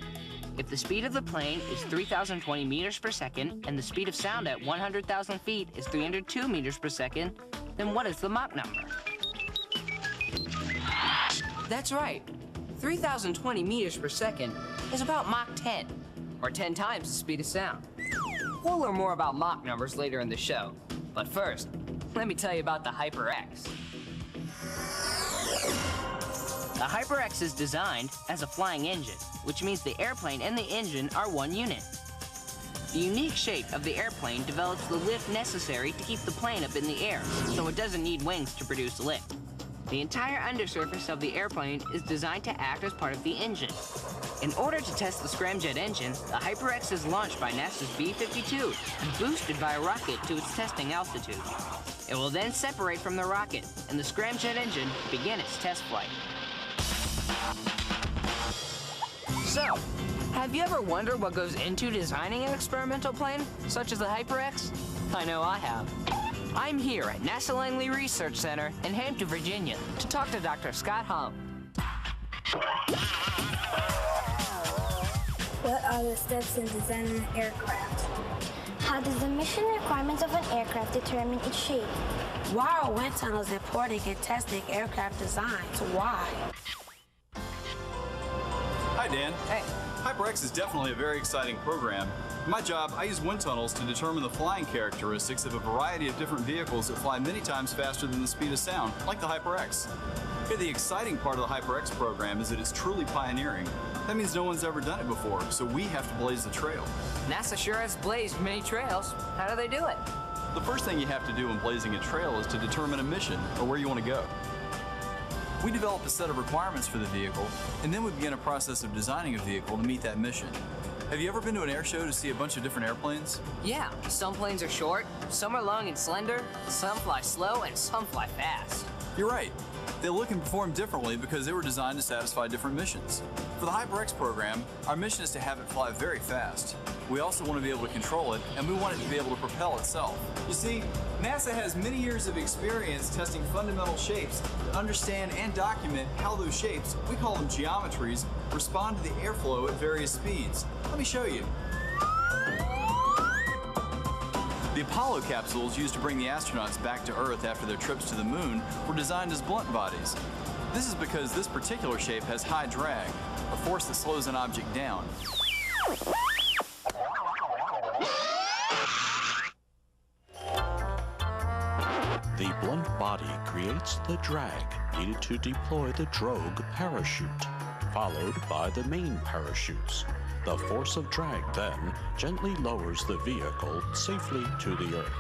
If the speed of the plane is 3,020 meters per second, and the speed of sound at 100,000 feet is 302 meters per second, then what is the Mach number? That's right. 3,020 meters per second is about Mach 10, or 10 times the speed of sound. We'll learn more about Mach numbers later in the show. But first, let me tell you about the HyperX. The HyperX is designed as a flying engine, which means the airplane and the engine are one unit. The unique shape of the airplane develops the lift necessary to keep the plane up in the air, so it doesn't need wings to produce lift. The entire undersurface of the airplane is designed to act as part of the engine. In order to test the scramjet engine, the HyperX is launched by NASA's B-52 and boosted by a rocket to its testing altitude. It will then separate from the rocket, and the scramjet engine begin its test flight. So, have you ever wondered what goes into designing an experimental plane, such as the HyperX? I know I have. I'm here at NASA Langley Research Center in Hampton, Virginia, to talk to Dr. Scott Hum. What are the steps in designing an aircraft? How does the mission requirements of an aircraft determine its shape? Why are wind tunnels important in testing aircraft designs? Why? Hi, Dan. Hey. HyperX is definitely a very exciting program. In my job, I use wind tunnels to determine the flying characteristics of a variety of different vehicles that fly many times faster than the speed of sound, like the HyperX. Here, the exciting part of the HyperX program is that it's truly pioneering. That means no one's ever done it before, so we have to blaze the trail. NASA sure has blazed many trails. How do they do it? The first thing you have to do when blazing a trail is to determine a mission, or where you want to go. We develop a set of requirements for the vehicle, and then we begin a process of designing a vehicle to meet that mission. Have you ever been to an air show to see a bunch of different airplanes? Yeah, some planes are short, some are long and slender, some fly slow, and some fly fast. You're right. They look and perform differently because they were designed to satisfy different missions. For the HyperX program, our mission is to have it fly very fast. We also want to be able to control it, and we want it to be able to propel itself. You see, NASA has many years of experience testing fundamental shapes to understand and document how those shapes, we call them geometries, respond to the airflow at various speeds. Let me show you. The Apollo capsules used to bring the astronauts back to Earth after their trips to the moon were designed as blunt bodies. This is because this particular shape has high drag, a force that slows an object down. The blunt body creates the drag needed to deploy the drogue parachute, followed by the main parachutes. The force of drag then gently lowers the vehicle safely to the earth.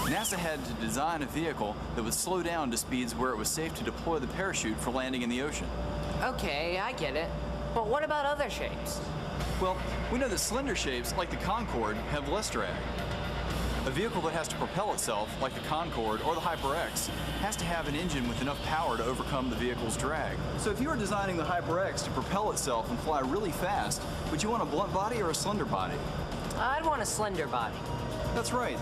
NASA had to design a vehicle that would slow down to speeds where it was safe to deploy the parachute for landing in the ocean. Okay, I get it. But what about other shapes? Well, we know that slender shapes, like the Concorde, have less drag. A vehicle that has to propel itself, like the Concorde or the HyperX, has to have an engine with enough power to overcome the vehicle's drag. So if you were designing the HyperX to propel itself and fly really fast, would you want a blunt body or a slender body? I'd want a slender body. That's right.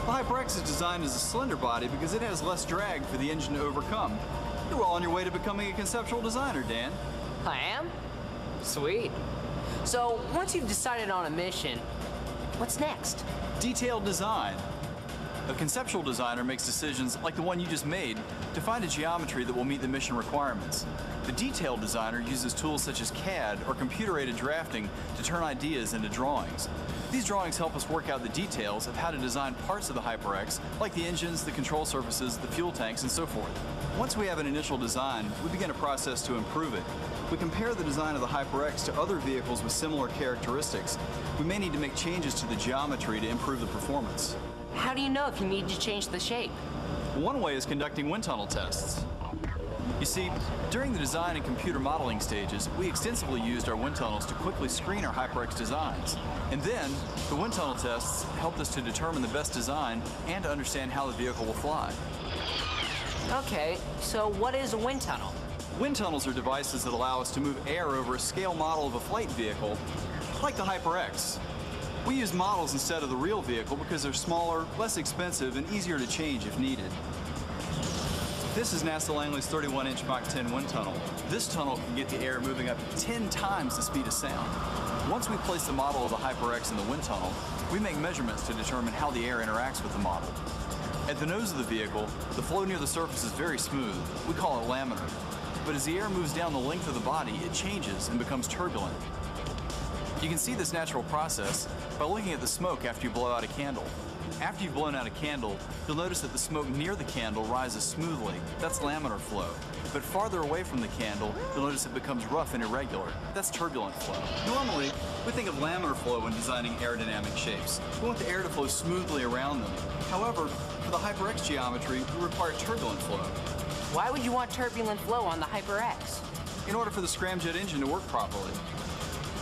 The HyperX is designed as a slender body because it has less drag for the engine to overcome. You're well on your way to becoming a conceptual designer, Dan. I am? Sweet. So, once you've decided on a mission, what's next? Detailed design. A conceptual designer makes decisions like the one you just made to find a geometry that will meet the mission requirements. The detailed designer uses tools such as CAD or computer-aided drafting to turn ideas into drawings. These drawings help us work out the details of how to design parts of the HyperX, like the engines, the control surfaces, the fuel tanks, and so forth. Once we have an initial design, we begin a process to improve it. We compare the design of the HyperX to other vehicles with similar characteristics. We may need to make changes to the geometry to improve the performance. How do you know if you need to change the shape? One way is conducting wind tunnel tests. You see, during the design and computer modeling stages, we extensively used our wind tunnels to quickly screen our HyperX designs. And then, the wind tunnel tests helped us to determine the best design and to understand how the vehicle will fly. Okay, so what is a wind tunnel? Wind tunnels are devices that allow us to move air over a scale model of a flight vehicle, like the HyperX. We use models instead of the real vehicle because they're smaller, less expensive, and easier to change if needed. This is NASA Langley's 31-inch Mach 10 wind tunnel. This tunnel can get the air moving up to 10 times the speed of sound. Once we place the model of the HyperX in the wind tunnel, we make measurements to determine how the air interacts with the model. At the nose of the vehicle, the flow near the surface is very smooth. We call it laminar. But as the air moves down the length of the body, it changes and becomes turbulent. You can see this natural process by looking at the smoke after you blow out a candle. After you've blown out a candle, you'll notice that the smoke near the candle rises smoothly. That's laminar flow. But farther away from the candle, you'll notice it becomes rough and irregular. That's turbulent flow. Normally, we think of laminar flow when designing aerodynamic shapes. We want the air to flow smoothly around them. However, for the HyperX geometry, we require turbulent flow. Why would you want turbulent flow on the HyperX? In order for the scramjet engine to work properly.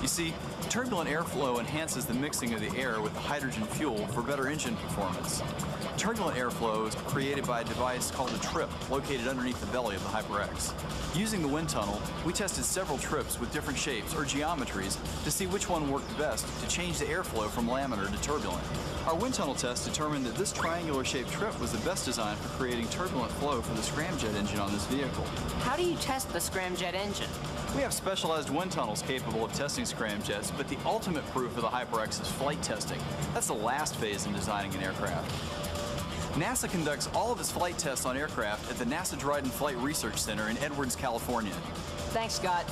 You see, turbulent airflow enhances the mixing of the air with the hydrogen fuel for better engine performance. Turbulent airflow is created by a device called a trip located underneath the belly of the HyperX. Using the wind tunnel, we tested several trips with different shapes or geometries to see which one worked best to change the airflow from laminar to turbulent. Our wind tunnel test determined that this triangular-shaped trip was the best design for creating turbulent flow for the scramjet engine on this vehicle. How do you test the scramjet engine? We have specialized wind tunnels capable of testing scramjets, but the ultimate proof of the HyperX is flight testing. That's the last phase in designing an aircraft. NASA conducts all of its flight tests on aircraft at the NASA Dryden Flight Research Center in Edwards, California. Thanks, Scott.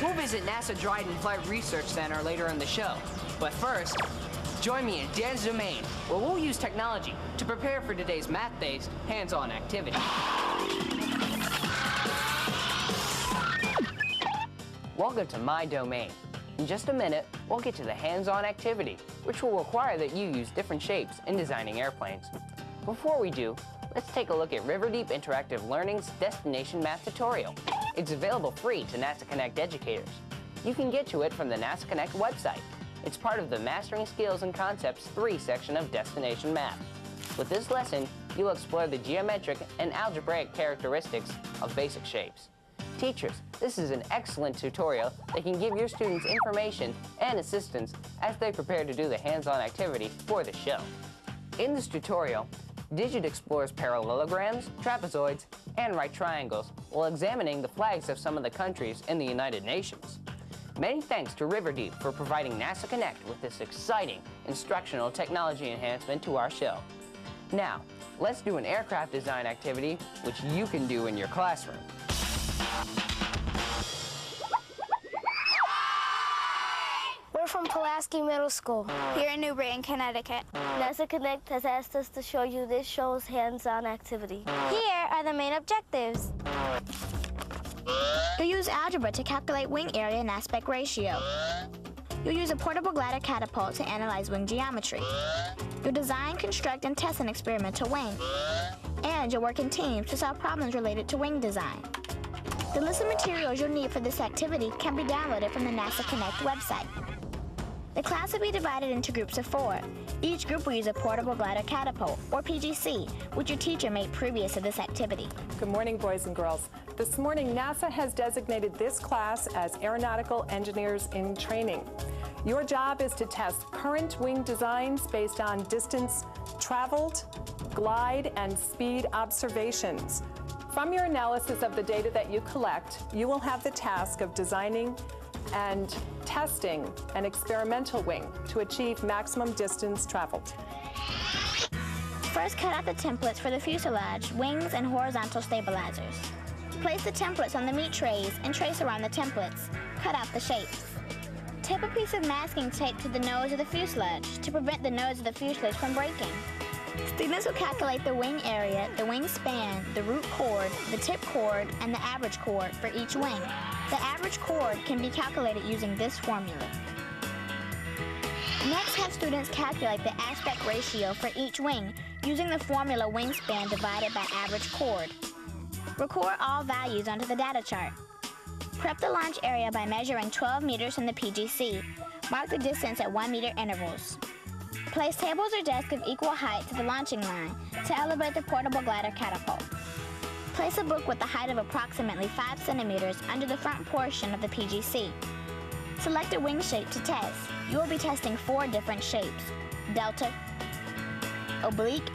We'll visit NASA Dryden Flight Research Center later in the show. But first, join me in Dan's domain, where we'll use technology to prepare for today's math-based, hands-on activity. Welcome to my domain. In just a minute, we'll get to the hands-on activity, which will require that you use different shapes in designing airplanes. Before we do, let's take a look at Riverdeep Interactive Learning's Destination Math tutorial. It's available free to NASA Connect educators. You can get to it from the NASA Connect website. It's part of the Mastering Skills and Concepts 3 section of Destination Math. With this lesson, you'll explore the geometric and algebraic characteristics of basic shapes. Teachers, this is an excellent tutorial that can give your students information and assistance as they prepare to do the hands-on activity for the show. In this tutorial, Digit explores parallelograms, trapezoids, and right triangles while examining the flags of some of the countries in the United Nations. Many thanks to Riverdeep for providing NASA Connect with this exciting instructional technology enhancement to our show. Now, let's do an aircraft design activity which you can do in your classroom. We're from Pulaski Middle School, here in New Britain, Connecticut. NASA Connect has asked us to show you this show's hands-on activity. Here are the main objectives. You'll use algebra to calculate wing area and aspect ratio. You'll use a portable glider catapult to analyze wing geometry. You'll design, construct, and test an experimental wing. And you'll work in teams to solve problems related to wing design. The list of materials you'll need for this activity can be downloaded from the NASA Connect website. The class will be divided into groups of 4. Each group will use a portable glider catapult, or PGC, which your teacher made previous to this activity. Good morning, boys and girls. This morning, NASA has designated this class as Aeronautical Engineers in Training. Your job is to test current wing designs based on distance traveled, glide, and speed observations. From your analysis of the data that you collect, you will have the task of designing and testing an experimental wing to achieve maximum distance traveled. First, cut out the templates for the fuselage, wings, and horizontal stabilizers. Place the templates on the meat trays and trace around the templates. Cut out the shapes. Tape a piece of masking tape to the nose of the fuselage to prevent the nose of the fuselage from breaking. Students will calculate the wing area, the wing span, the root chord, the tip chord, and the average chord for each wing. The average chord can be calculated using this formula. Next, have students calculate the aspect ratio for each wing using the formula wingspan divided by average chord. Record all values onto the data chart. Prep the launch area by measuring 12 meters from the PGC. Mark the distance at 1 meter intervals. Place tables or desks of equal height to the launching line to elevate the portable glider catapult. Place a book with a height of approximately 5 centimeters under the front portion of the PGC. Select a wing shape to test. You will be testing 4 different shapes: delta, oblique,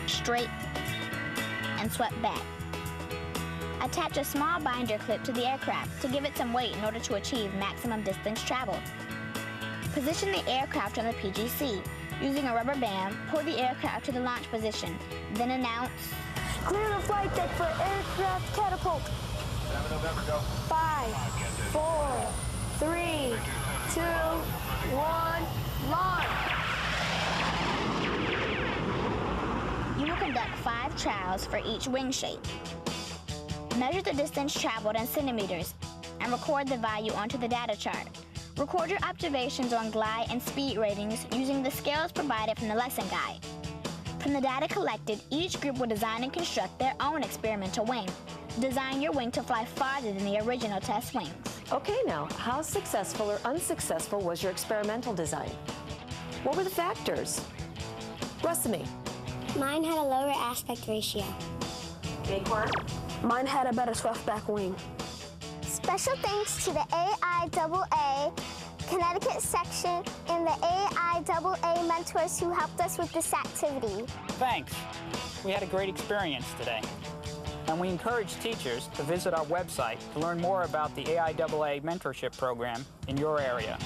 straight, and swept back. Attach a small binder clip to the aircraft to give it some weight in order to achieve maximum distance traveled. Position the aircraft on the PGC. Using a rubber band, pull the aircraft to the launch position. Then announce, "Clear the flight deck for aircraft catapult." 5, 4, 3, 2, 1, launch! You will conduct 5 trials for each wing shape. Measure the distance traveled in centimeters and record the value onto the data chart. Record your observations on glide and speed ratings using the scales provided from the lesson guide. From the data collected, each group will design and construct their own experimental wing. Design your wing to fly farther than the original test wings. Okay, now, how successful or unsuccessful was your experimental design? What were the factors? Rusamy. Mine had a lower aspect ratio. Acorn. Mine had a better swept back wing. Special thanks to the AIAA Connecticut section and the AIAA mentors who helped us with this activity. Thanks. We had a great experience today. And we encourage teachers to visit our website to learn more about the AIAA mentorship program in your area.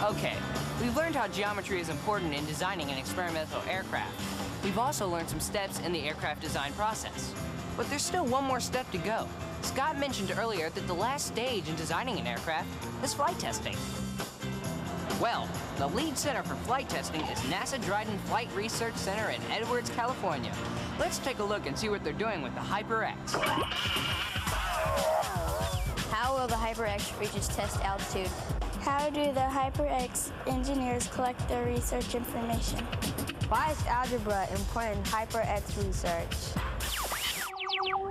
Okay, we've learned how geometry is important in designing an experimental aircraft. We've also learned some steps in the aircraft design process. But there's still one more step to go. Scott mentioned earlier that the last stage in designing an aircraft is flight testing. Well, the lead center for flight testing is NASA Dryden Flight Research Center in Edwards, California. Let's take a look and see what they're doing with the HyperX. How will the HyperX reach its test altitude? How do the HyperX engineers collect their research information? Why is algebra important in HyperX research?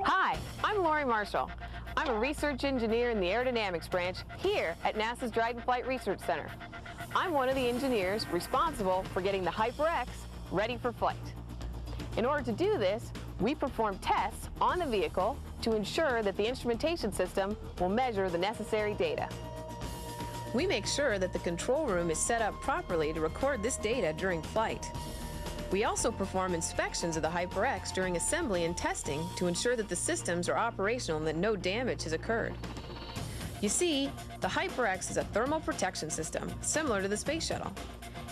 Hi, I'm Lori Marshall. I'm a research engineer in the aerodynamics branch here at NASA's Dryden Flight Research Center. I'm one of the engineers responsible for getting the HyperX ready for flight. In order to do this, we perform tests on the vehicle to ensure that the instrumentation system will measure the necessary data. We make sure that the control room is set up properly to record this data during flight. We also perform inspections of the HyperX during assembly and testing to ensure that the systems are operational and that no damage has occurred. You see, the HyperX is a thermal protection system, similar to the space shuttle.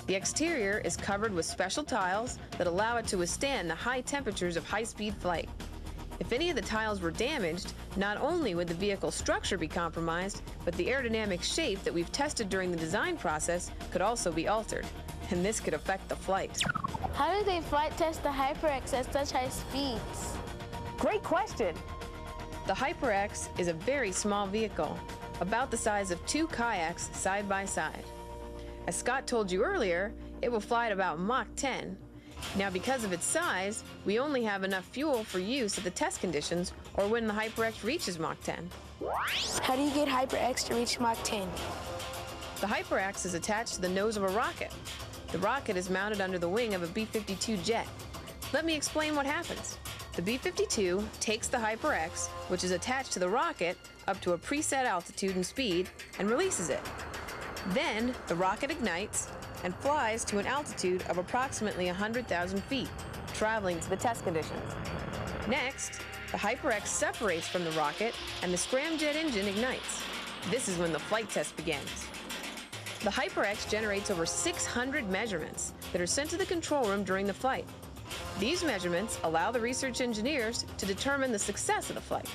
The exterior is covered with special tiles that allow it to withstand the high temperatures of high-speed flight. If any of the tiles were damaged, not only would the vehicle's structure be compromised, but the aerodynamic shape that we've tested during the design process could also be altered. and this could affect the flight. How do they flight test the HyperX at such high speeds? Great question. The HyperX is a very small vehicle, about the size of 2 kayaks side by side. As Scott told you earlier, it will fly at about Mach 10. Now, because of its size, we only have enough fuel for use at the test conditions or when the HyperX reaches Mach 10. How do you get HyperX to reach Mach 10? The HyperX is attached to the nose of a rocket. The rocket is mounted under the wing of a B-52 jet. Let me explain what happens. The B-52 takes the HyperX, which is attached to the rocket, up to a preset altitude and speed, and releases it. Then, the rocket ignites and flies to an altitude of approximately 100,000 feet, traveling to the test conditions. Next, the HyperX separates from the rocket and the scramjet engine ignites. This is when the flight test begins. The HyperX generates over 600 measurements that are sent to the control room during the flight. These measurements allow the research engineers to determine the success of the flight.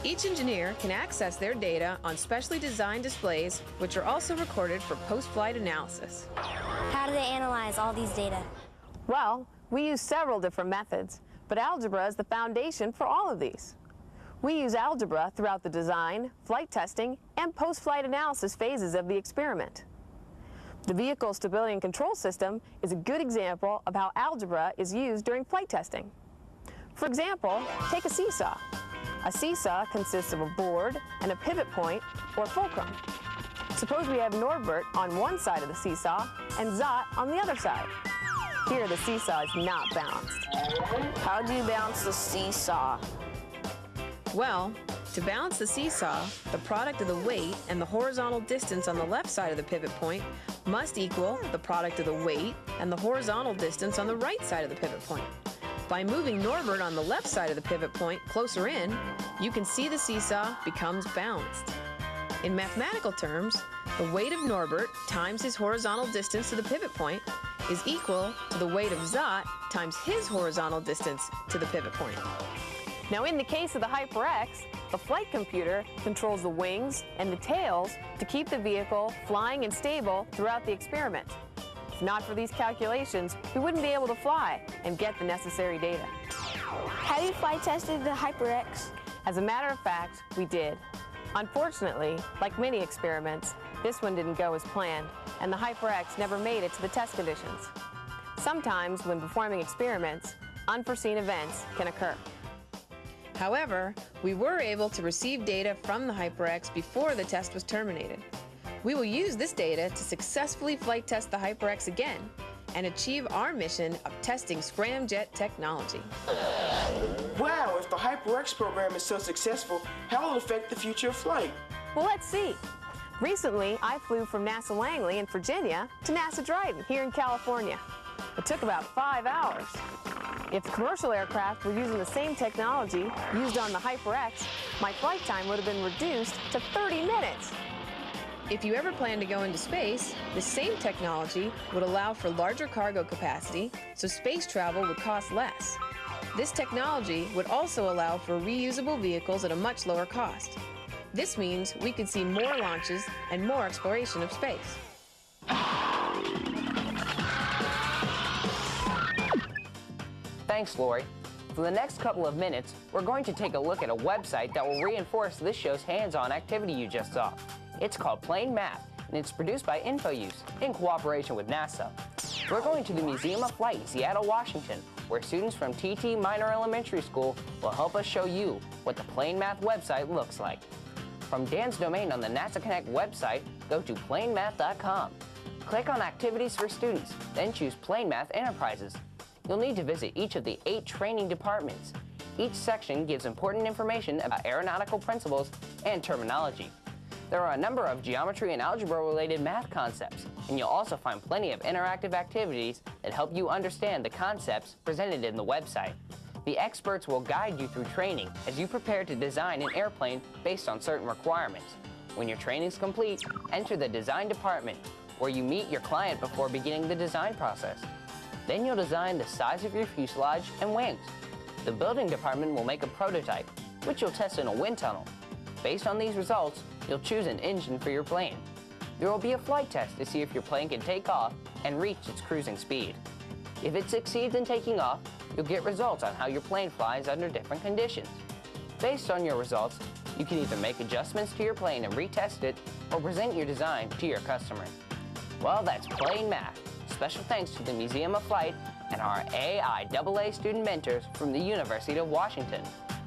Each engineer can access their data on specially designed displays, which are also recorded for post-flight analysis. How do they analyze all these data? Well, we use several different methods, but algebra is the foundation for all of these. We use algebra throughout the design, flight testing, and post-flight analysis phases of the experiment. The Vehicle Stability and Control System is a good example of how algebra is used during flight testing. For example, take a seesaw. A seesaw consists of a board and a pivot point, or fulcrum. Suppose we have Norbert on one side of the seesaw and Zot on the other side. Here, the seesaw is not balanced. How do you balance the seesaw? Well, to balance the seesaw, the product of the weight and the horizontal distance on the left side of the pivot point must equal the product of the weight and the horizontal distance on the right side of the pivot point. By moving Norbert on the left side of the pivot point closer in, you can see the seesaw becomes balanced. In mathematical terms, the weight of Norbert times his horizontal distance to the pivot point is equal to the weight of Zot times his horizontal distance to the pivot point. Now, in the case of the HyperX, the flight computer controls the wings and the tails to keep the vehicle flying and stable throughout the experiment. If not for these calculations, we wouldn't be able to fly and get the necessary data. How do you flight test the HyperX? As a matter of fact, we did. Unfortunately, like many experiments, this one didn't go as planned, and the HyperX never made it to the test conditions. Sometimes, when performing experiments, unforeseen events can occur. However, we were able to receive data from the HyperX before the test was terminated. We will use this data to successfully flight test the HyperX again and achieve our mission of testing scramjet technology. Wow, if the HyperX program is so successful, how will it affect the future of flight? Well, let's see. Recently, I flew from NASA Langley in Virginia to NASA Dryden here in California. It took about 5 hours. If commercial aircraft were using the same technology used on the HyperX, my flight time would have been reduced to 30 minutes. If you ever plan to go into space, the same technology would allow for larger cargo capacity, so space travel would cost less. This technology would also allow for reusable vehicles at a much lower cost. This means we could see more launches and more exploration of space. Thanks, Lori. For the next couple of minutes, we're going to take a look at a website that will reinforce this show's hands-on activity you just saw. It's called Plain Math, and it's produced by InfoUse in cooperation with NASA. We're going to the Museum of Flight in Seattle, Washington, where students from TT Minor Elementary School will help us show you what the Plain Math website looks like. From Dan's domain on the NASA Connect website, go to plainmath.com. Click on Activities for Students, then choose Plain Math Enterprises. You'll need to visit each of the 8 training departments. Each section gives important information about aeronautical principles and terminology. There are a number of geometry and algebra-related math concepts, and you'll also find plenty of interactive activities that help you understand the concepts presented in the website. The experts will guide you through training as you prepare to design an airplane based on certain requirements. When your training's complete, enter the design department, where you meet your client before beginning the design process. Then you'll design the size of your fuselage and wings. The building department will make a prototype, which you'll test in a wind tunnel. Based on these results, you'll choose an engine for your plane. There will be a flight test to see if your plane can take off and reach its cruising speed. If it succeeds in taking off, you'll get results on how your plane flies under different conditions. Based on your results, you can either make adjustments to your plane and retest it, or present your design to your customers. Well, that's plain math. Special thanks to the Museum of Flight and our AIAA student mentors from the University of Washington.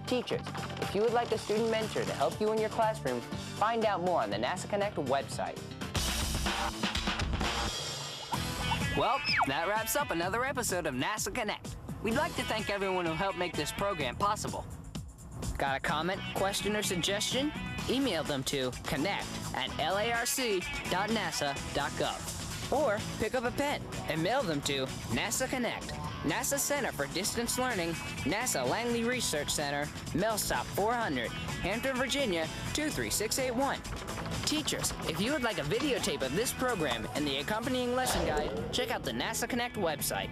Teachers, if you would like a student mentor to help you in your classroom, find out more on the NASA Connect website. Well, that wraps up another episode of NASA Connect. We'd like to thank everyone who helped make this program possible. Got a comment, question, or suggestion? Email them to connect@larc.nasa.gov. Or pick up a pen and mail them to NASA Connect, NASA Center for Distance Learning, NASA Langley Research Center, Mail Stop 400, Hampton, Virginia 23681. Teachers, if you would like a videotape of this program and the accompanying lesson guide, check out the NASA Connect website.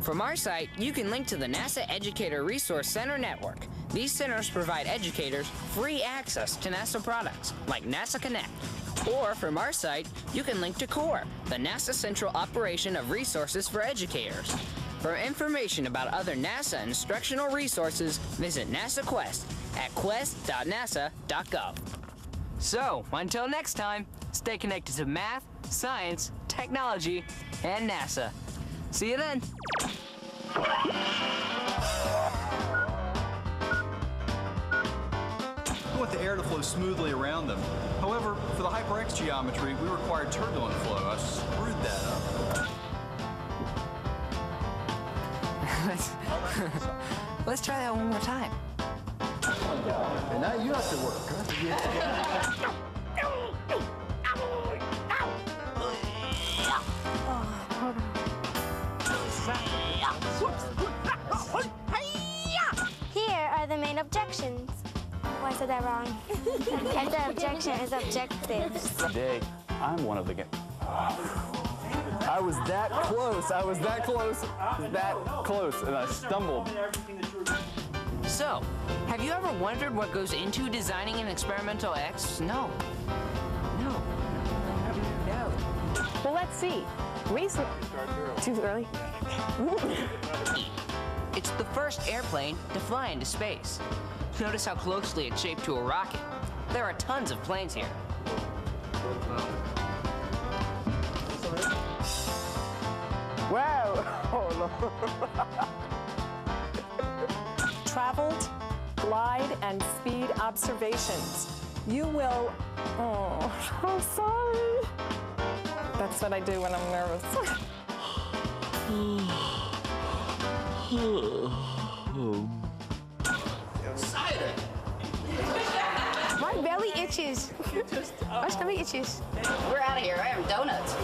From our site, you can link to the NASA Educator Resource Center Network. These centers provide educators free access to NASA products like NASA Connect. Or from our site, you can link to CORE, the NASA Central Operation of Resources for Educators. For information about other NASA instructional resources, visit NASA Quest at quest.nasa.gov. So, until next time, stay connected to math, science, technology, and NASA. See you then. We want the air to flow smoothly around them. However, for the HyperX geometry, we require turbulent flow. I screwed that up. Let's try that one more time. And now you have to work, huh? Here are the main objections. Oh, I said that wrong. And the objection is objectives. Today, I'm one of the I was that close. I was that close, and I stumbled. So, have you ever wondered what goes into designing an experimental X? No. Well, let's see. Too early? It's the first airplane to fly into space. Notice how closely it's shaped to a rocket. There are tons of planes here. Wow! Oh, no. Traveled, glide, and speed observations. You will, oh, I'm sorry. That's what I do when I'm nervous. Cider! My belly itches. My stomach itches. We're out of here. I have donuts.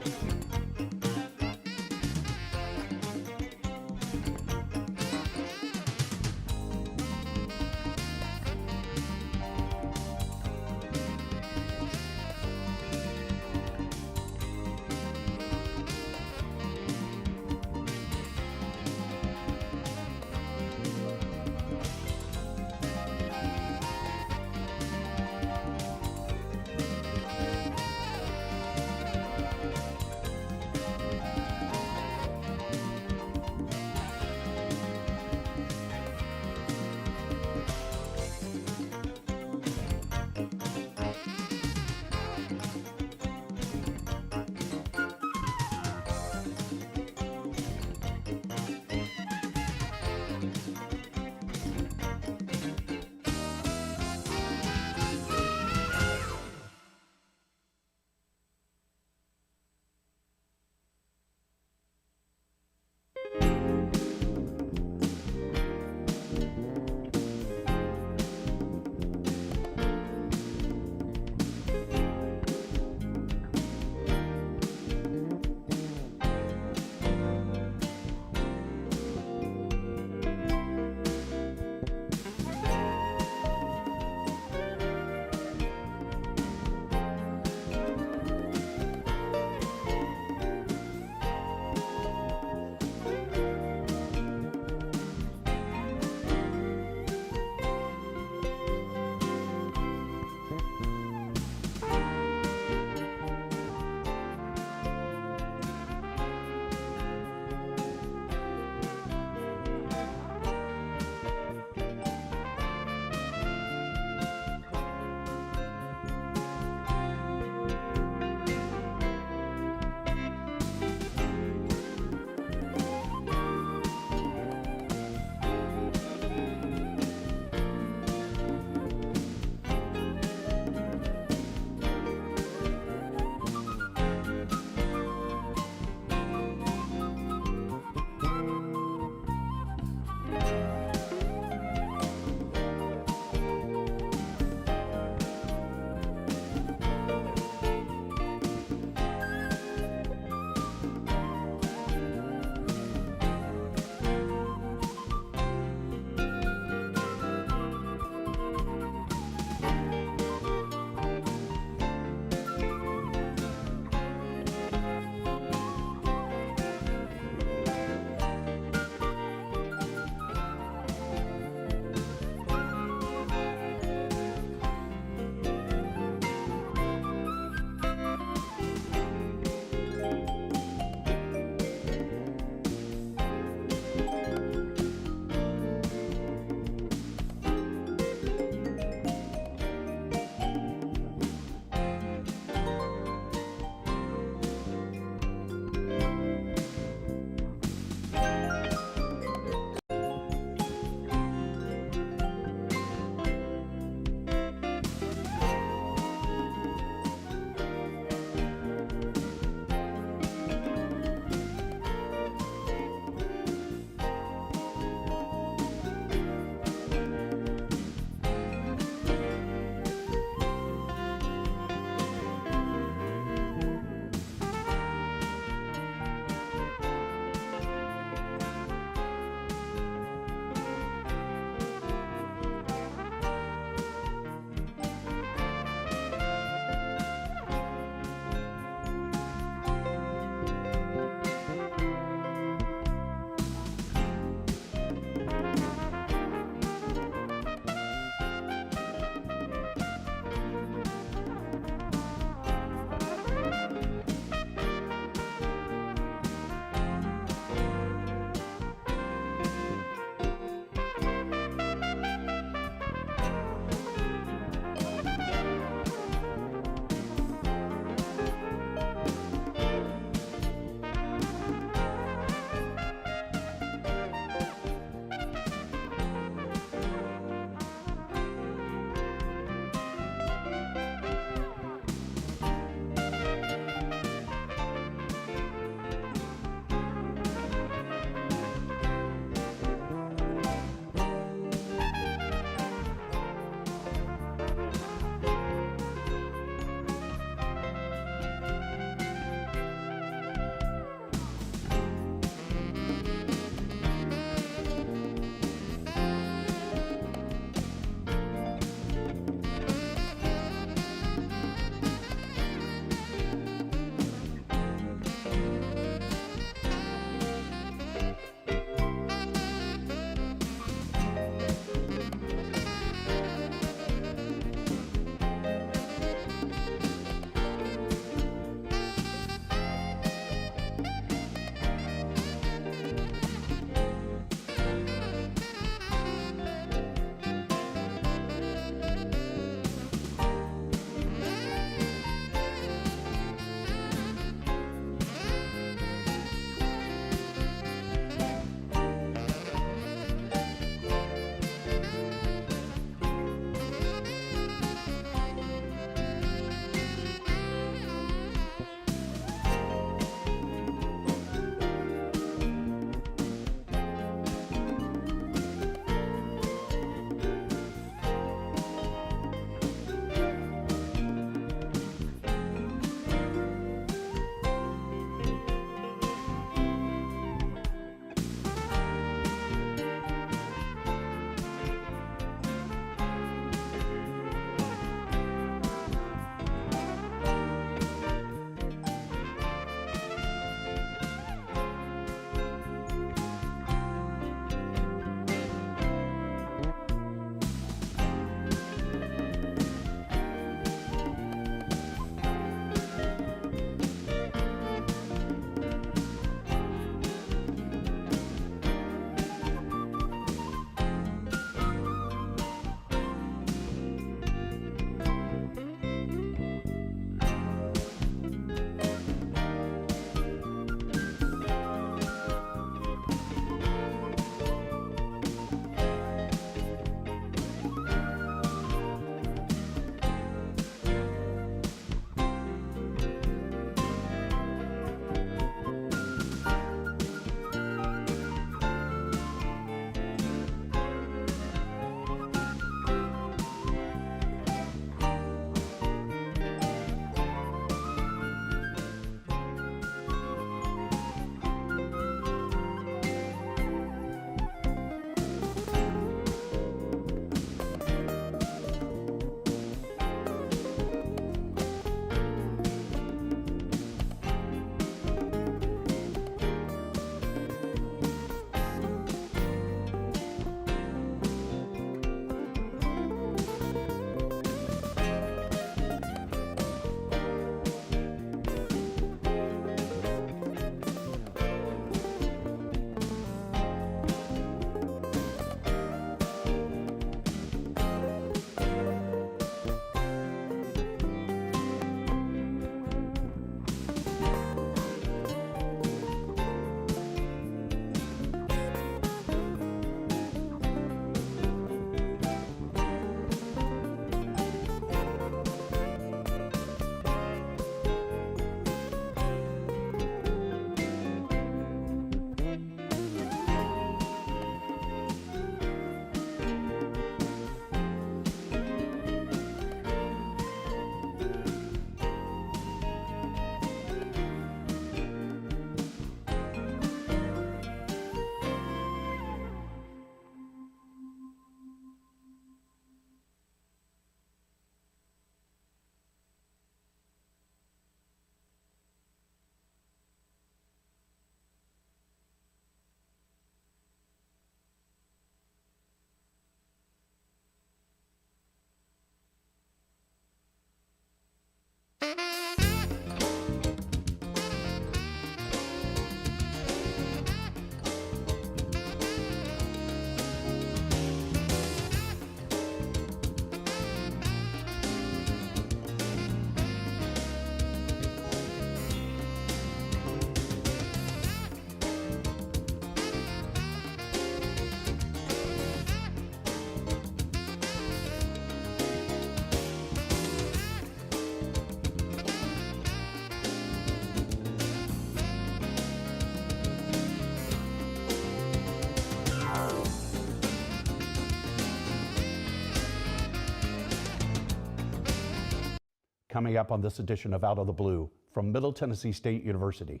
Coming up on this edition of Out of the Blue from Middle Tennessee State University,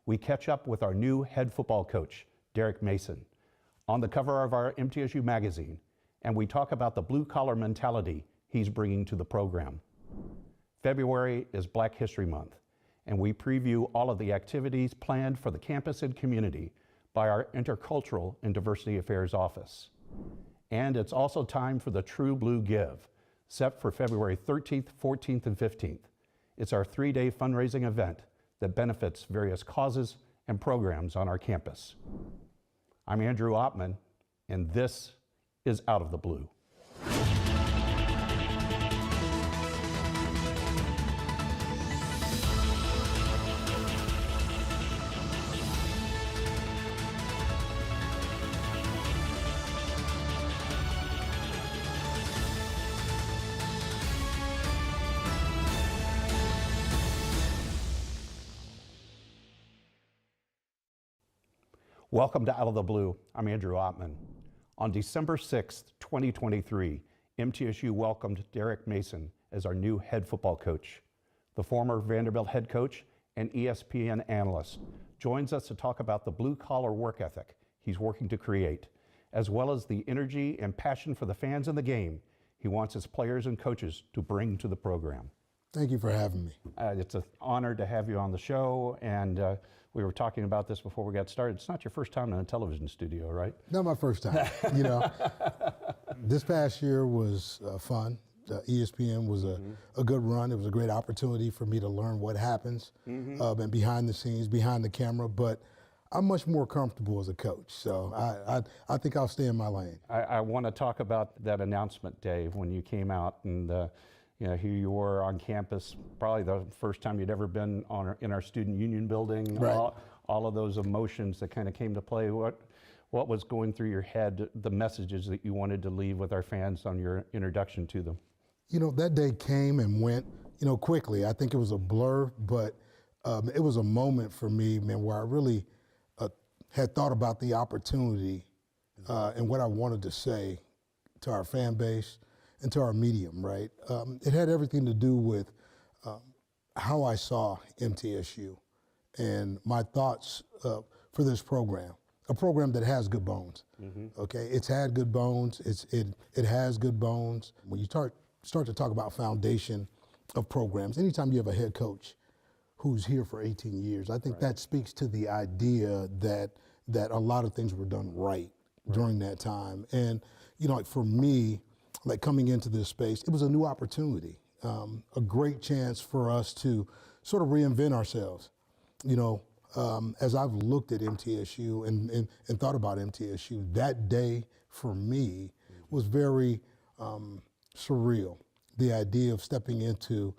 we catch up with our new head football coach, Derek Mason, on the cover of our MTSU magazine, and we talk about the blue-collar mentality he's bringing to the program. February is Black History Month, and we preview all of the activities planned for the campus and community by our Intercultural and Diversity Affairs Office. And it's also time for the True Blue Give, set for February 13th, 14th, and 15th. It's our 3-day fundraising event that benefits various causes and programs on our campus. I'm Andrew Ottman, and this is Out of the Blue. Welcome to Out of the Blue. I'm Andrew Ottman. On December 6th, 2023, MTSU welcomed Derek Mason as our new head football coach. The former Vanderbilt head coach and ESPN analyst joins us to talk about the blue-collar work ethic he's working to create, as well as the energy and passion for the fans in the game he wants his players and coaches to bring to the program. Thank you for having me. It's an honor to have you on the show, and we were talking about this before we got started. It's not your first time in a television studio, right? Not my first time. You know, this past year was fun. ESPN was a good run. It was a great opportunity for me to learn what happens and behind the scenes, behind the camera. But I'm much more comfortable as a coach, so I think I'll stay in my lane. I want to talk about that announcement, Dave, when you came out and you know, here you were on campus, probably the first time you'd ever been in our student union building. Right. All of those emotions that kind of came to play. What was going through your head, the messages that you wanted to leave with our fans on your introduction to them? You know, that day came and went, you know, quickly. I think it was a blur, but it was a moment for me, man, where I really had thought about the opportunity and what I wanted to say to our fan base and to our medium, right? It had everything to do with how I saw MTSU and my thoughts for this program, a program that has good bones. Okay, it's had good bones. It has good bones. When you start to talk about foundation of programs, anytime you have a head coach who's here for 18 years, I think that speaks to the idea that a lot of things were done right during that time. And you know, like for me, like coming into this space, it was a new opportunity, a great chance for us to sort of reinvent ourselves. You know, as I've looked at MTSU and thought about MTSU, that day for me was very surreal. The idea of stepping into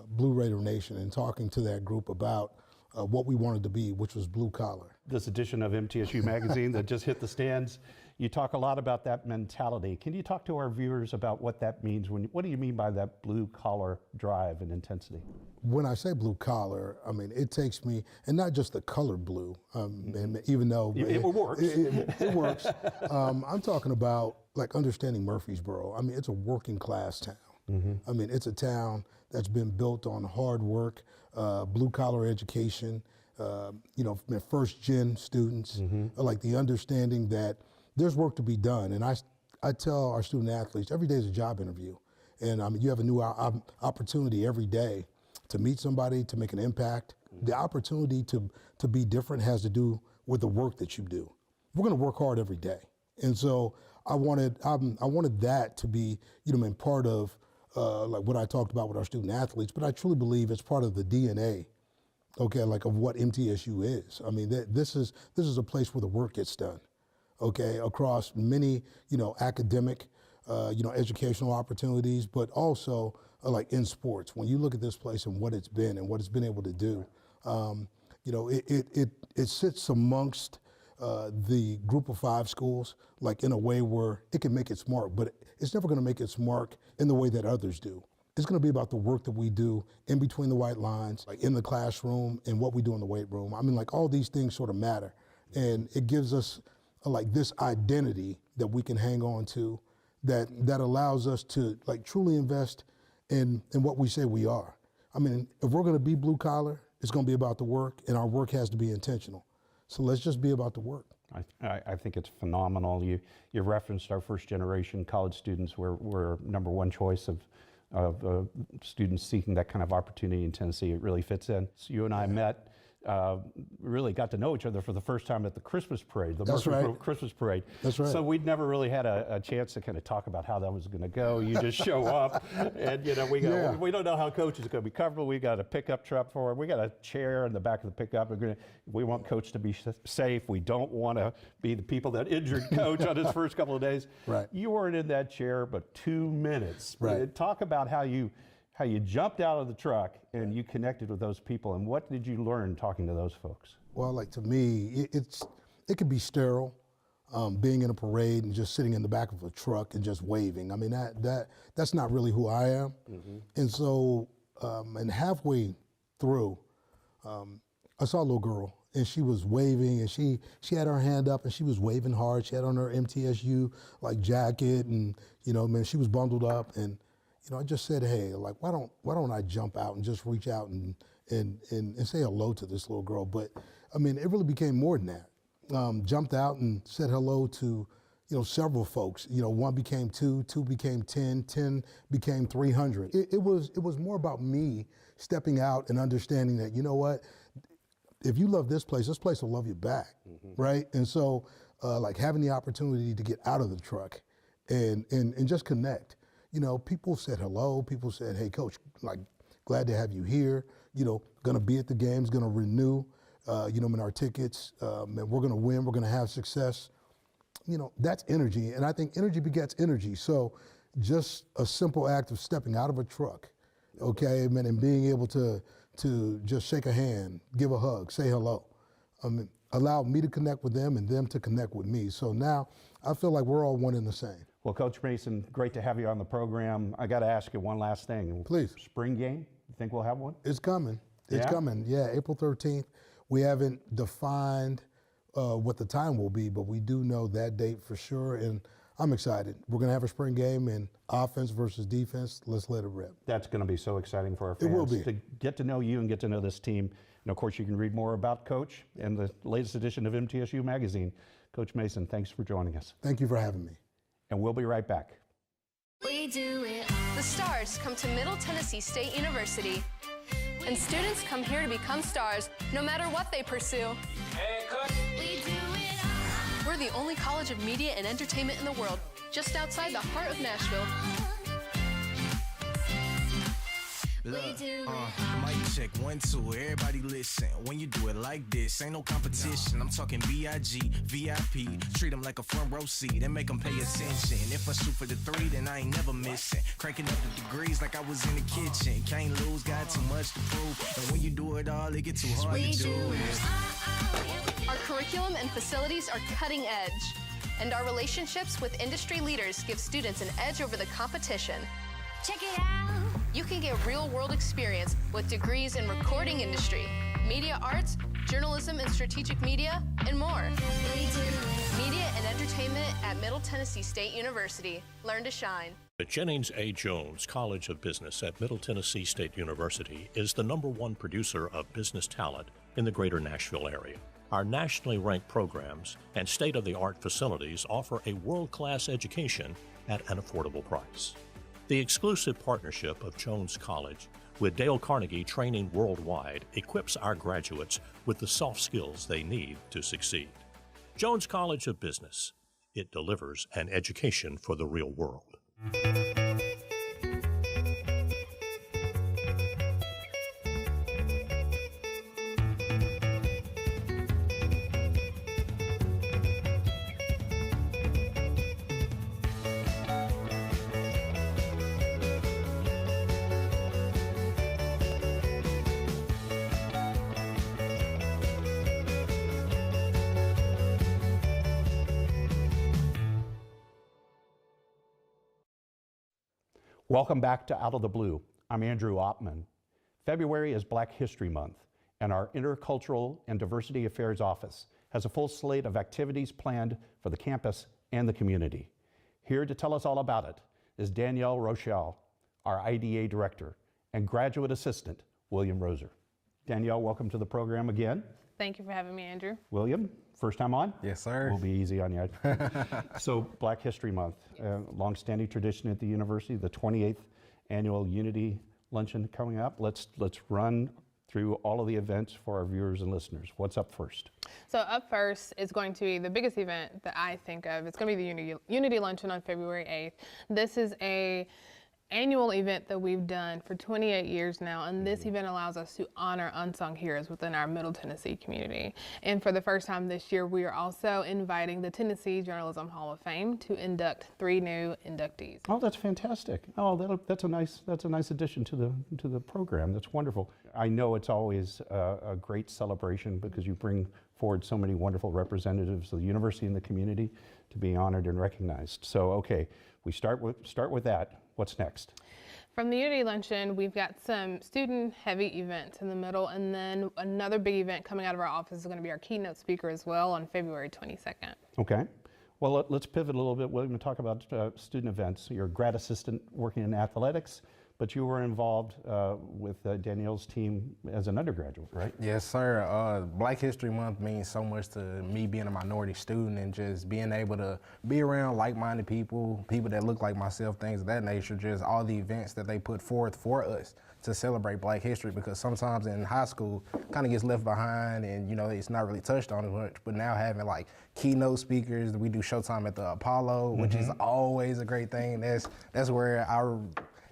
Blue Raider Nation and talking to that group about what we wanted to be, which was blue collar. This edition of MTSU Magazine that just hit the stands, you talk a lot about that mentality. Can you talk to our viewers about what that means? What do you mean by that blue collar drive and intensity? When I say blue collar, I mean, it takes me, and not just the color blue, and even though it works. It works. I'm talking about like understanding Murfreesboro. I mean, it's a working class town. I mean, it's a town that's been built on hard work, blue collar education, you know, first gen students, like the understanding that there's work to be done. And I tell our student athletes, every day is a job interview. And you have a new opportunity every day to meet somebody, to make an impact. The opportunity to be different has to do with the work that you do. We're gonna work hard every day. And so I wanted that to be, you know, part of like what I talked about with our student athletes, but I truly believe it's part of the DNA, okay, like of what MTSU is. I mean, this is a place where the work gets done, okay, across many, academic, educational opportunities, but also like in sports. When you look at this place and what it's been and what it's been able to do, it sits amongst the group of 5 schools, like in a way where it can make its mark, but it's never going to make its mark in the way that others do. It's going to be about the work that we do in between the white lines, like in the classroom and what we do in the weight room. I mean, like all these things sort of matter, and it gives us like this identity that we can hang on to that allows us to like truly invest in what we say we are. I mean, if we're going to be blue collar, it's going to be about the work, and our work has to be intentional. So let's just be about the work. I think it's phenomenal. You referenced our first generation college students were number one choice of students seeking that kind of opportunity in Tennessee. It really fits in. So you and I met, really got to know each other for the first time at the Christmas parade, the Christmas parade. That's right. So we'd never really had a chance to kind of talk about how that was going to go. You just show up, and we don't know how coach is going to be comfortable. We got a pickup truck for him. We got a chair in the back of the pickup. We want coach to be safe. We don't want to be the people that injured coach on his first couple of days. Right. You weren't in that chair but 2 minutes. Right. Talk about how you jumped out of the truck and you connected with those people, and what did you learn talking to those folks? Well, like to me, it could be sterile, being in a parade and just sitting in the back of a truck and just waving. I mean, that's not really who I am. Mm-hmm. And so, and halfway through, I saw a little girl, and she was waving, and she had her hand up, and she was waving hard. She had on her MTSU like jacket, and man, she was bundled up, and I just said, hey, like, why don't I jump out and just reach out and say hello to this little girl? But I mean, it really became more than that. Jumped out and said hello to, several folks. One became 2, 2 became 10, 10 became 300. It was more about me stepping out and understanding that, you know what, if you love this place will love you back, right? And so, like having the opportunity to get out of the truck and just connect. People said hello. People said, hey, coach, like, glad to have you here. Going to be at the games, going to renew, in our tickets, and we're going to win. We're going to have success. That's energy, and I think energy begets energy. So just a simple act of stepping out of a truck, okay, and being able to just shake a hand, give a hug, say hello, allowed me to connect with them and them to connect with me. So now I feel like we're all one and the same. Well, Coach Mason, great to have you on the program. I got to ask you one last thing. Please. Spring game, you think we'll have one? It's coming. It's coming. Yeah, April 13th. We haven't defined what the time will be, but we do know that date for sure, and I'm excited. We're going to have a spring game, and offense versus defense, let's let it rip. That's going to be so exciting for our fans. It will be. To get to know you and get to know this team. And, of course, you can read more about Coach in the latest edition of MTSU Magazine. Coach Mason, thanks for joining us. Thank you for having me. And we'll be right back. We do it. The stars come to Middle Tennessee State University, and students come here to become stars no matter what they pursue. Hey, coach. We do it. We're the only college of media and entertainment in the world, just outside the heart of Nashville. Look, mic check, 1, 2, everybody listen. When you do it like this, ain't no competition. I'm talking B.I.G., VIP. Treat them like a front row seat and make them pay attention. If I shoot for the 3, then I ain't never missing. Cranking up the degrees like I was in the kitchen. Can't lose, got too much to prove. And when you do it all, it gets too hard to do it. Our curriculum and facilities are cutting edge, and our relationships with industry leaders give students an edge over the competition. Check it out. You can get real-world experience with degrees in recording industry, media arts, journalism and strategic media, and more. Media and entertainment at Middle Tennessee State University. Learn to shine. The Jennings A. Jones College of Business at Middle Tennessee State University is the #1 producer of business talent in the greater Nashville area. Our nationally ranked programs and state-of-the-art facilities offer a world-class education at an affordable price. The exclusive partnership of Jones College with Dale Carnegie Training Worldwide equips our graduates with the soft skills they need to succeed. Jones College of Business. It delivers an education for the real world. Welcome back to Out of the Blue. I'm Andrew Oppman. February is Black History Month, and our Intercultural and Diversity Affairs Office has a full slate of activities planned for the campus and the community. Here to tell us all about it is Danielle Rochelle, our IDA Director, and Graduate Assistant, William Roser. Danielle, welcome to the program again. Thank you for having me, Andrew. William, first time on? Yes, sir. We'll be easy on you. So, Black History Month, long-standing tradition at the university, the 28th annual Unity Luncheon coming up. Let's run through all of the events for our viewers and listeners. What's up first? So up first is going to be the biggest event that I think of. It's going to be the Unity Luncheon on February 8th. This is a annual event that we've done for 28 years now, and this event allows us to honor unsung heroes within our Middle Tennessee community. And for the first time this year, we are also inviting the Tennessee Journalism Hall of Fame to induct 3 new inductees. Oh, that's fantastic. Oh, that's a nice addition to the program. That's wonderful. I know it's always a great celebration because you bring forward so many wonderful representatives of the university and the community to be honored and recognized. So, okay, we start with that. What's next? From the Unity Luncheon, we've got some student-heavy events in the middle, and then another big event coming out of our office is going to be our keynote speaker as well on February 22nd. Okay. Well, let's pivot a little bit. We're going to talk about student events. You're a grad assistant working in athletics, but you were involved with Danielle's team as an undergraduate, right? Yes, sir. Black History Month means so much to me being a minority student and just being able to be around like-minded people that look like myself, things of that nature, just all the events that they put forth for us to celebrate Black history, because sometimes in high school kind of gets left behind and, you know, it's not really touched on as much. But now having like keynote speakers, we do Showtime at the Apollo, which is always a great thing. That's where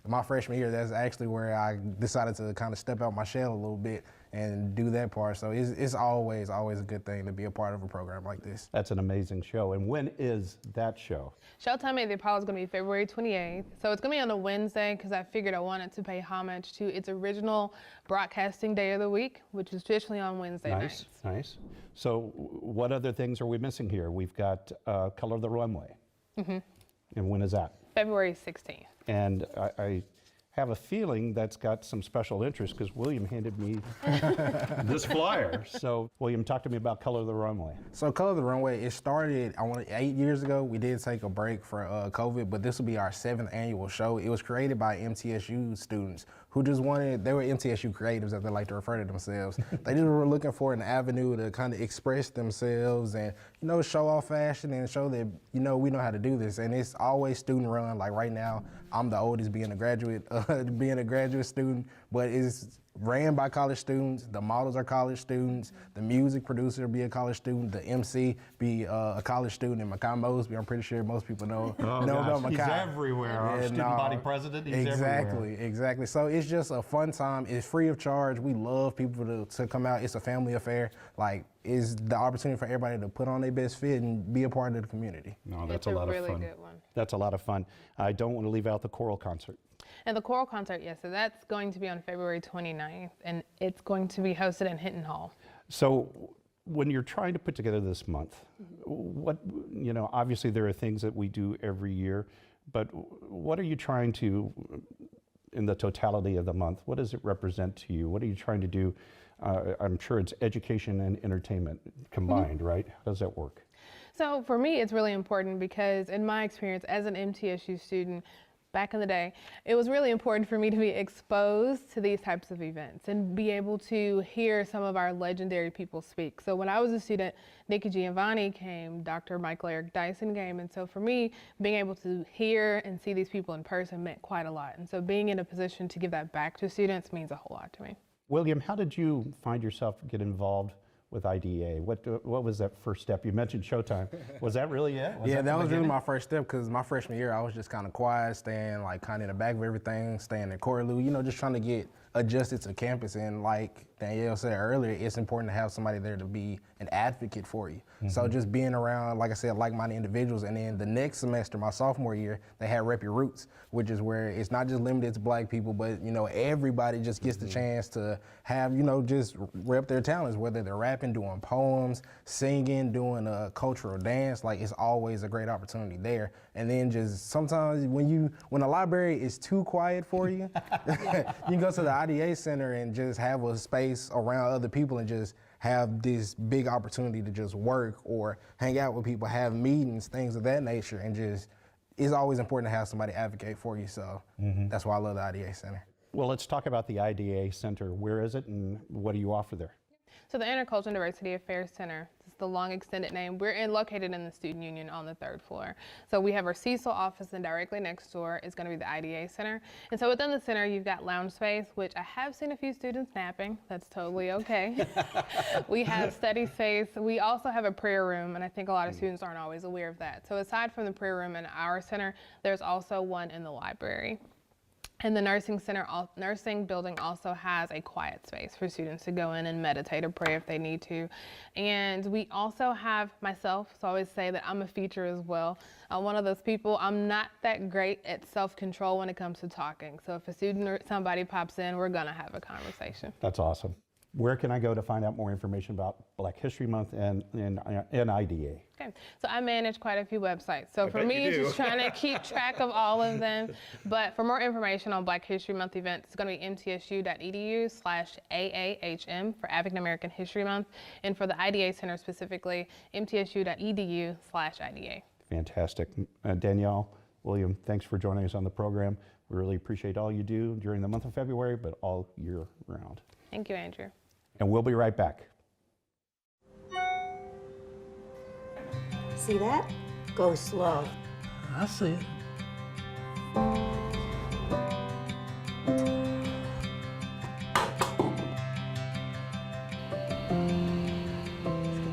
my freshman year, that's actually where I decided to kind of step out my shell a little bit and do that part. So it's always a good thing to be a part of a program like this. That's an amazing show. And when is that show? Showtime at the Apollo is going to be February 28th. So it's going to be on a Wednesday because I figured I wanted to pay homage to its original broadcasting day of the week, which is traditionally on Wednesday nights. Nice. So what other things are we missing here? We've got Color of the Runway. And when is that? February 16th. And I have a feeling that's got some special interest because William handed me this flyer. So, William, talk to me about Color of the Runway. So, Color of the Runway, it started, 8 years ago. We did take a break for COVID, but this will be our 7th annual show. It was created by MTSU students who just they were MTSU creatives, as they like to refer to themselves. They just were looking for an avenue to kind of express themselves and, you know, show off fashion and show that, you know, we know how to do this. And it's always student run. Like right now, I'm the oldest being a graduate student, but it's ran by college students. The models are college students. The music producer be a college student. The MC be a college student. And Makai Mosby, I'm pretty sure most people know about Makai. He's everywhere. Our student body president, he's everywhere. Exactly. So it's just a fun time. It's free of charge. We love people to come out. It's a family affair. Like, it's the opportunity for everybody to put on their best fit and be a part of the community. No, that's a lot of fun. It's a really good one. That's a lot of fun. I don't want to leave out the choral concert. And the choral concert, yes, so that's going to be on February 29th, and it's going to be hosted in Hinton Hall. So when you're trying to put together this month, obviously there are things that we do every year, but what are you trying to, in the totality of the month, what does it represent to you? What are you trying to do? I'm sure it's education and entertainment combined, right? How does that work? So for me, it's really important because in my experience as an MTSU student, back in the day, it was really important for me to be exposed to these types of events and be able to hear some of our legendary people speak. So when I was a student, Nikki Giovanni came, Dr. Michael Eric Dyson came, and so for me, being able to hear and see these people in person meant quite a lot. And so being in a position to give that back to students means a whole lot to me. William, how did you find yourself get involved with IDA? What was that first step? You mentioned Showtime. Was that really it? That was really my first step, because my freshman year I was just kind of quiet, staying like kind of in the back of everything, staying in Corlew, just trying to get adjusted to campus. And like Danielle said earlier, it's important to have somebody there to be an advocate for you. So just being around, like I said, like-minded individuals. And then the next semester, my sophomore year, they had Rep Your Roots, which is where it's not just limited to Black people, but everybody just gets the chance to have, just rep their talents, whether they're rapping, rapping, doing poems, singing, doing a cultural dance. Like, it's always a great opportunity there. And then just sometimes when the library is too quiet for you, you can go to the IDA Center and just have a space around other people and just have this big opportunity to just work or hang out with people, have meetings, things of that nature, and just, it's always important to have somebody advocate for you. So that's why I love the IDA Center. Well, let's talk about the IDA Center. Where is it and what do you offer there? So the Intercultural and Diversity Affairs Center, this is the long extended name. We're located in the Student Union on the 3rd floor. So we have our Cecil office, and directly next door is going to be the IDA Center. And so within the center, you've got lounge space, which I have seen a few students napping. That's totally okay. We have study space. We also have a prayer room, and I think a lot of students aren't always aware of that. So aside from the prayer room in our center, there's also one in the library. And the nursing building also has a quiet space for students to go in and meditate or pray if they need to. And we also have myself, so I always say that I'm a feature as well. I'm one of those people, I'm not that great at self-control when it comes to talking. So if a student or somebody pops in, we're gonna have a conversation. That's awesome. Where can I go to find out more information about Black History Month and IDA? Okay, so I manage quite a few websites. So for me, it's just trying to keep track of all of them. But for more information on Black History Month events, it's going to be mtsu.edu/AAHM for African American History Month. And for the IDA Center specifically, mtsu.edu/IDA. Fantastic. Danielle, William, thanks for joining us on the program. We really appreciate all you do during the month of February, but all year round. Thank you, Andrew. And we'll be right back. See that? Go slow. I see it.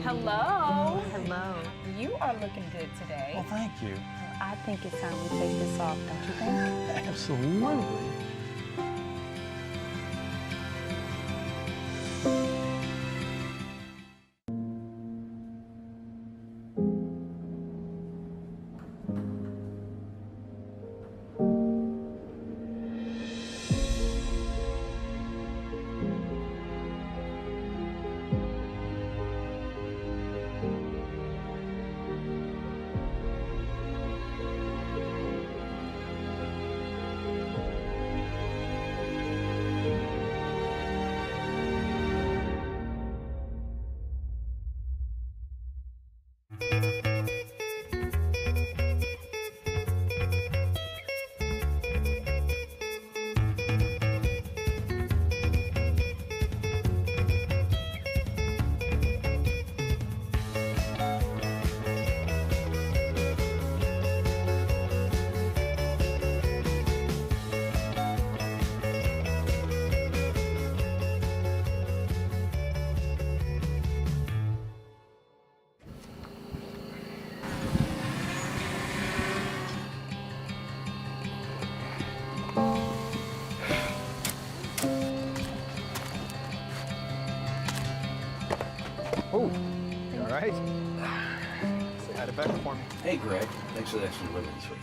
Hello. Hello. You are looking good today. Well, thank you. I think it's time we take this off, don't you think? Absolutely. Oh, you all right? Say hi to Becca for me. Hey, Greg. Thanks for the extra delivery this week.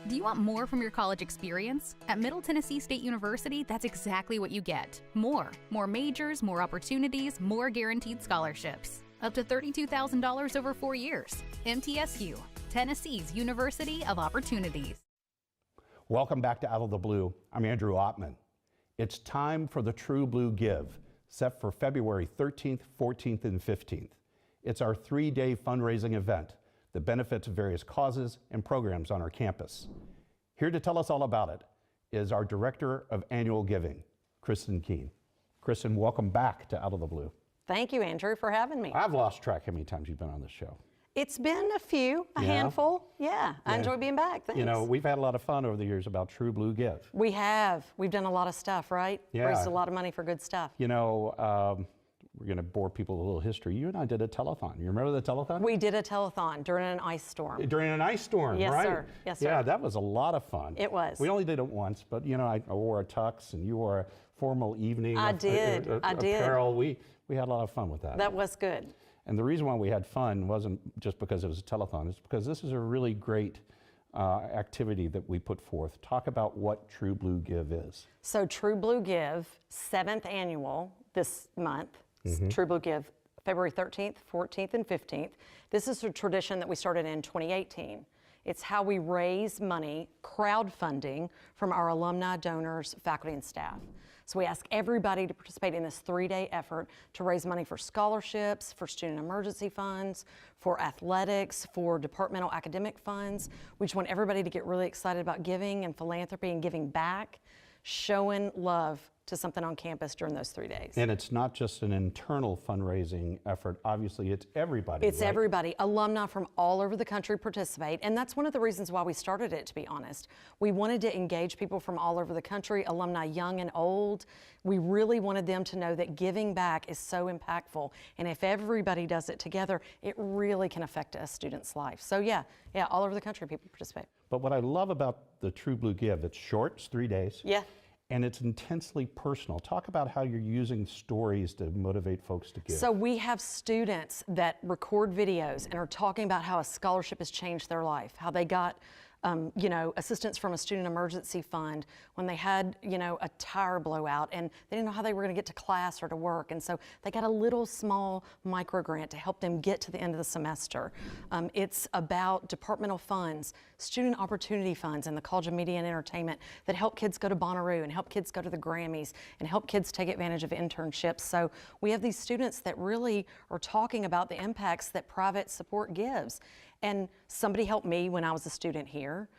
Do you want more from your college experience? At Middle Tennessee State University, that's exactly what you get. More majors, more opportunities, more guaranteed scholarships. Up to $32,000 over 4 years. MTSU, Tennessee's University of Opportunities. Welcome back to Out of the Blue. I'm Andrew Ottman. It's time for the True Blue Give, set for February 13th, 14th, and 15th. It's our 3-day fundraising event that benefits various causes and programs on our campus. Here to tell us all about it is our Director of Annual Giving, Kristen Keene. Kristen, welcome back to Out of the Blue. Thank you, Andrew, for having me. I've lost track how many times you've been on this show. It's been a few, a handful. Yeah, I enjoy being back. Thanks. You know, we've had a lot of fun over the years about True Blue Give. We have. We've done a lot of stuff, right? Yeah. Raised a lot of money for good stuff. You know, we're going to bore people with a little history. You and I did a telethon. You remember the telethon? We did a telethon during an ice storm. During an ice storm, yes, right? Sir. Yes, sir. Yeah, that was a lot of fun. It was. We only did it once, but you know, I wore a tux and you wore a formal evening apparel. We had a lot of fun with that. That was good. And the reason why we had fun wasn't just because it was a telethon. It's because this is a really great activity that we put forth. Talk about what True Blue Give is. So True Blue Give, 7th annual this month. True Blue Give, February 13th, 14th, and 15th. This is a tradition that we started in 2018. It's how we raise money, crowdfunding, from our alumni, donors, faculty, and staff. So we ask everybody to participate in this 3-day effort to raise money for scholarships, for student emergency funds, for athletics, for departmental academic funds. We just want everybody to get really excited about giving and philanthropy and giving back, showing love to something on campus during those 3 days. And it's not just an internal fundraising effort. Obviously, it's everybody. It's right? everybody. Alumni from all over the country participate, and that's one of the reasons why we started it, to be honest. We wanted to engage people from all over the country, alumni young and old. We really wanted them to know that giving back is so impactful, and if everybody does it together, it really can affect a student's life. So yeah, all over the country people participate. But what I love about the True Blue Give, it's short, it's 3 days. Yeah. And it's intensely personal. Talk about how you're using stories to motivate folks to give. So we have students that record videos and are talking about how a scholarship has changed their life, how they got assistance from a student emergency fund when they had, a tire blowout and they didn't know how they were going to get to class or to work. And so they got a little small micro grant to help them get to the end of the semester. It's about departmental funds, student opportunity funds in the College of Media and Entertainment that help kids go to Bonnaroo and help kids go to the Grammys and help kids take advantage of internships. So we have these students that really are talking about the impacts that private support gives. And somebody helped me when I was a student here.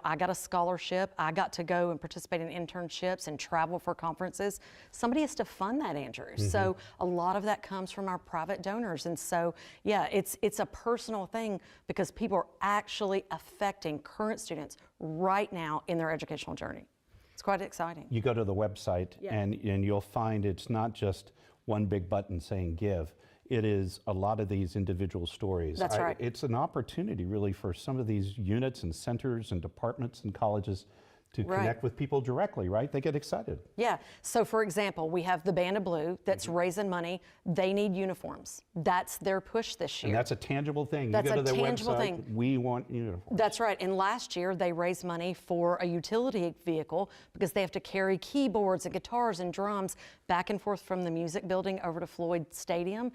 I got a scholarship. I got to go and participate in internships and travel for conferences. Somebody has to fund that, Andrew. So a lot of that comes from our private donors. And so, yeah, it's a personal thing because people are actually affecting current students right now in their educational journey. It's quite exciting. You go to the website and you'll find it's not just one big button saying give. It is a lot of these individual stories. That's right. It's an opportunity really for some of these units and centers and departments and colleges to connect with people directly, right? They get excited. Yeah, so for example, we have the Band of Blue that's raising money. They need uniforms. That's their push this year. And that's a tangible thing. That's you go to a their tangible website, thing. We want uniforms. That's right, and last year they raised money for a utility vehicle because they have to carry keyboards and guitars and drums back and forth from the music building over to Floyd Stadium.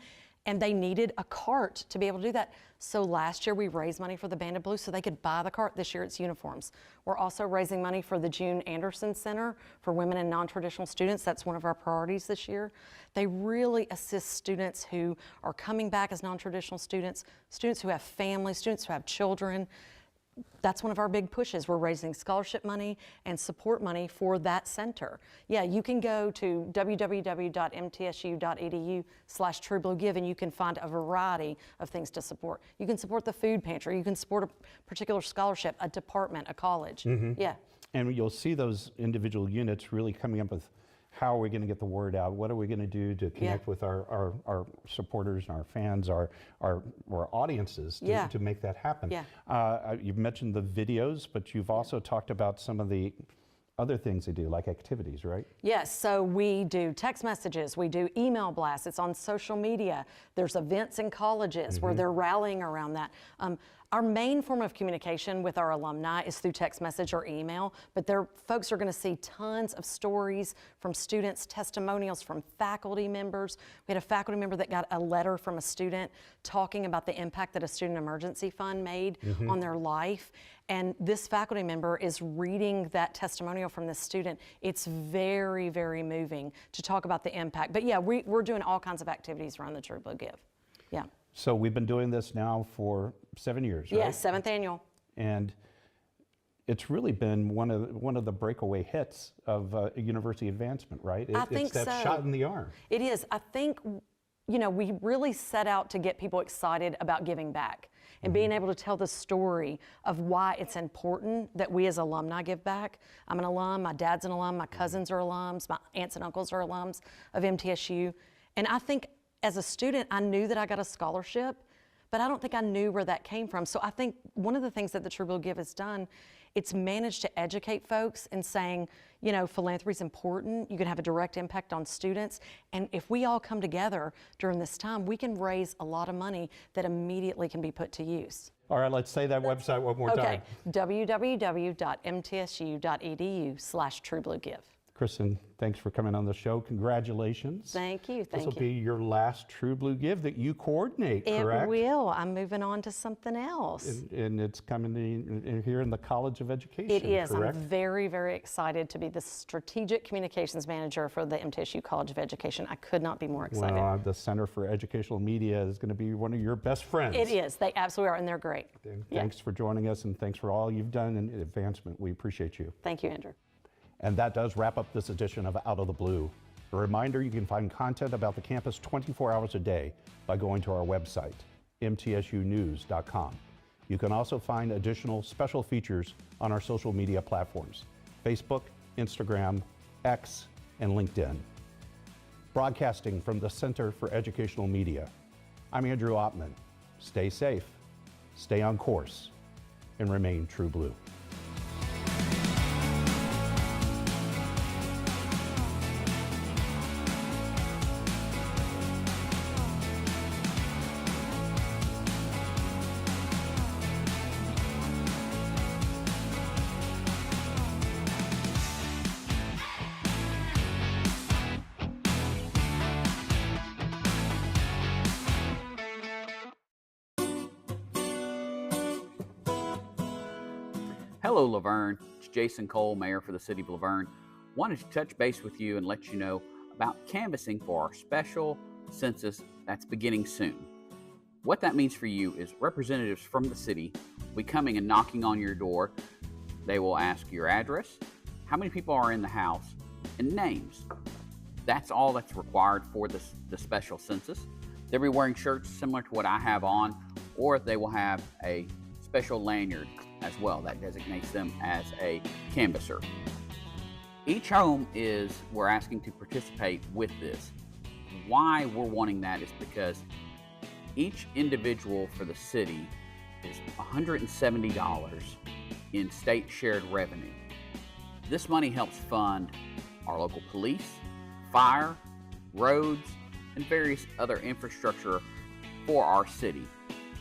And they needed a cart to be able to do that. So last year we raised money for the Band of Blue so they could buy the cart. This year it's uniforms. We're also raising money for the June Anderson Center for women and non-traditional students. That's one of our priorities this year. They really assist students who are coming back as non-traditional students, students who have families, students who have children. That's one of our big pushes. We're raising scholarship money and support money for that center. Yeah, you can go to www.mtsu.edu/truebluegive and you can find a variety of things to support. You can support the food pantry. You can support a particular scholarship, a department, a college. Yeah. And you'll see those individual units really coming up with how are we going to get the word out? What are we going to do to connect with our supporters, our fans, our audiences to make that happen? You've mentioned the videos, but you've also talked about some of the other things they do, like activities, right? Yes, so we do text messages, we do email blasts, it's on social media. There's events in colleges where they're rallying around that. Our main form of communication with our alumni is through text message or email, but folks are going to see tons of stories from students, testimonials from faculty members. We had a faculty member that got a letter from a student talking about the impact that a student emergency fund made on their life. And this faculty member is reading that testimonial from this student. It's very, very moving to talk about the impact. But yeah, we're doing all kinds of activities around the True Blue Give. Yeah. So we've been doing this now for 7 years, right? Yes, 7th annual. And it's really been one of the breakaway hits of university advancement, right? I think it's that shot in the arm. It is. I think, we really set out to get people excited about giving back and being able to tell the story of why it's important that we as alumni give back. I'm an alum, my dad's an alum, my cousins are alums, my aunts and uncles are alums of MTSU. And I think as a student, I knew that I got a scholarship, but I don't think I knew where that came from. So I think one of the things that the True Blue Give has done, it's managed to educate folks in saying, philanthropy is important. You can have a direct impact on students. And if we all come together during this time, we can raise a lot of money that immediately can be put to use. All right, let's say that website one more time. www.mtsu.edu/truebluegive. Kristen, thanks for coming on the show. Congratulations. Thank you. This will Thank be you. your last True Blue Give that you coordinate, correct? It will. I'm moving on to something else. And it's coming in here in the College of Education, It is. correct? I'm very, very excited to be the Strategic Communications Manager for the MTSU College of Education. I could not be more excited. Well, the Center for Educational Media is going to be one of your best friends. It is. They absolutely are, and they're great. Thanks for joining us, and thanks for all you've done in advancement. We appreciate you. Thank you, Andrew. And that does wrap up this edition of Out of the Blue. A reminder, you can find content about the campus 24 hours a day by going to our website, mtsunews.com. You can also find additional special features on our social media platforms, Facebook, Instagram, X, and LinkedIn. Broadcasting from the Center for Educational Media, I'm Andrew Ottman. Stay safe, stay on course, and remain true blue. Hello, LaVergne. It's Jason Cole, Mayor for the City of LaVergne. Wanted to touch base with you and let you know about canvassing for our special census that's beginning soon. What that means for you is representatives from the city will be coming and knocking on your door. They will ask your address, how many people are in the house, and names. That's all that's required for the special census. They'll be wearing shirts similar to what I have on, or they will have a special lanyard as well that designates them as a canvasser. Each home we're asking to participate with this. Why we're wanting that is because each individual for the city is $170 in state shared revenue. This money helps fund our local police, fire, roads, and various other infrastructure for our city.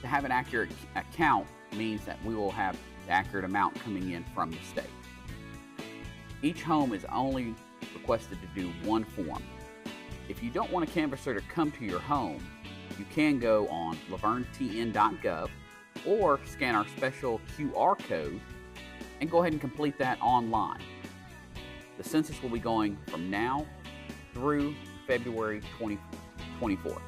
To have an accurate account means that we will have the accurate amount coming in from the state. Each home is only requested to do one form. If you don't want a canvasser to come to your home, you can go on LaVergne37086 or scan our special QR code and go ahead and complete that online. The census will be going from now through February 2024.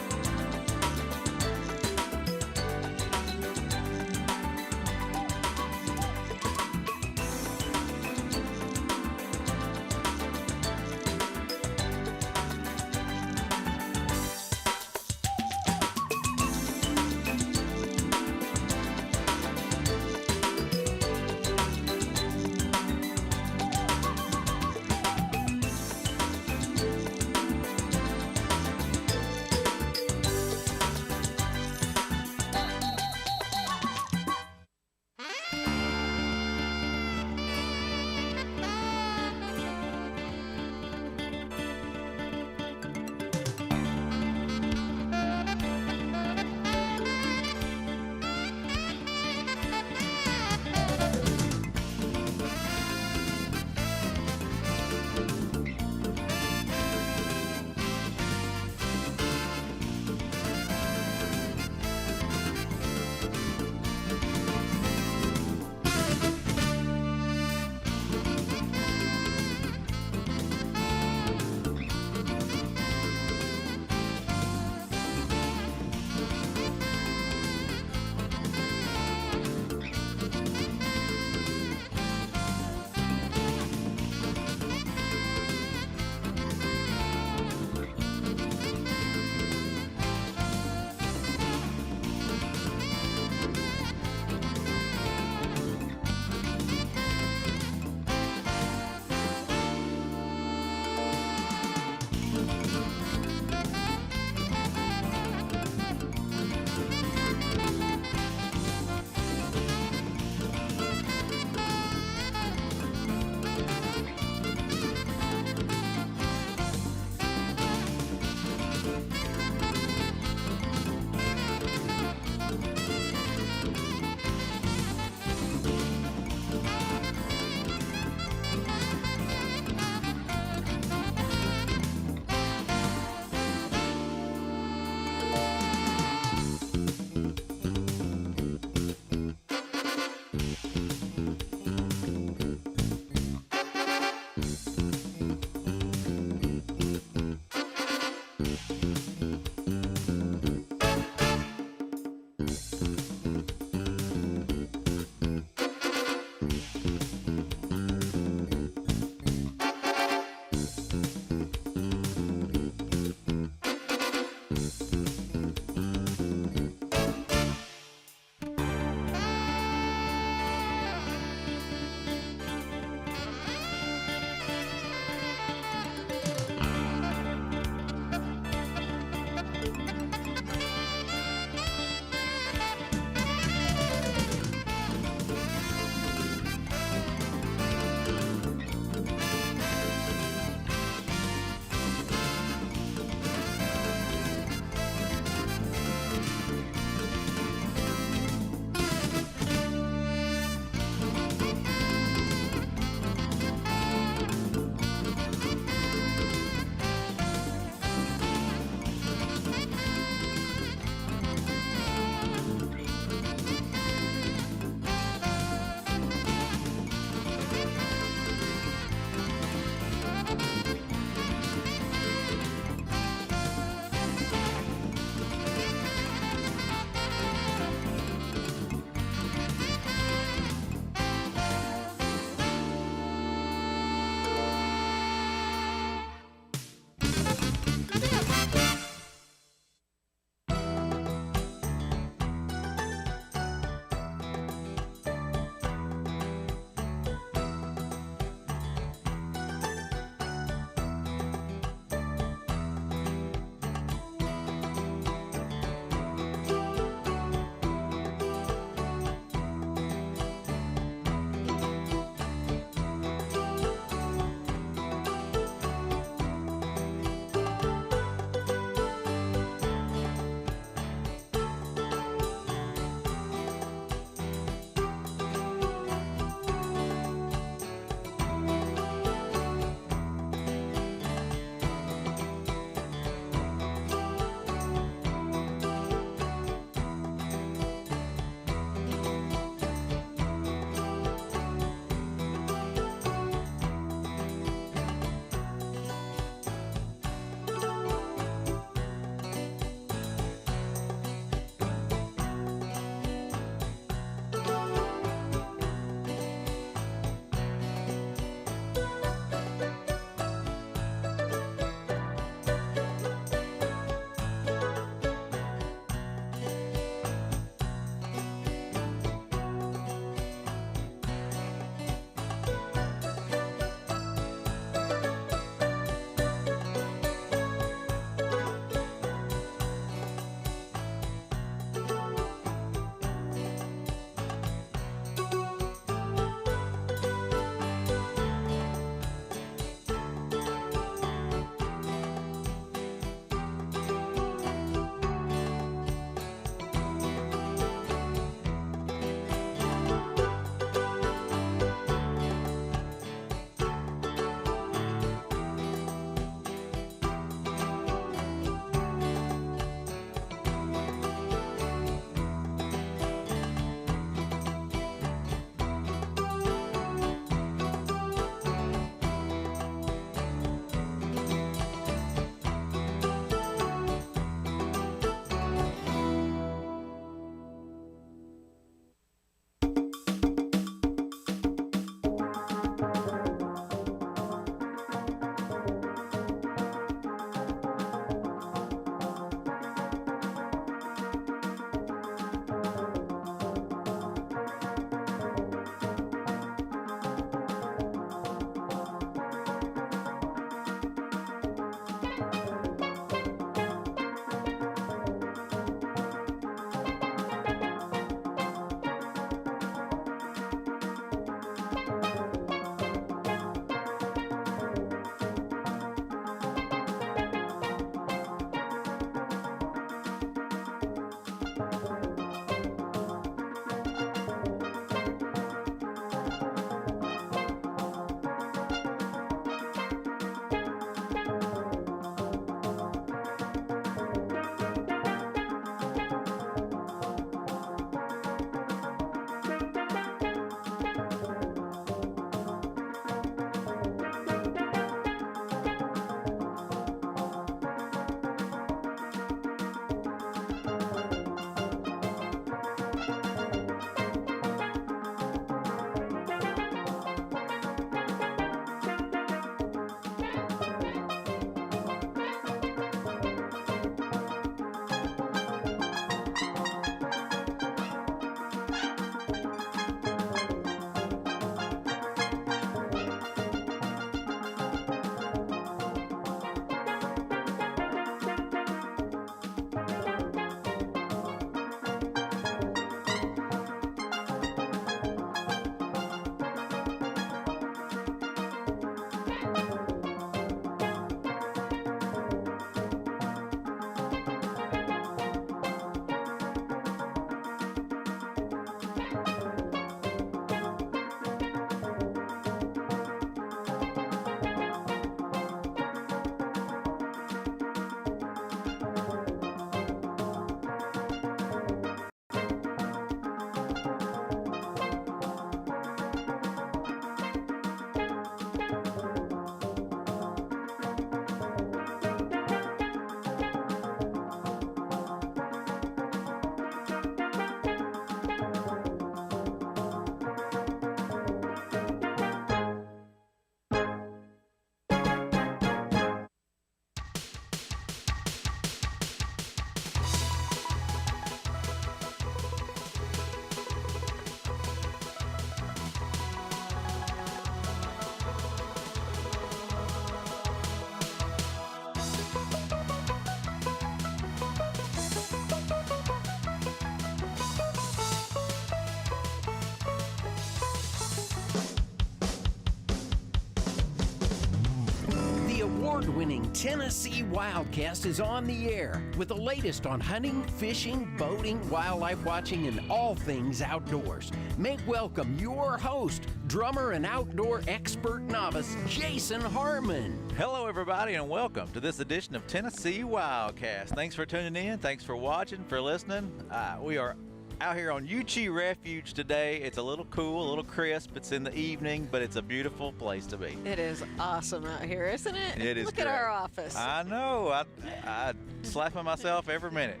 Tennessee Wildcast is on the air with the latest on hunting, fishing, boating, wildlife watching, and all things outdoors. Make welcome your host, drummer and outdoor expert novice, Jason Harmon. Hello, everybody, and welcome to this edition of Tennessee Wildcast. Thanks for tuning in. Thanks for watching, for listening. We are out here on Uchee Refuge today. It's a little cool, a little crisp. It's in the evening, but it's a beautiful place to be. It is awesome out here, isn't it? It is. Look great. at our office. I know. I slapping myself every minute.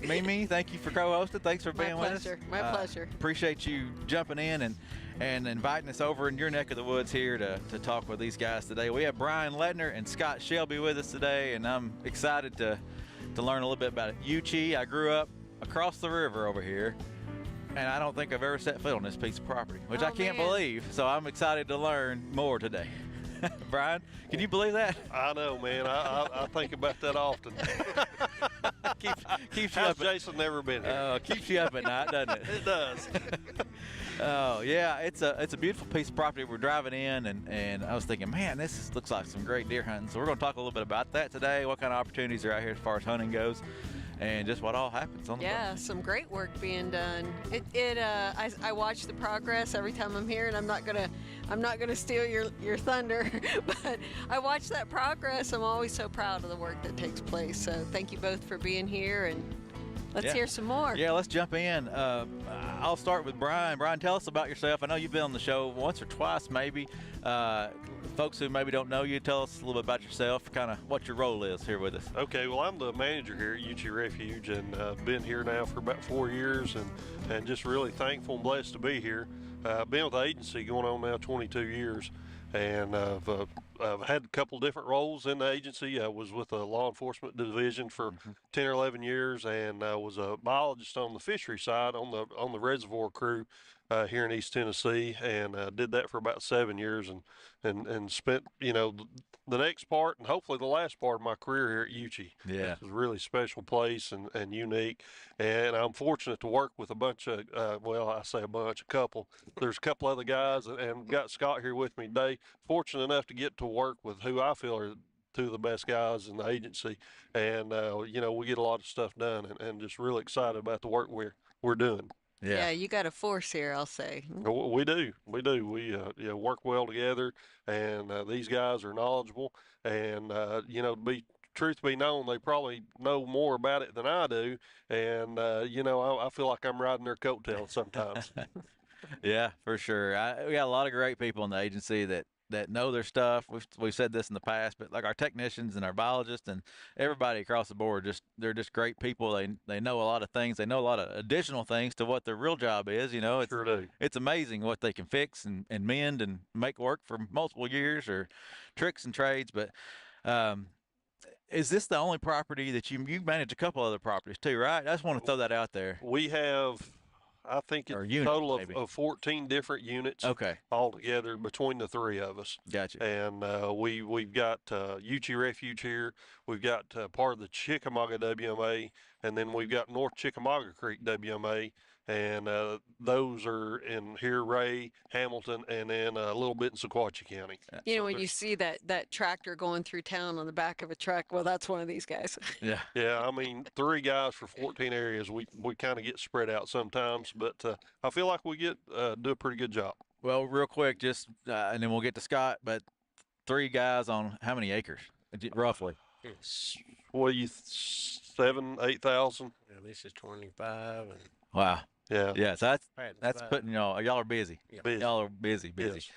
Mimi, thank you for co-hosting. Thanks for being with us. My pleasure. Appreciate you jumping in and inviting us over in your neck of the woods here to talk with these guys today. We have Brian Ledner and Scott Shelby with us today, and I'm excited to learn a little bit about it. Uchee, I grew up across the river over here, and I don't think I've ever set foot on this piece of property, which I can't believe, so I'm excited to learn more today. Brian, can you believe that? I know, man. I think about that often. keeps you How's up. Jason never been here? Keeps you up at night, doesn't it? It does. Oh yeah, it's a beautiful piece of property. We're driving in, and I was thinking, man, this looks like some great deer hunting. So we're going to talk a little bit about that today. What kind of opportunities are out here as far as hunting goes, and just what all happens on the boat. Some great work being done. I watch the progress every time I'm here, and I'm not gonna steal your thunder, but I watch that progress. I'm always so proud of the work that takes place. So thank you both for being here, and let's hear some more. Yeah, let's jump in. I'll start with Brian. Brian, tell us about yourself. I know you've been on the show once or twice, maybe. Folks who maybe don't know you, tell us a little bit about yourself, kind of what your role is here with us. Okay, well, I'm the manager here at Uchee Refuge, and been here now for about 4 years, and just really thankful and blessed to be here. I've been with the agency going on now 22 years, and I've had a couple different roles in the agency. I was with the law enforcement division for 10 or 11 years, and I was a biologist on the fishery side on the reservoir crew here in East Tennessee, and did that for about 7 years, and spent the next part and hopefully the last part of my career here at Uchee. Yeah, it's a really special place and unique, and I'm fortunate to work with a bunch of a couple. There's a couple other guys, and got Scott here with me today. Fortunate enough to get to work with who I feel are two of the best guys in the agency, and we get a lot of stuff done, and just really excited about the work we're doing. Yeah, you got a force here, I'll say. We do. We work well together, and these guys are knowledgeable, and truth be known, they probably know more about it than I do, and I feel like I'm riding their coattails sometimes. Yeah, for sure. We got a lot of great people in the agency that know their stuff. We've said this in the past, but like our technicians and our biologists and everybody across the board, they're just great people. They know a lot of things. They know a lot of additional things to what their real job is. Sure do. It's amazing what they can fix and mend and make work for multiple years, or tricks and trades. But is this the only property that you manage? A couple other properties too, right? I just want to throw that out there. We have, I think, a total of 14 different units. Okay. All together between the three of us. Gotcha. And we've got Uchee Refuge here. We've got part of the Chickamauga WMA, and then we've got North Chickamauga Creek WMA, and those are in here, Ray, Hamilton, and then a little bit in Sequatchie County. When you see that tractor going through town on the back of a truck, well, that's one of these guys. Yeah. Yeah, I mean, 3 guys for 14 areas. We kind of get spread out sometimes, but I feel like we do a pretty good job. Well, real quick, just and then we'll get to Scott, but 3 guys on how many acres, roughly? What do you, 7,000, 8,000? Yeah, this is 25. And wow. Yeah. Yeah. So that's putting y'all are busy. Yeah. Busy. Y'all are busy. Yes.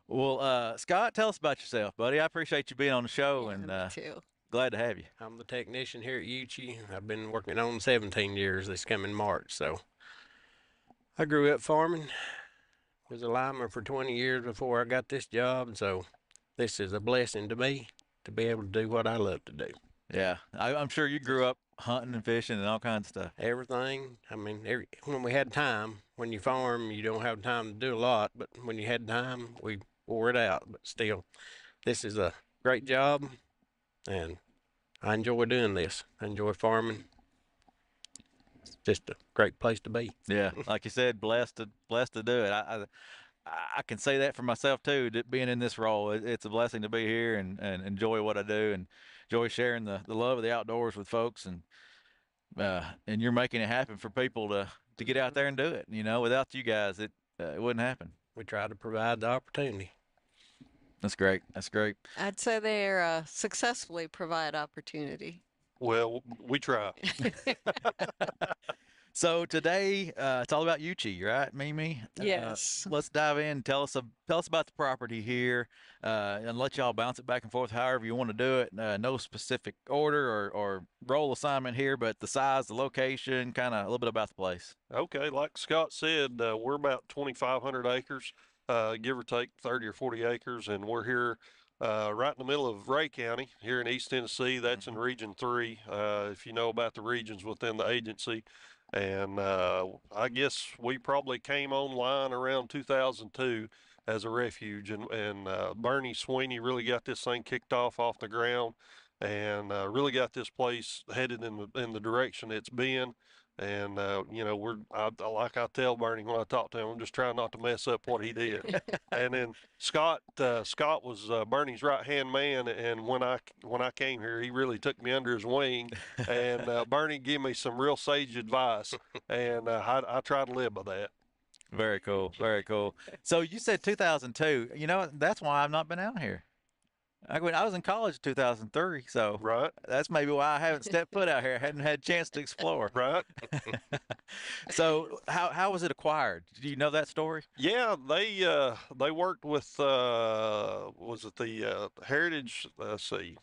Well, Scott, tell us about yourself, buddy. I appreciate you being on the show, Me too. glad to have you. I'm the technician here at Uchee. I've been working on 17 years this coming March. So I grew up farming. Was a lineman for 20 years before I got this job. So this is a blessing to me to be able to do what I love to do. Yeah. I'm sure you grew up hunting and fishing and all kinds of stuff. Everything. I mean, when we had time, when you farm, you don't have time to do a lot, but when you had time, we wore it out. But still, this is a great job, and I enjoy doing this. I enjoy farming. It's just a great place to be. Yeah, like you said, blessed to do it. I can say that for myself too, being in this role. It's a blessing to be here and enjoy what I do and enjoy sharing the love of the outdoors with folks. And you're making it happen for people to get out there and do it. You know, without you guys, it wouldn't happen. We try to provide the opportunity. That's great. That's great. I'd say they're successfully provide opportunity. Well, we try. So today, it's all about Uchi, right, Mimi? Yes. Let's dive in. Tell us about the property here, and let y'all bounce it back and forth however you want to do it. No specific order or role assignment here, but the size, the location, kind of a little bit about the place. Okay, like Scott said, we're about 2,500 acres, give or take 30 or 40 acres, and we're here right in the middle of Ray County here in East Tennessee. That's in Region 3, if you know about the regions within the agency. And I guess we probably came online around 2002 as a refuge, and Bernie Sweeney really got this thing kicked off the ground, and really got this place headed in the direction it's been. And you know, like I tell Bernie when I talk to him, I'm just trying not to mess up what he did. And then Scott was Bernie's right hand man, and when I came here, he really took me under his wing, and Bernie gave me some real sage advice, and I try to live by that. Very cool. Very cool. So you said 2002. You know, that's why I've not been out here. I was in college in 2003, so right. That's maybe why I haven't stepped foot out here. I hadn't had a chance to explore. Right. So how was it acquired? Do you know that story? Yeah, they worked with was it the Heritage? Let's see,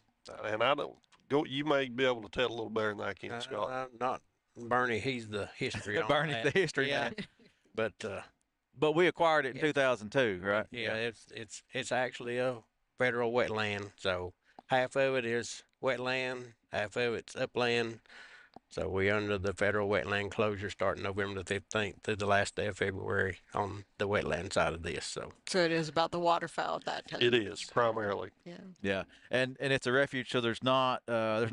and I don't go. You may be able to tell a little better than I can, Scott. Not Bernie. He's the history. on Bernie's that. the history yeah. man. But we acquired it in 2002, right? Yeah, it's actually a federal wetland. So half of it is wetland, half of it's upland. So we're under the federal wetland closure starting November the 15th through the last day of February on the wetland side of this. So it is about the waterfowl at that time. It is primarily. Yeah. Yeah, and it's a refuge, so there's not a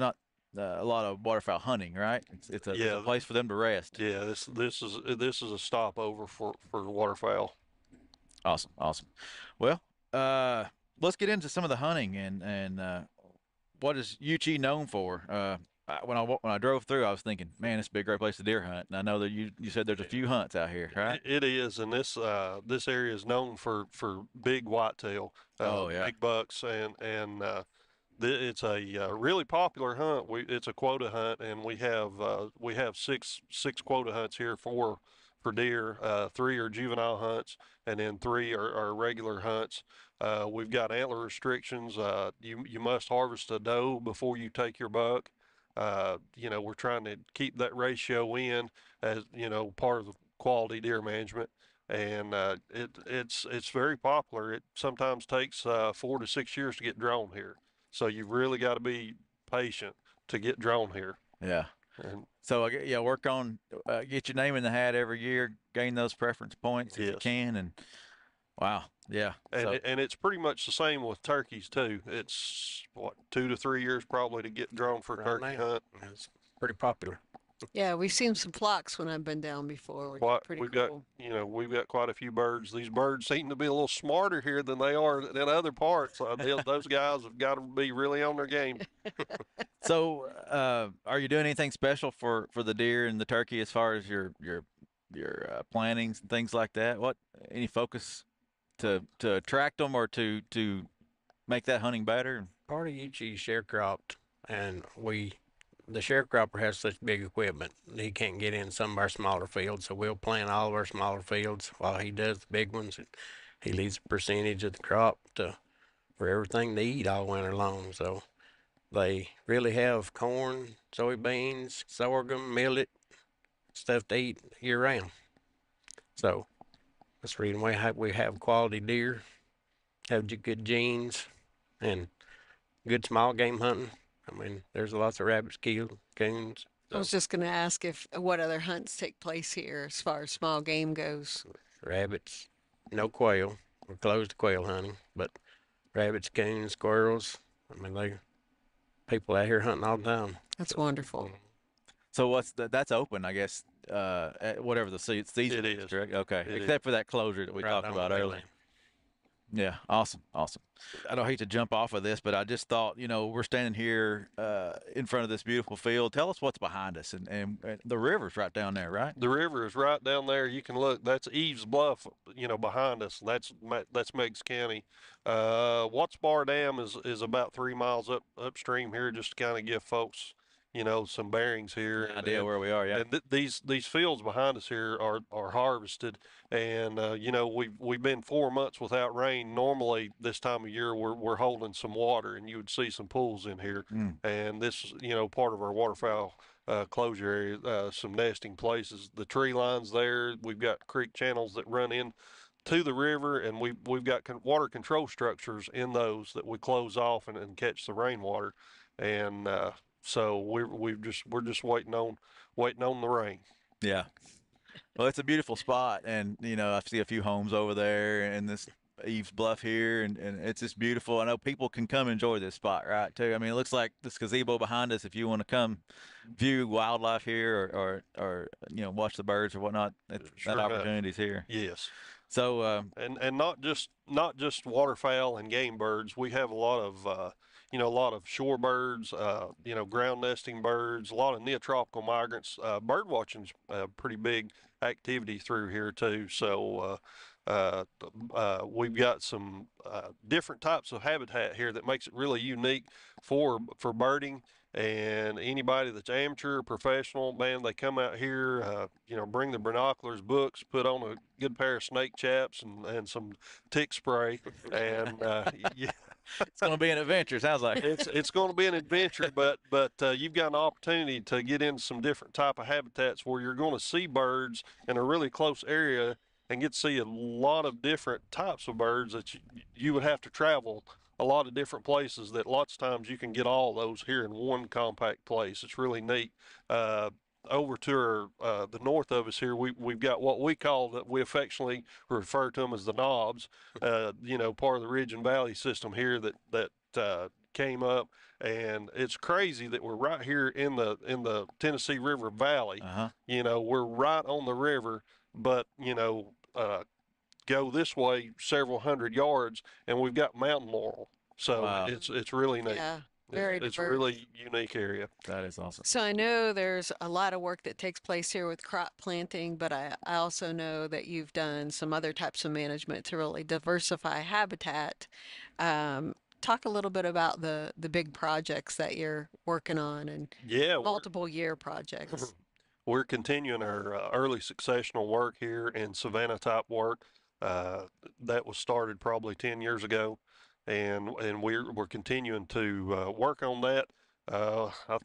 lot of waterfowl hunting, right? It's a place for them to rest. Yeah, this is a stopover for waterfowl. Awesome. Well, let's get into some of the hunting and what is Uchi known for. When I drove through, I was thinking, man, this would be a great place to deer hunt. And I know that you said there's a few hunts out here, right? It is, and this area is known for big whitetail, big bucks, and it's a really popular hunt. It's a quota hunt, and we have six quota hunts here for deer. 3 are juvenile hunts, and then 3 are regular hunts. We've got antler restrictions. You must harvest a doe before you take your buck. You know, we're trying to keep that ratio in as, you know, part of the quality deer management. And it's very popular. It sometimes takes 4 to 6 years to get drawn here. So you've really got to be patient to get drawn here. Yeah. And so work on get your name in the hat every year, gain those preference points if you can, and wow, yeah. And it's pretty much the same with turkeys too. It's 2 to 3 years probably to get drawn for a turkey hunt. It's pretty popular. Yeah, we've seen some flocks when I've been down before, which is pretty cool. We've got quite a few birds. These birds seem to be a little smarter here than they are in other parts. Those guys have got to be really on their game. So, are you doing anything special for the deer and the turkey as far as your plantings and things like that? Any focus to attract them or to make that hunting better? Part of Uchi's sharecropped, and the sharecropper has such big equipment he can't get in some of our smaller fields, so we'll plant all of our smaller fields while he does the big ones. And he leaves a percentage of the crop for everything they eat all winter long. So they really have corn, soybeans, sorghum, millet, stuff to eat year round. So that's the reason we have quality deer, have good genes, and good small game hunting. I mean, there's lots of rabbits killed, coons. I was just going to ask what other hunts take place here as far as small game goes. Rabbits, no quail. We're closed to quail hunting, but rabbits, coons, squirrels. I mean, people out here hunting all the time. That's wonderful. So that's open, I guess, at whatever the season is. Correct? Okay. It Except for that closure that we talked on about the earlier. Yeah, awesome. I don't hate to jump off of this, but I just thought, we're standing here in front of this beautiful field. Tell us what's behind us, and the river's right down there, right? The river is right down there. You can look. That's Eves Bluff, behind us. That's Meigs County. Watts Bar Dam is about 3 miles upstream here, just to kind of give folks, some bearings here. Idea where we are, yeah. And these fields behind us here are harvested, and we've been 4 months without rain. Normally this time of year we're holding some water, and you would see some pools in here. And this is part of our waterfowl closure area, some nesting places. The tree lines there. We've got creek channels that run in to the river, and we've got water control structures in those that we close off and catch the rainwater. And so we're just waiting on the rain. Yeah. Well, it's a beautiful spot, and I see a few homes over there, and this Eves Bluff here, and it's just beautiful. I know people can come enjoy this spot, right? Too. I mean, it looks like this gazebo behind us. If you want to come view wildlife here, or watch the birds or whatnot, that opportunity's here. Yes. So and not just waterfowl and game birds. We have a lot of a lot of shorebirds, ground nesting birds, a lot of neotropical migrants. Bird watching's a pretty big activity through here too. So we've got some different types of habitat here that makes it really unique for birding. And anybody that's amateur or professional, man, they come out here, bring the binoculars, books, put on a good pair of snake chaps and some tick spray, and yeah. It's going to be an adventure. Sounds like it's going to be an adventure, but you've got an opportunity to get into some different type of habitats where you're going to see birds in a really close area and get to see a lot of different types of birds that you would have to travel a lot of different places. That lots of times you can get all those here in one compact place. It's really neat. Over to the north of us here, we've got what we call, that we affectionately refer to them as the knobs. Part of the Ridge and Valley system here that came up, and it's crazy that we're right here in the Tennessee River Valley. We're right on the river, but go this way several hundred yards, and we've got mountain laurel. So wow. It's really neat. Yeah. It's a really unique area. That is awesome. So I know there's a lot of work that takes place here with crop planting, but I also know that you've done some other types of management to really diversify habitat. Talk a little bit about the big projects that you're working on, and multiple year projects. We're continuing our early successional work here in Savannah type work. That was started probably 10 years ago. And we're continuing to work on that.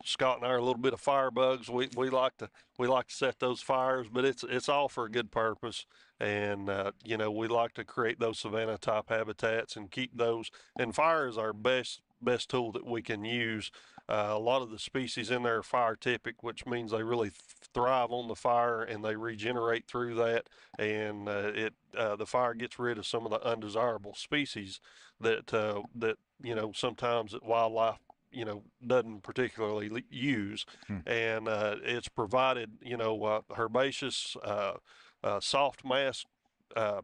Scott and I are a little bit of firebugs. We like to set those fires, but it's all for a good purpose. And we like to create those savanna type habitats and keep those. And fire is our best tool that we can use. A lot of the species in there are fire typic, which means they really thrive on the fire and they regenerate through that. And the fire gets rid of some of the undesirable species that sometimes that wildlife doesn't particularly use. And it's provided herbaceous soft mass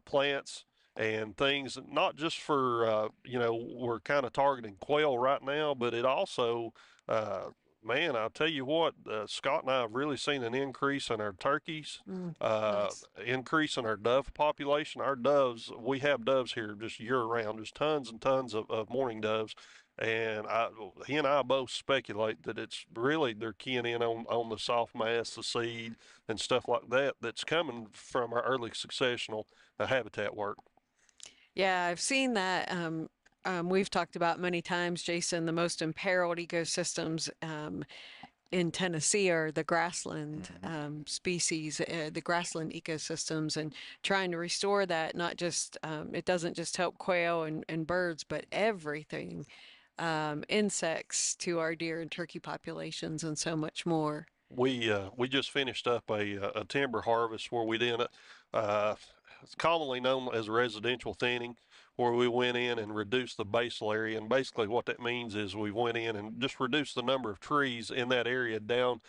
plants and things, not just for we're kind of targeting quail right now, but it also man, I'll tell you what, Scott and I have really seen an increase in our turkeys, nice. Increase in our dove population. Our doves, we have doves here just year round, just tons and tons of mourning doves. And he and I both speculate that it's really, they're keying in on the soft mass, the seed and stuff like that that's coming from our early successional habitat work. Yeah, I've seen that. We've talked about many times, Jason, the most imperiled ecosystems in Tennessee are the grassland species, the grassland ecosystems, and trying to restore that. Not just, it doesn't just help quail and birds, but everything, insects to our deer and turkey populations and so much more. We just finished up a timber harvest where we did it's commonly known as residential thinning, where we went in and reduced the basal area. And basically what that means is we went in and just reduced the number of trees in that area down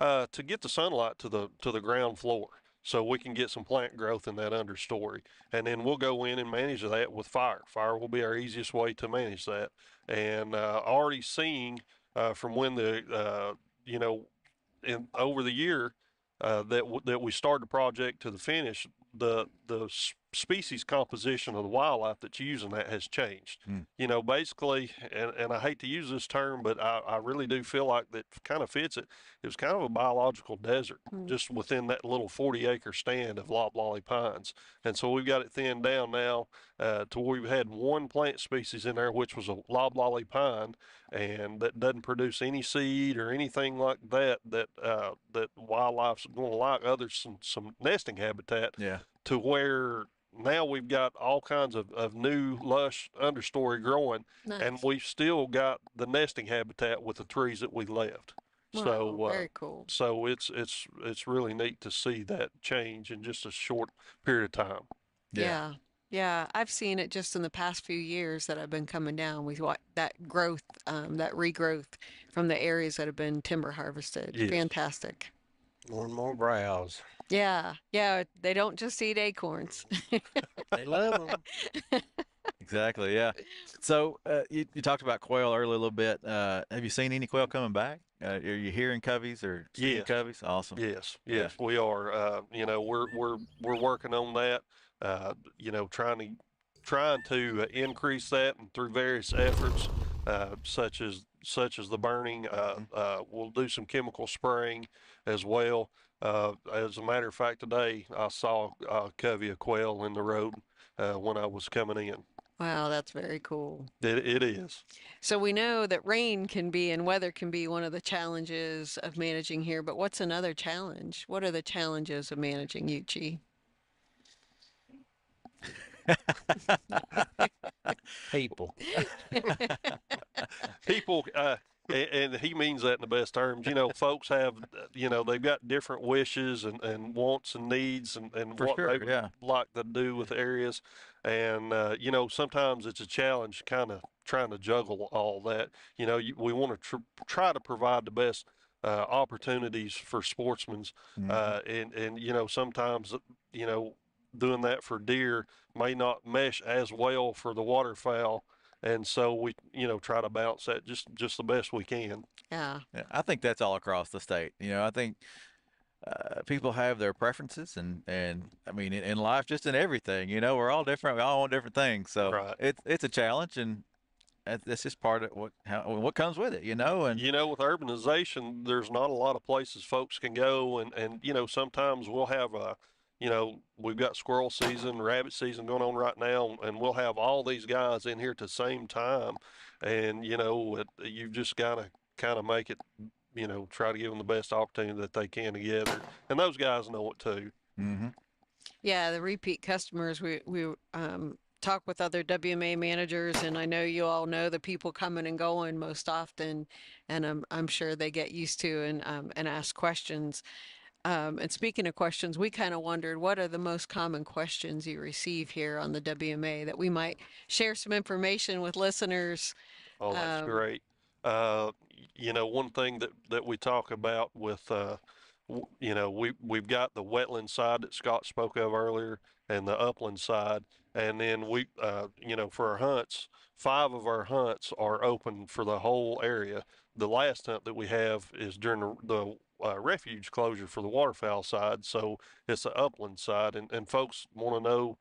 To get the sunlight to the ground floor, so we can get some plant growth in that understory. And then we'll go in and manage that with fire. Fire will be our easiest way to manage that. And already seeing from when the over the year that we started the project to the finish, the species composition of the wildlife that's using that has changed. Basically, and I hate to use this term, but I really do feel like that kind of fits it. It was kind of a biological desert just within that little 40-acre stand of loblolly pines. And so we've got it thinned down now to where we've had one plant species in there, which was a loblolly pine, and that doesn't produce any seed or anything like that that wildlife's going to like, other some nesting habitat. To where now we've got all kinds of new lush understory growing, and we've still got the nesting habitat with the trees that we left. Wow, very cool. So it's really neat to see that change in just a short period of time. Yeah. Yeah, I've seen it just in the past few years that I've been coming down with that growth, that regrowth from the areas that have been timber harvested. Yes. Fantastic. More and more browse. Yeah, yeah, they don't just eat acorns. They love them. Exactly, yeah. So you talked about quail earlier a little bit. Have you seen any quail coming back? Are you hearing coveys or seeing Yes. coveys? Awesome. Yes, we are. We're working on that. Trying to increase that, and through various efforts, such as the burning. We'll do some chemical spraying as well. As a matter of fact, today I saw a covey of quail in the road when I was coming in. Wow, that's very cool. It is. So we know that rain can be and weather can be one of the challenges of managing here, but what's another challenge? What are the challenges of managing Uchi? People. People, and he means that in the best terms. Folks have, they've got different wishes and wants and needs and For what sure, they would yeah. like to do with areas. And, sometimes it's a challenge kind of trying to juggle all that. We want to try to provide the best opportunities for sportsmen. And sometimes, doing that for deer may not mesh as well for the waterfowl. And so we, try to balance that just the best we can. Yeah. Yeah, I think that's all across the state. I think people have their preferences, and I mean, in life, just in everything, we're all different. We all want different things. So it's a challenge, and that's just part of what comes with it, And with urbanization, there's not a lot of places folks can go, and sometimes we'll have we've got squirrel season, rabbit season going on right now, and we'll have all these guys in here at the same time. And, you've just got to kind of make it, try to give them the best opportunity that they can together. And those guys know it too. Mm-hmm. Yeah, the repeat customers, we talk with other WMA managers, and I know you all know the people coming and going most often, and I'm sure they get used to and ask questions. And speaking of questions, we kind of wondered, what are the most common questions you receive here on the WMA that we might share some information with listeners? Oh, that's great. One thing that we talk about with, we've got the wetland side that Scott spoke of earlier and the upland side. And then we, for our hunts, 5 of our hunts are open for the whole area. The last hunt that we have is during the refuge closure for the waterfowl side, so it's the upland side, and folks want to know,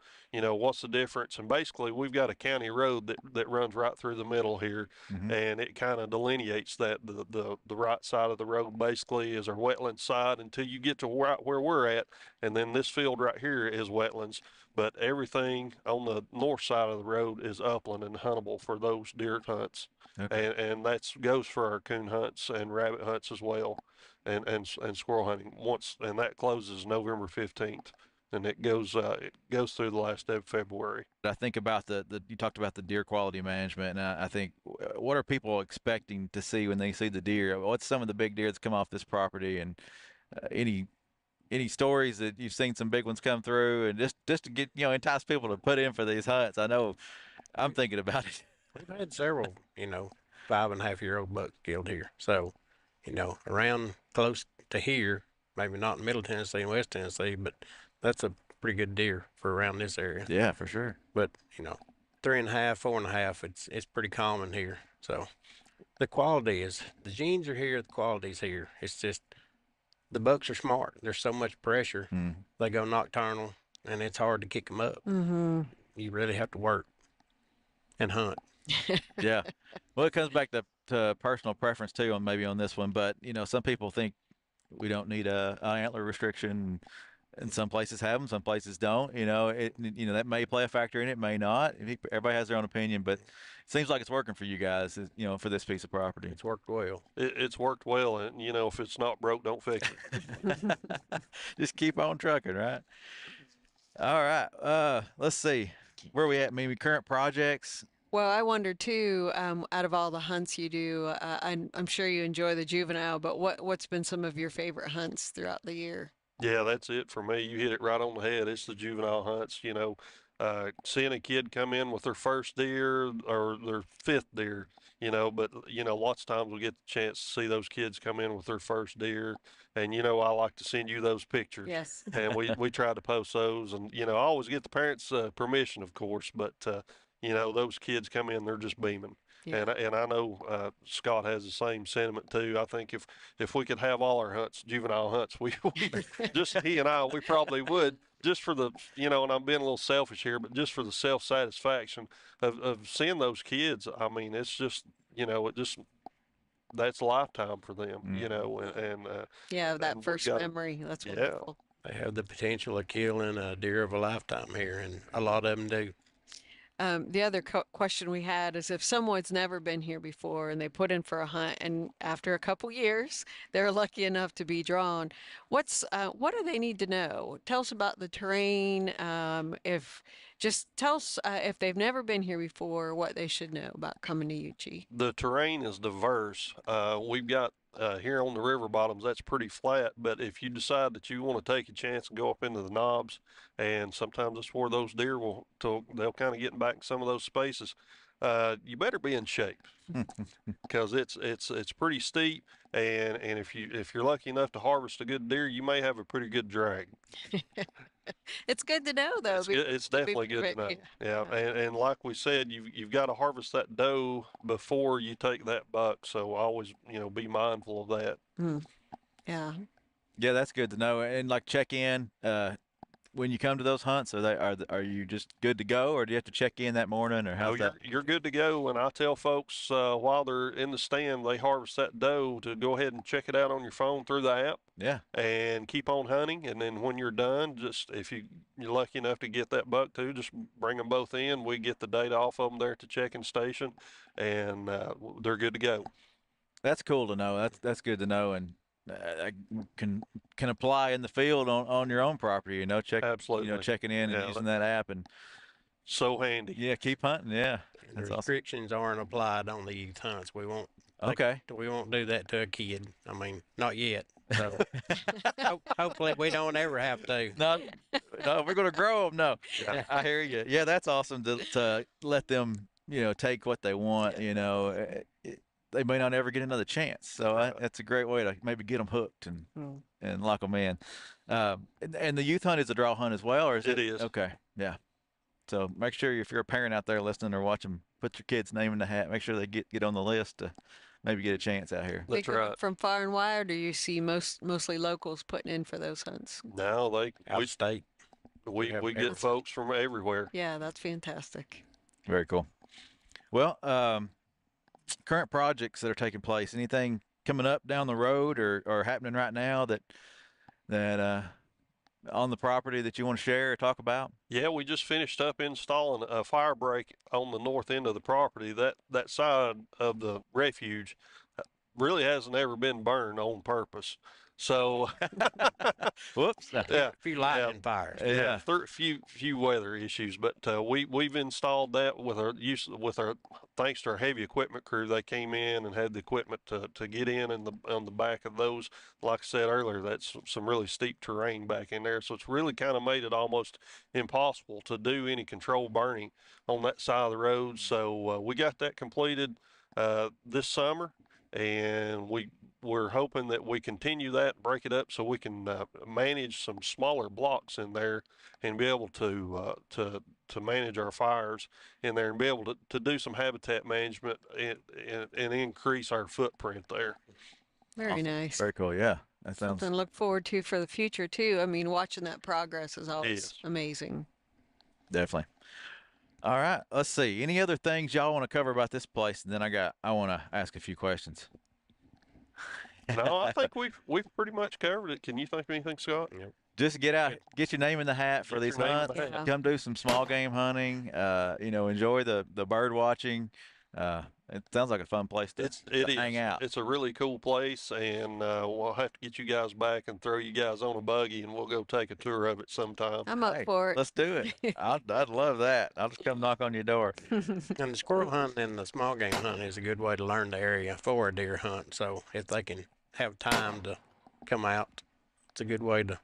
what's the difference. And basically, we've got a county road that runs right through the middle here, and it kind of delineates that the right side of the road basically is our wetland side until you get to right where we're at, and then this field right here is wetlands. But everything on the north side of the road is upland and huntable for those deer hunts. Okay. And that goes for our coon hunts and rabbit hunts as well, and squirrel hunting. And that closes November 15th, and it goes through the last day of February. I think about you talked about the deer quality management, and I think, what are people expecting to see when they see the deer? What's some of the big deer that's come off this property, and any stories that you've seen some big ones come through, and just to get, entice people to put in for these hunts? I know I'm thinking about it. We've had several, 5.5-year-old bucks killed here. So, around close to here, maybe not in Middle Tennessee and West Tennessee, but that's a pretty good deer for around this area. Yeah, for sure. But 3.5, 4.5, it's pretty common here. So the quality is, the genes are here, the quality's here. It's just the bucks are smart. There's so much pressure. They go nocturnal, and it's hard to kick them up. You really have to work and hunt. Yeah. Well, it comes back to personal preference too, on maybe on this one. But some people think we don't need an antler restriction, and some places have them, some places don't. That may play a factor in it, may not. Everybody has their own opinion, but it seems like it's working for you guys. For this piece of property, it's worked well. It's worked well, and if it's not broke, don't fix it. Just keep on trucking, right? All right. Let's see where we at. Maybe current projects. Well, I wonder too, out of all the hunts you do, I'm sure you enjoy the juvenile, but what's been some of your favorite hunts throughout the year? Yeah, that's it for me. You hit it right on the head. It's the juvenile hunts. Seeing a kid come in with their first deer or their fifth deer, but lots of times we get the chance to see those kids come in with their first deer, and I like to send you those pictures. Yes. And we try to post those, and I always get the parents' permission, of course, but those kids come in, they're just beaming. Yeah. And I know Scott has the same sentiment too. I think if we could have all our hunts, juvenile hunts, we just he and I, we probably would, just for the, and I'm being a little selfish here, but just for the self-satisfaction of seeing those kids. I mean, it's just, that's a lifetime for them, yeah, that and first memory, that's wonderful. They have the potential of killing a deer of a lifetime here, and a lot of them do. The other question we had is, if someone's never been here before and they put in for a hunt, and after a couple years they're lucky enough to be drawn, what do they need to know? Tell us about the terrain. Tell us if they've never been here before, what they should know about coming to Uchee. The terrain is diverse. We've got here on the river bottoms, that's pretty flat, but if you decide that you want to take a chance and go up into the knobs, and sometimes that's where those deer they'll kind of get back in some of those spaces, you better be in shape, because it's pretty steep, and if you're lucky enough to harvest a good deer, you may have a pretty good drag. It's good to know, though. It's definitely good to know. Yeah, and like we said, you've got to harvest that doe before you take that buck. So always, be mindful of that. Yeah. Yeah, that's good to know. And like check in when you come to those hunts. Are you just good to go, or do you have to check in that morning, or how's that? You're good to go. And I tell folks while they're in the stand, they harvest that doe, to go ahead and check it out on your phone through the app. Yeah. And keep on hunting. And then when you're done, just if you're lucky enough to get that buck too, just bring them both in. We get the data off of them there at the check-in station, and they're good to go. That's cool to know. That's good to know, and I can apply in the field on your own property. Absolutely. Checking in and using that app, and so handy. Yeah, keep hunting. Yeah. The restrictions aren't applied on the youth hunts. We won't. Okay. We won't do that to a kid. I mean, not yet. So hopefully we don't ever have to. No, we're going to grow them. No, I hear you. Yeah, that's awesome to let them, take what they want. They may not ever get another chance. So that's a great way to maybe get them hooked and lock them in. And the youth hunt is a draw hunt as well, or is it? It is. Okay. Yeah. So make sure if you're a parent out there listening or watching, put your kid's name in the hat. Make sure they get on the list to maybe get a chance out here. That's right. From far and wide, or do you see mostly locals putting in for those hunts? No, out of state. We get folks from everywhere. Yeah, that's fantastic. Very cool. Well, current projects that are taking place. Anything coming up down the road or happening right now that on the property that you want to share or talk about? Yeah, we just finished up installing a fire break on the north end of the property. That side of the refuge really hasn't ever been burned on purpose. So, whoops, yeah, a few lightning fires. Yeah, few weather issues, but we've installed that with our thanks to our heavy equipment crew. They came in and had the equipment to get in on the back of those. Like I said earlier, that's some really steep terrain back in there, so it's really kind of made it almost impossible to do any controlled burning on that side of the road. So we got that completed this summer, and we we're hoping that we continue that, break it up so we can manage some smaller blocks in there and be able to manage our fires in there and be able to do some habitat management and increase our footprint there. Very nice. Very cool. Yeah, that sounds something to look forward to for the future too. I mean, watching that progress is always amazing. definitely. All right, let's see. Any other things y'all want to cover about this place? And then I want to ask a few questions. No, I think we've pretty much covered it. Can you think of anything, Scott? Yep. Just get out, get your name in the hat for these hunts. Come do some small game hunting. Enjoy the bird watching. It sounds like a fun place to hang out. It's a really cool place, and we'll have to get you guys back and throw you guys on a buggy, and we'll go take a tour of it sometime. I'm up for it. Let's do it. I'd love that. I'll just come knock on your door. And the squirrel hunting and the small game hunting is a good way to learn the area for a deer hunt. So if they can have time to come out, it's a good way to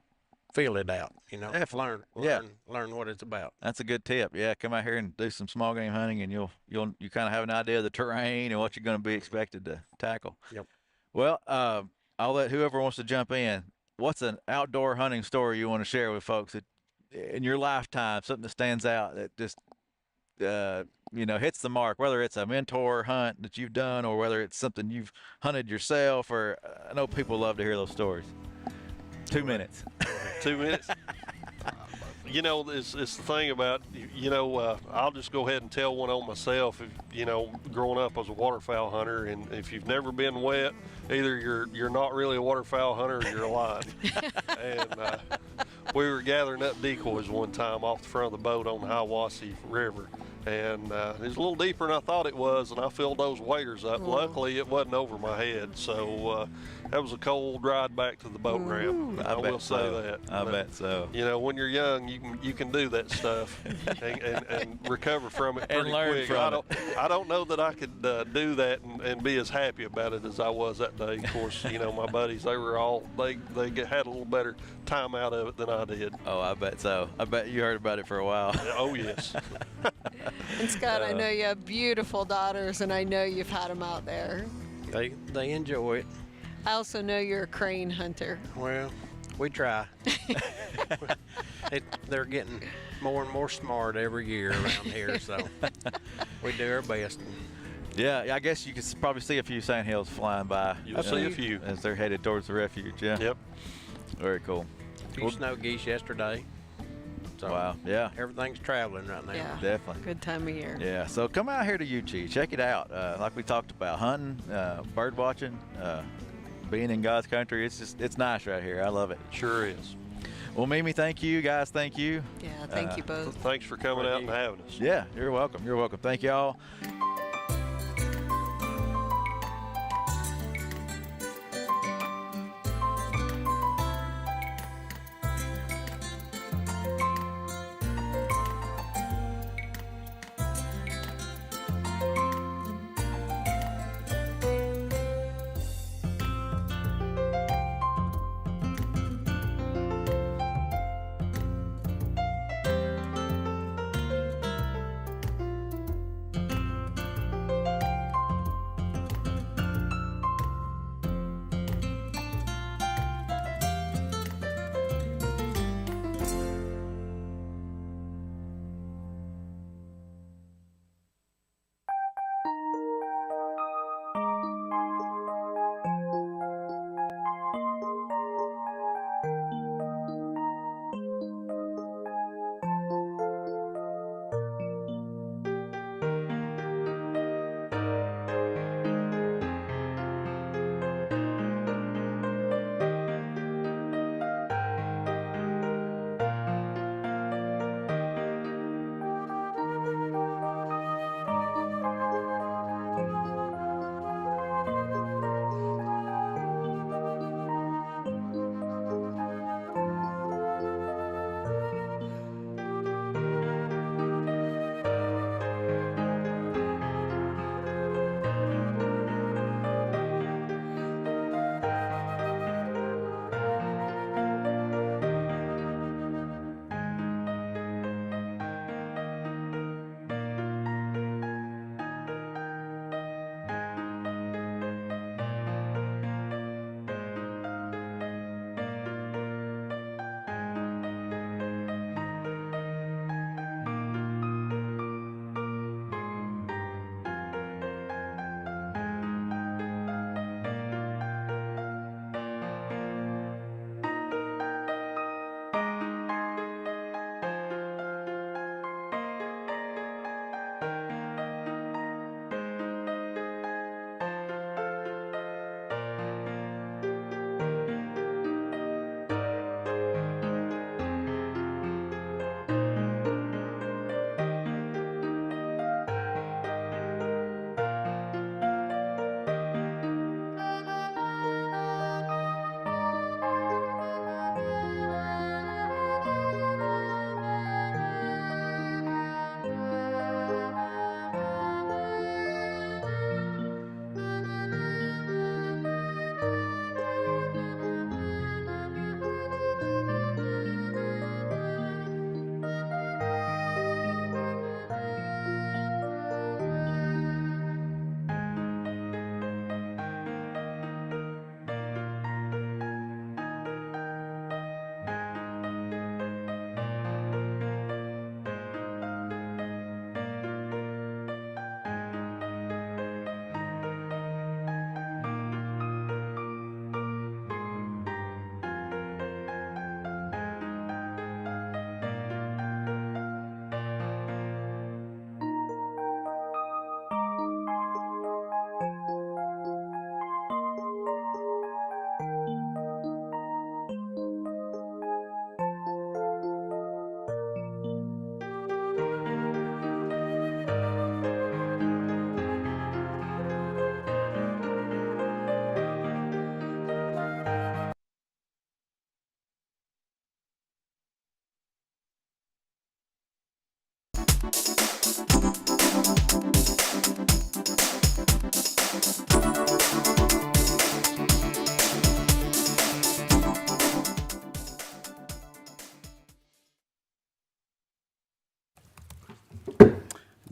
feel it out, learn what it's about. That's a good tip. Yeah, come out here and do some small game hunting, and you kind of have an idea of the terrain and what you're going to be expected to tackle. Yep. Well, I'll let whoever wants to jump in. What's an outdoor hunting story you want to share with folks that, in your lifetime, something that stands out that just hits the mark, whether it's a mentor hunt that you've done or whether it's something you've hunted yourself? Or I know people love to hear those stories. 2 minutes. 2 minutes. It's the thing about, I'll just go ahead and tell one on myself. Growing up as a waterfowl hunter, and if you've never been wet, either you're not really a waterfowl hunter or you're lying. And we were gathering up decoys one time off the front of the boat on the Hiwassee River. And it was a little deeper than I thought it was, and I filled those waders up. Luckily, it wasn't over my head, so that was a cold ride back to the boat ramp. I will say that. I bet so. When you're young, you can do that stuff and recover from it pretty quick. I don't know that I could do that and be as happy about it as I was that day. Of course, my buddies, they had a little better time out of it than I did. Oh, I bet so. I bet you heard about it for a while. Oh, yes. And Scott, I know you have beautiful daughters, and I know you've had them out there. They enjoy it. I also know you're a crane hunter. Well, we try. They're getting more and more smart every year around here, so we do our best. Yeah, I guess you could probably see a few sandhills flying by. You'll see a few. As they're headed towards the refuge, yeah. Yep. Very cool. A few snow geese yesterday. So wow, yeah. Everything's traveling right now. Yeah, definitely. Good time of year. Yeah, so come out here to Uchee. Check it out. Like we talked about, hunting, bird watching, being in God's country. It's nice right here. I love it. It sure is. Well, Mimi, thank you. Guys, thank you. Yeah, thank you both. Thanks for coming out and having us. Yeah, you're welcome. You're welcome. Thank y'all.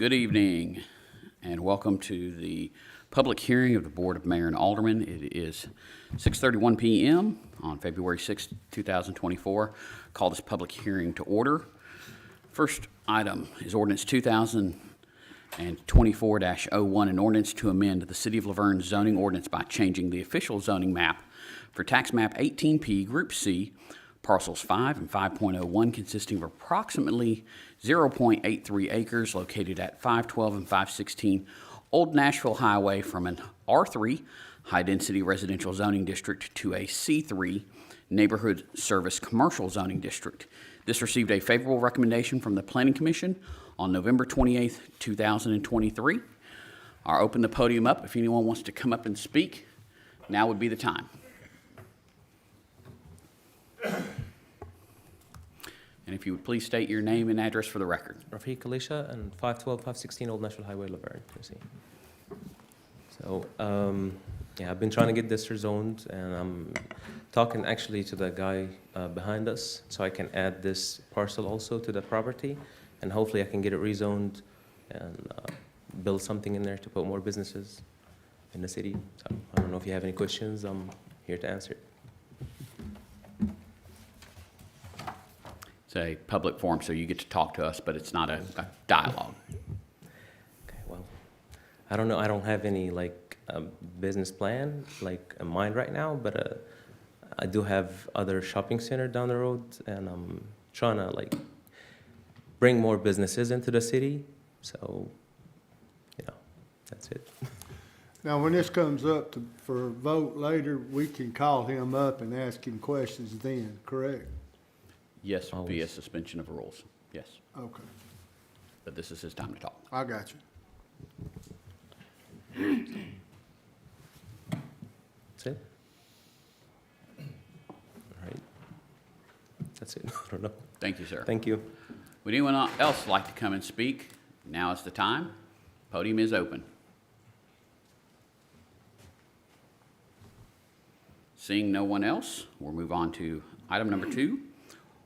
Good evening, and welcome to the public hearing of the Board of Mayor and Aldermen. It is 6:31 p.m. on February 6, 2024. Call this public hearing to order. First item is ordinance 2024-01, an ordinance to amend the City of LaVergne zoning ordinance by changing the official zoning map for tax map 18P, Group C, parcels 5 and 5.01, consisting of approximately 0.83 acres located at 512 and 516 Old Nashville Highway, from an R3 high-density residential zoning district to a C3 neighborhood service commercial zoning district. This received a favorable recommendation from the Planning Commission on November 28th, 2023. I'll open the podium up. If anyone wants to come up and speak, now would be the time. And if you would please state your name and address for the record. Rafiq Alisha, and 512, 516 Old Nashville Highway, LaVergne, Tennessee. So, yeah, I've been trying to get this rezoned, and I'm talking actually to the guy behind us, so I can add this parcel also to the property, and hopefully I can get it rezoned and build something in there to put more businesses in the city. So I don't know if you have any questions. I'm here to answer it. It's a public forum, so you get to talk to us, but it's not a dialogue. Okay, well, I don't know. I don't have any business plan in mind right now, but I do have other shopping center down the road, and I'm trying to bring more businesses into the city. So, that's it. Now, when this comes up for a vote later, we can call him up and ask him questions then, correct? Yes, via suspension of rules, yes. Okay, But this is his time to talk. I got you. That's it? All right. That's it. I don't know. Thank you, sir. Thank you. Would anyone else like to come and speak? Now is the time. Podium is open. Seeing no one else, we'll move on to item number 2.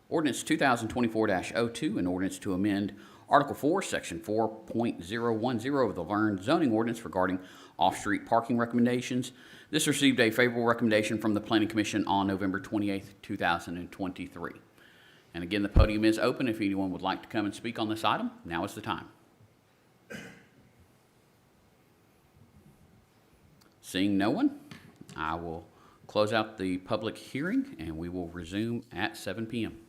Ordinance 2024-02, an ordinance to amend Article 4, Section 4.010 of the LaVergne zoning ordinance regarding off-street parking recommendations. This received a favorable recommendation from the Planning Commission on November 28th, 2023. And again, the podium is open. If anyone would like to come and speak on this item, now is the time. Seeing no one, I will close out the public hearing, and we will resume at 7 p.m.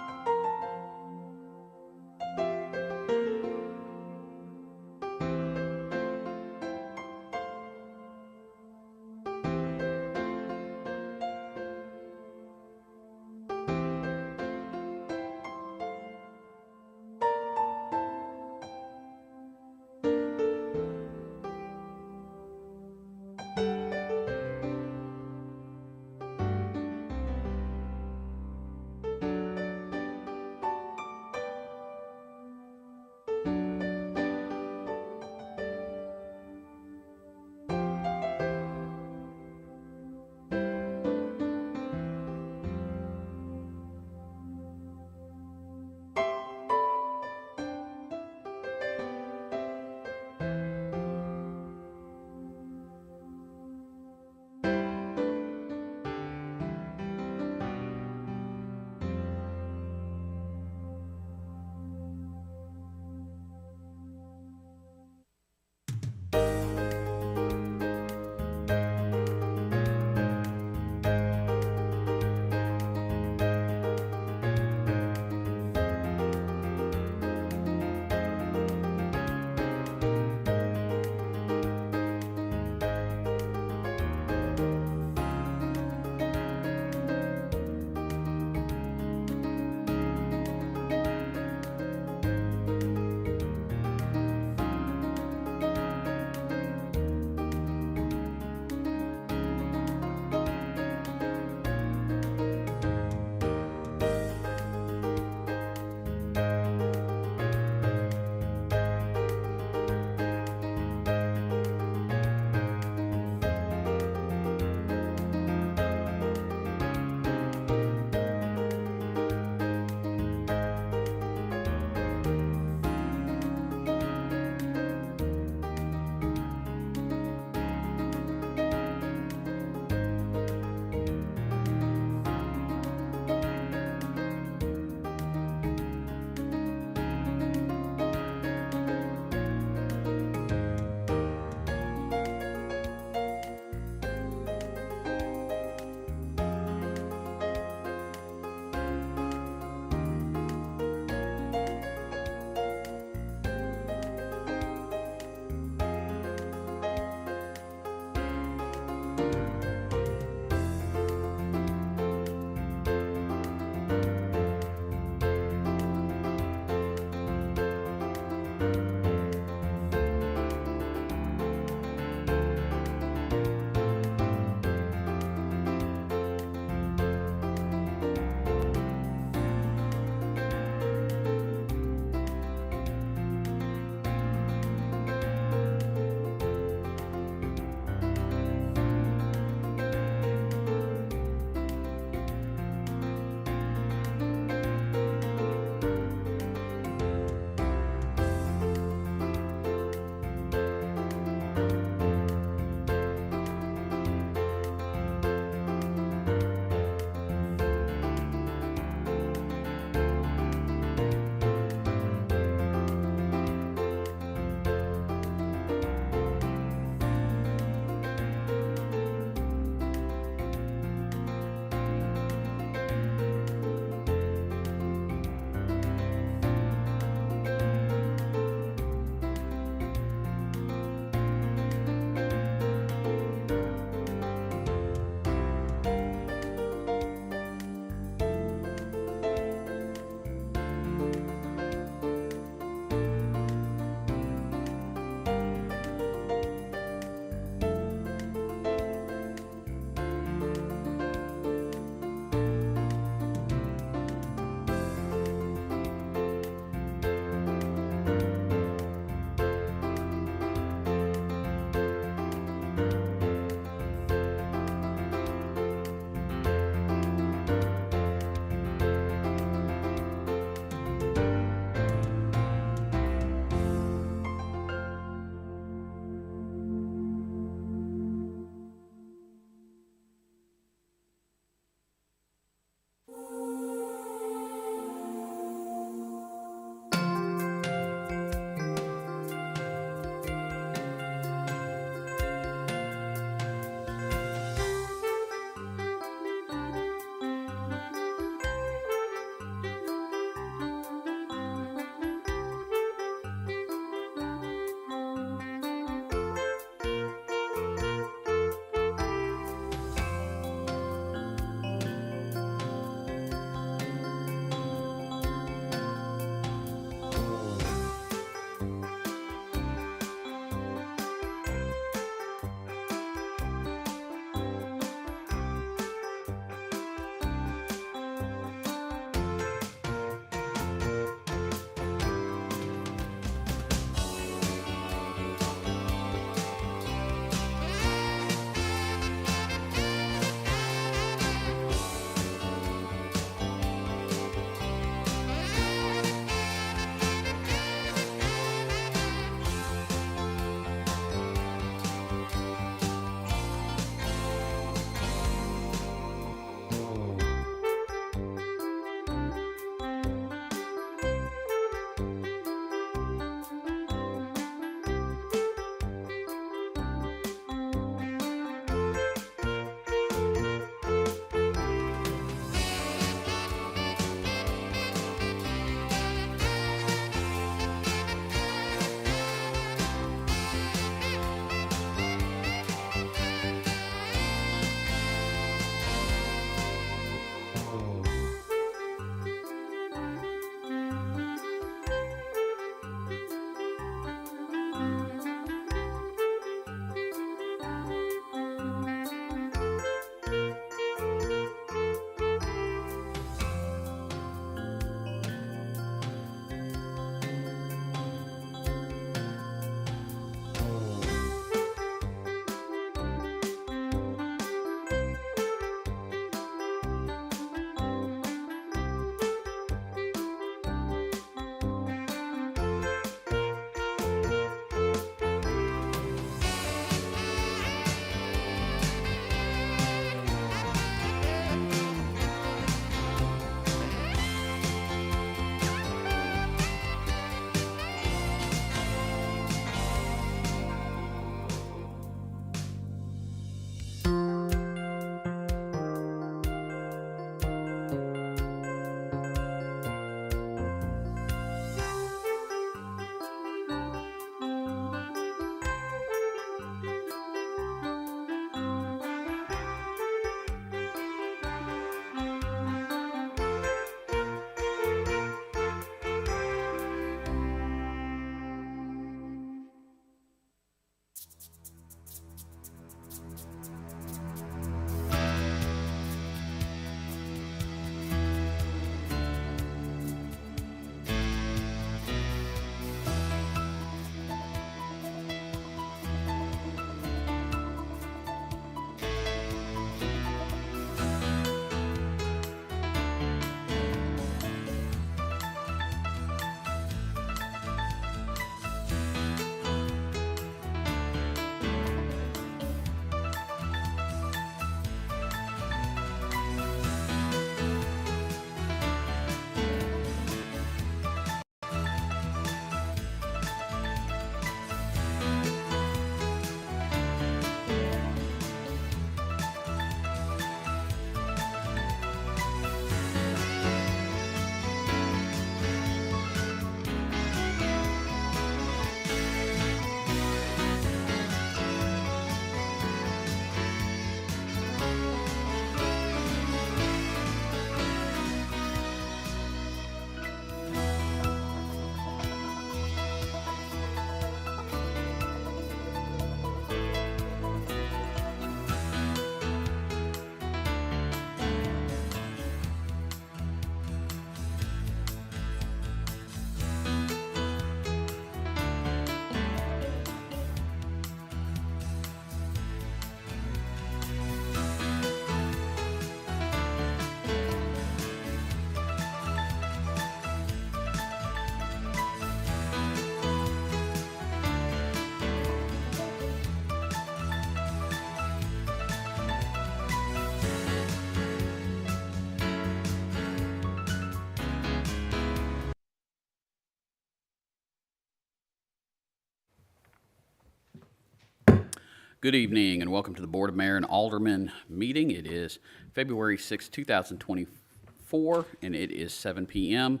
Good evening and welcome to the Board of Mayor and Aldermen meeting. It is February 6, 2024, and it is 7 p.m.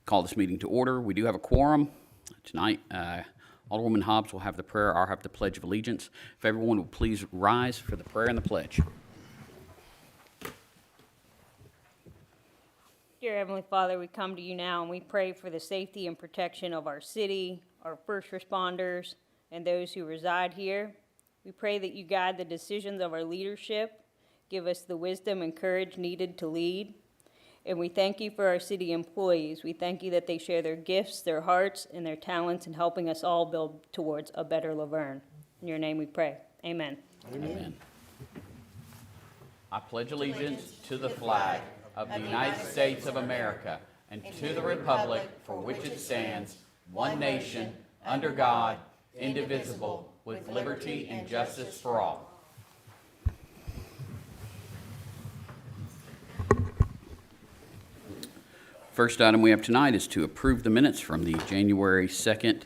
Call this meeting to order. We do have a quorum. Tonight, Alderwoman Hobbs will have the prayer. I'll have the Pledge of Allegiance. If everyone will please rise for the prayer and the pledge. Dear Heavenly Father, we come to you now and we pray for the safety and protection of our city, our first responders, and those who reside here. We pray that you guide the decisions of our leadership, give us the wisdom and courage needed to lead. And we thank you for our city employees. We thank you that they share their gifts, their hearts, and their talents in helping us all build towards a better LaVergne. In your name we pray. Amen. Amen. I pledge allegiance to the flag of the United States of America and to the republic for which it stands, one nation, under God, indivisible, with liberty and justice for all. First item we have tonight is to approve the minutes from the January 2nd,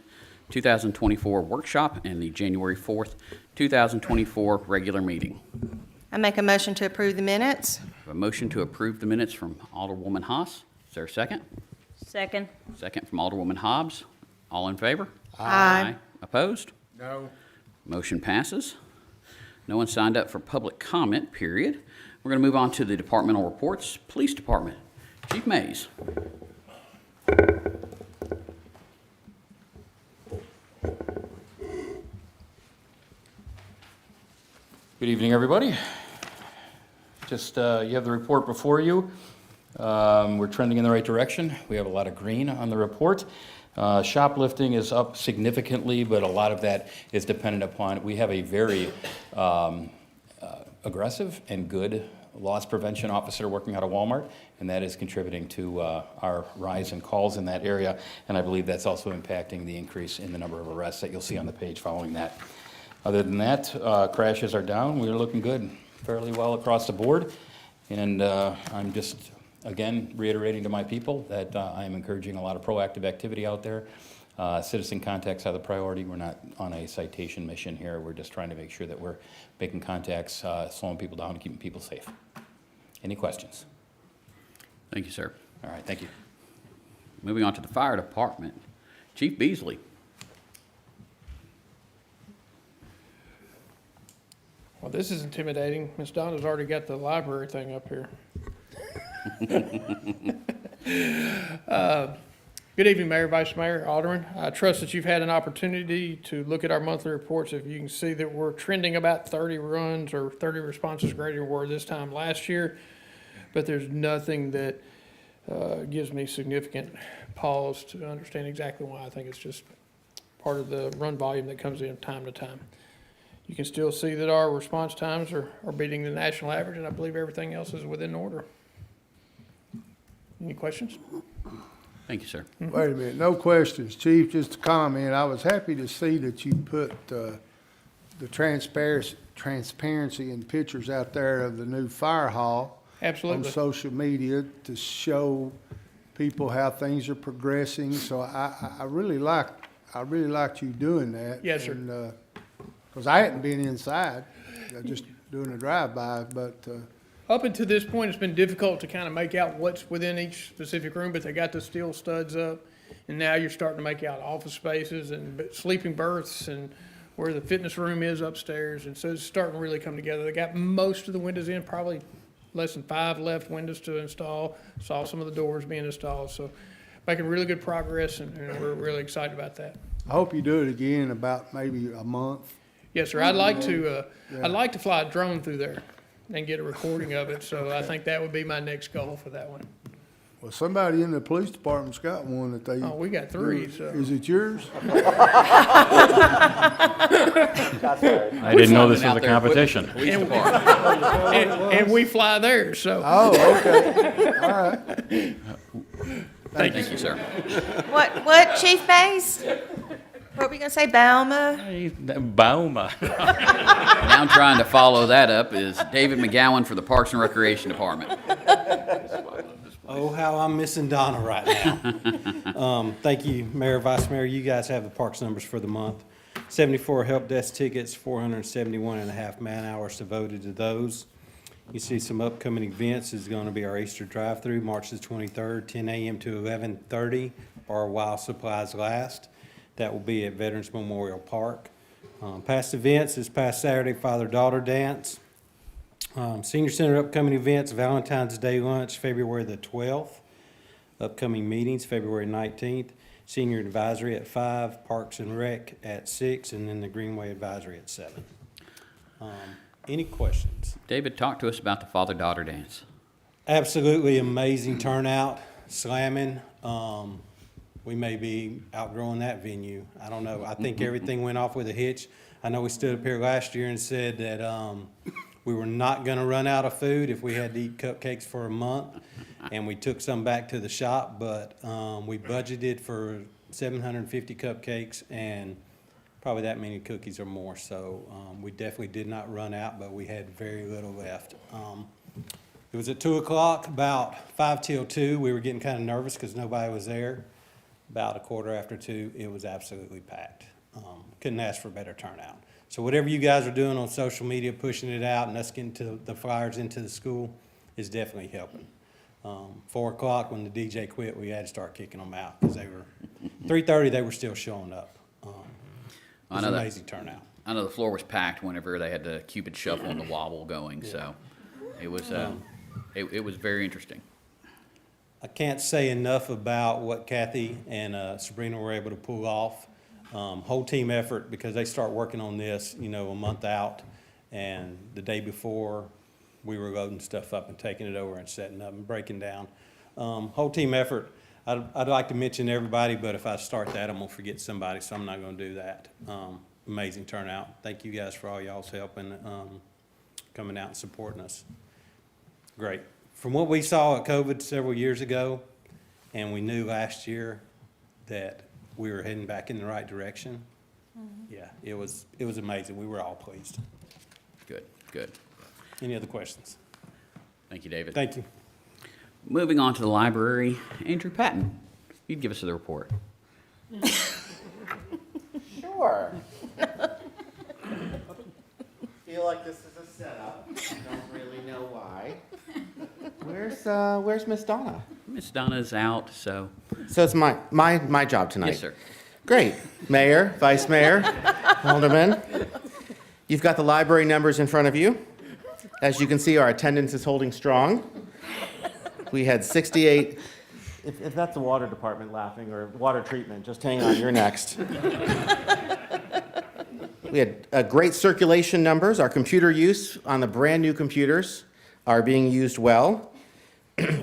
2024 workshop and the January 4th, 2024 regular meeting. I make a motion to approve the minutes. A motion to approve the minutes from Alderwoman Haas. Is there a second? Second. Second from Alderwoman Hobbs. All in favor? Aye. Opposed? No. Motion passes. No one signed up for public comment, period. We're going to move on to the departmental reports. Police Department. Chief Mays. Good evening, everybody. Just, you have the report before you. We're trending in the right direction. We have a lot of green on the report. Shoplifting is up significantly, but a lot of that is dependent upon, we have a very aggressive and good loss prevention officer working out of Walmart, and that is contributing to our rise in calls in that area, and I believe that's also impacting the increase in the number of arrests that you'll see on the page following that. Other than that, crashes are down. We're looking good, fairly well across the board, and I'm just again reiterating to my people that I am encouraging a lot of proactive activity out there. Citizen contacts are the priority. We're not on a citation mission here. We're just trying to make sure that we're making contacts, slowing people down, and keeping people safe. Any questions? Thank you, sir. All right, thank you. Moving on to the Fire Department. Chief Beasley. Well, this is intimidating. Miss Donna's already got the library thing up here. Good evening, Mayor, Vice Mayor, Alderman. I trust that you've had an opportunity to look at our monthly reports. If you can see that we're trending about 30 runs or 30 responses greater than we were this time last year, but there's nothing that gives me significant pause to understand exactly why. I think it's just part of the run volume that comes in time to time. You can still see that our response times are beating the national average, and I believe everything else is within order. Any questions? Thank you, sir. Wait a minute, no questions. Chief, just a comment. I was happy to see that you put the transparency and pictures out there of the new fire hall. Absolutely. On social media to show people how things are progressing. So I really liked you doing that. Yes, sir. And, because I hadn't been inside, just doing a drive-by, but up until this point, it's been difficult to kind of make out what's within each specific room, but they got the steel studs up, and now you're starting to make out office spaces and sleeping berths and where the fitness room is upstairs, and so it's starting to really come together. They got most of the windows in, probably less than 5 left windows to install. Saw some of the doors being installed, so making really good progress, and we're really excited about that. I hope you do it again in about maybe a month. Yes, sir. I'd like to fly a drone through there and get a recording of it. So I think that would be my next goal for that one. Well, somebody in the police department's got one that they. Oh, we got 3. So. Is it yours? I didn't know this was a competition. And we fly there. So. Oh, okay. All right. Thank you, sir. What, Chief Mays? What were we going to say, Bauma? Bauma. Now trying to follow that up is David McGowan for the Parks and Recreation Department. Oh, how I'm missing Donna right now. Thank you, Mayor, Vice Mayor. You guys have the parks numbers for the month. 74 help desk tickets, 471.5 man-hours devoted to those. You see some upcoming events is going to be our Easter drive-through, March the 23rd, 10 a.m. to 11:30, or while supplies last. That will be at Veterans Memorial Park. Past events, this past Saturday, father-daughter dance. Senior Center upcoming events, Valentine's Day lunch, February the 12th. Upcoming meetings, February 19th. Senior Advisory at 5, Parks and Rec at 6, and then the Greenway Advisory at 7. Any questions? David, talk to us about the father-daughter dance. Absolutely amazing turnout, slamming. We may be outgrowing that venue. I don't know. I think everything went off with a hitch. I know we stood up here last year and said that we were not going to run out of food if we had to eat cupcakes for a month, and we took some back to the shop, but we budgeted for 750 cupcakes and probably that many cookies or more. So we definitely did not run out, but we had very little left. It was at 2 o'clock, about 5 till 2. We were getting kind of nervous because nobody was there. About a quarter after 2, it was absolutely packed. Couldn't ask for a better turnout. So whatever you guys are doing on social media, pushing it out and us getting the flyers into the school is definitely helping. 4 o'clock when the DJ quit, we had to start kicking them out because they were, 3:30 they were still showing up. It was an amazing turnout. I know the floor was packed whenever they had the Cupid Shuffle and the wobble going, so it was it was very interesting. I can't say enough about what Kathy and Sabrina were able to pull off. Whole team effort, because they start working on this, a month out, and the day before we were loading stuff up and taking it over and setting up and breaking down. Whole team effort. I'd like to mention everybody, but if I start that, I'm gonna forget somebody, so I'm not gonna do that. Amazing turnout. Thank you guys for all y'all's help and coming out and supporting us. Great. From what we saw at COVID several years ago, and we knew last year that we were heading back in the right direction. Yeah, it was amazing. We were all pleased. Good, good. Any other questions? Thank you, David. Thank you. Moving on to the library, Andrew Patton, you'd give us the report. Sure. Feel like this is a setup. Don't really know why. Where's Miss Donna? Miss Donna's out, so. So it's my job tonight. Yes, sir. Great. Mayor, Vice Mayor, Alderman. You've got the library numbers in front of you. As you can see, our attendance is holding strong. We had 68. If that's the water department laughing or water treatment, just hang on, you're next. We had great circulation numbers. Our computer use on the brand new computers are being used well.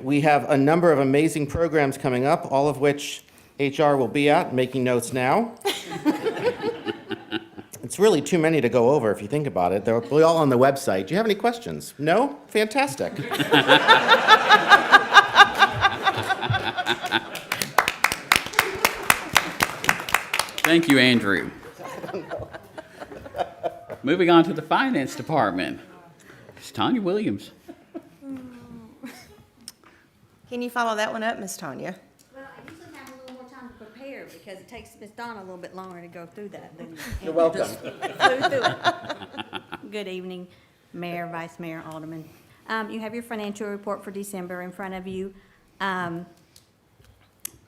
We have a number of amazing programs coming up, all of which HR will be at, making notes now. It's really too many to go over if you think about it. They'll be all on the website. Do you have any questions? No? Fantastic. Thank you, Andrew. Moving on to the finance department. It's Tanya Williams. Can you follow that one up, Miss Tanya? Well, I usually have a little more time to prepare because it takes Miss Donna a little bit longer to go through that than You're welcome. just flew through it. Good evening, Mayor, Vice Mayor, Alderman. You have your financial report for December in front of you.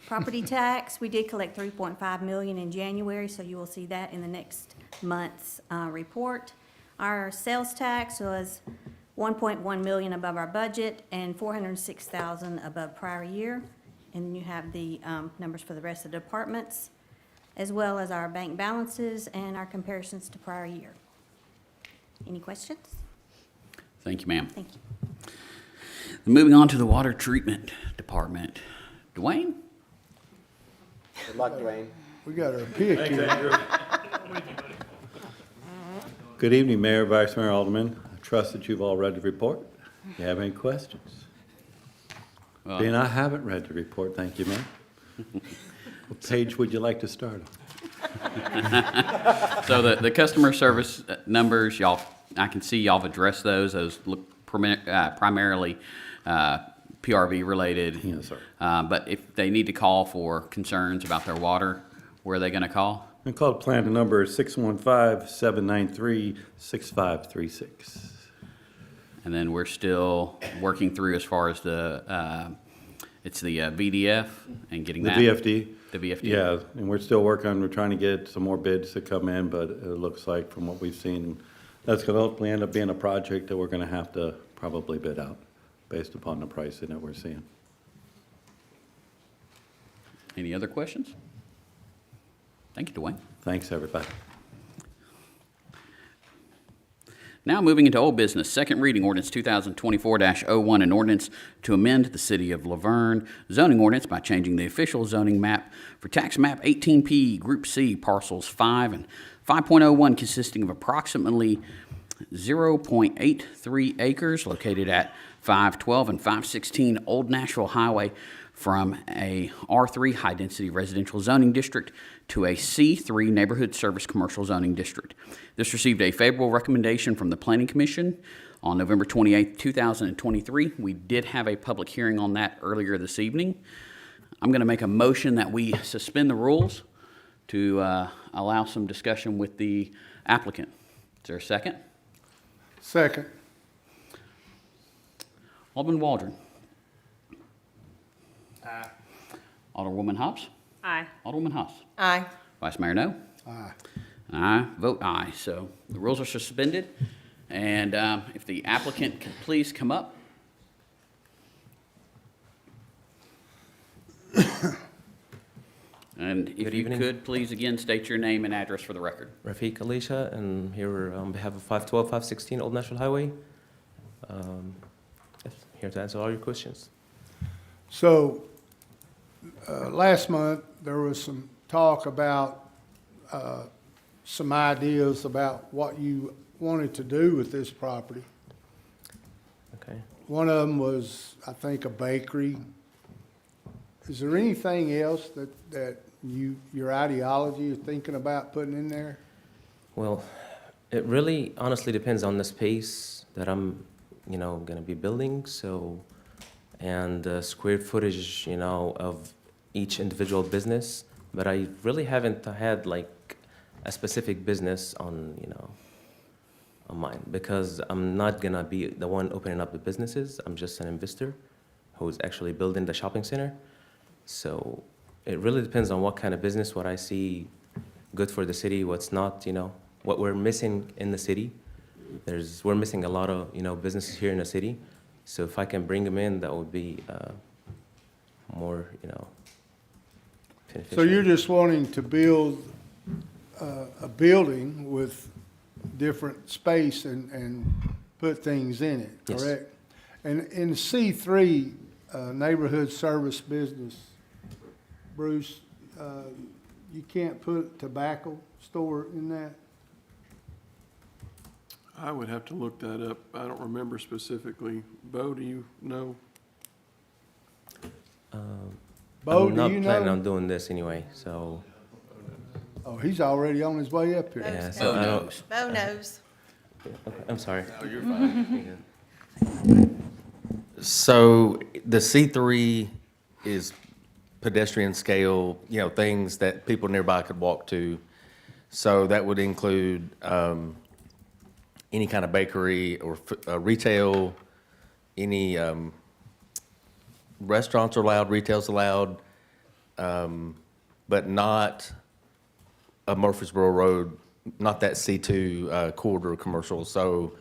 Property tax, we did collect $3.5 million in January, so you will see that in the next month's report. Our sales tax was $1.1 million above our budget and $406,000 above prior year. And then you have the numbers for the rest of the departments, as well as our bank balances and our comparisons to prior year. Any questions? Thank you, ma'am. Thank you. Moving on to the water treatment department. Dwayne? Good luck, Dwayne. We got our pick here. Good evening, Mayor, Vice Mayor, Alderman. I trust that you've all read the report. Do you have any questions? Being I haven't read the report, thank you, ma'am. What page would you like to start on? So the customer service numbers, y'all, I can see y'all have addressed those. Those look primarily PRV related. Yes, sir. But if they need to call for concerns about their water, where are they going to call? And call plan number 615-793-6536. And then we're still working through as far as the, it's the VDF and getting The that. VFD. The VFD. Yeah, and we're still we're trying to get some more bids to come in, but it looks like from what we've seen, that's going to hopefully end up being a project that we're going to have to probably bid out based upon the pricing that we're seeing. Any other questions? Thank you, Dwayne. Thanks, everybody. Now moving into old business, second reading ordinance 2024-01, an ordinance to amend the City of LaVergne zoning ordinance by changing the official zoning map for tax map 18P Group C parcels 5 and 5.01 consisting of approximately 0.83 acres located at 512 and 516 Old Nashville Highway from a R3 high-density residential zoning district to a C3 neighborhood service commercial zoning district. This received a favorable recommendation from the Planning Commission on November 28, 2023. We did have a public hearing on that earlier this evening. I'm going to make a motion that we suspend the rules to allow some discussion with the applicant. Is there a second? Second. Alderman Waldron. Aye. Alderwoman Hobbs. Aye. Alderwoman Haas. Aye. Vice Mayor No. Aye. And I vote aye. So the rules are suspended. And if the applicant could please come up. And if you could, please again state your name and address for the record. Rafiq Alisha, and here on behalf of 512, 516 Old Nashville Highway. Yes, here to answer all your questions. So, last month, there was some talk about some ideas about what you wanted to do with this property. Okay. One of them was, I think, a bakery. Is there anything else that your ideology is thinking about putting in there? Well, it really honestly depends on the space that I'm, going to be building. So, and the square footage, of each individual business. But I really haven't had like a specific business on, on mine, because I'm not gonna be the one opening up the businesses. I'm just an investor who's actually building the shopping center. So it really depends on what kind of business, what I see good for the city, what's not, what we're missing in the city. We're missing a lot of, businesses here in the city. So if I can bring them in, that would be more, beneficial. So you're just wanting to build a building with different space and put things in it, Yes. correct? And in C3, neighborhood service business, Bruce, you can't put tobacco store in that? I would have to look that up. I don't remember specifically. Bo, do you know? Bo, I'm do not you planning know? on doing this anyway, so. Oh, he's already on his way up here. Yeah, so I don't. Bo knows. Okay, I'm sorry. No, you're fine. So the C3 is pedestrian scale, things that people nearby could walk to. So that would include any kind of bakery or retail, any restaurants are allowed, retail's allowed, but not a Murfreesboro Road, not that C2 corridor commercial. So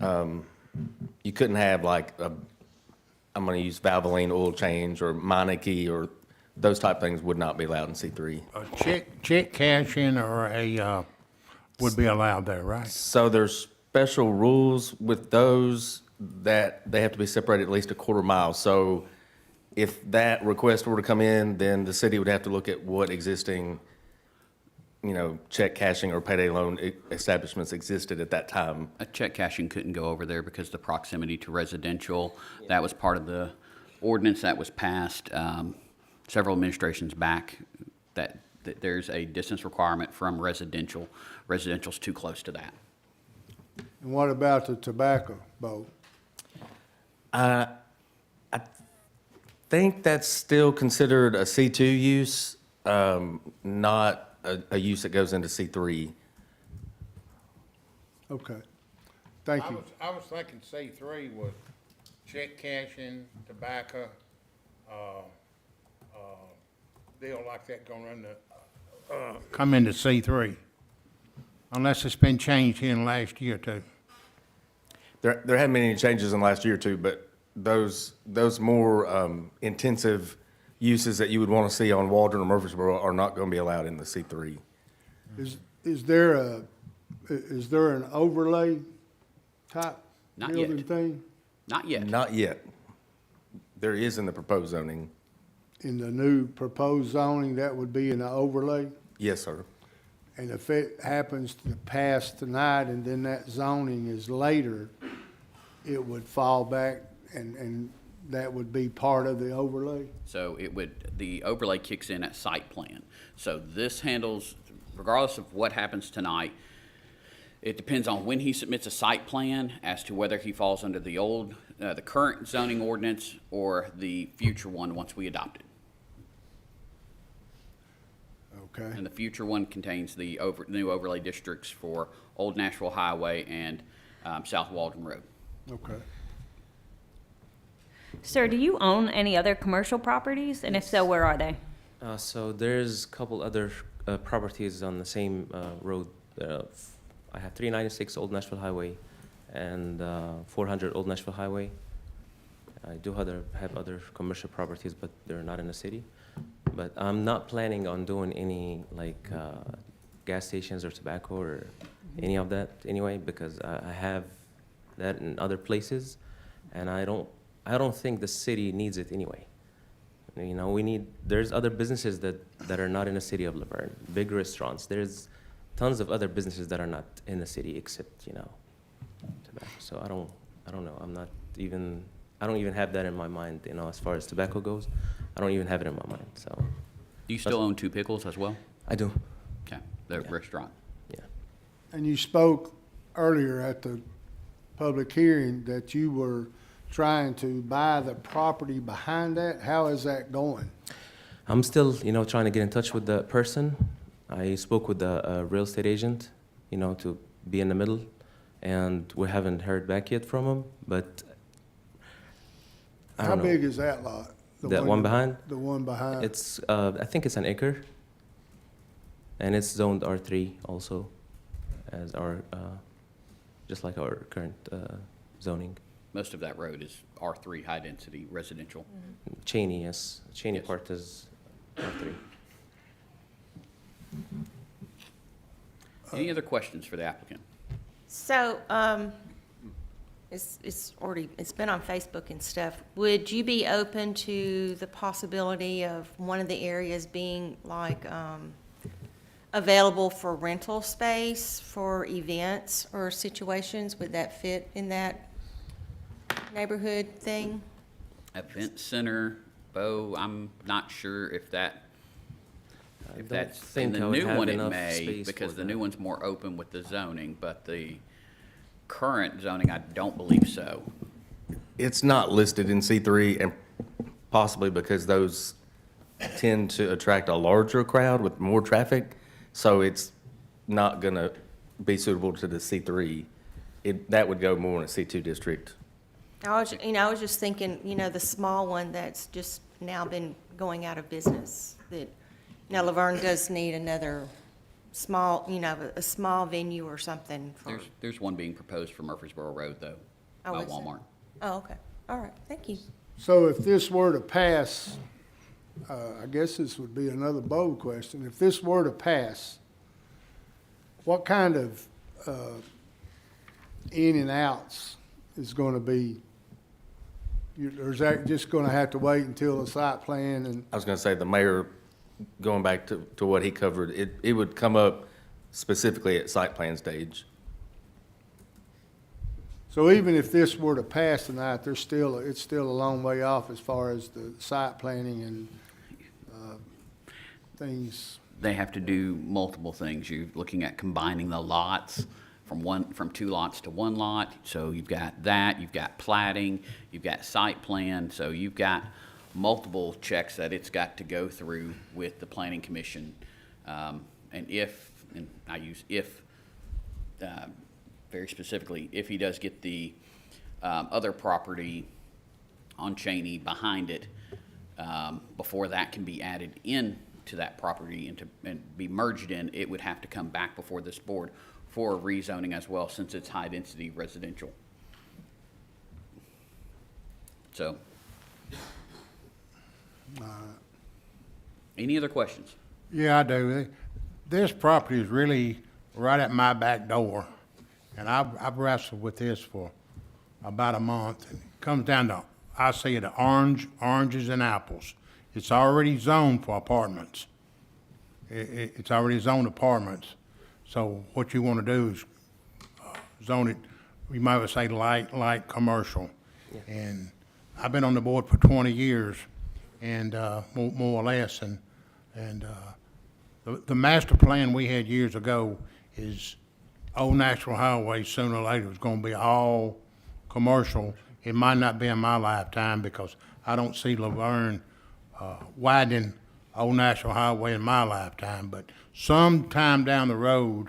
you couldn't have like I'm going to use Valvoline oil change or Meineke or those type things would not be allowed in C3. A check cashing or a, would be allowed there, right? So there's special rules with those that they have to be separated at least a quarter mile. So if that request were to come in, then the city would have to look at what existing, check cashing or payday loan establishments existed at that time. A check cashing couldn't go over there because the proximity to residential, that was part of the ordinance that was passed several administrations back, that there's a distance requirement from residential. Residential's too close to that. And what about the tobacco, Bo? I think that's still considered a C2 use, not a use that goes into C3. Okay. Thank you. I was thinking C3 was check cashing, tobacco, deal like that gonna run the, come into C3. Unless it's been changed here in the last year or two. There haven't been any changes in the last year or two, but those more intensive uses that you would want to see on Waldron or Murfreesboro are not going to be allowed in the C3. Is there an overlay type Not building yet. thing Not yet. Not yet. There is in the proposed zoning. in the new proposed zoning that would be an overlay? Yes, sir. And if it happens to pass tonight and then that zoning is later, it would fall back and that would be part of the overlay? So the overlay kicks in at site plan. So this handles, regardless of what happens tonight, it depends on when he submits a site plan as to whether he falls under the current zoning ordinance or the future one once we adopt it. Okay. And the future one contains the new overlay districts for Old Nashville Highway and South Waldron Road. Okay. Sir, do you own any other commercial properties? And if so, where are they? So there's a couple other properties on the same road. I have 396 Old Nashville Highway and 400 Old Nashville Highway. I do have other commercial properties, but they're not in the city. But I'm not planning on doing any like gas stations or tobacco or any of that anyway, because I have that in other places, and I don't think the city needs it anyway. You know, there's other businesses that are not in the city of LaVergne, big restaurants. There's tons of other businesses that are not in the city except, tobacco. So I don't know. I don't even have that in my mind, as far as tobacco goes. I don't even have it in my mind, so. Do you still own Two Pickles as well? I do. Okay, the restaurant. Yeah. And you spoke earlier at the public hearing that you were trying to buy the property behind that. How is that going? I'm still, trying to get in touch with the person. I spoke with the real estate agent, to be in the middle, and we haven't heard back yet from him, but I How don't know. big is that lot? That one behind? The one behind? It's, I think it's an acre, and it's zoned R3 also, as our, just like our current zoning. Most of that road is R3, high-density residential. Cheney, yes. Cheney part is R3. Any other questions for the applicant? So, it's been on Facebook and stuff. Would you be open to the possibility of one of the areas being like, available for rental space for events or situations? Would that fit in that neighborhood thing? Event center, Bo, I'm not sure if that's in think the I would new have one it enough may, space because for the that. new one's more open with the zoning, but the current zoning, I don't believe so. It's not listed in C3, and possibly because those tend to attract a larger crowd with more traffic, so it's not going to be suitable to the C3. That would go more in a C2 district. I was just thinking, the small one that's just now been going out of business, that, LaVergne does need another small, a small venue or something for. There's one being proposed for Murfreesboro Road, though, Oh, by is there? Walmart. Oh, okay. All right, thank you. So if this were to pass, I guess this would be another bold question. If this were to pass, what kind of in and outs is going to be? Or is that just going to have to wait until the site plan and? I was going to say, the mayor, going back to what he covered, it would come up specifically at site plan stage. So even if this were to pass tonight, it's still a long way off as far as the site planning and things. They have to do multiple things. You're looking at combining the lots from two lots to one lot. So you've got that, you've got platting, you've got site plan. So you've got multiple checks that it's got to go through with the planning commission. and if, and I use if, very specifically, if he does get the other property on Cheney behind it, before that can be added in to that property and be merged in, it would have to come back before this board for rezoning as well, since it's high-density residential. So, any other questions? Yeah, I do. This property is really right at my back door, and I've wrestled with this for about a month. It comes down to, I say it, oranges and apples. It's already zoned for apartments. It's already zoned apartments. So what you want to do is zone it, we might as well say light commercial. And I've been on the board for 20 years, and more or less, and the master plan we had years ago is Old National Highway sooner or later is going to be all commercial. It might not be in my lifetime because I don't see LaVergne widening Old National Highway in my lifetime, but sometime down the road,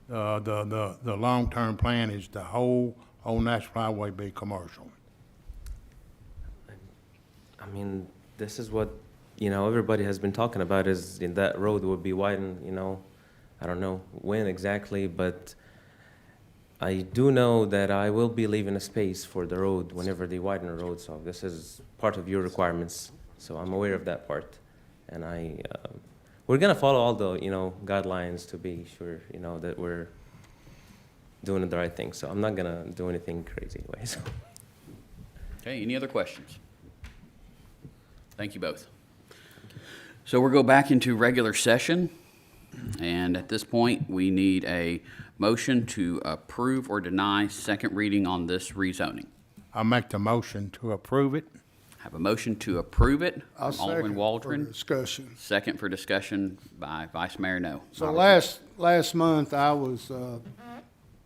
the long-term plan is the whole Old National Highway be commercial. I mean, this is what, everybody has been talking about, is in that road would be widened, I don't know when exactly, but I do know that I will be leaving a space for the road whenever they widen the road, so this is part of your requirements, so I'm aware of that part. And we're gonna follow all the, guidelines to be sure, that we're doing the right thing, so I'm not gonna do anything crazy anyway, so. Okay, any other questions? Thank you both. So we'll go back into regular session, and at this point, we need a motion to approve or deny second reading on this rezoning. I'll make the motion to approve it. Have a motion to approve it I'll from Alderman second for Waldron. discussion. Second for discussion by Vice Mayor No. So last month, I was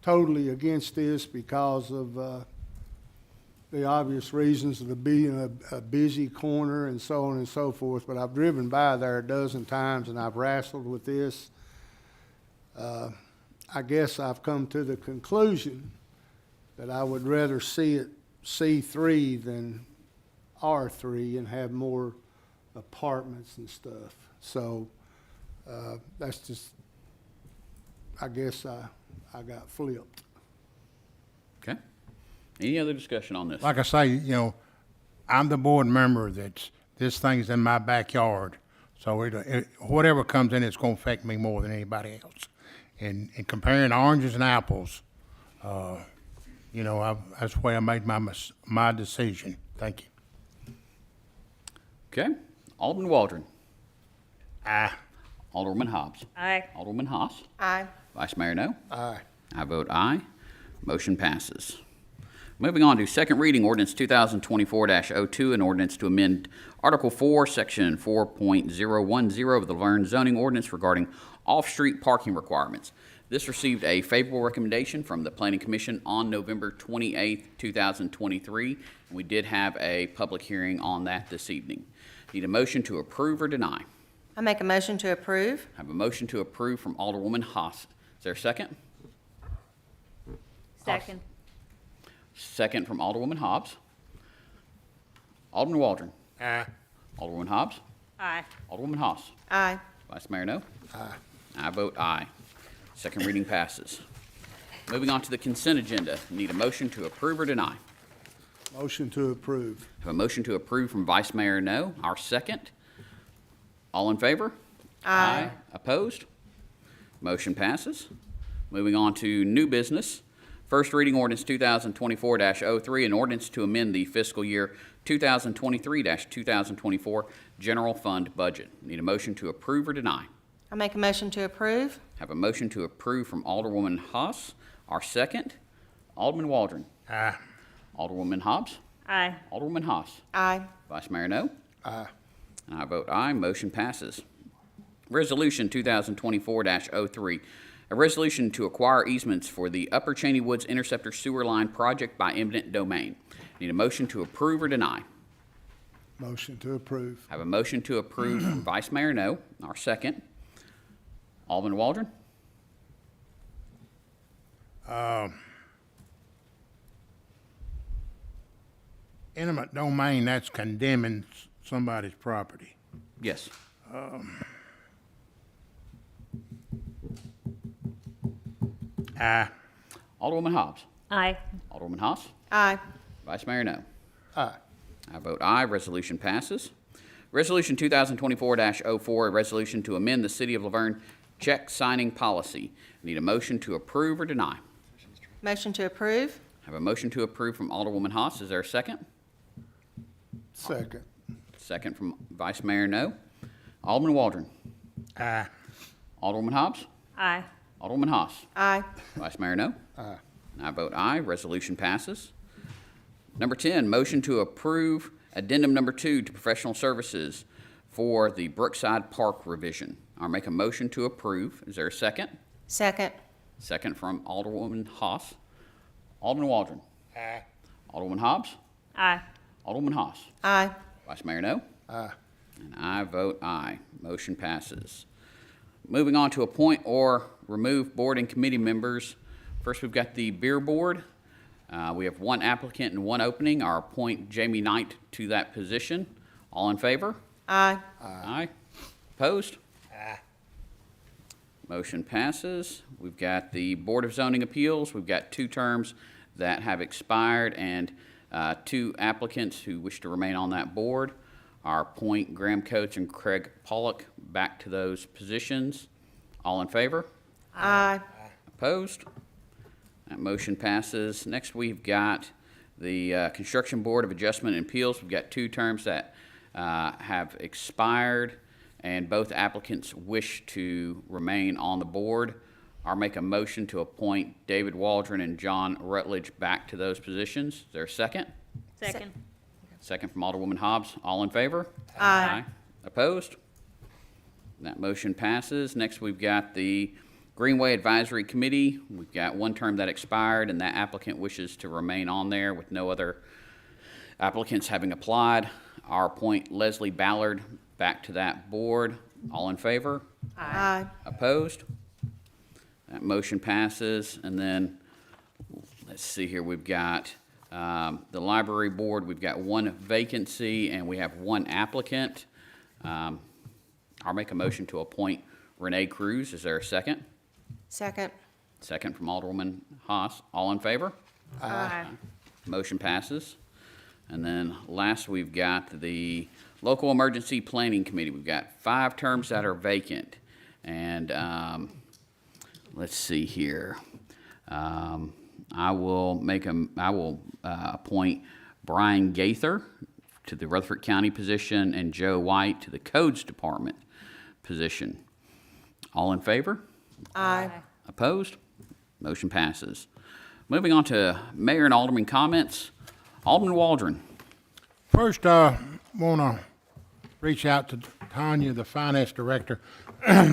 totally against this because of the obvious reasons of it being a busy corner and so on and so forth, but I've driven by there a dozen times and I've wrestled with this. I guess I've come to the conclusion that I would rather see it C3 than R3 and have more apartments and stuff. So that's just, I guess I got flipped. Okay. Any other discussion on this? Like I say, I'm the board member this thing's in my backyard. So whatever comes in, it's going to affect me more than anybody else. And comparing oranges and apples, that's the way I made my decision. Thank you. Okay. Alderman Waldron. Aye. Alderwoman Hobbs. Aye. Alderwoman Haas. Aye. Vice Mayor No. Aye. I vote aye. Motion passes. Moving on to second reading ordinance 2024-02, an ordinance to amend Article 4, Section 4.010 of the LaVergne zoning ordinance regarding off-street parking requirements. This received a favorable recommendation from the Planning Commission on November 28, 2023, and we did have a public hearing on that this evening. Need a motion to approve or deny? I make a motion to approve. I have a motion to approve from Alderwoman Haas. Is there a second? Second. Second from Alderwoman Hobbs. Alderman Waldron. Aye. Alderwoman Hobbs. Aye. Alderwoman Haas. Aye. Vice Mayor No. Aye. I vote aye. Second reading passes. Moving on to the consent agenda. Need a motion to approve or deny? Motion to approve. Have a motion to approve from Vice Mayor No. Our second. All in favor? Aye. Opposed? Motion passes. Moving on to new business. First reading ordinance 2024-03, an ordinance to amend the fiscal year 2023-2024 general fund budget. Need a motion to approve or deny? I make a motion to approve. Have a motion to approve from Alderwoman Haas. Our second. Alderman Waldron. Aye. Alderwoman Hobbs. Aye. Alderwoman Haas. Aye. Vice Mayor No. Aye. And I vote aye. Motion passes. Resolution 2024-03, a resolution to acquire easements for the Upper Cheney Woods Interceptor Sewer Line project by eminent domain. Need a motion to approve or deny? Motion to approve. Have a motion to approve from Vice Mayor No. Our second. Alderman Waldron? Eminent domain, that's condemning somebody's property. Yes. Aye. Alderwoman Hobbs? Aye. Alderwoman Haas? Aye. Vice Mayor No. Aye. I vote aye. Resolution passes. Resolution 2024-04, a resolution to amend the City of LaVergne check signing policy. Need a motion to approve or deny? Motion to approve? Have a motion to approve from Alderwoman Haas. Is there a second? Second. Second from Vice Mayor No. Alderman Waldron? Aye. Alderwoman Hobbs? Aye. Alderwoman Haas? Aye. Vice Mayor No. Aye. And I vote aye. Resolution passes. Number 10, motion to approve addendum number 2 to professional services for the Brookside Park revision. I'll make a motion to approve. Is there a second? Second. Second from Alderwoman Haas. Alderman Waldron? Aye. Alderwoman Hobbs? Aye. Alderwoman Haas? Aye. Vice Mayor No. Aye. And I vote aye. Motion passes. Moving on to appoint or remove board and committee members. First, we've got the beer board. We have one applicant and one opening. I'll appoint Jamie Knight to that position. All in favor? Aye. Aye. Opposed? Aye. Motion passes. We've got the Board of Zoning Appeals. We've got 2 terms that have expired and 2 applicants who wish to remain on that board. I'll appoint Graham Coates and Craig Pollock back to those positions. All in favor? Aye. Opposed? That motion passes. Next, we've got the Construction Board of Adjustment and Appeals. We've got 2 terms that have expired, and both applicants wish to remain on the board. I'll make a motion to appoint David Waldron and John Rutledge back to those positions. Is there a second? Second. Second from Alderwoman Hobbs. All in favor? Aye. Opposed? That motion passes. Next, we've got the Greenway Advisory Committee. We've got 1 term that expired, and that applicant wishes to remain on there with no other applicants having applied. I'll appoint Leslie Ballard back to that board. All in favor? Aye. Opposed? That motion passes. And then, let's see here, we've got the library board. We've got 1 vacancy, and we have 1 applicant. I'll make a motion to appoint Renee Cruz. Is there a second? Second. Second from Alderwoman Haas. All in favor? Aye. Motion passes. And then last, we've got the Local Emergency Planning Committee. We've got 5 terms that are vacant. And let's see here. I will appoint Brian Gaither to the Rutherford County position and Joe White to the Codes Department position. All in favor? Aye. Opposed? Motion passes. Moving on to Mayor and Alderman comments. Alderman Waldron. First, I want to reach out to Tanya, the finance director.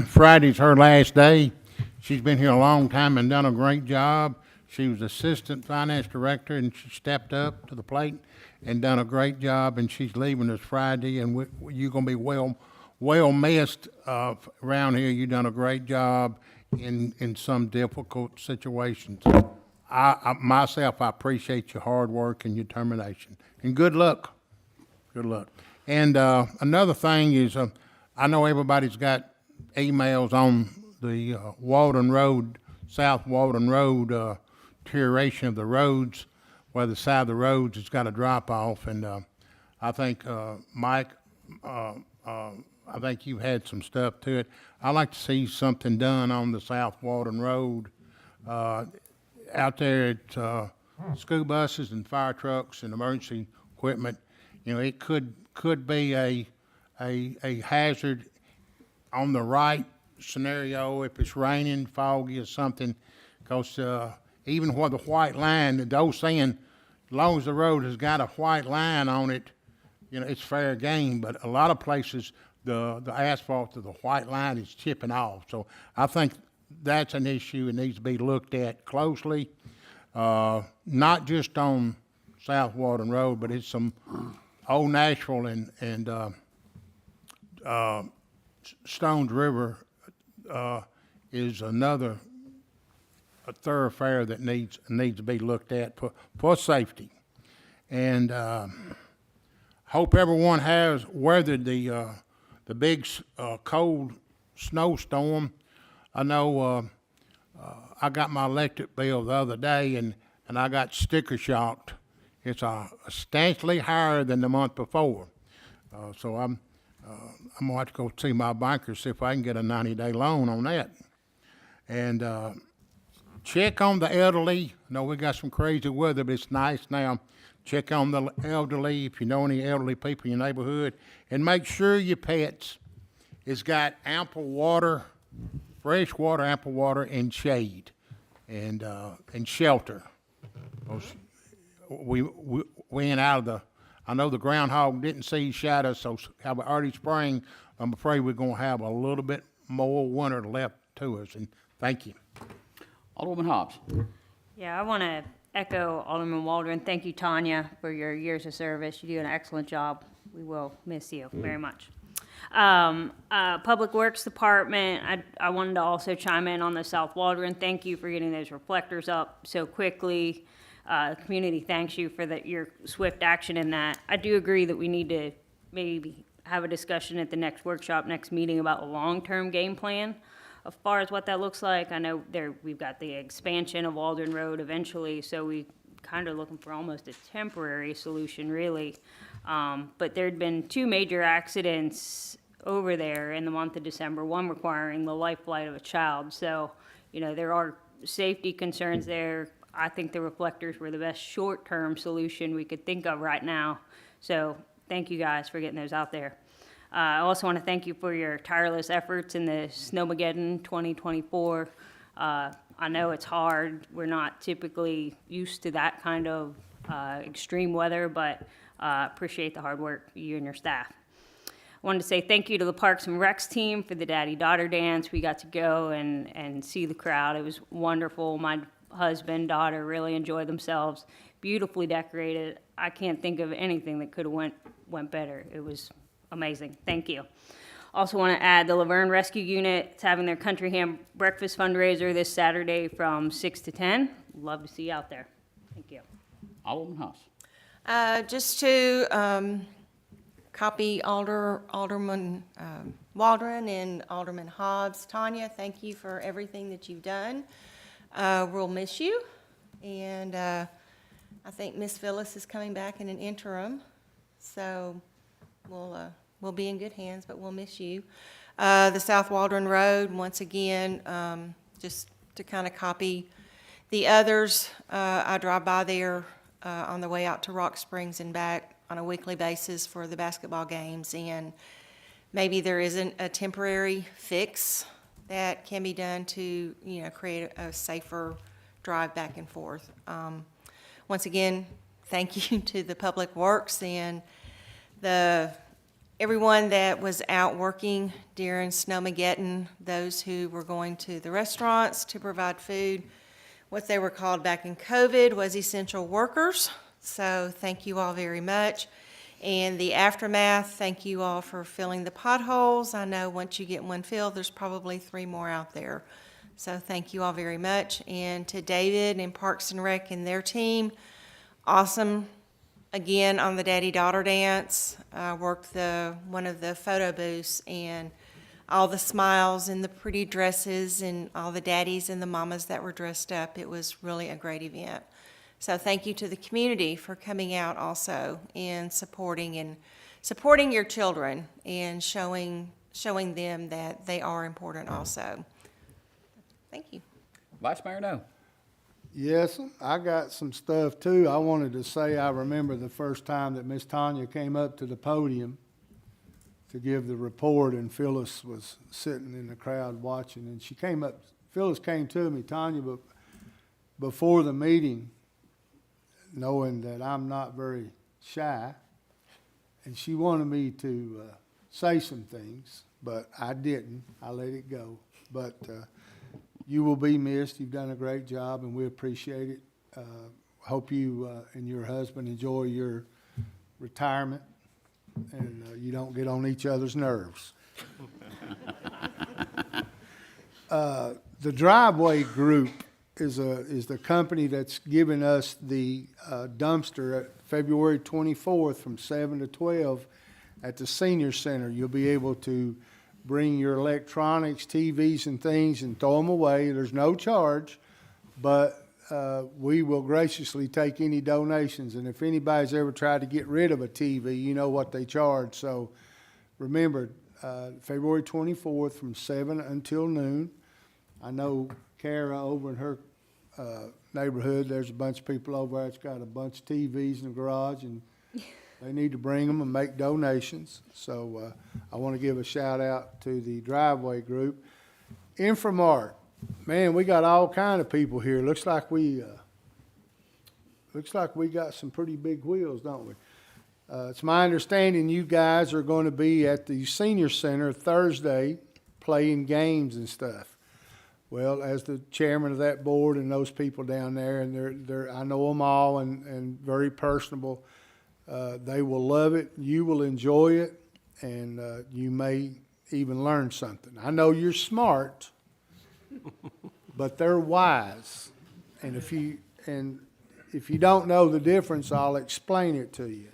Friday's her last day. She's been here a long time and done a great job. She was assistant finance director, and she stepped up to the plate and done a great job, and she's leaving us Friday, and you're going to be well missed around here. You've done a great job in some difficult situations. Myself, I appreciate your hard work and your determination. And good luck. Good luck. And another thing is, I know everybody's got emails on the Walden Road, South Walden Road, deterioration of the roads, where the side of the roads has got a drop off. And I think, Mike, I think you've had some stuff to it. I'd like to see something done on the South Walden Road, out there at school buses and fire trucks and emergency equipment. You know, it could be a hazard on the right scenario if it's raining, foggy or something, because even where the white line, those saying, as long as the road has got a white line on it, you know, it's fair game. But a lot of places, the asphalt of the white line is chipping off. So I think that's an issue that needs to be looked at closely, not just on South Walden Road, but it's some Old Nashville and Stones River is another a thoroughfare that needs to be looked at for safety. And hope everyone has weathered the big cold snowstorm. I know I got my electric bill the other day, and I got sticker shocked. It's substantially higher than the month before. So I'm gonna have to go see my banker, see if I can get a 90-day loan on that. And check on the elderly. I know we got some crazy weather, but it's nice now. Check on the elderly, if you know any elderly people in your neighborhood, and make sure your pets has got ample water, fresh water, ample water, and shade, and shelter. We ain't out of the. I know the groundhog didn't see shadows, so have an early spring. I'm afraid we're gonna have a little bit more winter left to us. And thank you. Alderwoman Hobbs. Yeah, I want to echo Alderman Waldron. Thank you, Tanya, for your years of service. You do an excellent job. We will miss you very much. Public Works Department, I wanted to also chime in on the South Waldron. Thank you for getting those reflectors up so quickly. The community thanks you for your swift action in that. I do agree that we need to maybe have a discussion at the next workshop, next meeting about a long-term game plan as far as what that looks like. I know we've got the expansion of Waldron Road eventually, so we kind of looking for almost a temporary solution, really. But there'd been 2 major accidents over there in the month of December, one requiring the life flight of a child. So, there are safety concerns there. I think the reflectors were the best short-term solution we could think of right now. So thank you guys for getting those out there. I also want to thank you for your tireless efforts in the Snowmageddon 2024. I know it's hard. We're not typically used to that kind of extreme weather, but appreciate the hard work you and your staff. I wanted to say thank you to the Parks and Recs team for the daddy-daughter dance. We got to go and see the crowd. It was wonderful. My husband, daughter really enjoyed themselves. Beautifully decorated. I can't think of anything that could have went better. It was amazing. Thank you. Also want to add the LaVergne Rescue Unit is having their Country Ham Breakfast fundraiser this Saturday from 6 to 10. Love to see you out there. Thank you. Alderman Haas. Just to copy Alderman Waldron and Alderman Hobbs. Tanya, thank you for everything that you've done. We'll miss you. And I think Miss Phyllis is coming back in an interim. So we'll be in good hands, but we'll miss you. The South Waldron Road, once again, just to kind of copy the others, I drive by there on the way out to Rock Springs and back on a weekly basis for the basketball games, and maybe there isn't a temporary fix that can be done to, create a safer drive back and forth. Once again, thank you to the Public Works and everyone that was out working during Snowmageddon, those who were going to the restaurants to provide food. What they were called back in COVID was essential workers. So thank you all very much. And the aftermath, thank you all for filling the potholes. I know once you get one filled, there's probably 3 more out there. So thank you all very much. And to David and Parks and Rec and their team, awesome. Again, on the daddy-daughter dance, I worked one of the photo booths, and all the smiles and the pretty dresses and all the daddies and the mamas that were dressed up. It was really a great event. So thank you to the community for coming out also and supporting your children and showing them that they are important also. Thank you. Vice Mayor No. Yes, I got some stuff too. I wanted to say I remember the first time that Miss Tanya came up to the podium to give the report, and Phyllis was sitting in the crowd watching, and Phyllis came to me, Tanya, but before the meeting, knowing that I'm not very shy, and she wanted me to say some things, but I didn't. I let it go. But you will be missed. You've done a great job, and we appreciate it. Hope you and your husband enjoy your retirement, and you don't get on each other's nerves. The Driveway Group is the company that's giving us the dumpster at February 24th from 7 to 12 at the senior center. You'll be able to bring your electronics, TVs and things and throw them away. There's no charge, but we will graciously take any donations. And if anybody's ever tried to get rid of a TV, you know what they charge. So remember, February 24th from 7 until noon. I know Kara over in her neighborhood, there's a bunch of people over there that's got a bunch of TVs in the garage, and they need to bring them and make donations. So I want to give a shout out to the Driveway Group. Infomart, man, we got all kind of people here. Looks like we got some pretty big wheels, don't we? It's my understanding you guys are going to be at the senior center Thursday playing games and stuff. Well, as the chairman of that board and those people down there, and they're I know them all and very personable. They will love it. You will enjoy it, and you may even learn something. I know you're smart, but they're wise. And if you don't know the difference, I'll explain it to you.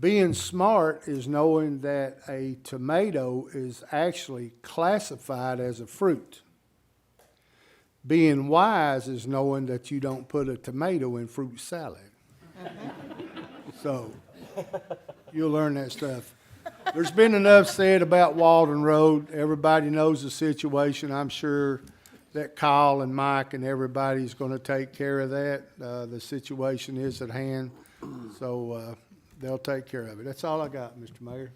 Being smart is knowing that a tomato is actually classified as a fruit. Being wise is knowing that you don't put a tomato in fruit salad. So you'll learn that stuff. There's been enough said about Walden Road. Everybody knows the situation. I'm sure that Kyle and Mike and everybody's going to take care of that. The situation is at hand, so they'll take care of it. That's all I got, Mr. Mayor.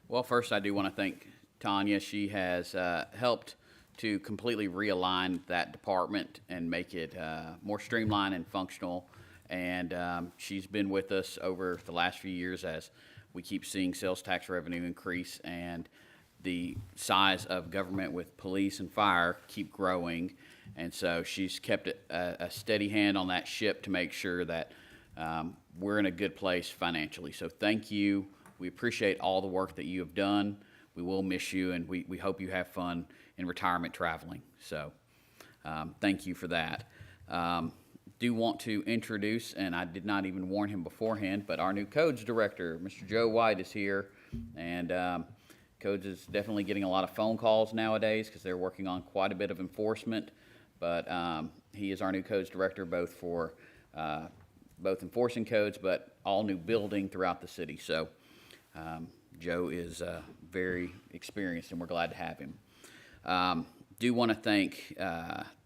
Well, first I do want to thank Tanya. She has helped to completely realign that department and make it more streamlined and functional. And she's been with us over the last few years as we keep seeing sales tax revenue increase and the size of government with police and fire keep growing. And so she's kept a steady hand on that ship to make sure that we're in a good place financially. So thank you. We appreciate all the work that you have done. We will miss you, and we hope you have fun in retirement traveling. So thank you for that. Do want to introduce, and I did not even warn him beforehand, but our new codes director, Mr. Joe White, is here. And codes is definitely getting a lot of phone calls nowadays because they're working on quite a bit of enforcement. But he is our new codes director, both for both enforcing codes, but all new building throughout the city. So Joe is very experienced, and we're glad to have him. Do want to thank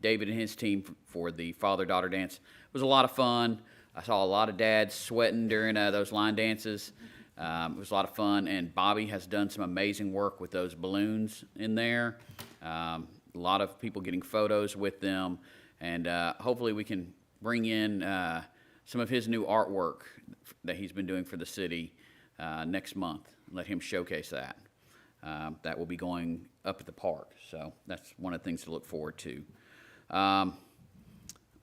David and his team for the father-daughter dance. It was a lot of fun. I saw a lot of dads sweating during those line dances. It was a lot of fun, and Bobby has done some amazing work with those balloons in there. A lot of people getting photos with them, and hopefully we can bring in some of his new artwork that he's been doing for the city next month. Let him showcase that. That will be going up at the park, so that's one of the things to look forward to. Want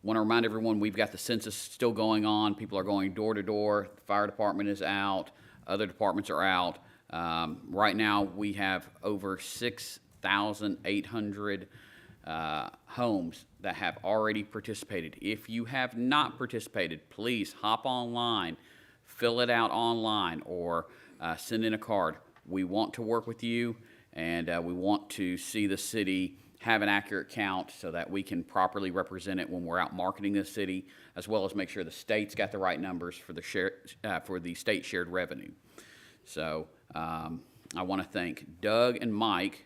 to remind everyone we've got the census still going on. People are going door to door. The fire department is out. Other departments are out. Right now we have over 6,800 homes that have already participated. If you have not participated, please hop online, fill it out online, or send in a card. We want to work with you, and we want to see the city have an accurate count so that we can properly represent it when we're out marketing the city, as well as make sure the state's got the right numbers for the state shared revenue. So I want to thank Doug and Mike.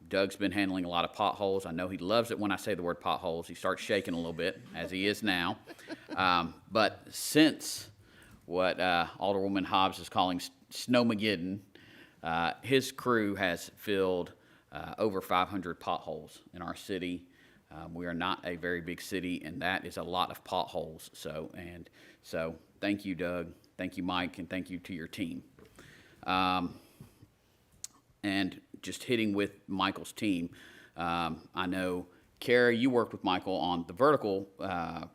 Doug's been handling a lot of potholes. I know he loves it when I say the word potholes. He starts shaking a little bit, as he is now. But since what Alderwoman Hobbs is calling Snowmageddon, his crew has filled over 500 potholes in our city. We are not a very big city, and that is a lot of potholes. So thank you, Doug. Thank you, Mike, and thank you to your team. And just hitting with Michael's team, I know, Kara, you worked with Michael on the vertical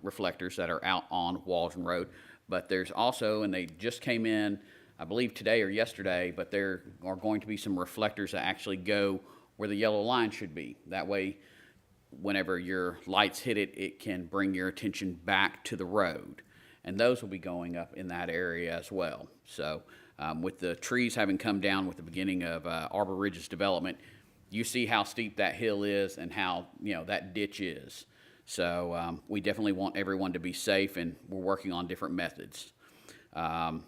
reflectors that are out on Walden Road, but there's also, and they just came in, I believe today or yesterday, but there are going to be some reflectors that actually go where the yellow line should be. That way, whenever your lights hit it, it can bring your attention back to the road. And those will be going up in that area as well. So with the trees having come down with the beginning of Arbor Ridge's development, you see how steep that hill is and how, that ditch is. So we definitely want everyone to be safe, and we're working on different methods. And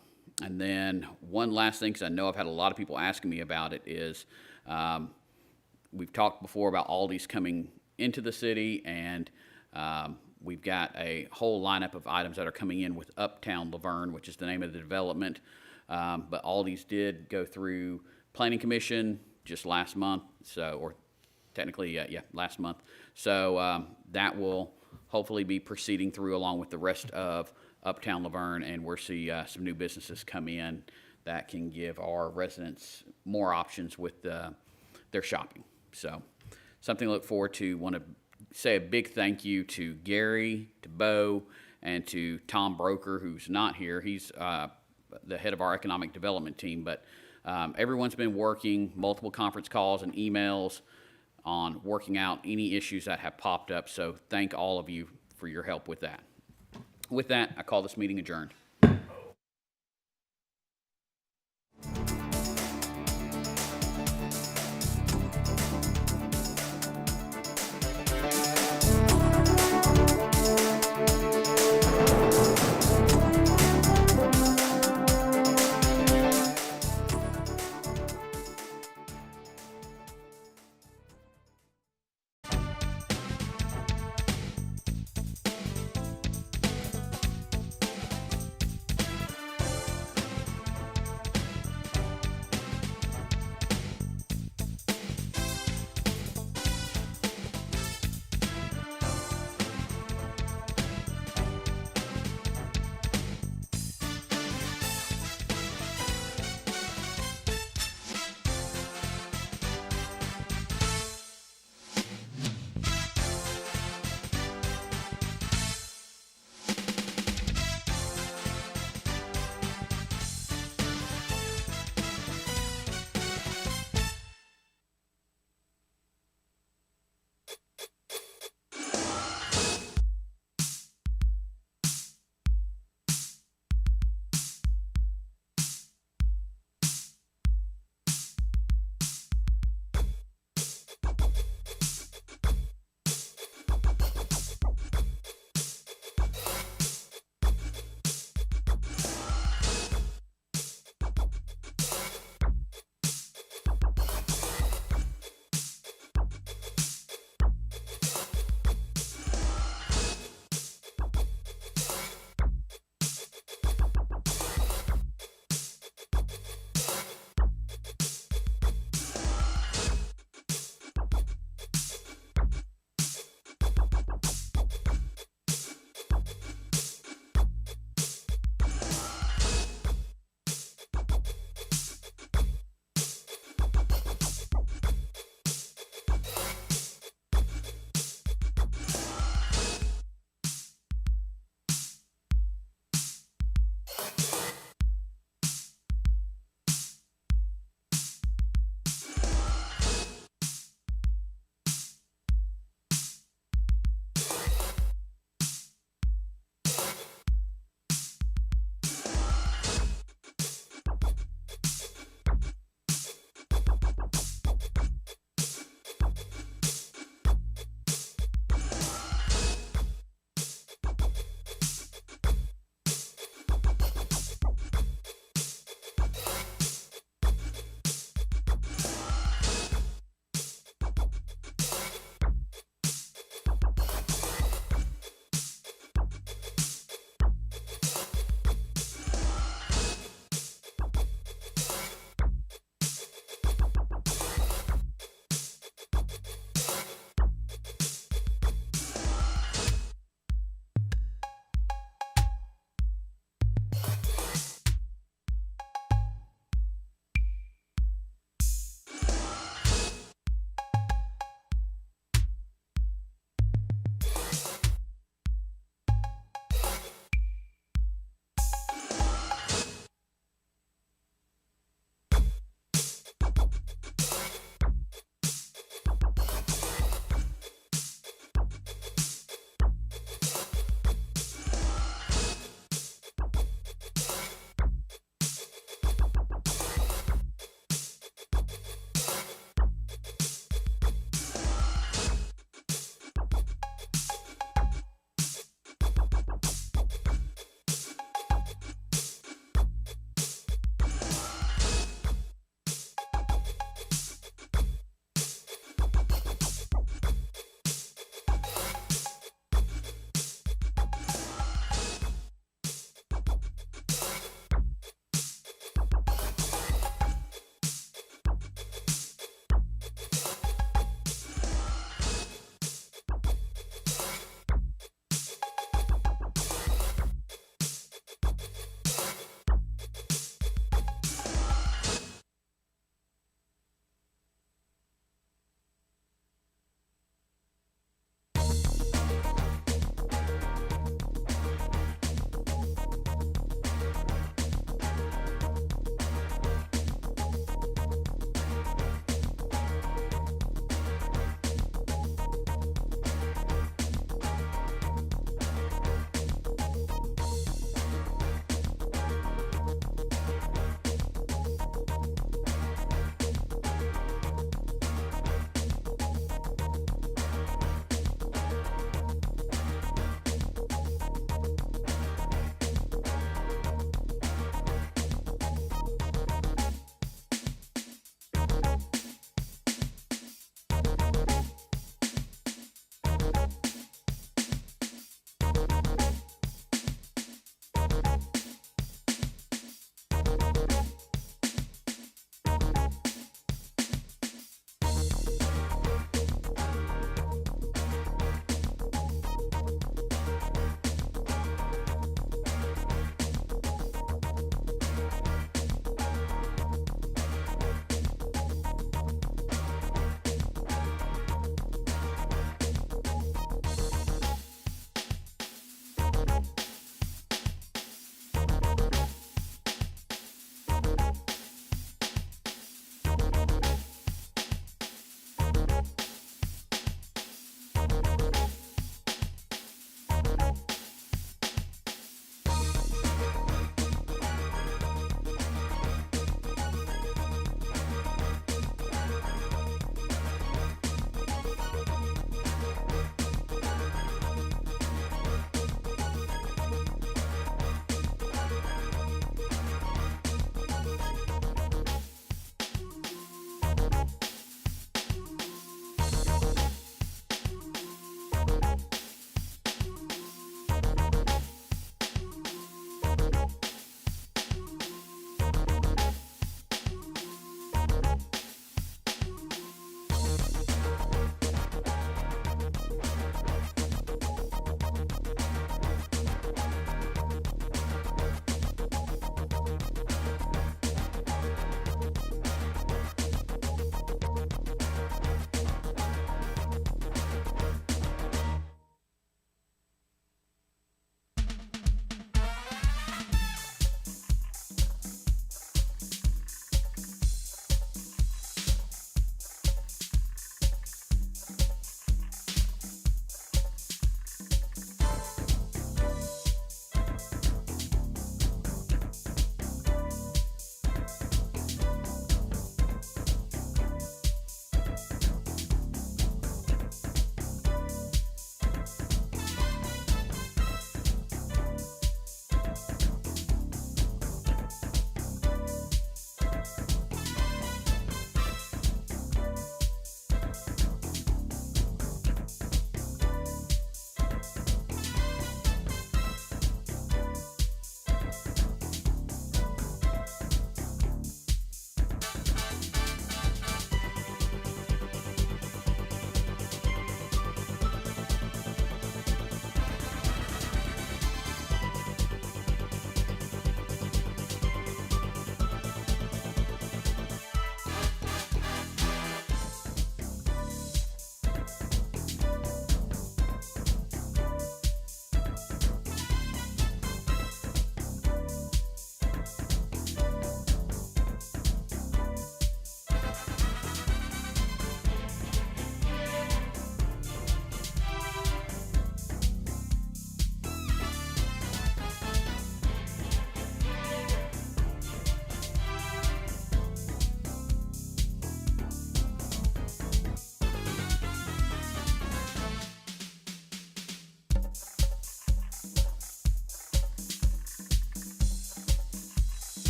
then one last thing, because I know I've had a lot of people asking me about it, is we've talked before about Aldi's coming into the city, and we've got a whole lineup of items that are coming in with Uptown LaVergne, which is the name of the development. But Aldi's did go through Planning Commission just last month, or technically, last month. So that will hopefully be proceeding through along with the rest of Uptown LaVergne, and we'll see some new businesses come in that can give our residents more options with their shopping. So something to look forward to. Want to say a big thank you to Gary, to Bo, and to Tom Broker, who's not here. He's the head of our economic development team, but everyone's been working multiple conference calls and emails on working out any issues that have popped up. So thank all of you for your help with that. With that, I call this meeting adjourned.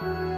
you.